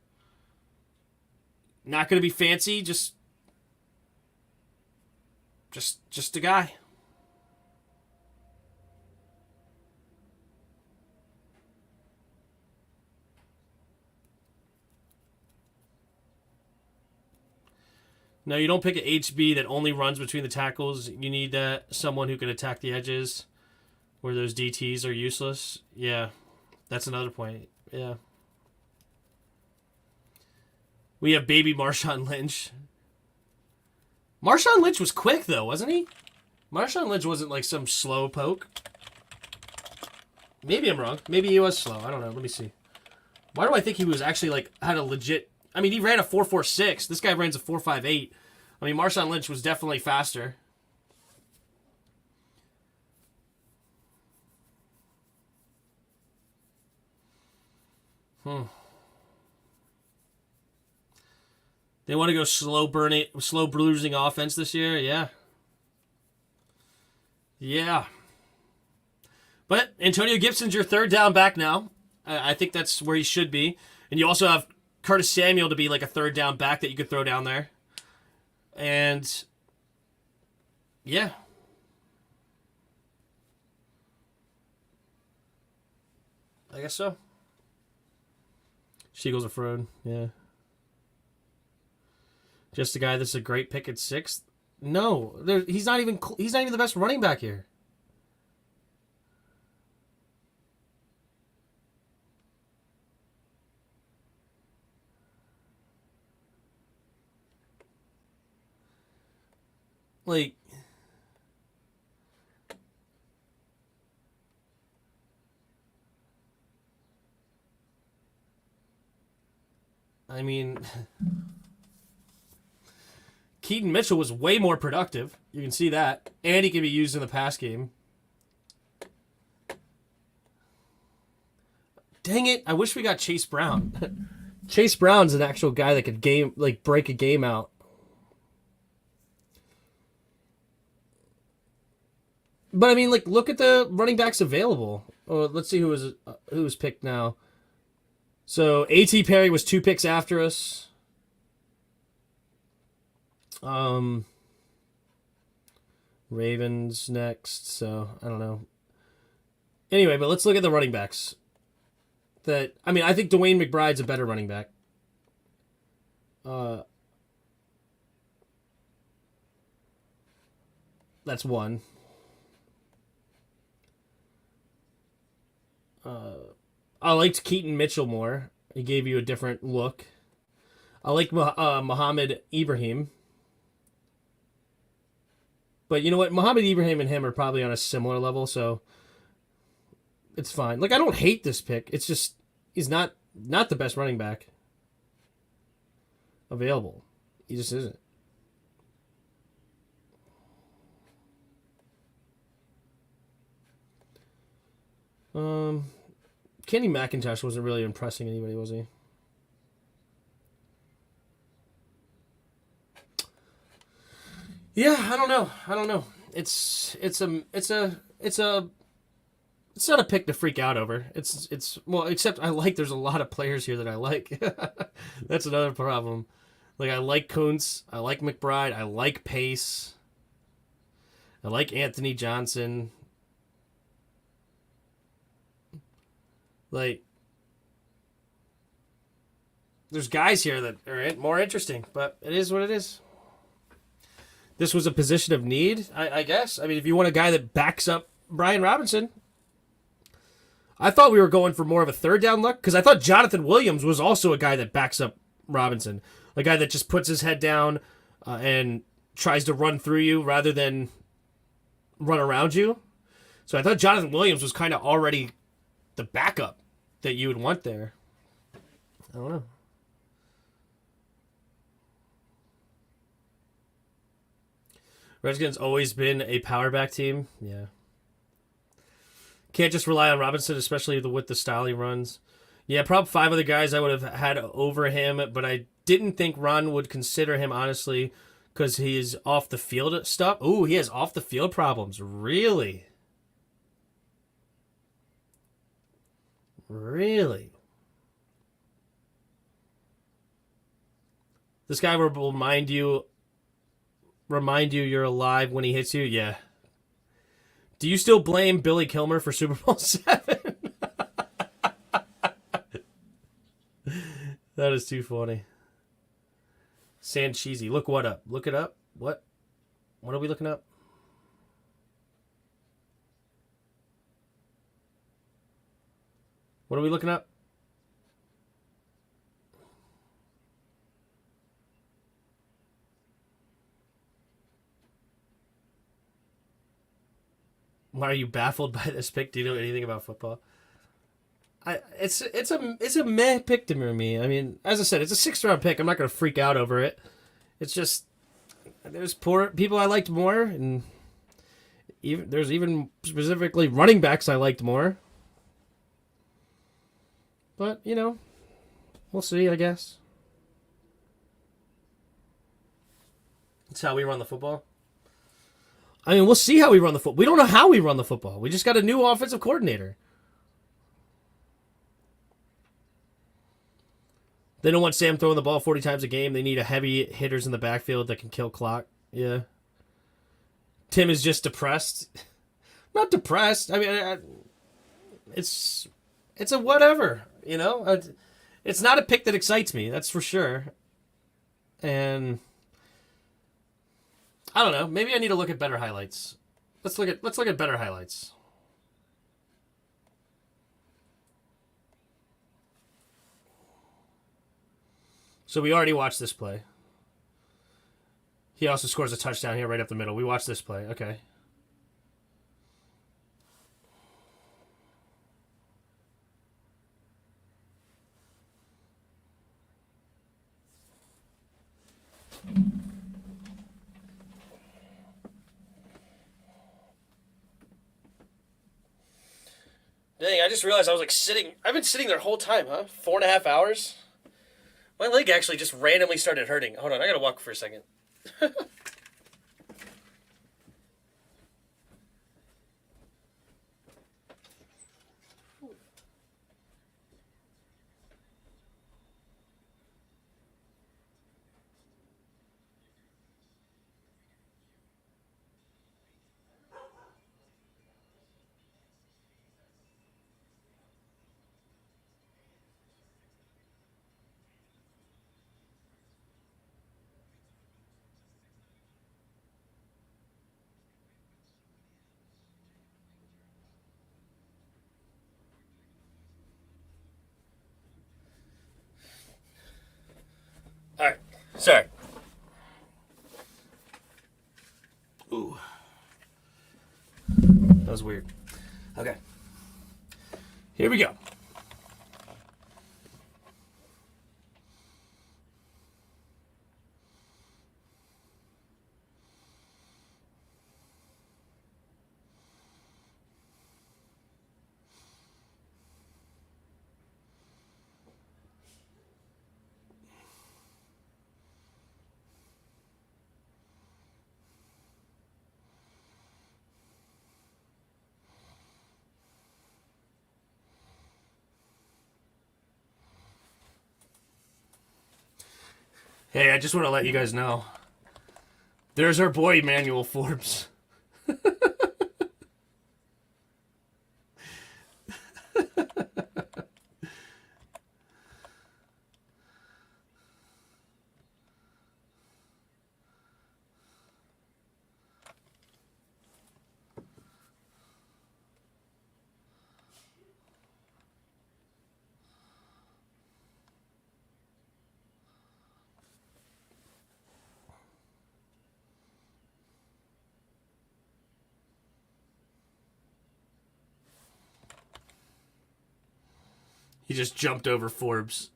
Not going to be fancy, just a guy. No, you don't pick an HB that only runs between the tackles. You need someone who can attack the edges where those DTs are useless. Yeah, that's another point. Yeah. We have baby Marshawn Lynch. Marshawn Lynch was quick, though, wasn't he? Marshawn Lynch wasn't like some slow poke. Maybe I'm wrong. Maybe he was slow. I don't know. Let me see. Why do I think he was actually had a legit... I mean, he ran a 4.46. This guy runs a 4.58. I mean, Marshawn Lynch was definitely faster. They want to go slow bruising offense this year? Yeah. Yeah. But Antonio Gibson's your 3rd down back now. I think that's where he should be. And you also have Curtis Samuel to be like a 3rd down back that you could throw down there. And yeah. I guess so. Seagulls are thrown. Yeah. Just a guy that's a great pick at 6th? No, he's not even the best running back here. Like, I mean, Keaton Mitchell was way more productive. You can see that. And he can be used in the pass game. Dang it! I wish we got Chase Brown. Chase Brown's an actual guy that could break a game out. But I mean, like, look at the running backs available. Oh, let's see who was picked now. So A.T. Perry was 2 picks after us. Ravens next. So I don't know. Anyway, but let's look at the running backs. I think Dwayne McBride's a better running back. That's one. I liked Keaton Mitchell more. He gave you a different look. I like Muhammad Ibrahim. But you know what? Muhammad Ibrahim and him are probably on a similar level, so it's fine. Like, I don't hate this pick. It's just he's not the best running back available. He just isn't. Kenny McIntosh wasn't really impressing anybody, was he? Yeah, I don't know. It's not a pick to freak out over. It's well, except there's a lot of players here that I like. That's another problem. Like, I like Kuntz, I like McBride, I like Pace, I like Anthony Johnson. Like, there's guys here that are more interesting, but it is what it is. This was a position of need, I guess. I mean, if you want a guy that backs up Brian Robinson, I thought we were going for more of a third down look, because I thought Jonathan Williams was also a guy that backs up Robinson, a guy that just puts his head down and tries to run through you rather than run around you. So I thought Jonathan Williams was kind of already the backup that you would want there. I don't know. Redskins always been a power back team. Yeah. Can't just rely on Robinson, especially with the style he runs. Yeah, probably 5 other guys I would have had over him, but I didn't think Ron would consider him, honestly, because he's off the field stuff. Ooh, he has off the field problems. Really? Really? This guy will remind you you're alive when he hits you? Yeah. Do you still blame Billy Kilmer for Super Bowl 7? That is too funny. Sancheesy. Look what up. Look it up. What? What are we looking up? What are we looking up? Why are you baffled by this pick? Do you know anything about football? It's a meh pick to me. I mean, as I said, it's a 6th round pick. I'm not going to freak out over it. It's just there's poor people I liked more, and there's even specifically running backs I liked more. But we'll see. I guess it's how we run the football. I mean, we'll see how we run the football. We don't know how we run the football. We just got a new offensive coordinator. They don't want Sam throwing the ball 40 times a game. They need a heavy hitters in the backfield that can kill clock. Yeah. Tim is just depressed. Not depressed. I mean, it's a whatever, It's not a pick that excites me, that's for sure. And I don't know. Maybe I need to look at better highlights. Let's look at better highlights. So we already watched this play. He also scores a touchdown here right up the middle. We watched this play. Okay. Dang, I just realized I was like I've been sitting there the whole time, huh? 4.5 hours? My leg actually just randomly started hurting. Hold on, I gotta walk for a second. Alright, sorry. Ooh. That was weird. Okay. Here we go. Hey, I just want to let you guys know. There's our boy, Emmanuel Forbes. He just jumped over Forbes.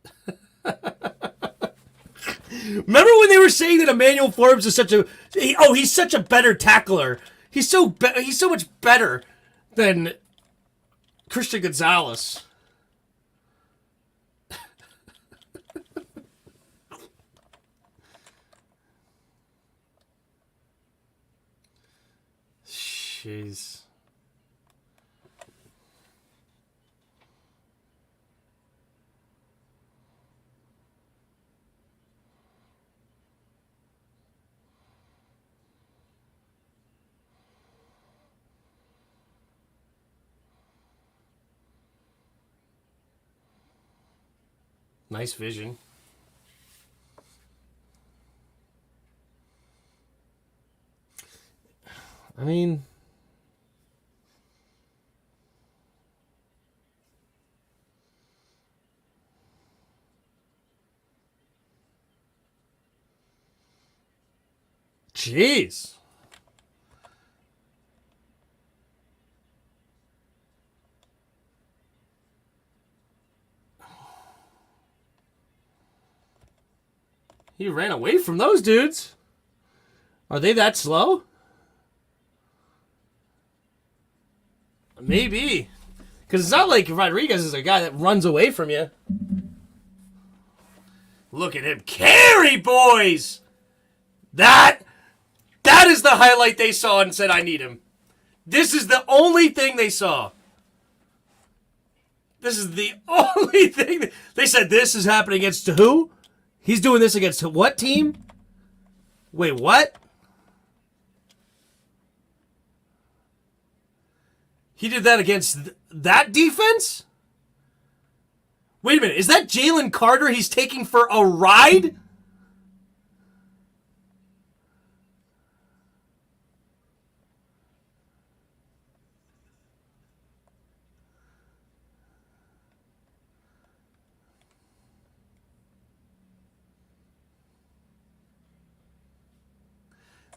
Remember when they were saying that Emmanuel Forbes is such a... he's such a better tackler. He's so much better than Christian Gonzalez. Jeez. Nice vision. I mean... Jeez. He ran away from those dudes. Are they that slow? Maybe. Because it's not like Rodriguez is a guy that runs away from you. Look at him carry, boys! That is the highlight they saw and said, I need him. This is the only thing they saw. This is the only thing. They said this is happening against who? He's doing this against what team? Wait, what? He did that against that defense? Wait a minute. Is that Jalen Carter he's taking for a ride?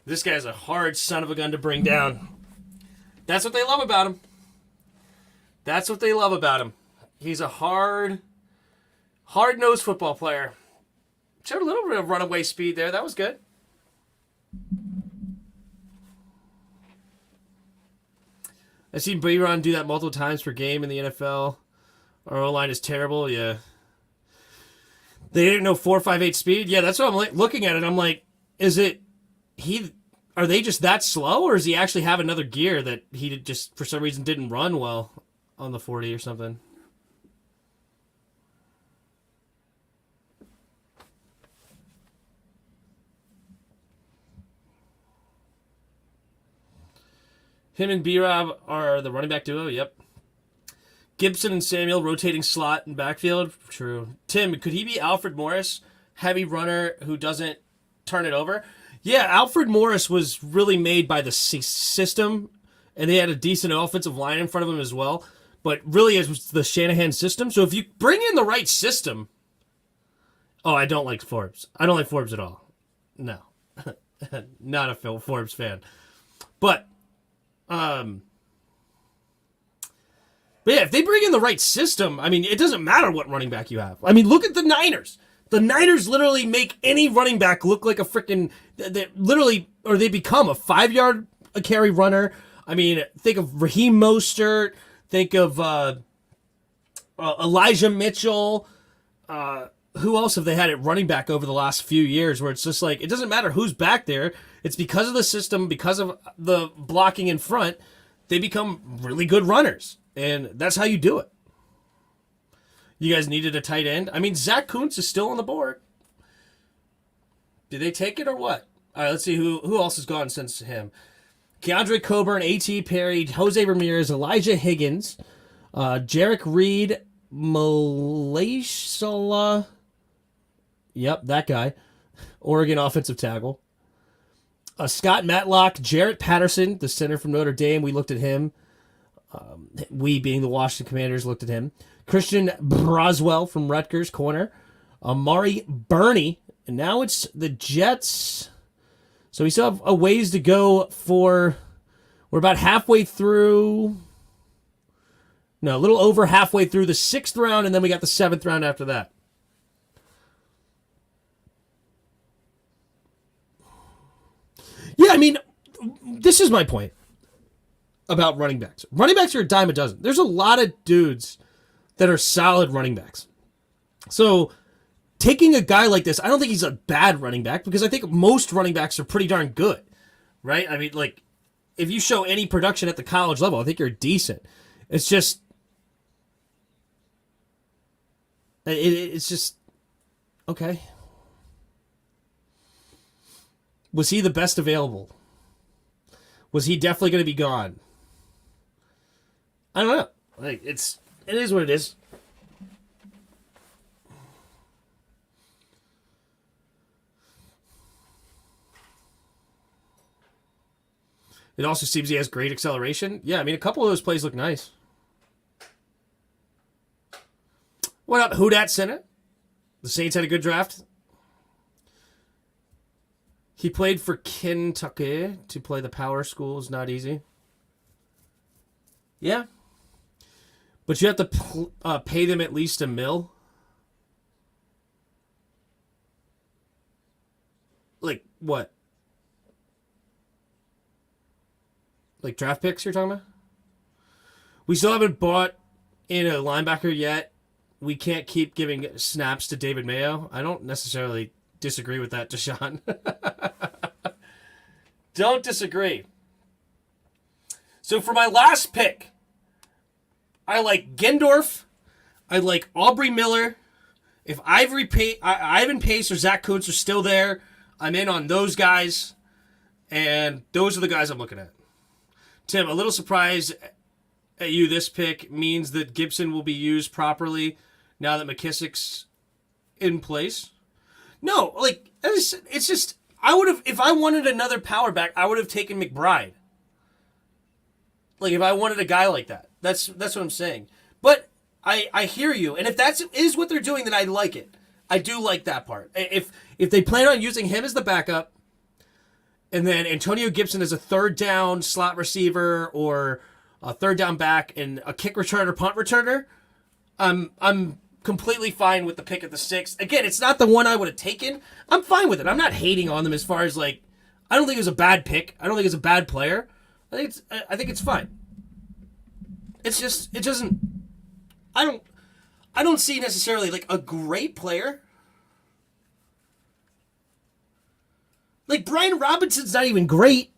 This guy's a hard son of a gun to bring down. That's what they love about him. That's what they love about him. He's a hard-nosed football player. Showed a little bit of runaway speed there. That was good. I've seen B-Ron do that multiple times per game in the NFL. Our O-line is terrible, yeah. They didn't know 4.58 speed? Yeah, that's what I'm looking at it. I'm like, are they just that slow, or does he actually have another gear that he just, for some reason, didn't run well on the 40 or something? Him and B-Rob are the running back duo, yep. Gibson and Samuel rotating slot and backfield, true. Tim, could he be Alfred Morris, heavy runner who doesn't turn it over? Yeah, Alfred Morris was really made by the system, and they had a decent offensive line in front of him as well. But really, it was the Shanahan system. So if you bring in the right system... Oh, I don't like Forbes. I don't like Forbes at all. No. Not a Forbes fan. But yeah, if they bring in the right system, I mean, it doesn't matter what running back you have. I mean, look at the Niners. The Niners literally make any running back look like a freaking... They become a 5-yard a carry runner. I mean, think of Raheem Mostert. Think of Elijah Mitchell. Who else have they had at running back over the last few years where it's just like, it doesn't matter who's back there. It's because of the system, because of the blocking in front, they become really good runners. And that's how you do it. You guys needed a tight end? I mean, Zach Kuntz is still on the board. Did they take it or what? All right, let's see who else has gone since him. Keandre Coburn, A.T. Perry, Jose Ramirez, Elijah Higgins, Jarek Reed, Malaysia. Yep, that guy. Oregon offensive tackle. Scott Matlock, Jarrett Patterson, the center from Notre Dame. We looked at him. We, being the Washington Commanders, looked at him. Christian Broswell from Rutgers, corner. Amari Burney. And now it's the Jets. So we still have a ways to go for... We're about halfway through... No, a little over halfway through the 6th round, and then we got the 7th round after that. Yeah, I mean, this is my point about running backs. Running backs are a dime a dozen. There's a lot of dudes that are solid running backs. So taking a guy like this, I don't think he's a bad running back because I think most running backs are pretty darn good, right? I mean, like, if you show any production at the college level, I think you're decent. It's just... It's just... Okay. Was he the best available? Was he definitely going to be gone? I don't know. Like, it is what it is. It also seems he has great acceleration. Yeah, I mean, a couple of those plays look nice. What up, Who Dat Center? The Saints had a good draft. He played for Kentucky to play the power schools. Not easy. Yeah. But you have to pay them at least $1 million. Like, what? Like draft picks you're talking about? We still haven't bought in a linebacker yet. We can't keep giving snaps to David Mayo. I don't necessarily disagree with that, Deshaun. Don't disagree. So for my last pick, I like Gendorf. I like Aubrey Miller. If Ivan Pace or Zach Kuntz are still there, I'm in on those guys. And those are the guys I'm looking at. Tim, a little surprised at you. This pick means that Gibson will be used properly now that McKissick's in place. No, like, it's just, I would have, if I wanted another power back, I would have taken McBride. Like, if I wanted a guy like that. That's what I'm saying. But I hear you. And if that is what they're doing, then I like it. I do like that part. If they plan on using him as the backup, and then Antonio Gibson as a third down slot receiver or a third down back and a kick returner, punt returner, I'm completely fine with the pick at the 6th. Again, it's not the one I would have taken. I'm fine with it. I'm not hating on them as far as, like, I don't think it was a bad pick. I don't think it's a bad player. I think it's fine. It's just, it doesn't, I don't see necessarily like a great player. Like Brian Robinson's not even great.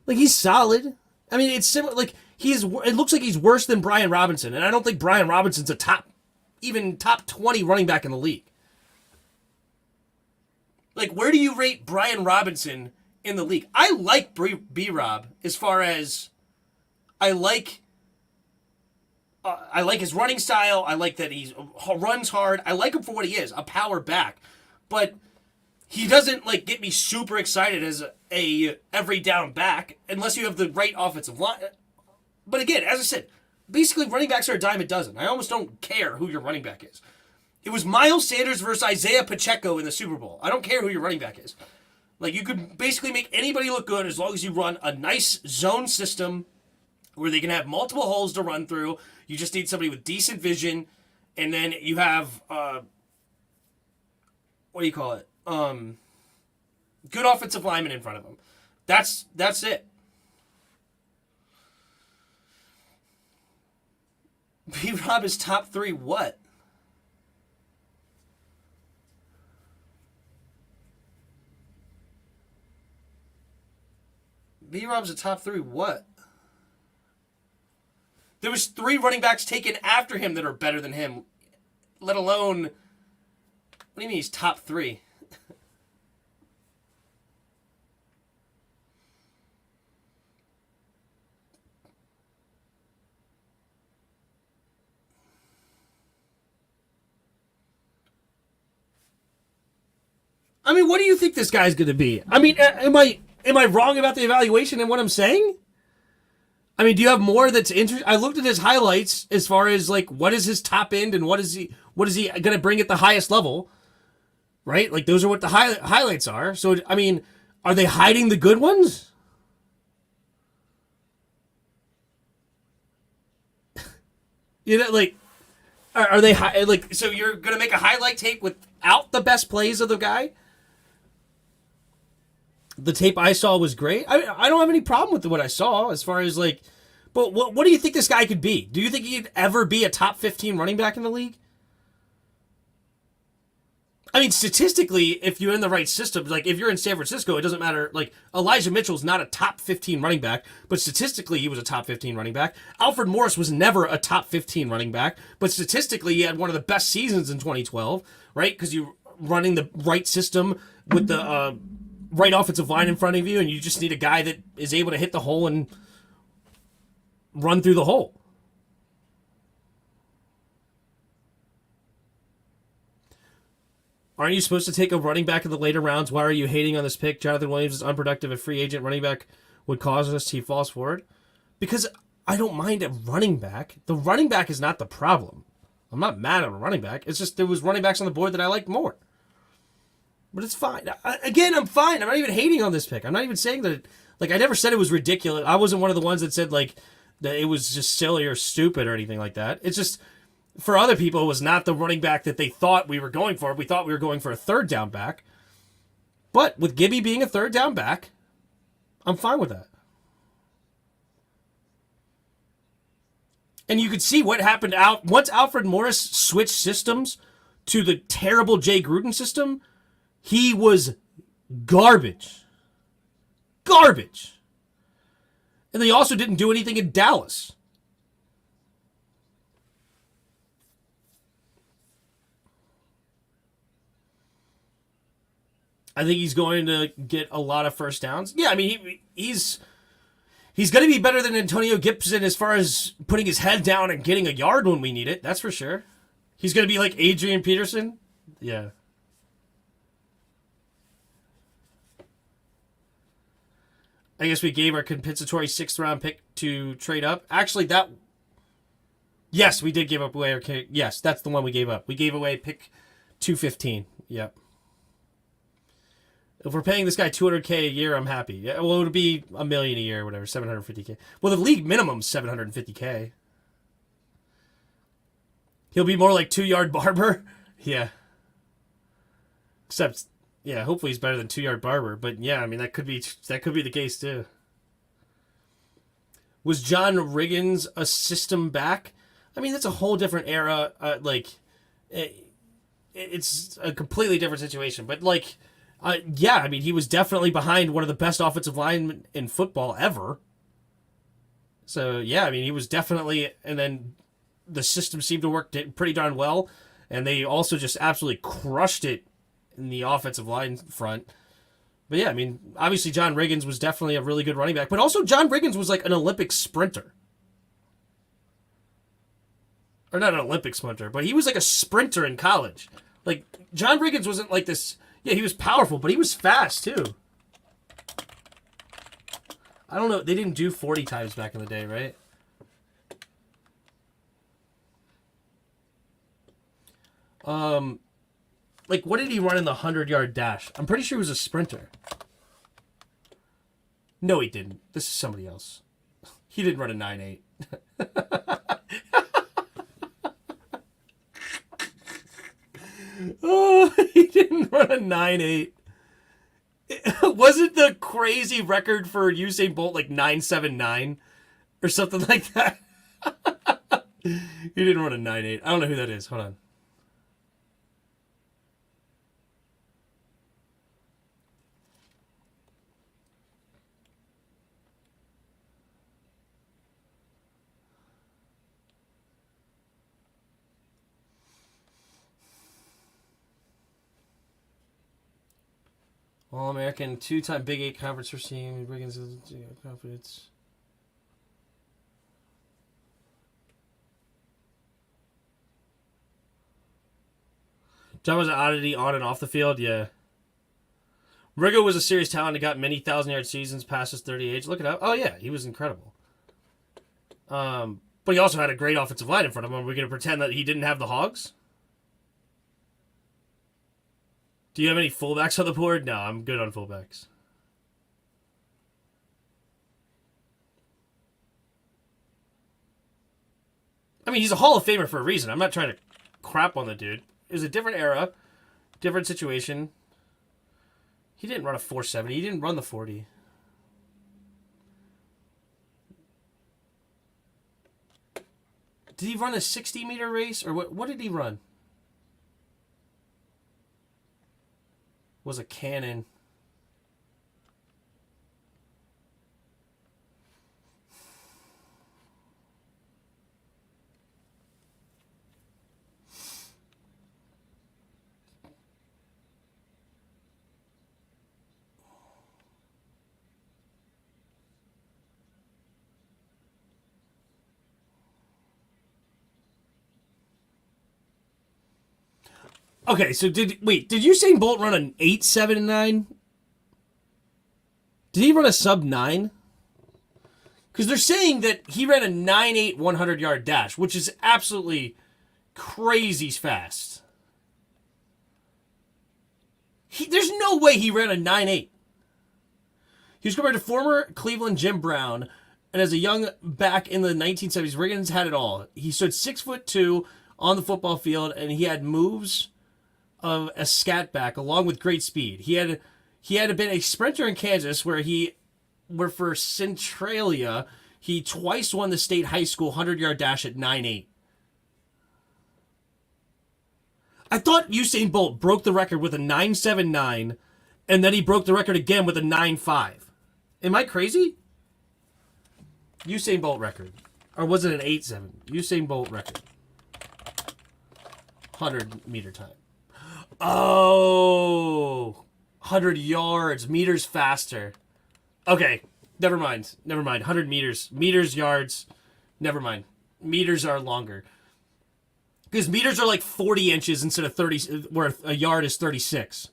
Like he's solid. I mean, it's similar. Like it looks like he's worse than Brian Robinson, and I don't think Brian Robinson's a top 20 running back in the league. Like, where do you rate Brian Robinson in the league? I like B-Rob as far as I like his running style. I like that he runs hard. I like him for what he is, a power back. But he doesn't like get me super excited as a every down back unless you have the right offensive line. But again, as I said, basically running backs are a dime a dozen. I almost don't care who your running back is. It was Miles Sanders versus Isaiah Pacheco in the Super Bowl. I don't care who your running back is. Like, you could basically make anybody look good as long as you run a nice zone system where they can have multiple holes to run through. You just need somebody with decent vision, and then you have, what do you call it? Good offensive lineman in front of them. That's it. B-Rob is top 3 what? B-Rob's a top 3 what? There was 3 running backs taken after him that are better than him, let alone... What do you mean he's top 3? I mean, what do you think this guy's going to be? I mean, am I wrong about the evaluation and what I'm saying? I mean, do you have more that's interesting? I looked at his highlights as far as like what is his top end and what is he going to bring at the highest level, right? Like those are what the highlights are. So I mean, are they hiding the good ones? You know, like are they like so you're going to make a highlight tape without the best plays of the guy? The tape I saw was great. I don't have any problem with what I saw as far as like, but what do you think this guy could be? Do you think he'd ever be a top 15 running back in the league? I mean, statistically, if you're in the right system, like if you're in San Francisco, it doesn't matter. Like Elijah Mitchell's not a top 15 running back, but statistically he was a top 15 running back. Alfred Morris was never a top 15 running back, but statistically he had one of the best seasons in 2012, right? Because you're running the right system with the right offensive line in front of you, and you just need a guy that is able to hit the hole and run through the hole. Aren't you supposed to take a running back in the later rounds? Why are you hating on this pick? Jonathan Williams is unproductive. A free agent running back would cause us. He falls forward. Because I don't mind a running back. The running back is not the problem. I'm not mad at a running back. It's just there was running backs on the board that I liked more. But it's fine. Again, I'm fine. I'm not even hating on this pick. I'm not even saying that, like, I never said it was ridiculous. I wasn't one of the ones that said, like, that it was just silly or stupid or anything like that. It's just, for other people, it was not the running back that they thought we were going for. We thought we were going for a third down back. But with Gibby being a third down back, I'm fine with that. And you could see what happened once Alfred Morris switched systems to the terrible Jay Gruden system. He was garbage. Garbage. And they also didn't do anything in Dallas. I think he's going to get a lot of first downs. Yeah, I mean, he's going to be better than Antonio Gibson as far as putting his head down and getting a yard when we need it. That's for sure. He's going to be like Adrian Peterson. Yeah. I guess we gave our compensatory 6th-round pick to trade up. Actually, yes, we did give up away our pick. Yes, that's the one we gave up. We gave away pick 215. Yep. If we're paying this guy $200K a year, I'm happy. Yeah, well, it would be $1 million a year or whatever, $750K. Well, the league minimum's $750K. He'll be more like 2-yard Barber. Yeah. Except, yeah, hopefully he's better than 2-yard Barber. But yeah, I mean that could be the case too. Was John Riggins a system back? I mean, that's a whole different era. It's a completely different situation. But, yeah, I mean, he was definitely behind one of the best offensive linemen in football ever. So, yeah, I mean, he was definitely... And then the system seemed to work pretty darn well. And they also just absolutely crushed it in the offensive line front. But, yeah, I mean, obviously John Riggins was definitely a really good running back. But also John Riggins was like an Olympic sprinter. Or not an Olympic sprinter, but he was like a sprinter in college. Like, John Riggins wasn't like this... Yeah, he was powerful, but he was fast, too. I don't know. They didn't do 40 times back in the day, right? Like, what did he run in the 100-yard dash? I'm pretty sure he was a sprinter. No, he didn't. This is somebody else. He didn't run a 9.8. Oh, he didn't run a 9.8. Wasn't the crazy record for Usain Bolt like 9.79 or something like that? He didn't run a 9.8. I don't know who that is. Hold on. All-American, 2-time Big 8 conference first team. Riggins confidence. John was an oddity on and off the field, yeah. Riggo was a serious talent and got many 1,000-yard seasons past his 30 age. Look it up. Oh, yeah, he was incredible. But he also had a great offensive line in front of him. Are we going to pretend that he didn't have the Hogs? Do you have any fullbacks on the board? No, I'm good on fullbacks. I mean, he's a Hall of Famer for a reason. I'm not trying to crap on the dude. It was a different era, different situation. He didn't run a 4.70. He didn't run the 40. Did he run a 60-meter race? Or what did he run? Was a cannon. Okay, so did Usain Bolt run an 8.79? Did he run a sub 9? Because they're saying that he ran a 9.8 100-yard dash, which is absolutely crazy fast. There's no way he ran a 9.8. He was compared to former Cleveland Jim Brown, and as a young back in the 1970s, Riggins had it all. He stood 6'2" on the football field, and he had moves of a scat back along with great speed. He had been a sprinter in Kansas where for Centralia, he twice won the state high school 100-yard dash at 9.8. I thought Usain Bolt broke the record with a 9.79, and then he broke the record again with a 9.5. Am I crazy? Usain Bolt record. Or was it an 8.7? Usain Bolt record. 100-meter time. Oh, 100 yards, meters faster. Okay, never mind. 100 meters, yards. Never mind. Meters are longer because meters are like 40 inches instead of 30, where a yard is 36.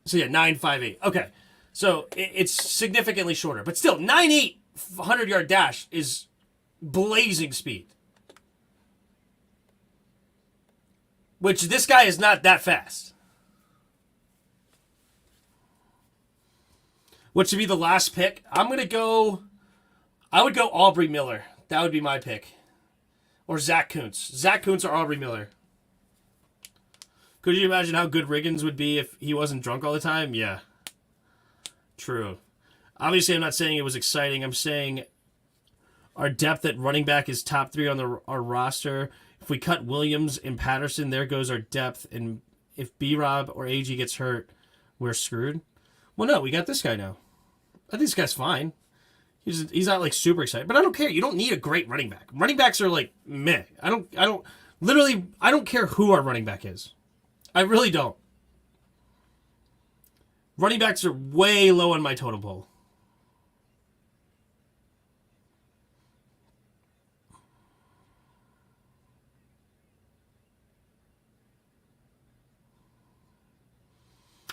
So yeah, 9.58. Okay, so it's significantly shorter, but still 9.8 100-yard dash is blazing speed. Which this guy is not that fast. What should be the last pick? I would go Aubrey Miller. That would be my pick. Or Zach Kuntz. Zach Kuntz or Aubrey Miller. Could you imagine how good Riggins would be if he wasn't drunk all the time? Yeah. True. Obviously, I'm not saying it was exciting. I'm saying Our depth at running back is top 3 on our roster. If we cut Williams and Patterson, there goes our depth. And if B-Rob or AG gets hurt, we're screwed. Well, no, we got this guy now. I think this guy's fine. He's not like super excited, but I don't care. You don't need a great running back. Running backs are like meh. I don't care who our running back is. I really don't. Running backs are way low on my totem pole.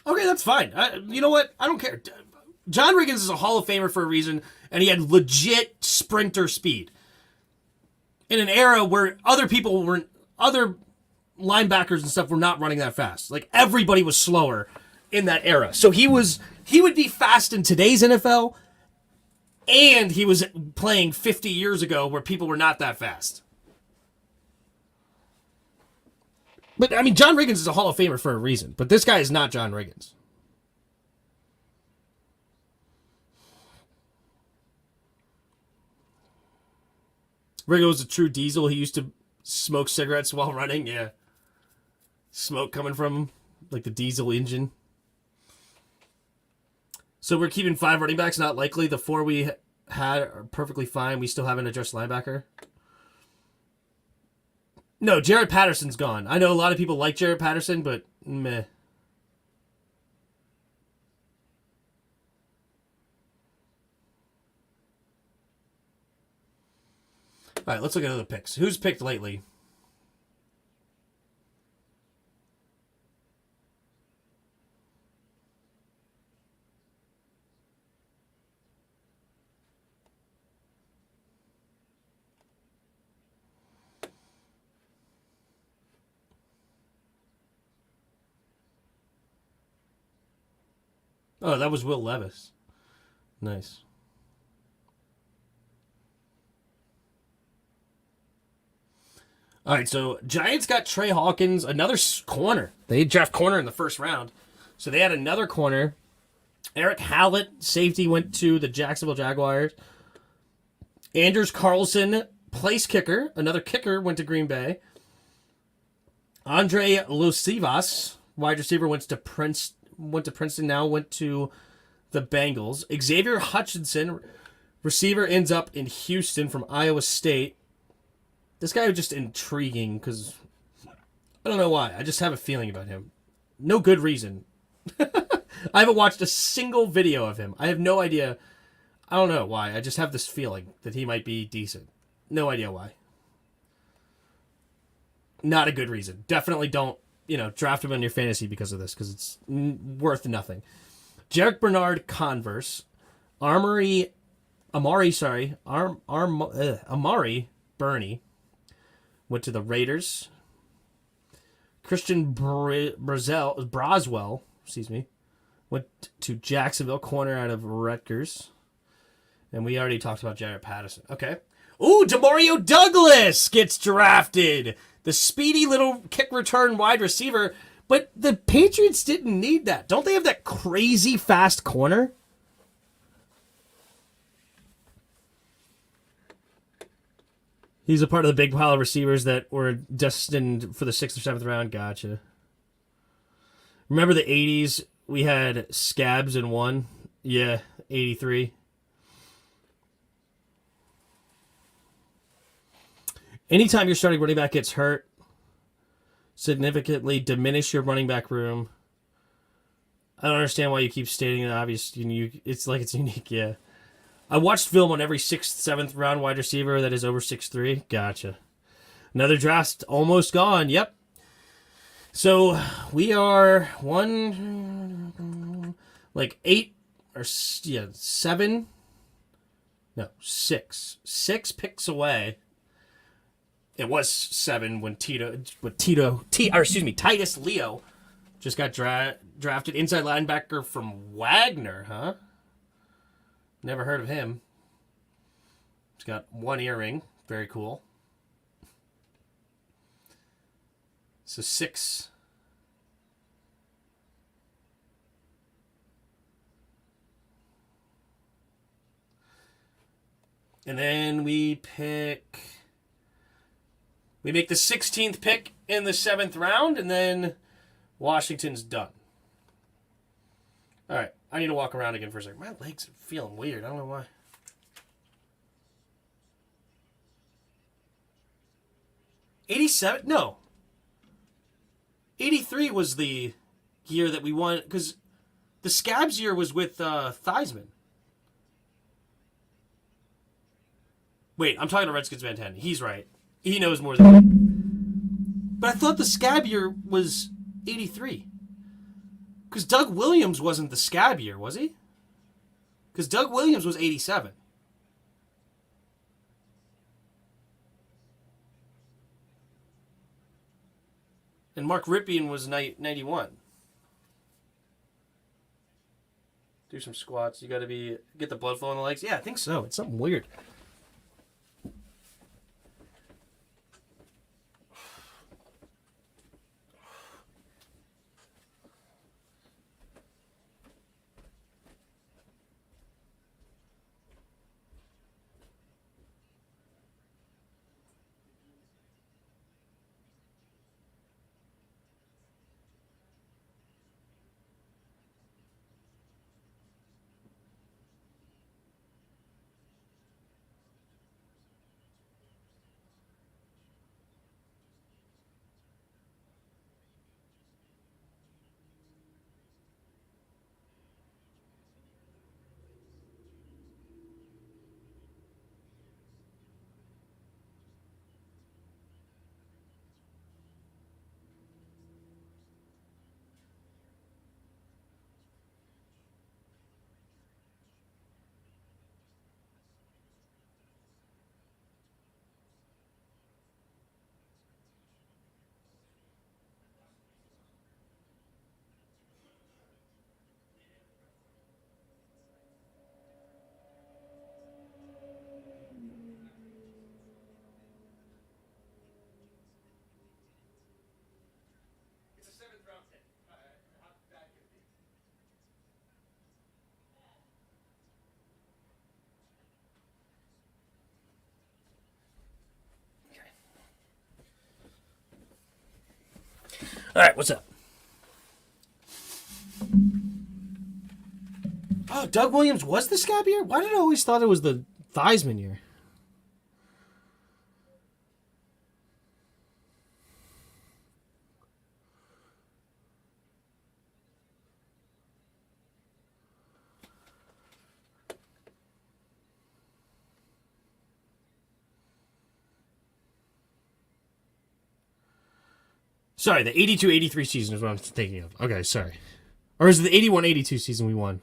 Okay, that's fine. You know what? I don't care. John Riggins is a Hall of Famer for a reason, and he had legit sprinter speed. In an era where other linebackers and stuff were not running that fast. Like, everybody was slower in that era. So he would be fast in today's NFL, and he was playing 50 years ago where people were not that fast. But, I mean, John Riggins is a Hall of Famer for a reason. But this guy is not John Riggins. Riggo was a true diesel. He used to smoke cigarettes while running. Yeah. Smoke coming from him. Like the diesel engine. So we're keeping 5 running backs. Not likely. The 4 we had are perfectly fine. We still haven't addressed linebacker. No, Jared Patterson's gone. I know a lot of people like Jared Patterson, but meh. All right, let's look at other picks. Who's picked lately? Oh, that was Will Levis. Nice. All right, so Giants got Trey Hawkins, another corner. They draft corner in the first round. So they had another corner. Eric Hallett, safety, went to the Jacksonville Jaguars. Anders Carlson, place kicker. Another kicker went to Green Bay. Andre Lucivas, wide receiver, went to Princeton, now went to the Bengals. Xavier Hutchinson, receiver, ends up in Houston from Iowa State. This guy was just intriguing because I don't know why. I just have a feeling about him. No good reason. I haven't watched a single video of him. I have no idea. I don't know why. I just have this feeling that he might be decent. No idea why. Not a good reason. Definitely don't, draft him in your fantasy because of this, because it's worth nothing. Jarek Bernard, Converse. Amari Burney went to the Raiders. Christian Braswell, went to Jacksonville, corner out of Rutgers. And we already talked about Jared Patterson. Okay. Ooh, Demario Douglas gets drafted. The speedy little kick return wide receiver. But the Patriots didn't need that. Don't they have that crazy fast corner? He's a part of the big pile of receivers that were destined for the 6th or 7th round. Gotcha. Remember the 80s? We had Scabs in one. Yeah, 83. Anytime your starting running back gets hurt, significantly diminish your running back room. I don't understand why you keep stating the obvious. It's like it's unique, yeah. I watched film on every 6th, 7th round wide receiver that is over 6'3". Gotcha. Another draft almost gone. Yep. So we are 6 picks away. It was 7 when Titus Leo just got drafted. Inside linebacker from Wagner, huh? Never heard of him. He's got 1 earring. Very cool. So 6. And then we make the 16th pick in the 7th round, and then Washington's done. All right, I need to walk around again for a second. My legs are feeling weird. I don't know why. '87? No. '83 was the year that we won, because the Scabs year was with Theismann. Wait, I'm talking to Redskins Van 10. He's right. He knows more than me. But I thought the Scab year was '83. Because Doug Williams wasn't the Scab year, was he? Because Doug Williams was '87. And Mark Ripien was 91. Do some squats. You got to get the blood flow in the legs. Yeah, I think so. It's something weird. All right, what's up? Oh, Doug Williams was the Scab year? Why did I always thought it was the Theismann year? Sorry, the 82-83 season is what I'm thinking of. Okay, sorry. Or is it the 81-82 season we won?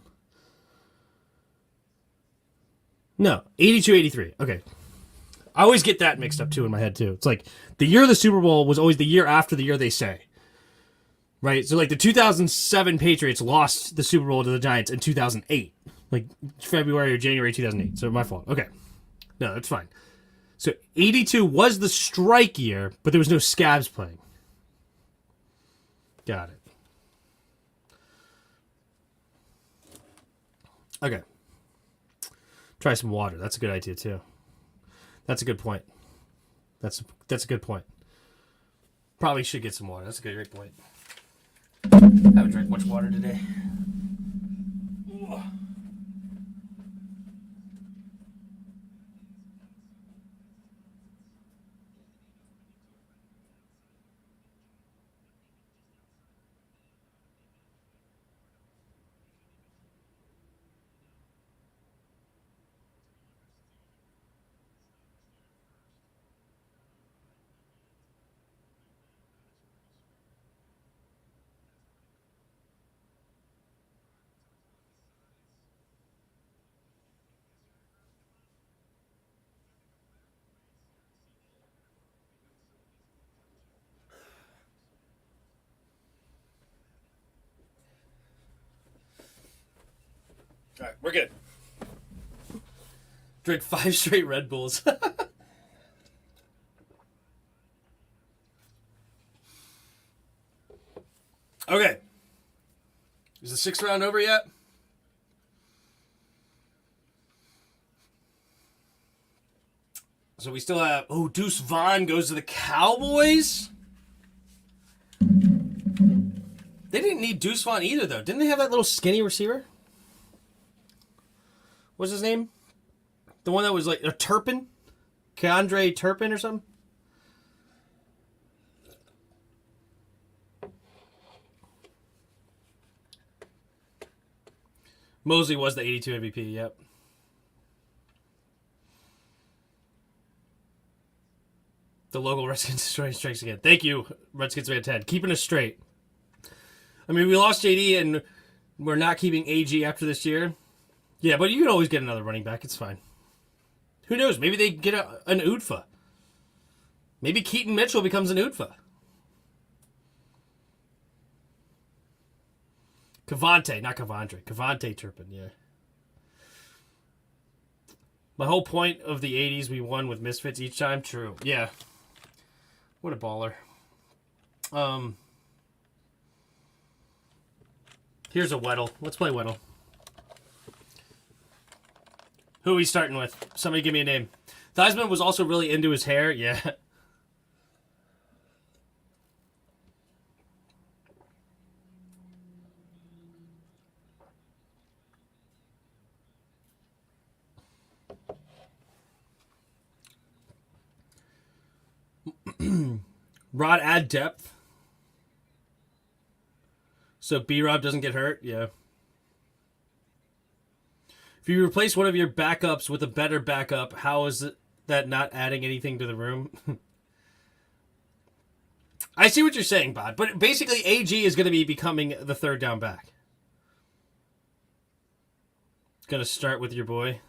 No, 82-83. Okay. I always get that mixed up, too, in my head, too. It's like, the year of the Super Bowl was always the year after the year they say. Right? So, like, the 2007 Patriots lost the Super Bowl to the Giants in 2008. Like, February or January 2008. So, my fault. Okay. No, that's fine. So, 82 was the strike year, but there was no Scabs playing. Got it. Okay. Try some water. That's a good idea, too. That's a good point. That's a good point. Probably should get some water. That's a great point. Haven't drank much water today. All right, we're good. Drink 5 straight Red Bulls. Okay. Is the 6th round over yet? So we still have... Oh, Deuce Vaughn goes to the Cowboys? They didn't need Deuce Vaughn either, though. Didn't they have that little skinny receiver? What's his name? The one that was like... Turpin? Keandre Turpin or something? Mosley was the 82 MVP, yep. The local Redskins destroying strikes again. Thank you, Redskins fan 10. Keeping us straight. I mean, we lost JD and we're not keeping AG after this year. Yeah, but you can always get another running back. It's fine. Who knows? Maybe they get an UDFA. Maybe Keaton Mitchell becomes an UDFA. Kevontae Turpin, yeah. My whole point of the 80s, we won with misfits each time. True. Yeah. What a baller. Here's a Weddle. Let's play Weddle. Who are we starting with? Somebody give me a name. Theismann was also really into his hair. Yeah. Rod, add depth. So B-Rob doesn't get hurt? Yeah. If you replace one of your backups with a better backup, how is that not adding anything to the room? I see what you're saying, Bod. But basically, AG is going to be becoming the third down back. Going to start with your boy.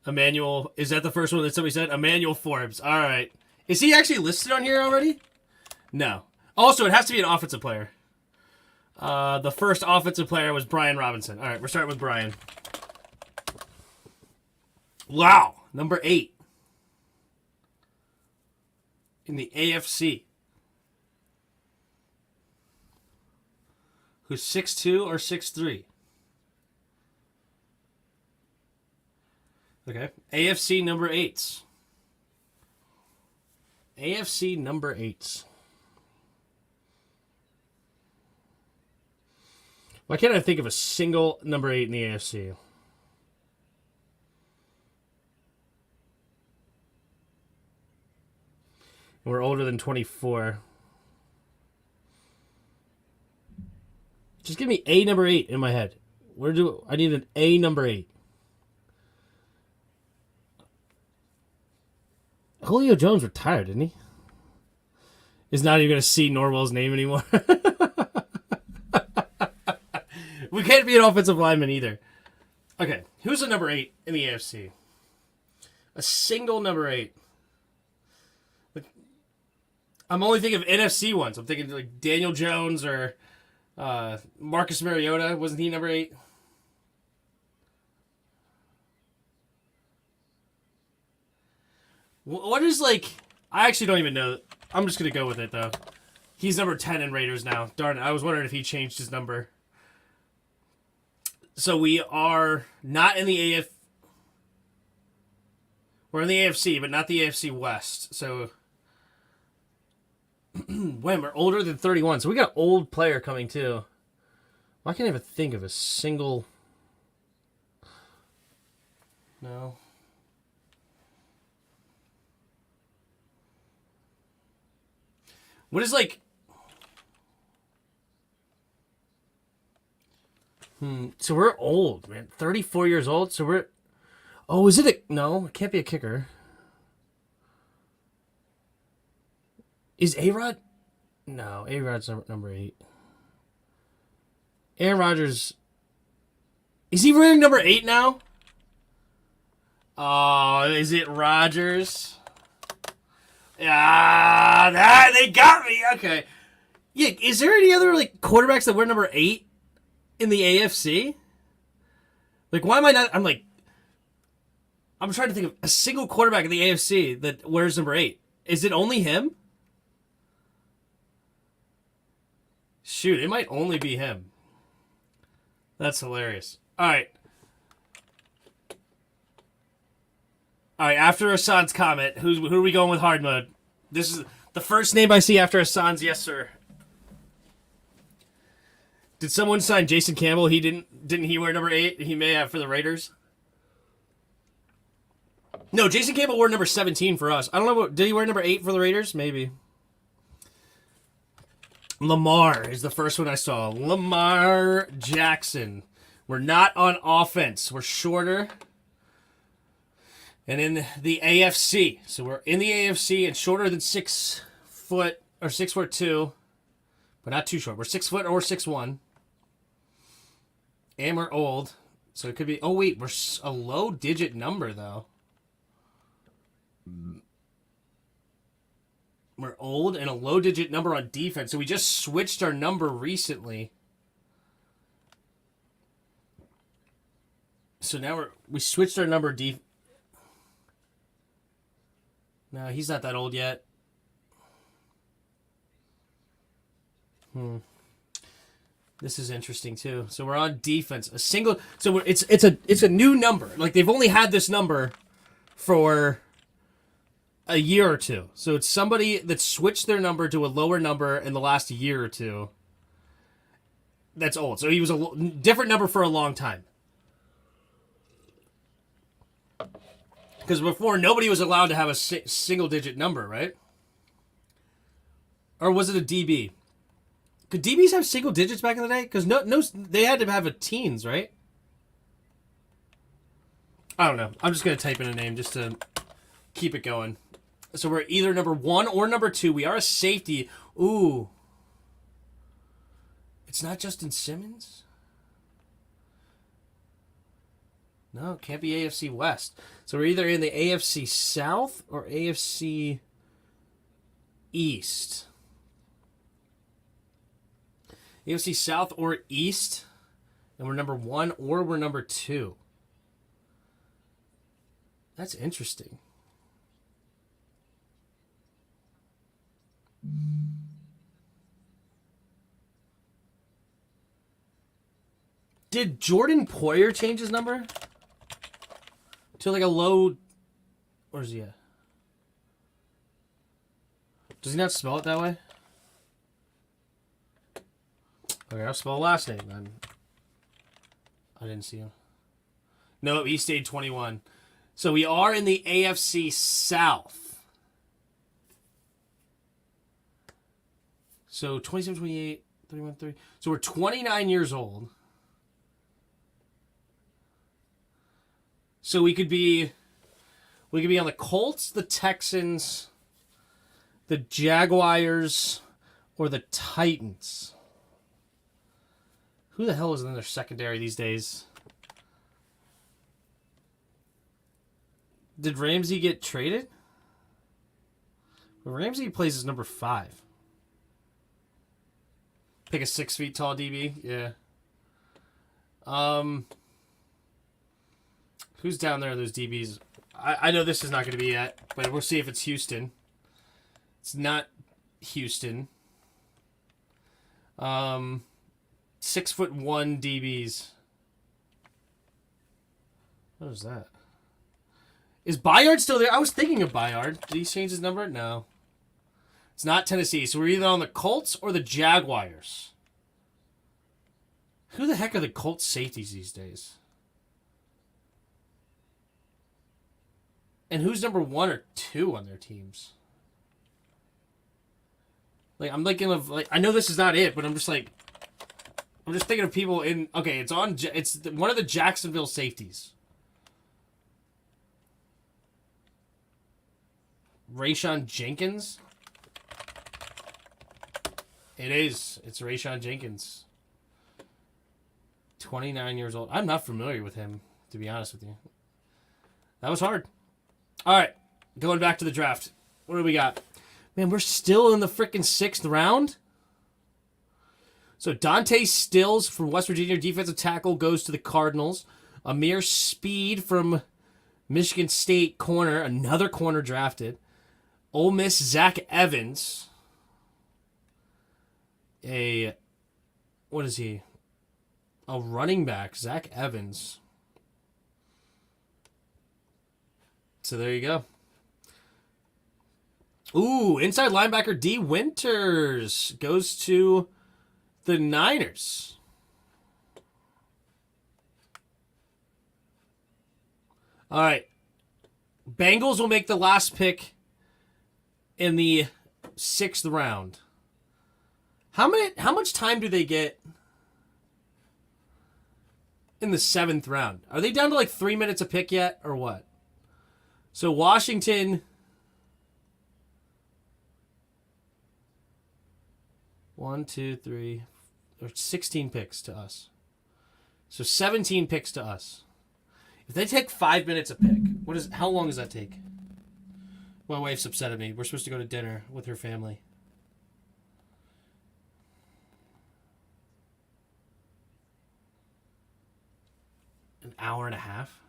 Emmanuel. Is that the first one that somebody said? Emmanuel Forbes. All right. Is he actually listed on here already? No. Also, it has to be an offensive player. The first offensive player was Brian Robinson. All right, we're starting with Brian. Wow. Number 8. In the AFC. Who's 6'2" or 6'3"? Okay. AFC number 8s. AFC number 8s. Why can't I think of a single number 8 in the AFC? We're older than 24. Just give me a number 8 in my head. I need an A number 8. Julio Jones retired, didn't he? Is not even going to see Norwell's name anymore. We can't be an offensive lineman either. Okay, who's a number 8 in the AFC? A single number 8. I'm only thinking of NFC ones. I'm thinking like Daniel Jones or Marcus Mariota. Wasn't he number 8? What is like... I actually don't even know. I'm just going to go with it, though. He's number 10 in Raiders now. Darn it. I was wondering if he changed his number. So we are not in the AF... We're in the AFC, but not the AFC West. So... when we're older than 31. So we got an old player coming, too. Why can't I even think of a single... No... What is like... So we're old, man. 34 years old, so we're... Oh, is it a... No, it can't be a kicker. Is A-Rod... No, A-Rod's number 8. Aaron Rodgers... Is he wearing number 8 now? Oh, is it Rodgers? Ah, they got me. Okay. Yeah, is there any other like quarterbacks that wear number 8 in the AFC? Like, why am I not? I'm trying to think of a single quarterback in the AFC that wears number 8. Is it only him? Shoot, it might only be him. That's hilarious. All right. All right, after Hassan's comment, who are we going with hard mode? This is the first name I see after Hassan's yes, sir. Did someone sign Jason Campbell? Didn't he wear number 8? He may have for the Raiders. No, Jason Campbell wore number 17 for us. I don't know. Did he wear number 8 for the Raiders? Maybe. Lamar is the first one I saw. Lamar Jackson. We're not on offense. We're shorter. And in the AFC. So we're in the AFC and shorter than 6 foot or 6'2", but not too short. We're 6 foot or 6'1". And we're old. So it could be, oh wait, we're a low digit number though. We're old and a low digit number on defense. So we just switched our number recently. So now we switched our number No, he's not that old yet. This is interesting too. So we're on defense. It's a new number. Like they've only had this number for a year or two. So it's somebody that switched their number to a lower number in the last year or two. That's old. So he was a different number for a long time. Because before, nobody was allowed to have a single-digit number, right? Or was it a DB? Could DBs have single digits back in the day? Because no, they had to have a teens, right? I don't know. I'm just going to type in a name just to keep it going. So we're either number 1 or number 2. We are a safety. Ooh. It's not Justin Simmons? No, it can't be AFC West. So we're either in the AFC South or AFC East. AFC South or East. And we're number 1 or we're number 2. That's interesting. Did Jordan Poyer change his number? To like a low... Where's he at? Does he not spell it that way? Okay, I'll spell the last name then. I didn't see him. No, he stayed 21. So we are in the AFC South. So 27, 28, 31, 30. So we're 29 years old. So we could be on the Colts, the Texans, the Jaguars, or the Titans. Who the hell is in their secondary these days? Did Ramsey get traded? Well, Ramsey plays as number 5. Pick a 6 feet tall DB. Yeah. Who's down there in those DBs? I know this is not going to be it, but we'll see if it's Houston. It's not Houston. 6'1" DBs. What is that? Is Bayard still there? I was thinking of Bayard. Did he change his number? No. It's not Tennessee. So we're either on the Colts or the Jaguars. Who the heck are the Colts safeties these days? And who's number 1 or 2 on their teams? Like, I'm thinking of, like, I know this is not it, but I'm just thinking of people in, okay, it's one of the Jacksonville safeties. Rayshawn Jenkins? It is. It's Rayshawn Jenkins. 29 years old. I'm not familiar with him, to be honest with you. That was hard. All right, going back to the draft. What do we got? Man, we're still in the freaking 6th round? So Dante Stills from West Virginia, defensive tackle, goes to the Cardinals. Amir Speed from Michigan State, corner, another corner drafted. Ole Miss, Zach Evans. What is he? A running back, Zach Evans. So there you go. Ooh, inside linebacker D. Winters goes to the Niners. All right. Bengals will make the last pick in the 6th round. How much time do they get in the 7th round? Are they down to like 3 minutes a pick yet, or what? So Washington... 1, 2, 3, or 16 picks to us. So 17 picks to us. If they take 5 minutes a pick, how long does that take? My wife's upset at me. We're supposed to go to dinner with her family. An hour and a half?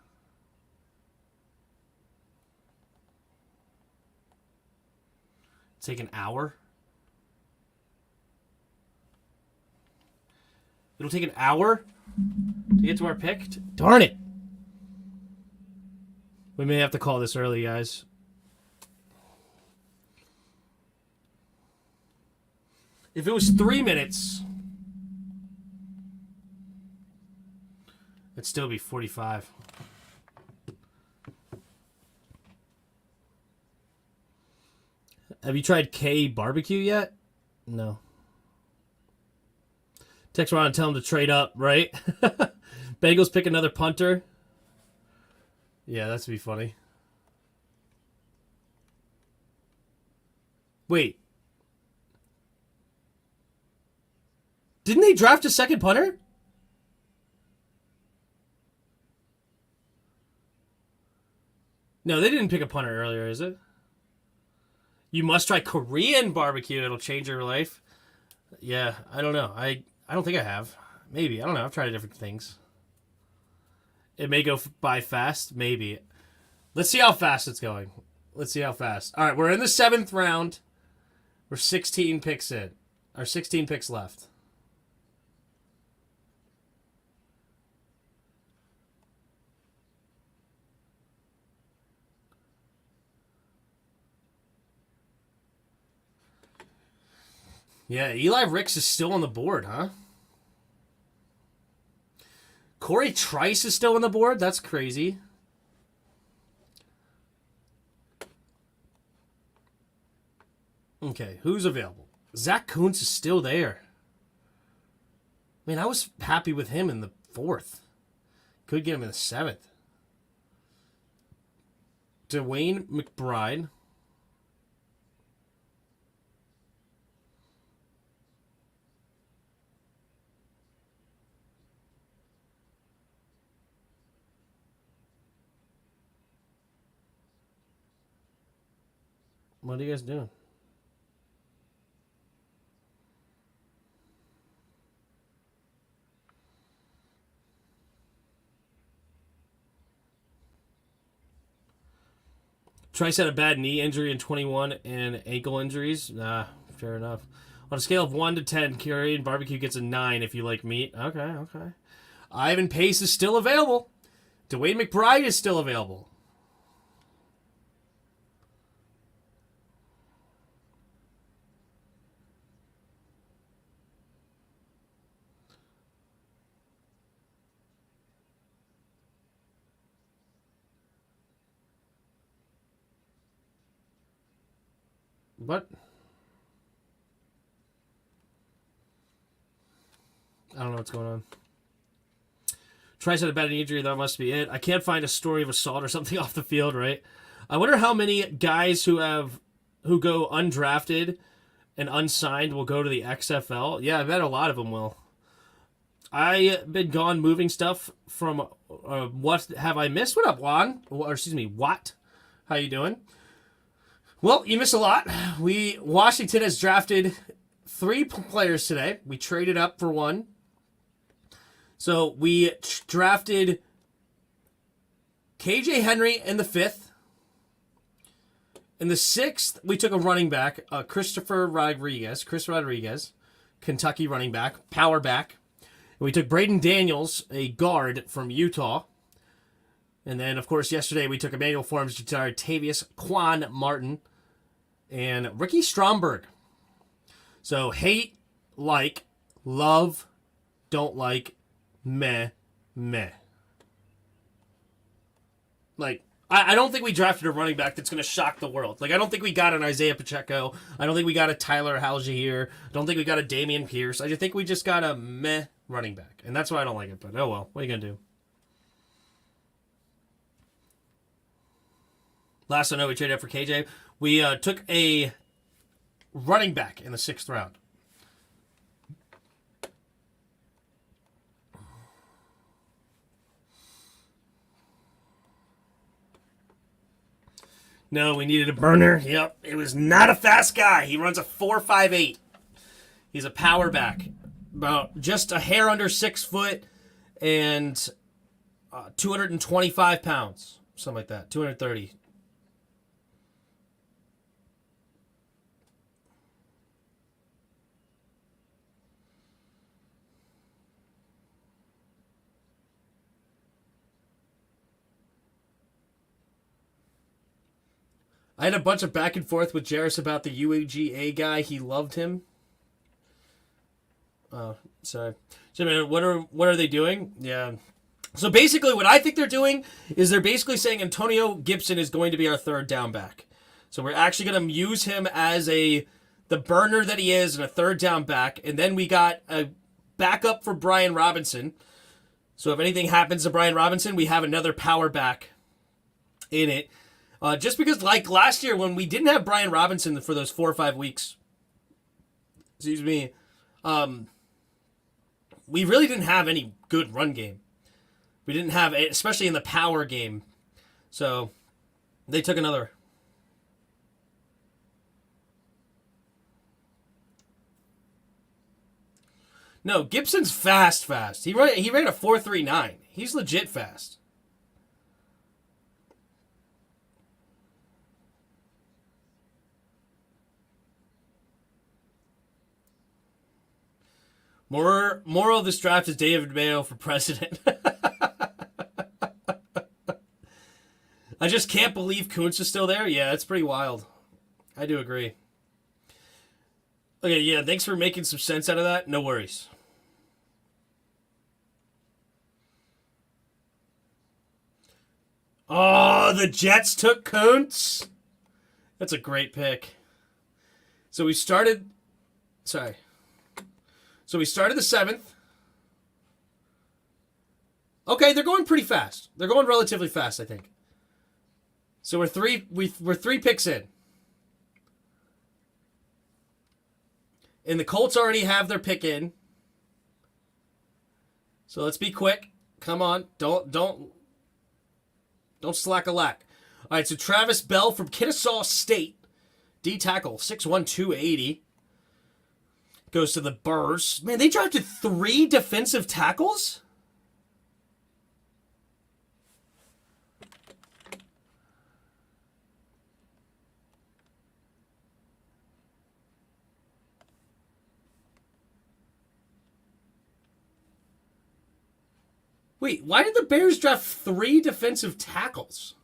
Take an hour? It'll take an hour to get to our pick? Darn it! We may have to call this early, guys. If it was 3 minutes, it'd still be 45. Have you tried K barbecue yet? No. Text Ron and tell him to trade up, right? Bengals pick another punter. Yeah, that's be funny. Wait. Didn't they draft a second punter? No, they didn't pick a punter earlier, is it? You must try Korean barbecue. It'll change your life. Yeah, I don't know. I don't think I have. Maybe. I don't know. I've tried different things. It may go by fast. Maybe. Let's see how fast it's going. Let's see how fast. All right, we're in the 7th round. We're 16 picks in. Or 16 picks left. Yeah, Eli Ricks is still on the board, huh? Corey Trice is still on the board? That's crazy. Okay, who's available? Zach Kuntz is still there. Man, I was happy with him in the 4th. Could get him in the 7th. Dwayne McBride. What are you guys doing? Trice had a bad knee injury in 21 and ankle injuries. Nah, fair enough. On a scale of 1 to 10, Korean barbecue gets a 9 if you like meat. Okay. Ivan Pace is still available. Dwayne McBride is still available. What? I don't know what's going on. Trice had a bad injury. That must be it. I can't find a story of assault or something off the field, right? I wonder how many guys who go undrafted and unsigned will go to the XFL. Yeah, I bet a lot of them will. I've been gone moving stuff from What Have I Missed? What up, Juan? Or excuse me, Watt. How you doing? Well, you missed a lot. Washington has drafted 3 players today. We traded up for 1. So we drafted KJ Henry in the 5th. In the 6th, we took a running back, Chris Rodriguez, Kentucky running back, power back. And we took Braden Daniels, a guard from Utah. And then, of course, yesterday we took Emmanuel Forbes, Jatari Tavius, Quan Martin, and Ricky Stromberg. So hate, like, love, don't like, meh, meh. Like, I don't think we drafted a running back that's going to shock the world. Like, I don't think we got an Isaiah Pacheco. I don't think we got a Tyler Algier. I don't think we got a Damian Pierce. I just think we just got a meh running back. And that's why I don't like it. But, oh well. What are you going to do? Last I know, we traded up for KJ. We took a running back in the 6th round. No, we needed a burner. Yep, it was not a fast guy. He runs a 4.58. He's a power back, about just a hair under 6 foot, and 225 pounds, something like that. 230. I had a bunch of back and forth with Jarris about the UAGA guy. He loved him. Sorry. So, what are they doing? Yeah. So basically, what I think they're doing is they're basically saying Antonio Gibson is going to be our 3rd down back. So we're actually going to use him as the burner that he is and a 3rd down back. And then we got a backup for Brian Robinson. So if anything happens to Brian Robinson, we have another power back in it. Just because, like last year, when we didn't have Brian Robinson for those 4 or 5 weeks, excuse me, we really didn't have any good run game. We didn't have, especially in the power game. So they took another. No, Gibson's fast. He ran a 4.39. He's legit fast. Moral of this draft is David Mayo for president. I just can't believe Kuntz is still there. Yeah, it's pretty wild. I do agree. Okay, yeah, thanks for making some sense out of that. No worries. Oh, the Jets took Kuntz. That's a great pick. So we started the 7th. Okay, they're going pretty fast. They're going relatively fast, I think. So we're 3 picks in. And the Colts already have their pick in. So let's be quick. Come on. Don't slack a lack. All right, so Travis Bell from Kennesaw State. D tackle, 6'1", 280. Goes to the Burrs. Man, they drafted 3 defensive tackles? Wait, why did the Bears draft 3 defensive tackles?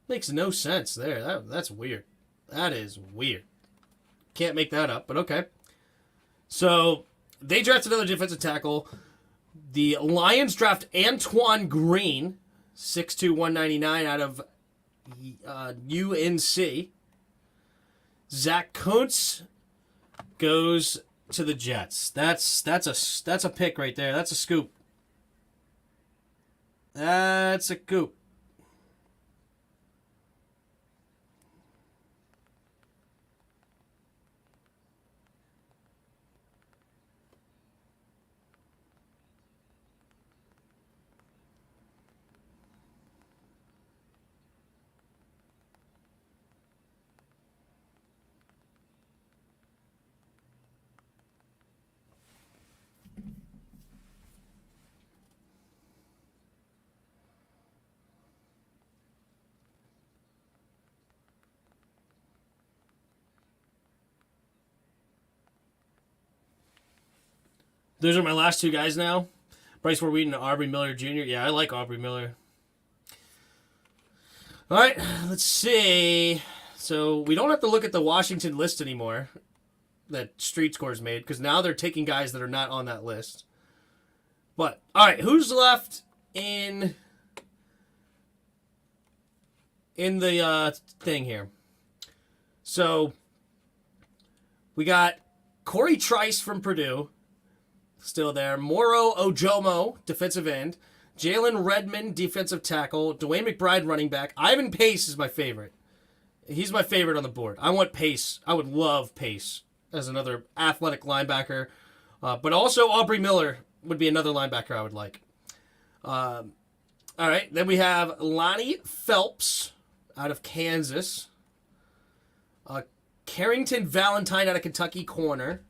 Makes no sense there. That's weird. That is weird. Can't make that up, but okay. So, they draft another defensive tackle. The Lions draft Antoine Green, 6'2", 199 out of UNC. Zach Kuntz goes to the Jets. That's a pick right there. That's a scoop. That's a scoop. Those are my last 2 guys now. Bryce Ford Wheaton, Aubrey Miller Jr. Yeah, I like Aubrey Miller. All right, let's see. So we don't have to look at the Washington list anymore that Street Scores made, because now they're taking guys that are not on that list. But, all right, who's left in the thing here? So we got Corey Trice from Purdue, still there. Moro Ojomo, defensive end. Jalen Redmond, defensive tackle. Dwayne McBride, running back. Ivan Pace is my favorite. He's my favorite on the board. I want Pace. I would love Pace as another athletic linebacker. But also Aubrey Miller would be another linebacker I would like. All right, then we have Lonnie Phelps out of Kansas. Carrington Valentine out of Kentucky, corner.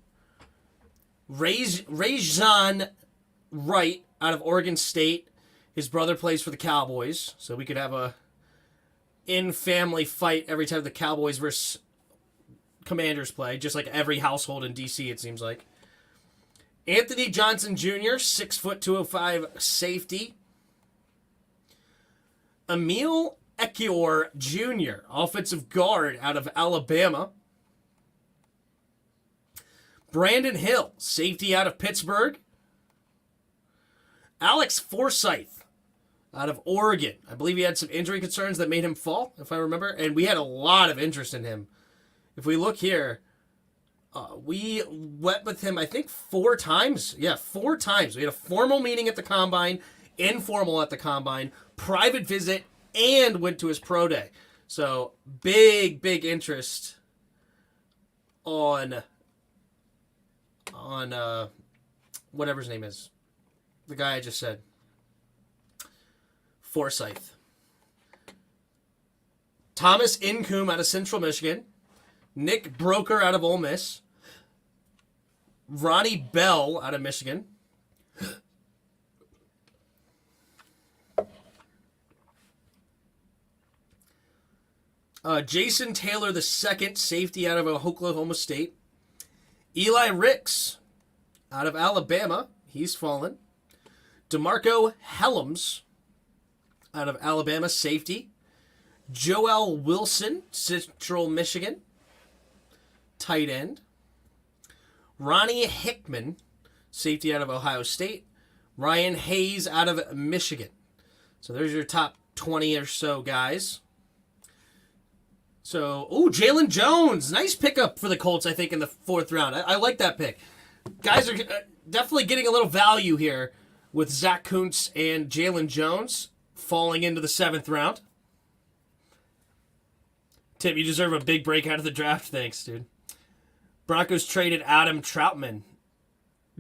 Rajon Wright out of Oregon State. His brother plays for the Cowboys, so we could have a in-family fight every time the Cowboys versus Commanders play, just like every household in D.C., it seems like. Anthony Johnson Jr., 6 foot 205 safety. Emil Ekiyor Jr., offensive guard out of Alabama. Brandon Hill, safety out of Pittsburgh. Alex Forsyth out of Oregon. I believe he had some injury concerns that made him fall, if I remember. And we had a lot of interest in him. If we look here, we went with him, I think, 4 times. Yeah, 4 times. We had a formal meeting at the Combine, informal at the Combine, private visit, and went to his pro day. So, big interest on whatever his name is. The guy I just said. Forsyth. Thomas Incoom out of Central Michigan. Nick Broker out of Ole Miss. Ronnie Bell out of Michigan. Jason Taylor II, safety out of Oklahoma State. Eli Ricks out of Alabama. He's fallen. DeMarco Helms out of Alabama, safety. Joel Wilson, Central Michigan, tight end. Ronnie Hickman, safety out of Ohio State. Ryan Hayes out of Michigan. So there's your top 20 or so guys. So, Jalen Jones. Nice pickup for the Colts, I think, in the 4th round. I like that pick. Guys are definitely getting a little value here with Zach Kuntz and Jalen Jones falling into the 7th round. Tim, you deserve a big break out of the draft. Thanks, dude. Broncos traded Adam Troutman.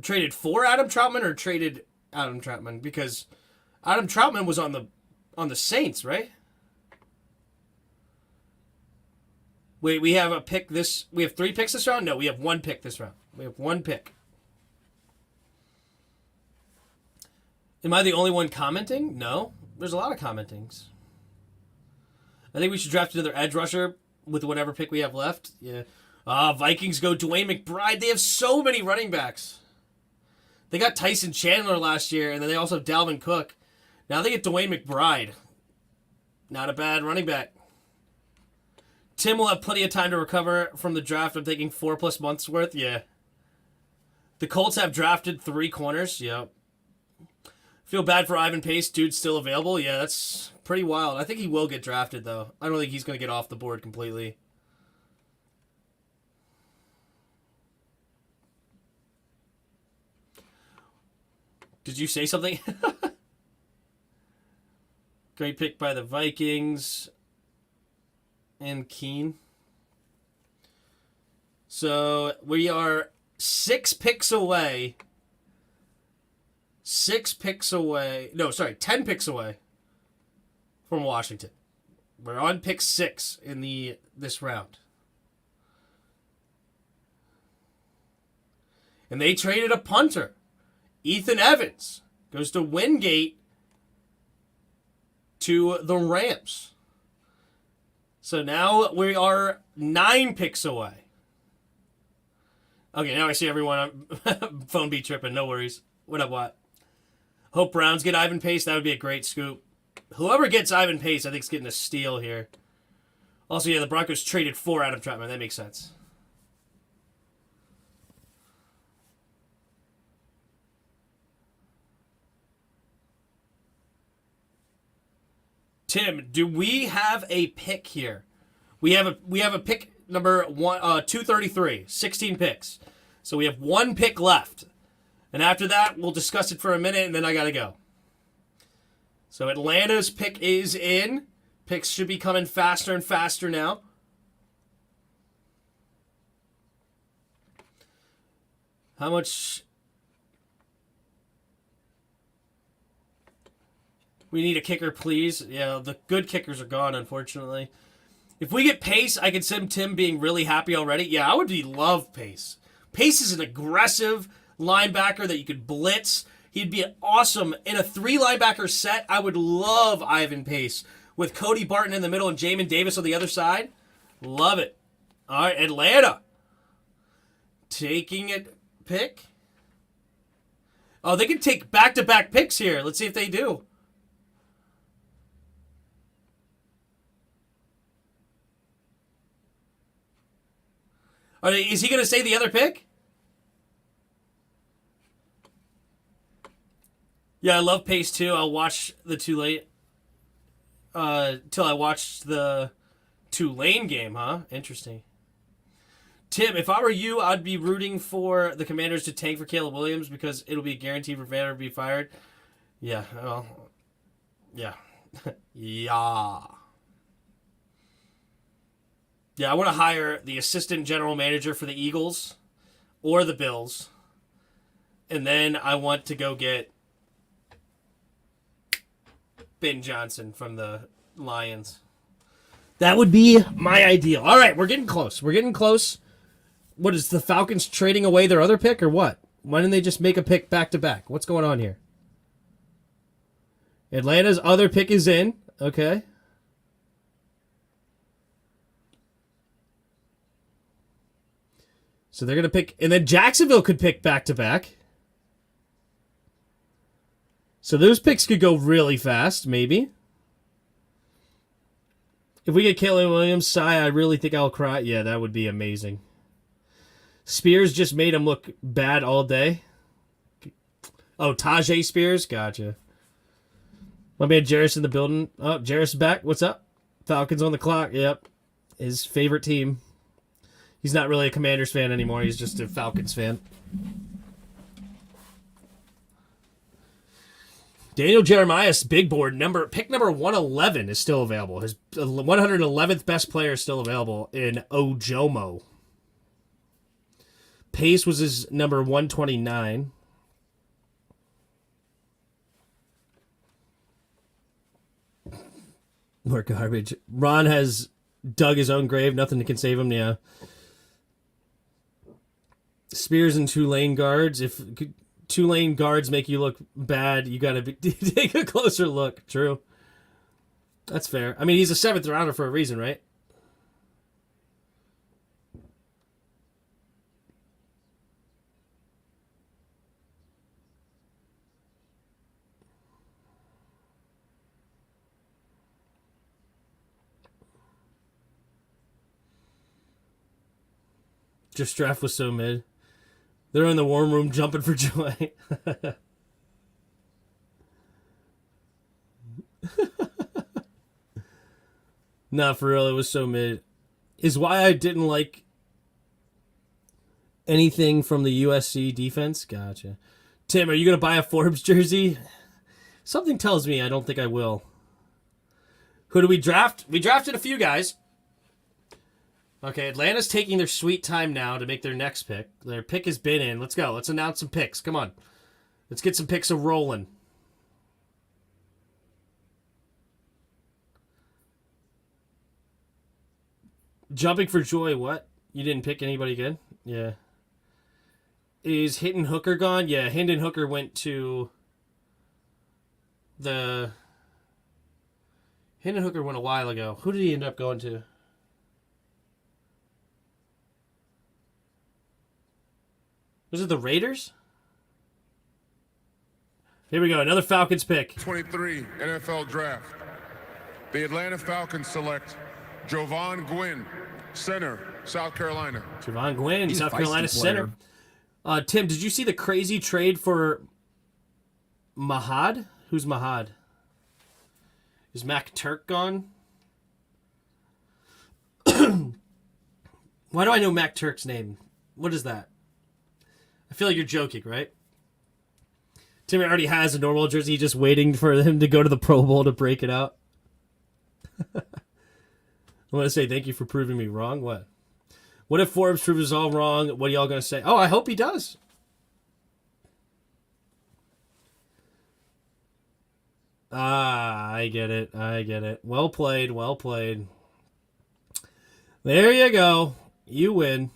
Traded for Adam Troutman or traded Adam Troutman? Because Adam Troutman was on the Saints, right? Wait, we have a pick this... We have 3 picks this round? No, we have 1 pick this round. We have 1 pick. Am I the only one commenting? No. There's a lot of commentings. I think we should draft another edge rusher with whatever pick we have left. Yeah. Vikings go Dwayne McBride. They have so many running backs. They got Tyson Chandler last year, and then they also have Dalvin Cook. Now they get Dwayne McBride. Not a bad running back. Tim will have plenty of time to recover from the draft. I'm thinking 4+ months worth. Yeah. The Colts have drafted 3 corners. Yep. Feel bad for Ivan Pace. Dude's still available. Yeah, that's pretty wild. I think he will get drafted, though. I don't think he's going to get off the board completely. Did you say something? Great pick by the Vikings. And Keen. So we are 6 picks away. 10 picks away from Washington. We're on pick 6 in this round. And they traded a punter. Ethan Evans goes to Wingate to the Rams. So now we are 9 picks away. Okay, now I see everyone. Phone be tripping. No worries. What up, what? Hope Browns get Ivan Pace. That would be a great scoop. Whoever gets Ivan Pace, I think, is getting a steal here. Also, yeah, the Broncos traded for Adam Trautman. That makes sense. Tim, do we have a pick here? We have a pick number 233, 16 picks. So we have one pick left. And after that, we'll discuss it for a minute, and then I got to go. So Atlanta's pick is in. Picks should be coming faster and faster now. How much... We need a kicker, please. Yeah, the good kickers are gone, unfortunately. If we get Pace, I can send Tim being really happy already. Yeah, I would love Pace. Pace is an aggressive linebacker that you could blitz. He'd be awesome. In a 3-linebacker set, I would love Ivan Pace. With Cody Barton in the middle and Jamin Davis on the other side. Love it. All right, Atlanta. Taking it pick. Oh, they can take back-to-back picks here. Let's see if they do. Is he going to say the other pick? Yeah, I love Pace too. I'll watch the Tulane till I watch the Tulane game, huh? Interesting. Tim, if I were you, I'd be rooting for the Commanders to tank for Caleb Williams because it'll be a guarantee for Vanner to be fired. Yeah, well, yeah. Yeah. Yeah, I want to hire the assistant general manager for the Eagles or the Bills. And then I want to go get Ben Johnson from the Lions. That would be my ideal. All right, we're getting close. We're getting close. What is the Falcons trading away their other pick or what? Why didn't they just make a pick back-to-back? What's going on here? Atlanta's other pick is in. Okay. So they're going to pick... And then Jacksonville could pick back-to-back. So those picks could go really fast, maybe. If we get Caleb Williams, I really think I'll cry. Yeah, that would be amazing. Spears just made him look bad all day. Oh, Tajay Spears? Gotcha. My man Jarris in the building. Oh, Jarris back. What's up? Falcons on the clock. Yep. His favorite team. He's not really a Commanders fan anymore. He's just a Falcons fan. Daniel Jeremiah's big board pick number 111 is still available. His 111th best player is still available in Ojomo. Pace was his number 129. More garbage. Ron has dug his own grave. Nothing can save him. Yeah. Spears and Tulane guards. If Tulane guards make you look bad, you got to take a closer look. True. That's fair. I mean, he's a 7th rounder for a reason, right? Just draft was so mid. They're in the warm room jumping for joy. Nah, for real, it was so mid. Is why I didn't like anything from the USC defense. Gotcha. Tim, are you going to buy a Forbes jersey? Something tells me I don't think I will. Who do we draft? We drafted a few guys. Okay, Atlanta's taking their sweet time now to make their next pick. Their pick has been in. Let's go. Let's announce some picks. Come on. Let's get some picks rolling. Jumping for joy, what? You didn't pick anybody good? Yeah. Is Hinton Hooker gone? Yeah, Hendon Hooker went to the... Hendon Hooker went a while ago. Who did he end up going to? Was it the Raiders? Here we go. Another Falcons pick. 23 NFL Draft. The Atlanta Falcons select Jovan Gwynn, center, South Carolina. Jovan Gwynn, South Carolina center. Tim, did you see the crazy trade for Mahad? Who's Mahad? Is Mac Turk gone? Why do I know Mac Turk's name? What is that? I feel like you're joking, right? Tim already has a normal jersey, just waiting for him to go to the Pro Bowl to break it out. I want to say thank you for proving me wrong. What? What if Forbes proves us all wrong? What are y'all going to say? Oh, I hope he does. I get it. I get it. Well played. Well played. There you go. You win.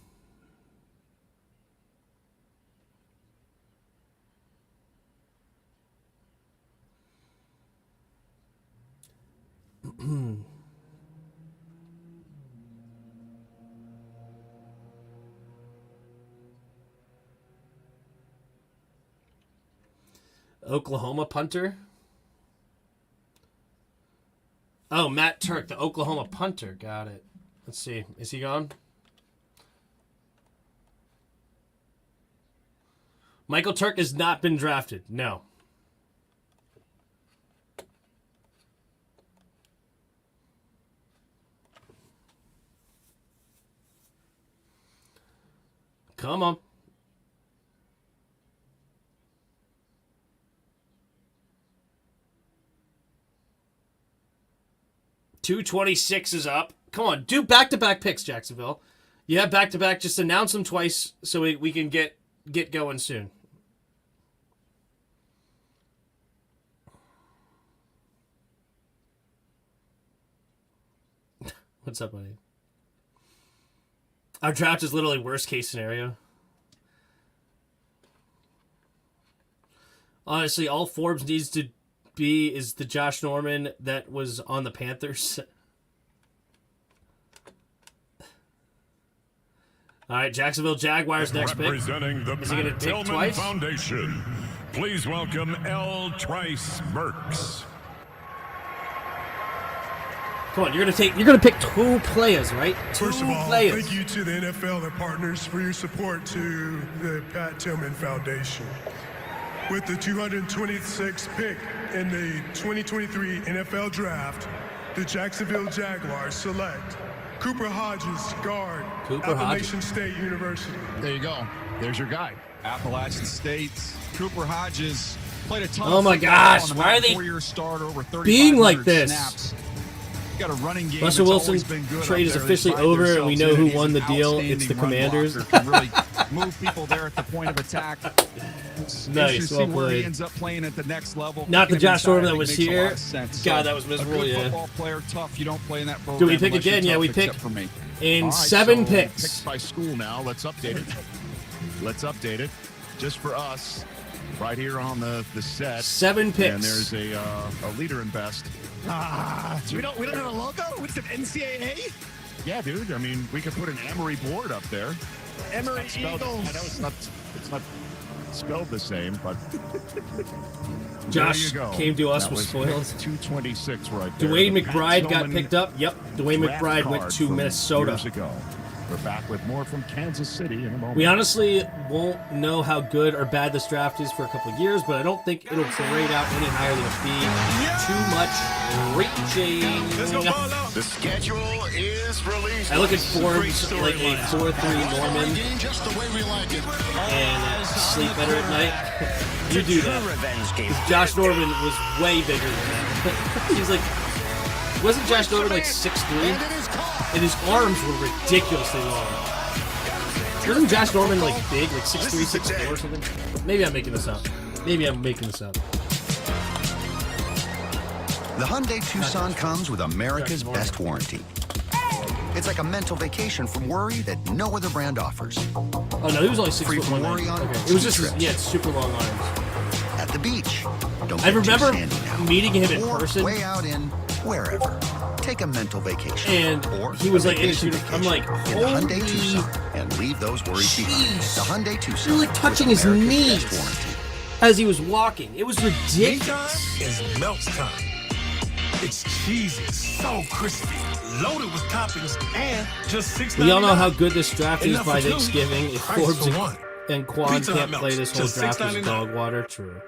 Oklahoma punter. Oh, Matt Turk, the Oklahoma punter. Got it. Let's see. Is he gone? Michael Turk has not been drafted. No. Come on. $226 is up. Come on, do back-to-back picks, Jacksonville. You have back-to-back. Just announce them twice so we can get going soon. What's up, buddy? Our draft is literally worst-case scenario. Honestly, all Forbes needs to be is the Josh Norman that was on the Panthers. All right, Jacksonville Jaguars next pick. Representing the Is he going to pick Tillman twice? Foundation, please welcome L. Trice Burks. Come on, you're gonna pick two players, right? First of all, players. thank you to the NFL and partners for your support to the Pat Tillman Foundation. With the 226th pick in the 2023 NFL Draft, the Jacksonville Jaguars select Cooper Hodges, guard, Appalachian State University. There you go. There's your guy. Appalachian State. Cooper Hodges played a ton Oh of my football gosh, on the why are they four-year starter, over being like 3,500 this? snaps. Got a running game. Russell that's Wilson always been good trade up is there. officially They find over, and we know themselves who in it. won the He's an deal. It's the outstanding run Commanders. blocker, can really move people there at the point of attack. Nice, Interesting to well see where he played. ends up playing at the next level. Not the Picking him Josh Norman inside, that I was think, makes a lot here. of sense. God, So, that was miserable, a good yeah. football player, tough. You don't play in that program. Do we pick unless you're again? Yeah, tough, we pick except for me. in All right, 7 so picks. Picks by school now. Let's update it. Let's update it. Just for us, right here on the set. 7 picks. And there's a leader in best. We don't have a logo? We just have NCAA? Yeah, dude. I mean, we could put an Emory board up there. Emory It's not spelled- Eagles. I know it's not spelled the same, but Josh there you go. came to us That with was spoiled. 226 right there. Dwayne The Pat McBride got Tillman picked up. Yep, Dwayne draft McBride went card to from Minnesota. years ago. We're back with more from Kansas City in a moment. We honestly won't know how good or bad this draft is for a couple of years, but I don't think it'll grade out any higher than a B. Too much reaching. The schedule is released. I look at Forbes like a 4-3 Norman Just the way we like it. and sleep better at night. You do that. 'Cause Josh Norman was way bigger than that. He was like, wasn't Josh Norman like 6'3"? And his arms were ridiculously long. Wasn't Josh Norman like big, like 6'3", 6'4" or something? Maybe I'm making this up. The Hyundai Tucson comes with America's best warranty. It's like a mental vacation from worry that no other brand offers. Oh no, he was only 6 Free foot from 1. worry on Okay. It was just, trips. yeah, it's super long arms. At the beach. Don't I get too remember sandy now. meeting him in Or person. way out in wherever. Take a mental vacation. And or he was a like, vacation I'm like, vacation in the Hyundai holy Tucson and leave those worries behind. The Hyundai Tucson. You're like touching with his America's knees. best warranty. as he was walking. It was ridiculous. Meantime is melt time. It's cheesy, so crispy, loaded with toppings, and just $6.99. We all know how good this draft is Enough by for two. Thanksgiving. If Price Forbes for one. and Quan Pizza Hut can't play melts. this whole Just draft as $6.99. dog water, true.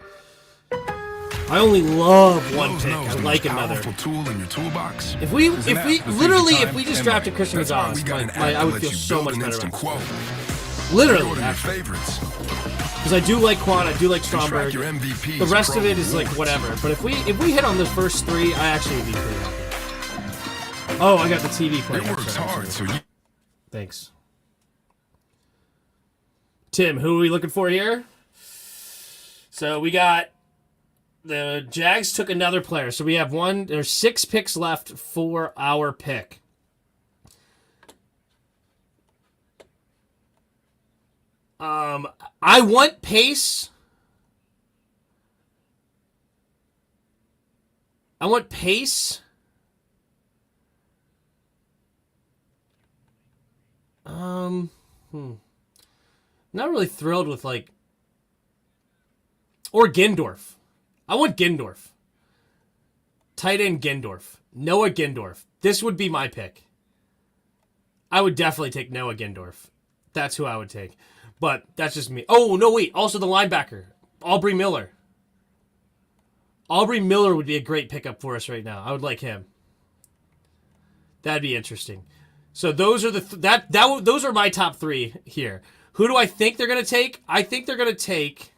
I only love one pick. I like another. Tool in your toolbox. If we There's an app that saves literally, you if time we just and drafted money. Christian That's why Gonzalez, we got an app I would that feel lets so you much build an better instant about it. quote. Literally, Order your actually. favorites. Because I do like Quan, I do like And track Stromberg. your MVPs, The rest pro of it is like awards. whatever. But if we hit on the first three, I actually would be pretty happy. Oh, I got the TV playing. It works hard, so you. Thanks. Tim, who are we looking for here? So we got the Jags took another player. So we have there's 6 picks left for our pick. I want pace. I want pace. Not really thrilled with or Gindorf. I want Gindorf. Tight end Gindorf. Noah Gindorf. This would be my pick. I would definitely take Noah Gindorf. That's who I would take. But that's just me. Oh, no, wait. Also the linebacker. Aubrey Miller. Aubrey Miller would be a great pickup for us right now. I would like him. That'd be interesting. So those are those are my top 3 here. Who do I think they're going to take? I think they're going to take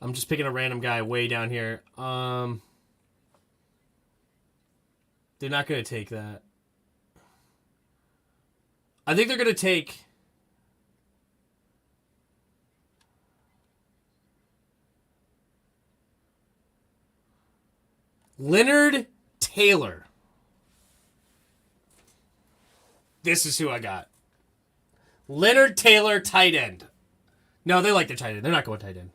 I'm just picking a random guy way down here. They're not going to take that. I think they're going to take Leonard Taylor. This is who I got. Leonard Taylor, tight end. No, they like the tight end. They're not going tight end.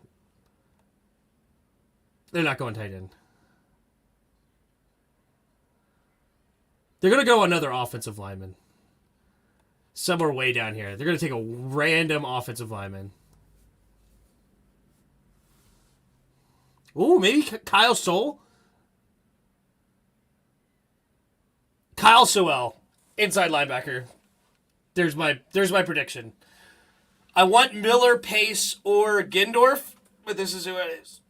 They're not going tight end. They're going to go another offensive lineman. Somewhere way down here. They're going to take a random offensive lineman. Ooh, maybe Kyle Soule? Kyle Sewell, inside linebacker. There's my prediction. I want Miller, Pace, or Gindorf, but this is who it is.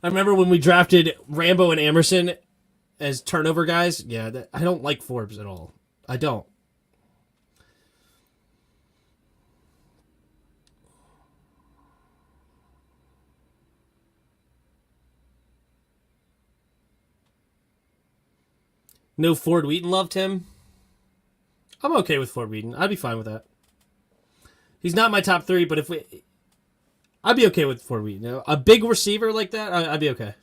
I remember when we drafted Rambo and Emerson as turnover guys. Yeah, I don't like Forbes at all. I don't. No Ford Wheaton loved him. I'm okay with Ford Wheaton. I'd be fine with that. He's not my top 3, but I'd be okay with Ford Wheaton. A big receiver like that, I'd be okay.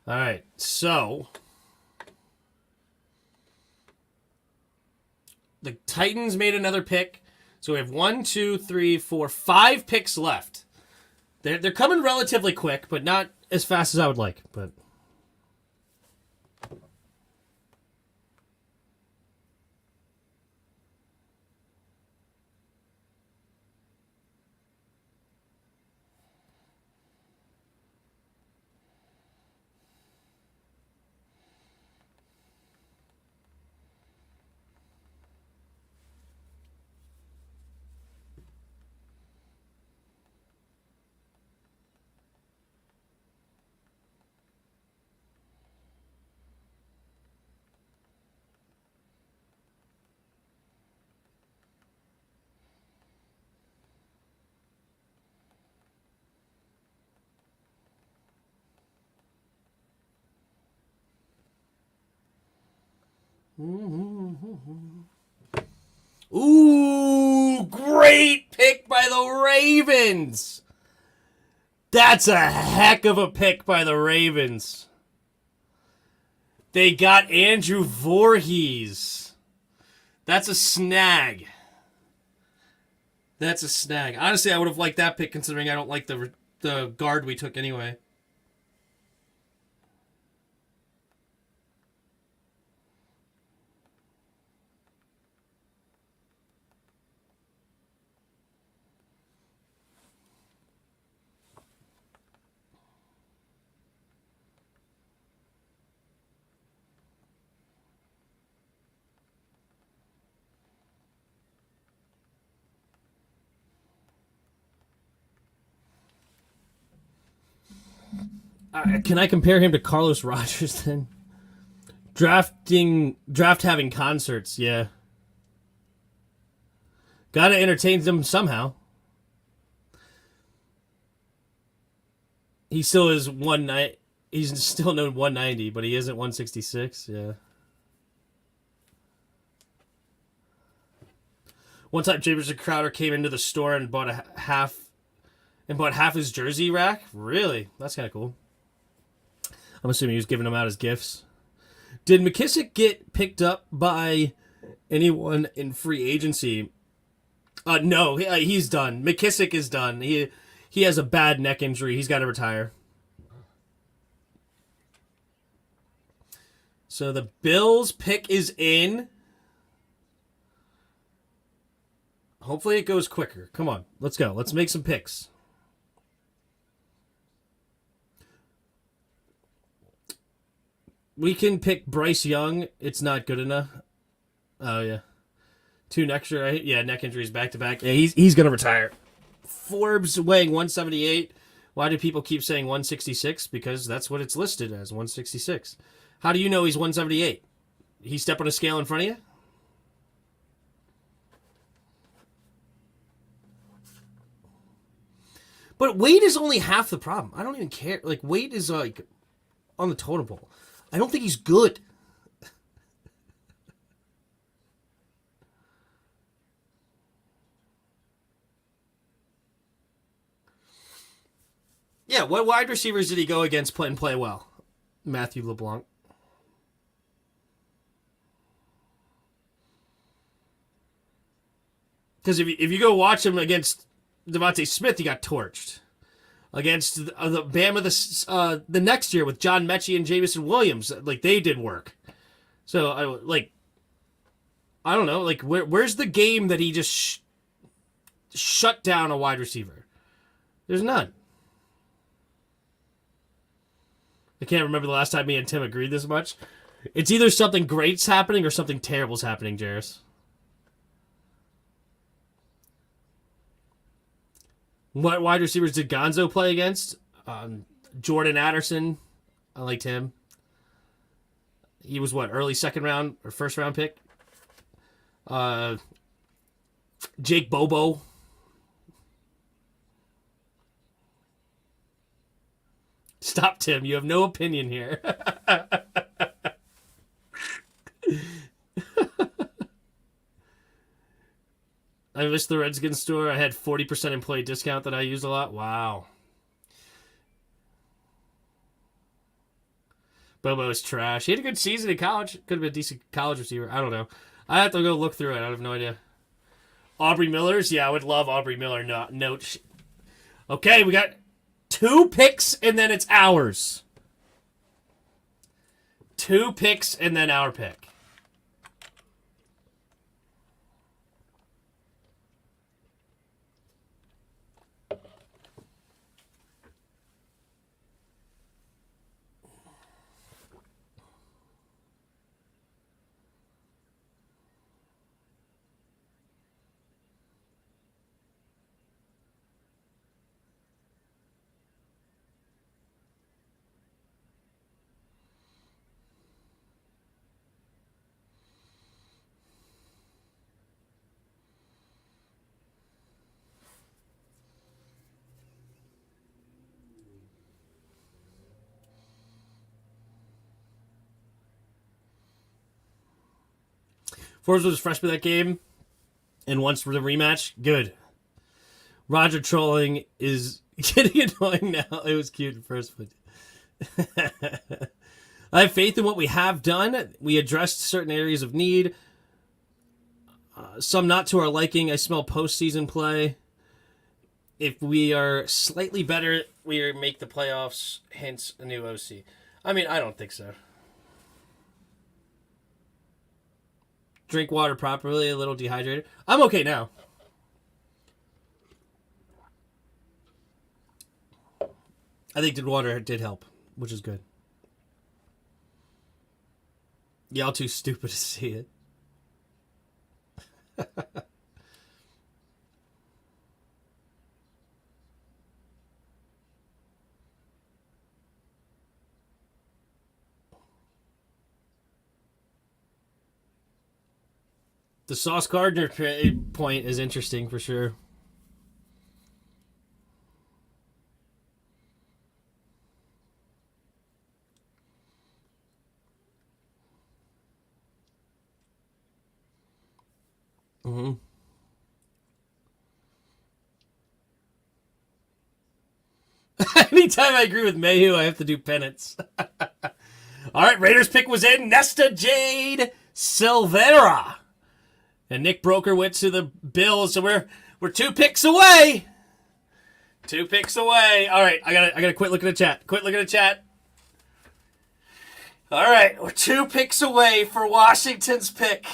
All right, so the Titans made another pick. So we have 1, 2, 3, 4, 5 picks left. They're coming relatively quick, but not as fast as I would like. But ooh, great pick by the Ravens. That's a heck of a pick by the Ravens. They got Andrew Voorhees. That's a snag. That's a snag. Honestly, I would have liked that pick considering I don't like the guard we took anyway. Can I compare him to Carlos Rogers then? Draft having concerts, yeah. Gotta entertain them somehow. He still is he's still known 190, but he isn't 166, yeah. One time Jameson Crowder came into the store and bought half his jersey rack. Really? That's kind of cool. I'm assuming he was giving them out as gifts. Did McKissick get picked up by anyone in free agency? No, he's done. McKissick is done. He has a bad neck injury. He's got to retire. So the Bills pick is in. Hopefully it goes quicker. Come on, let's go. Let's make some picks. We can pick Bryce Young. It's not good enough. Oh, yeah. 2 next year, right? Yeah, neck injuries back-to-back. Yeah, he's going to retire. Forbes weighing 178. Why do people keep saying 166? Because that's what it's listed as, 166. How do you know he's 178? He step on a scale in front of you? But weight is only half the problem. I don't even care. Like, weight is, like, on the totem pole. I don't think he's good. Yeah, what wide receivers did he go against and play well? Matthew LeBlanc. Because if you go watch him against Devontae Smith, he got torched. Against the Bama the next year with John Mechie and Jamison Williams, like they did work. So I don't know, like where's the game that he just shut down a wide receiver? There's none. I can't remember the last time me and Tim agreed this much. It's either something great's happening or something terrible's happening, Jairus. What wide receivers did Gonzo play against? Jordan Addison. I liked him. He was early second round or first round pick? Jake Bobo. Stop, Tim. You have no opinion here. I missed the Redskins store. I had 40% employee discount that I used a lot. Wow. Bobo is trash. He had a good season in college. Could have been a decent college receiver. I don't know. I have to go look through it. I have no idea. Aubrey Miller's? Yeah, I would love Aubrey Miller. No. Okay, we got 2 picks and then it's ours. 2 picks and then our pick. Forbes was freshman that game, and once for the rematch, good. Roger trolling is getting annoying now. It was cute at first, but I have faith in what we have done. We addressed certain areas of need. Some not to our liking. I smell postseason play. If we are slightly better, we make the playoffs, hence a new OC. I mean, I don't think so. Drink water properly, a little dehydrated. I'm okay now. I think the water did help, which is good. Y'all too stupid to see it. The Sauce Gardner point is interesting for sure. Mm-hmm. Anytime I agree with Mayhew, I have to do penance. All right, Raiders pick was in. Nesta Jade Silvera. And Nick Broker went to the Bills, so we're 2 picks away. 2 picks away. All right, I gotta quit looking at chat. Quit looking at chat. All right, we're 2 picks away for Washington's pick.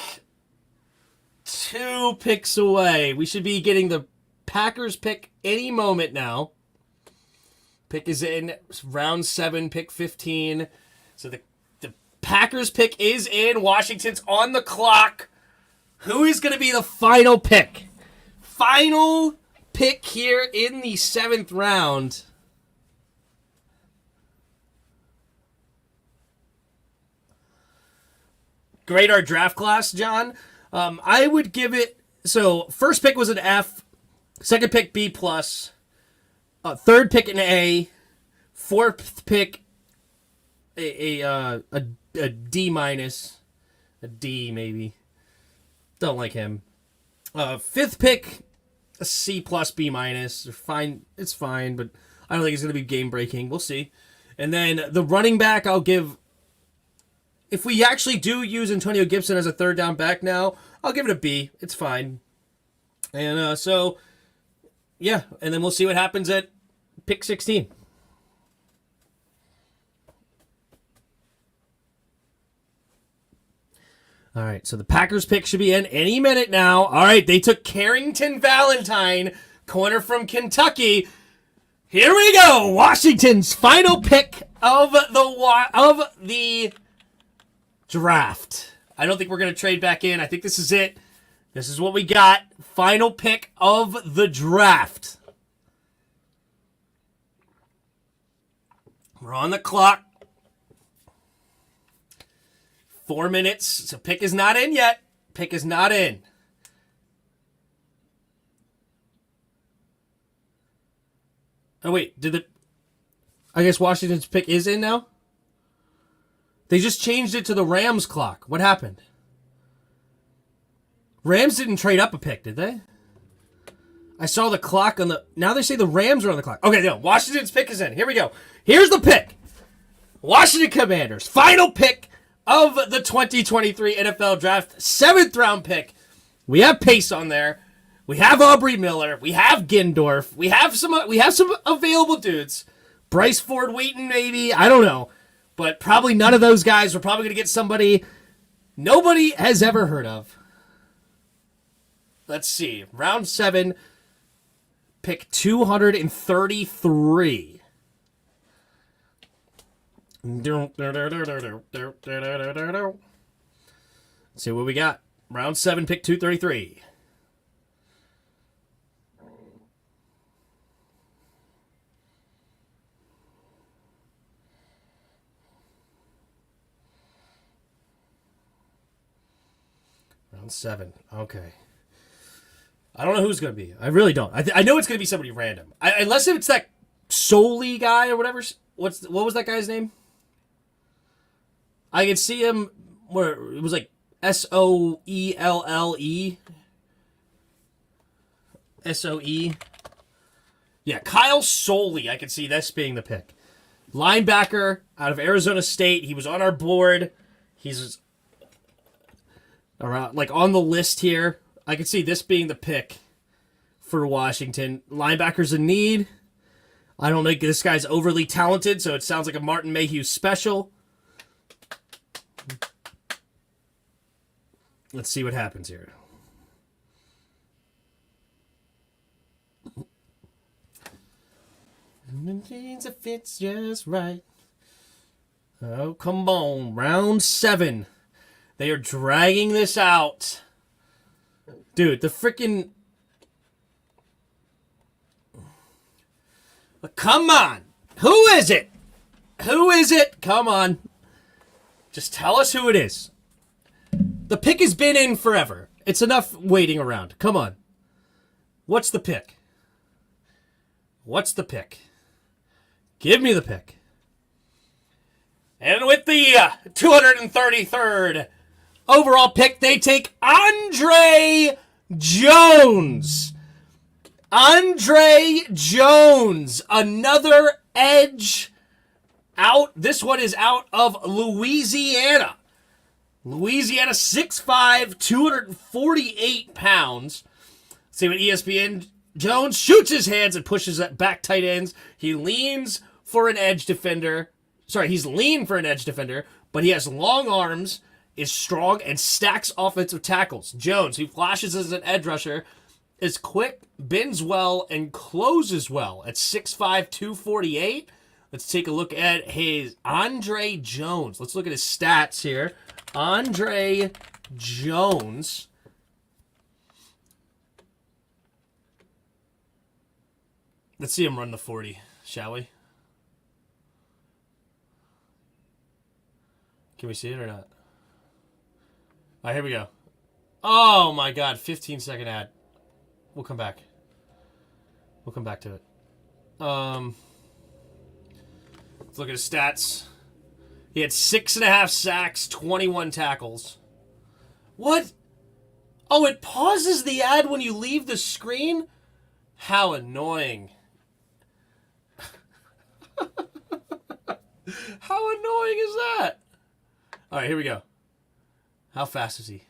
2 picks away. We should be getting the Packers pick any moment now. Pick is in round 7, pick 15. So the Packers pick is in. Washington's on the clock. Who is going to be the final pick? Final pick here in the 7th round. Grade our draft class, John. I would give it... So, first pick was an F. Second pick, B+. Third pick, an A. Fourth pick, a D-. A D, maybe. Don't like him. Fifth pick, a C+, B-. Fine, it's fine, but I don't think it's going to be game-breaking. We'll see. And then the running back, I'll give... If we actually do use Antonio Gibson as a third down back now, I'll give it a B. It's fine. And so, yeah. And then we'll see what happens at pick 16. All right, so the Packers pick should be in any minute now. All right, they took Carrington Valentine, corner from Kentucky. Here we go. Washington's final pick of the draft. I don't think we're going to trade back in. I think this is it. This is what we got. Final pick of the draft. We're on the clock. 4 minutes. So pick is not in yet. Pick is not in. Oh, wait. I guess Washington's pick is in now? They just changed it to the Rams clock. What happened? Rams didn't trade up a pick, did they? I saw the clock on the... Now they say the Rams are on the clock. Okay, no. Washington's pick is in. Here we go. Here's the pick. Washington Commanders. Final pick of the 2023 NFL Draft. 7th round pick. We have Pace on there. We have Aubrey Miller. We have Gindorf. We have some available dudes. Bryce Ford Wheaton, maybe. I don't know. But probably none of those guys. We're probably going to get somebody nobody has ever heard of. Let's see. Round 7, pick 233. Let's see what we got. Round 7, pick 233. Round 7. Okay. I don't know who it's going to be. I really don't. I know it's going to be somebody random. Unless it's that Soli guy or whatever. What was that guy's name? I could see him where it was like Soelle. SOE. Yeah, Kyle Soli. I could see this being the pick. Linebacker out of Arizona State. He was on our board. He's around, like, on the list here. I could see this being the pick for Washington. Linebackers in need. I don't think this guy's overly talented, so it sounds like a Martin Mayhew special. Let's see what happens here. It fits just right. Oh, come on. Round 7. They are dragging this out. Dude, the freaking... Come on. Who is it? Who is it? Come on. Just tell us who it is. The pick has been in forever. It's enough waiting around. Come on. What's the pick? What's the pick? Give me the pick. And with the 233rd overall pick, they take Andre Jones. Andre Jones. Another edge out. This one is out of Louisiana. Louisiana, 6'5", 248 pounds. Let's see what ESPN... Jones shoots his hands and pushes at back tight ends. He leans for an edge defender. Sorry, he's lean for an edge defender, but he has long arms, is strong, and stacks offensive tackles. Jones, who flashes as an edge rusher, is quick, bends well, and closes well at 6'5", 248. Let's take a look at his Andre Jones. Let's look at his stats here. Andre Jones... Let's see him run the 40, shall we? Can we see it or not? All right, here we go. Oh, my God. 15-second ad. We'll come back. We'll come back to it. Let's look at his stats. He had 6.5 sacks, 21 tackles. What? Oh, it pauses the ad when you leave the screen? How annoying. How annoying is that? All right, here we go. How fast is he?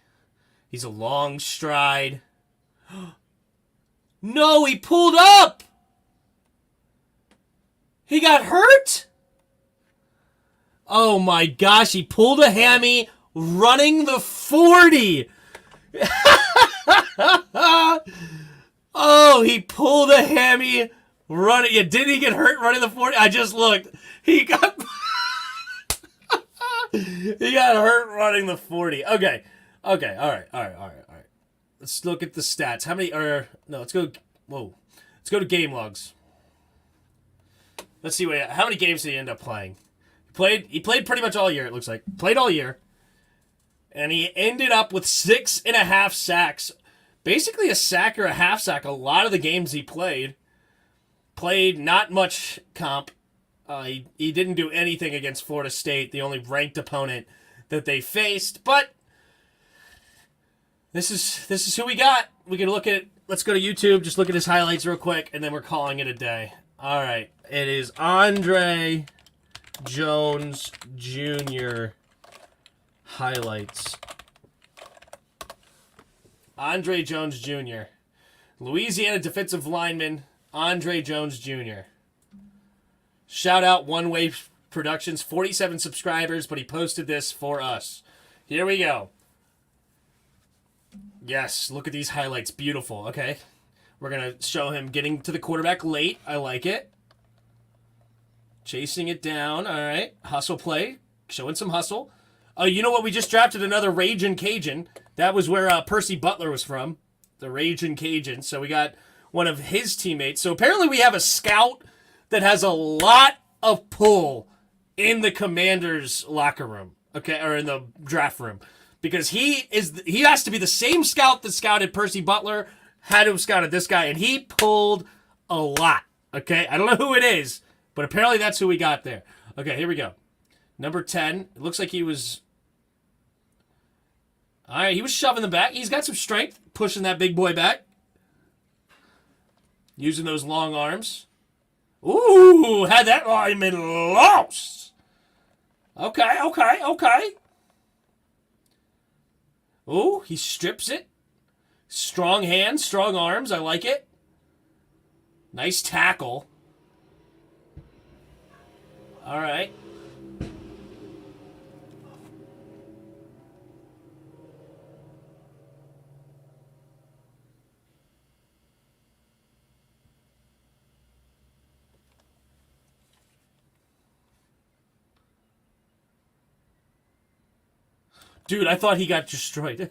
He's a long stride. No, he pulled up. He got hurt? Oh my gosh, he pulled a hammy running the 40. Oh, he pulled a hammy running. Yeah, didn't he get hurt running the 40? I just looked. He got he got hurt running the 40. Okay. All right. Let's look at the stats. How many are... No, let's go... Whoa. Let's go to game logs. Let's see how many games did he end up playing. He played pretty much all year, it looks like. Played all year. And he ended up with 6.5 sacks. Basically a sack or a half sack. A lot of the games he played not much comp. He didn't do anything against Florida State, the only ranked opponent that they faced. But this is who we got. We can look at... Let's go to YouTube. Just look at his highlights real quick, and then we're calling it a day. All right. It is Andre Jones Jr. highlights. Andre Jones Jr. Louisiana defensive lineman, Andre Jones Jr. Shout out One Way Productions, 47 subscribers, but he posted this for us. Here we go. Yes, look at these highlights. Beautiful. Okay. We're going to show him getting to the quarterback late. I like it. Chasing it down. All right. Hustle play. Showing some hustle. You know what? We just drafted another Ragin' Cajun. That was where Percy Butler was from. The Ragin' Cajun. So we got one of his teammates. So apparently we have a scout that has a lot of pull in the Commanders' locker room. Okay, or in the draft room. Because he has to be the same scout that scouted Percy Butler, had to have scouted this guy, and he pulled a lot. Okay, I don't know who it is, but apparently that's who we got there. Okay, here we go. Number 10. It looks like he was... All right, he was shoving them back. He's got some strength, pushing that big boy back. Using those long arms. Ooh, had that lineman lost. Okay. Ooh, he strips it. Strong hands, strong arms. I like it. Nice tackle. All right. Dude, I thought he got destroyed.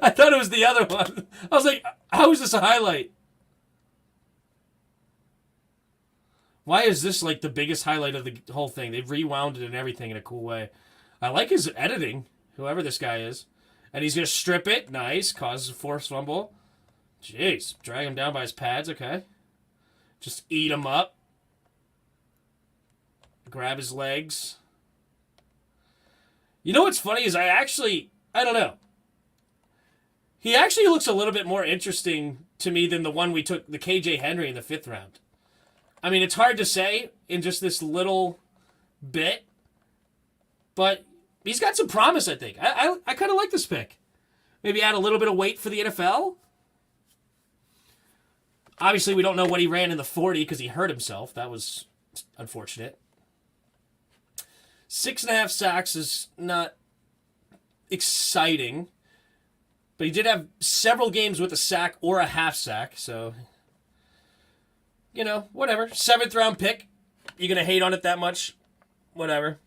I thought it was the other one. I was like, how is this a highlight? Why is this like the biggest highlight of the whole thing? They've rewound it and everything in a cool way. I like his editing, whoever this guy is. And he's going to strip it. Nice. Causes a forced fumble. Jeez. Drag him down by his pads. Okay. Just eat him up. Grab his legs. You know what's funny is I don't know. He actually looks a little bit more interesting to me than the one we took, the KJ Henry in the 5th round. I mean, it's hard to say in just this little bit, but he's got some promise, I think. I kind of like this pick. Maybe add a little bit of weight for the NFL. Obviously, we don't know what he ran in the 40 because he hurt himself. That was unfortunate. 6.5 sacks is not exciting, but he did have several games with a sack or a half sack, so, you know, whatever. 7th round pick. You going to hate on it that much? Whatever.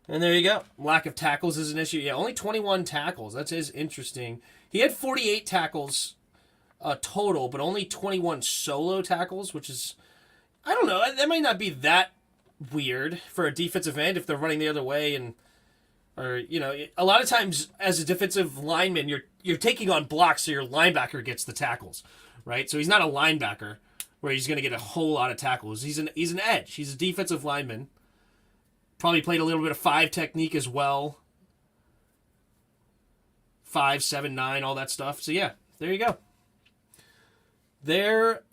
And there you go. Lack of tackles is an issue. Yeah, only 21 tackles. That is interesting. He had 48 tackles total, but only 21 solo tackles, which is, I don't know, that might not be that weird for a defensive end if they're running the other way, and or you know, a lot of times as a defensive lineman you're taking on blocks, so your linebacker gets the tackles, right? So he's not a linebacker where he's going to get a whole lot of tackles. He's an edge. He's a defensive lineman. Probably played a little bit of 5 technique as well. 5, 7, 9, all that stuff. So yeah, there you go. There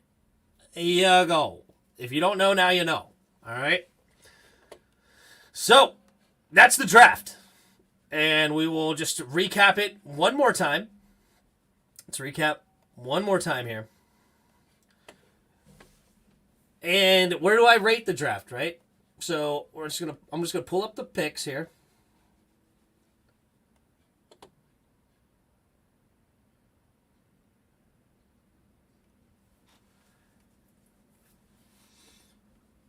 you go. If you don't know, now you know. All right. So, that's the draft. And we will just recap it one more time. Let's recap one more time here. And where do I rate the draft, right? So, I'm just gonna pull up the picks here.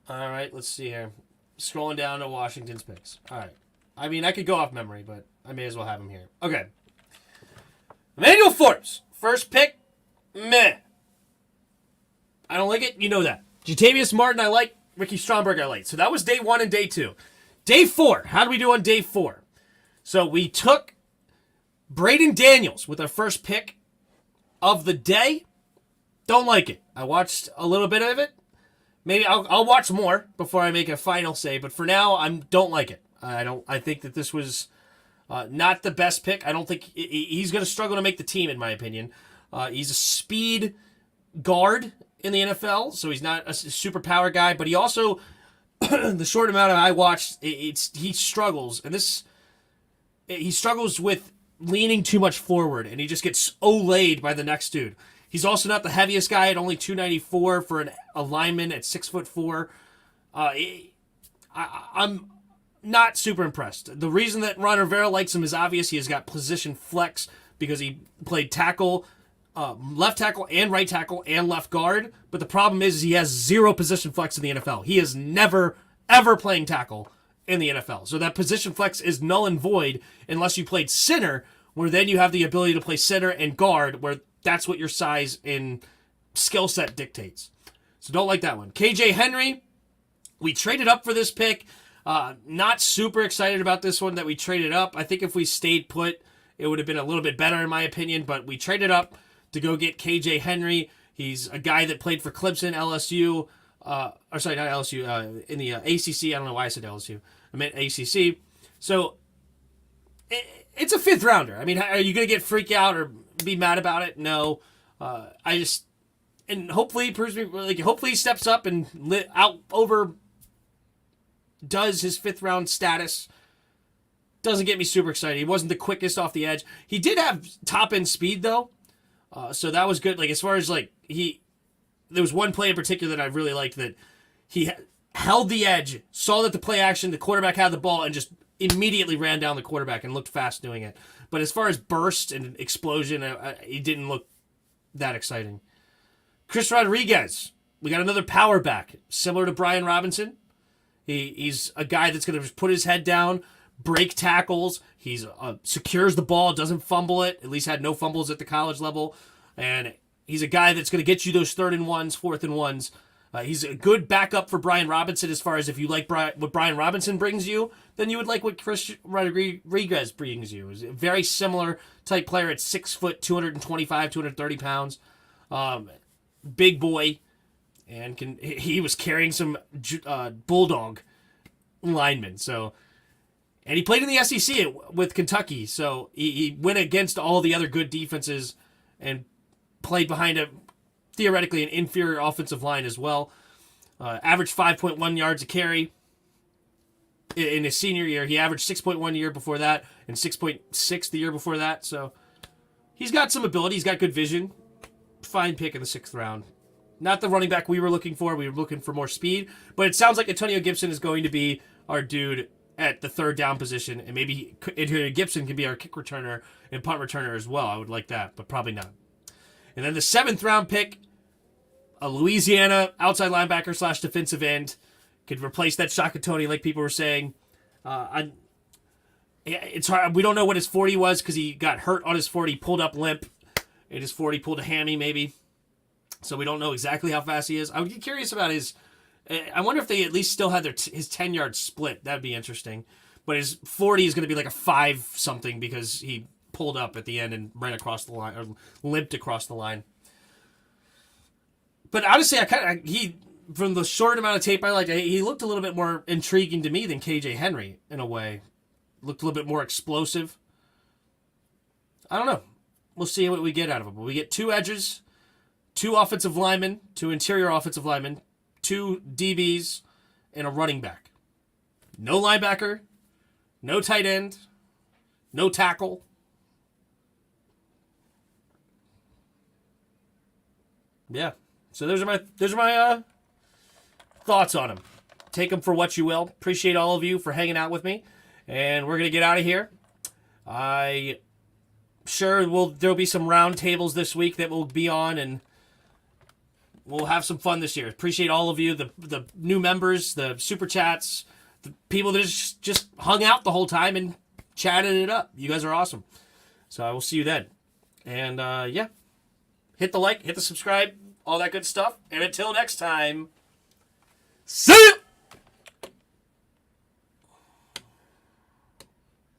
All right, let's see here. Scrolling down to Washington's picks. All right. I mean, I could go off memory, but I may as well have him here. Okay. Emmanuel Forbes. First pick, meh. I don't like it. You know that. Jatavius Martin, I like. Ricky Stromberg, I like. So that was day 1 and day 2. Day 4. How do we do on day 4? So we took Braden Daniels with our first pick of the day. Don't like it. I watched a little bit of it. Maybe I'll watch more before I make a final say, but for now, I don't like it. I think that this was not the best pick. I don't think he's going to struggle to make the team, in my opinion. He's a speed guard in the NFL, so he's not a super power guy, but he also, the short amount I watched, he struggles, and he struggles with leaning too much forward, and he just gets olayed by the next dude. He's also not the heaviest guy at only 294 for a lineman at 6'4". I'm not super impressed. The reason that Ron Rivera likes him is obvious. He has got position flex because he played tackle, left tackle and right tackle and left guard. But the problem is he has 0 position flex in the NFL. He is never, ever playing tackle in the NFL. So that position flex is null and void unless you played center, where then you have the ability to play center and guard, where that's what your size and skill set dictates. So don't like that one. KJ Henry, we traded up for this pick. Not super excited about this one that we traded up. I think if we stayed put, it would have been a little bit better in my opinion, but we traded up to go get KJ Henry. He's a guy that played for Clemson, LSU, not LSU, in the ACC. I don't know why I said LSU. I meant ACC. So it's a 5th rounder. I mean, are you going to get freaked out or be mad about it? No. And hopefully he proves me, hopefully he steps up and does his 5th round status. Doesn't get me super excited. He wasn't the quickest off the edge. He did have top end speed though. So that was good. Like, as far as, like, there was one play in particular that I really liked, that he held the edge, saw that the play action, the quarterback had the ball, and just immediately ran down the quarterback and looked fast doing it. But as far as burst and explosion, he didn't look that exciting. Chris Rodriguez, we got another power back, similar to Brian Robinson. He's a guy that's going to put his head down, break tackles. He's secures the ball, doesn't fumble it. At least had no fumbles at the college level. And he's a guy that's going to get you those 3rd and 1s, 4th and 1s. He's a good backup for Brian Robinson, as far as if you like what Brian Robinson brings you, then you would like what Chris Rodriguez brings you. He's a very similar type player at 6 foot, 225, 230 pounds. Big boy. And he was carrying some Bulldog linemen. So, and he played in the SEC with Kentucky. So he went against all the other good defenses and played behind theoretically an inferior offensive line as well. Averaged 5.1 yards a carry in his senior year. He averaged 6.1 the year before that and 6.6 the year before that. So he's got some ability. He's got good vision. Fine pick in the 6th round. Not the running back we were looking for. We were looking for more speed. But it sounds like Antonio Gibson is going to be our dude at the 3rd down position. And maybe Antonio Gibson can be our kick returner and punt returner as well. I would like that, but probably not. And then the 7th round pick, a Louisiana outside linebacker / defensive end. Could replace that Shaka Toney, like people were saying. It's hard. We don't know what his 40 was because he got hurt on his 40, pulled up limp. In his 40, pulled a hammy maybe. So we don't know exactly how fast he is. I would get curious about his... I wonder if they at least still had his 10-yard split. That'd be interesting. But his 40 is going to be like a 5-something because he pulled up at the end and ran across the line, or limped across the line. But honestly, from the short amount of tape I liked, he looked a little bit more intriguing to me than KJ Henry in a way. Looked a little bit more explosive. I don't know. We'll see what we get out of him. We get 2 edges, 2 offensive linemen, 2 interior offensive linemen, 2 DBs, and a running back. No linebacker, no tight end, no tackle. Yeah. So those are my thoughts on him. Take them for what you will. Appreciate all of you for hanging out with me, and we're gonna get out of here. Sure, there'll be some round tables this week that we'll be on, and we'll have some fun this year. Appreciate all of you, the new members, the super chats, the people that just hung out the whole time and chatted it up. You guys are awesome. So I will see you then. And yeah, hit the like, hit the subscribe, all that good stuff. And until next time, see ya!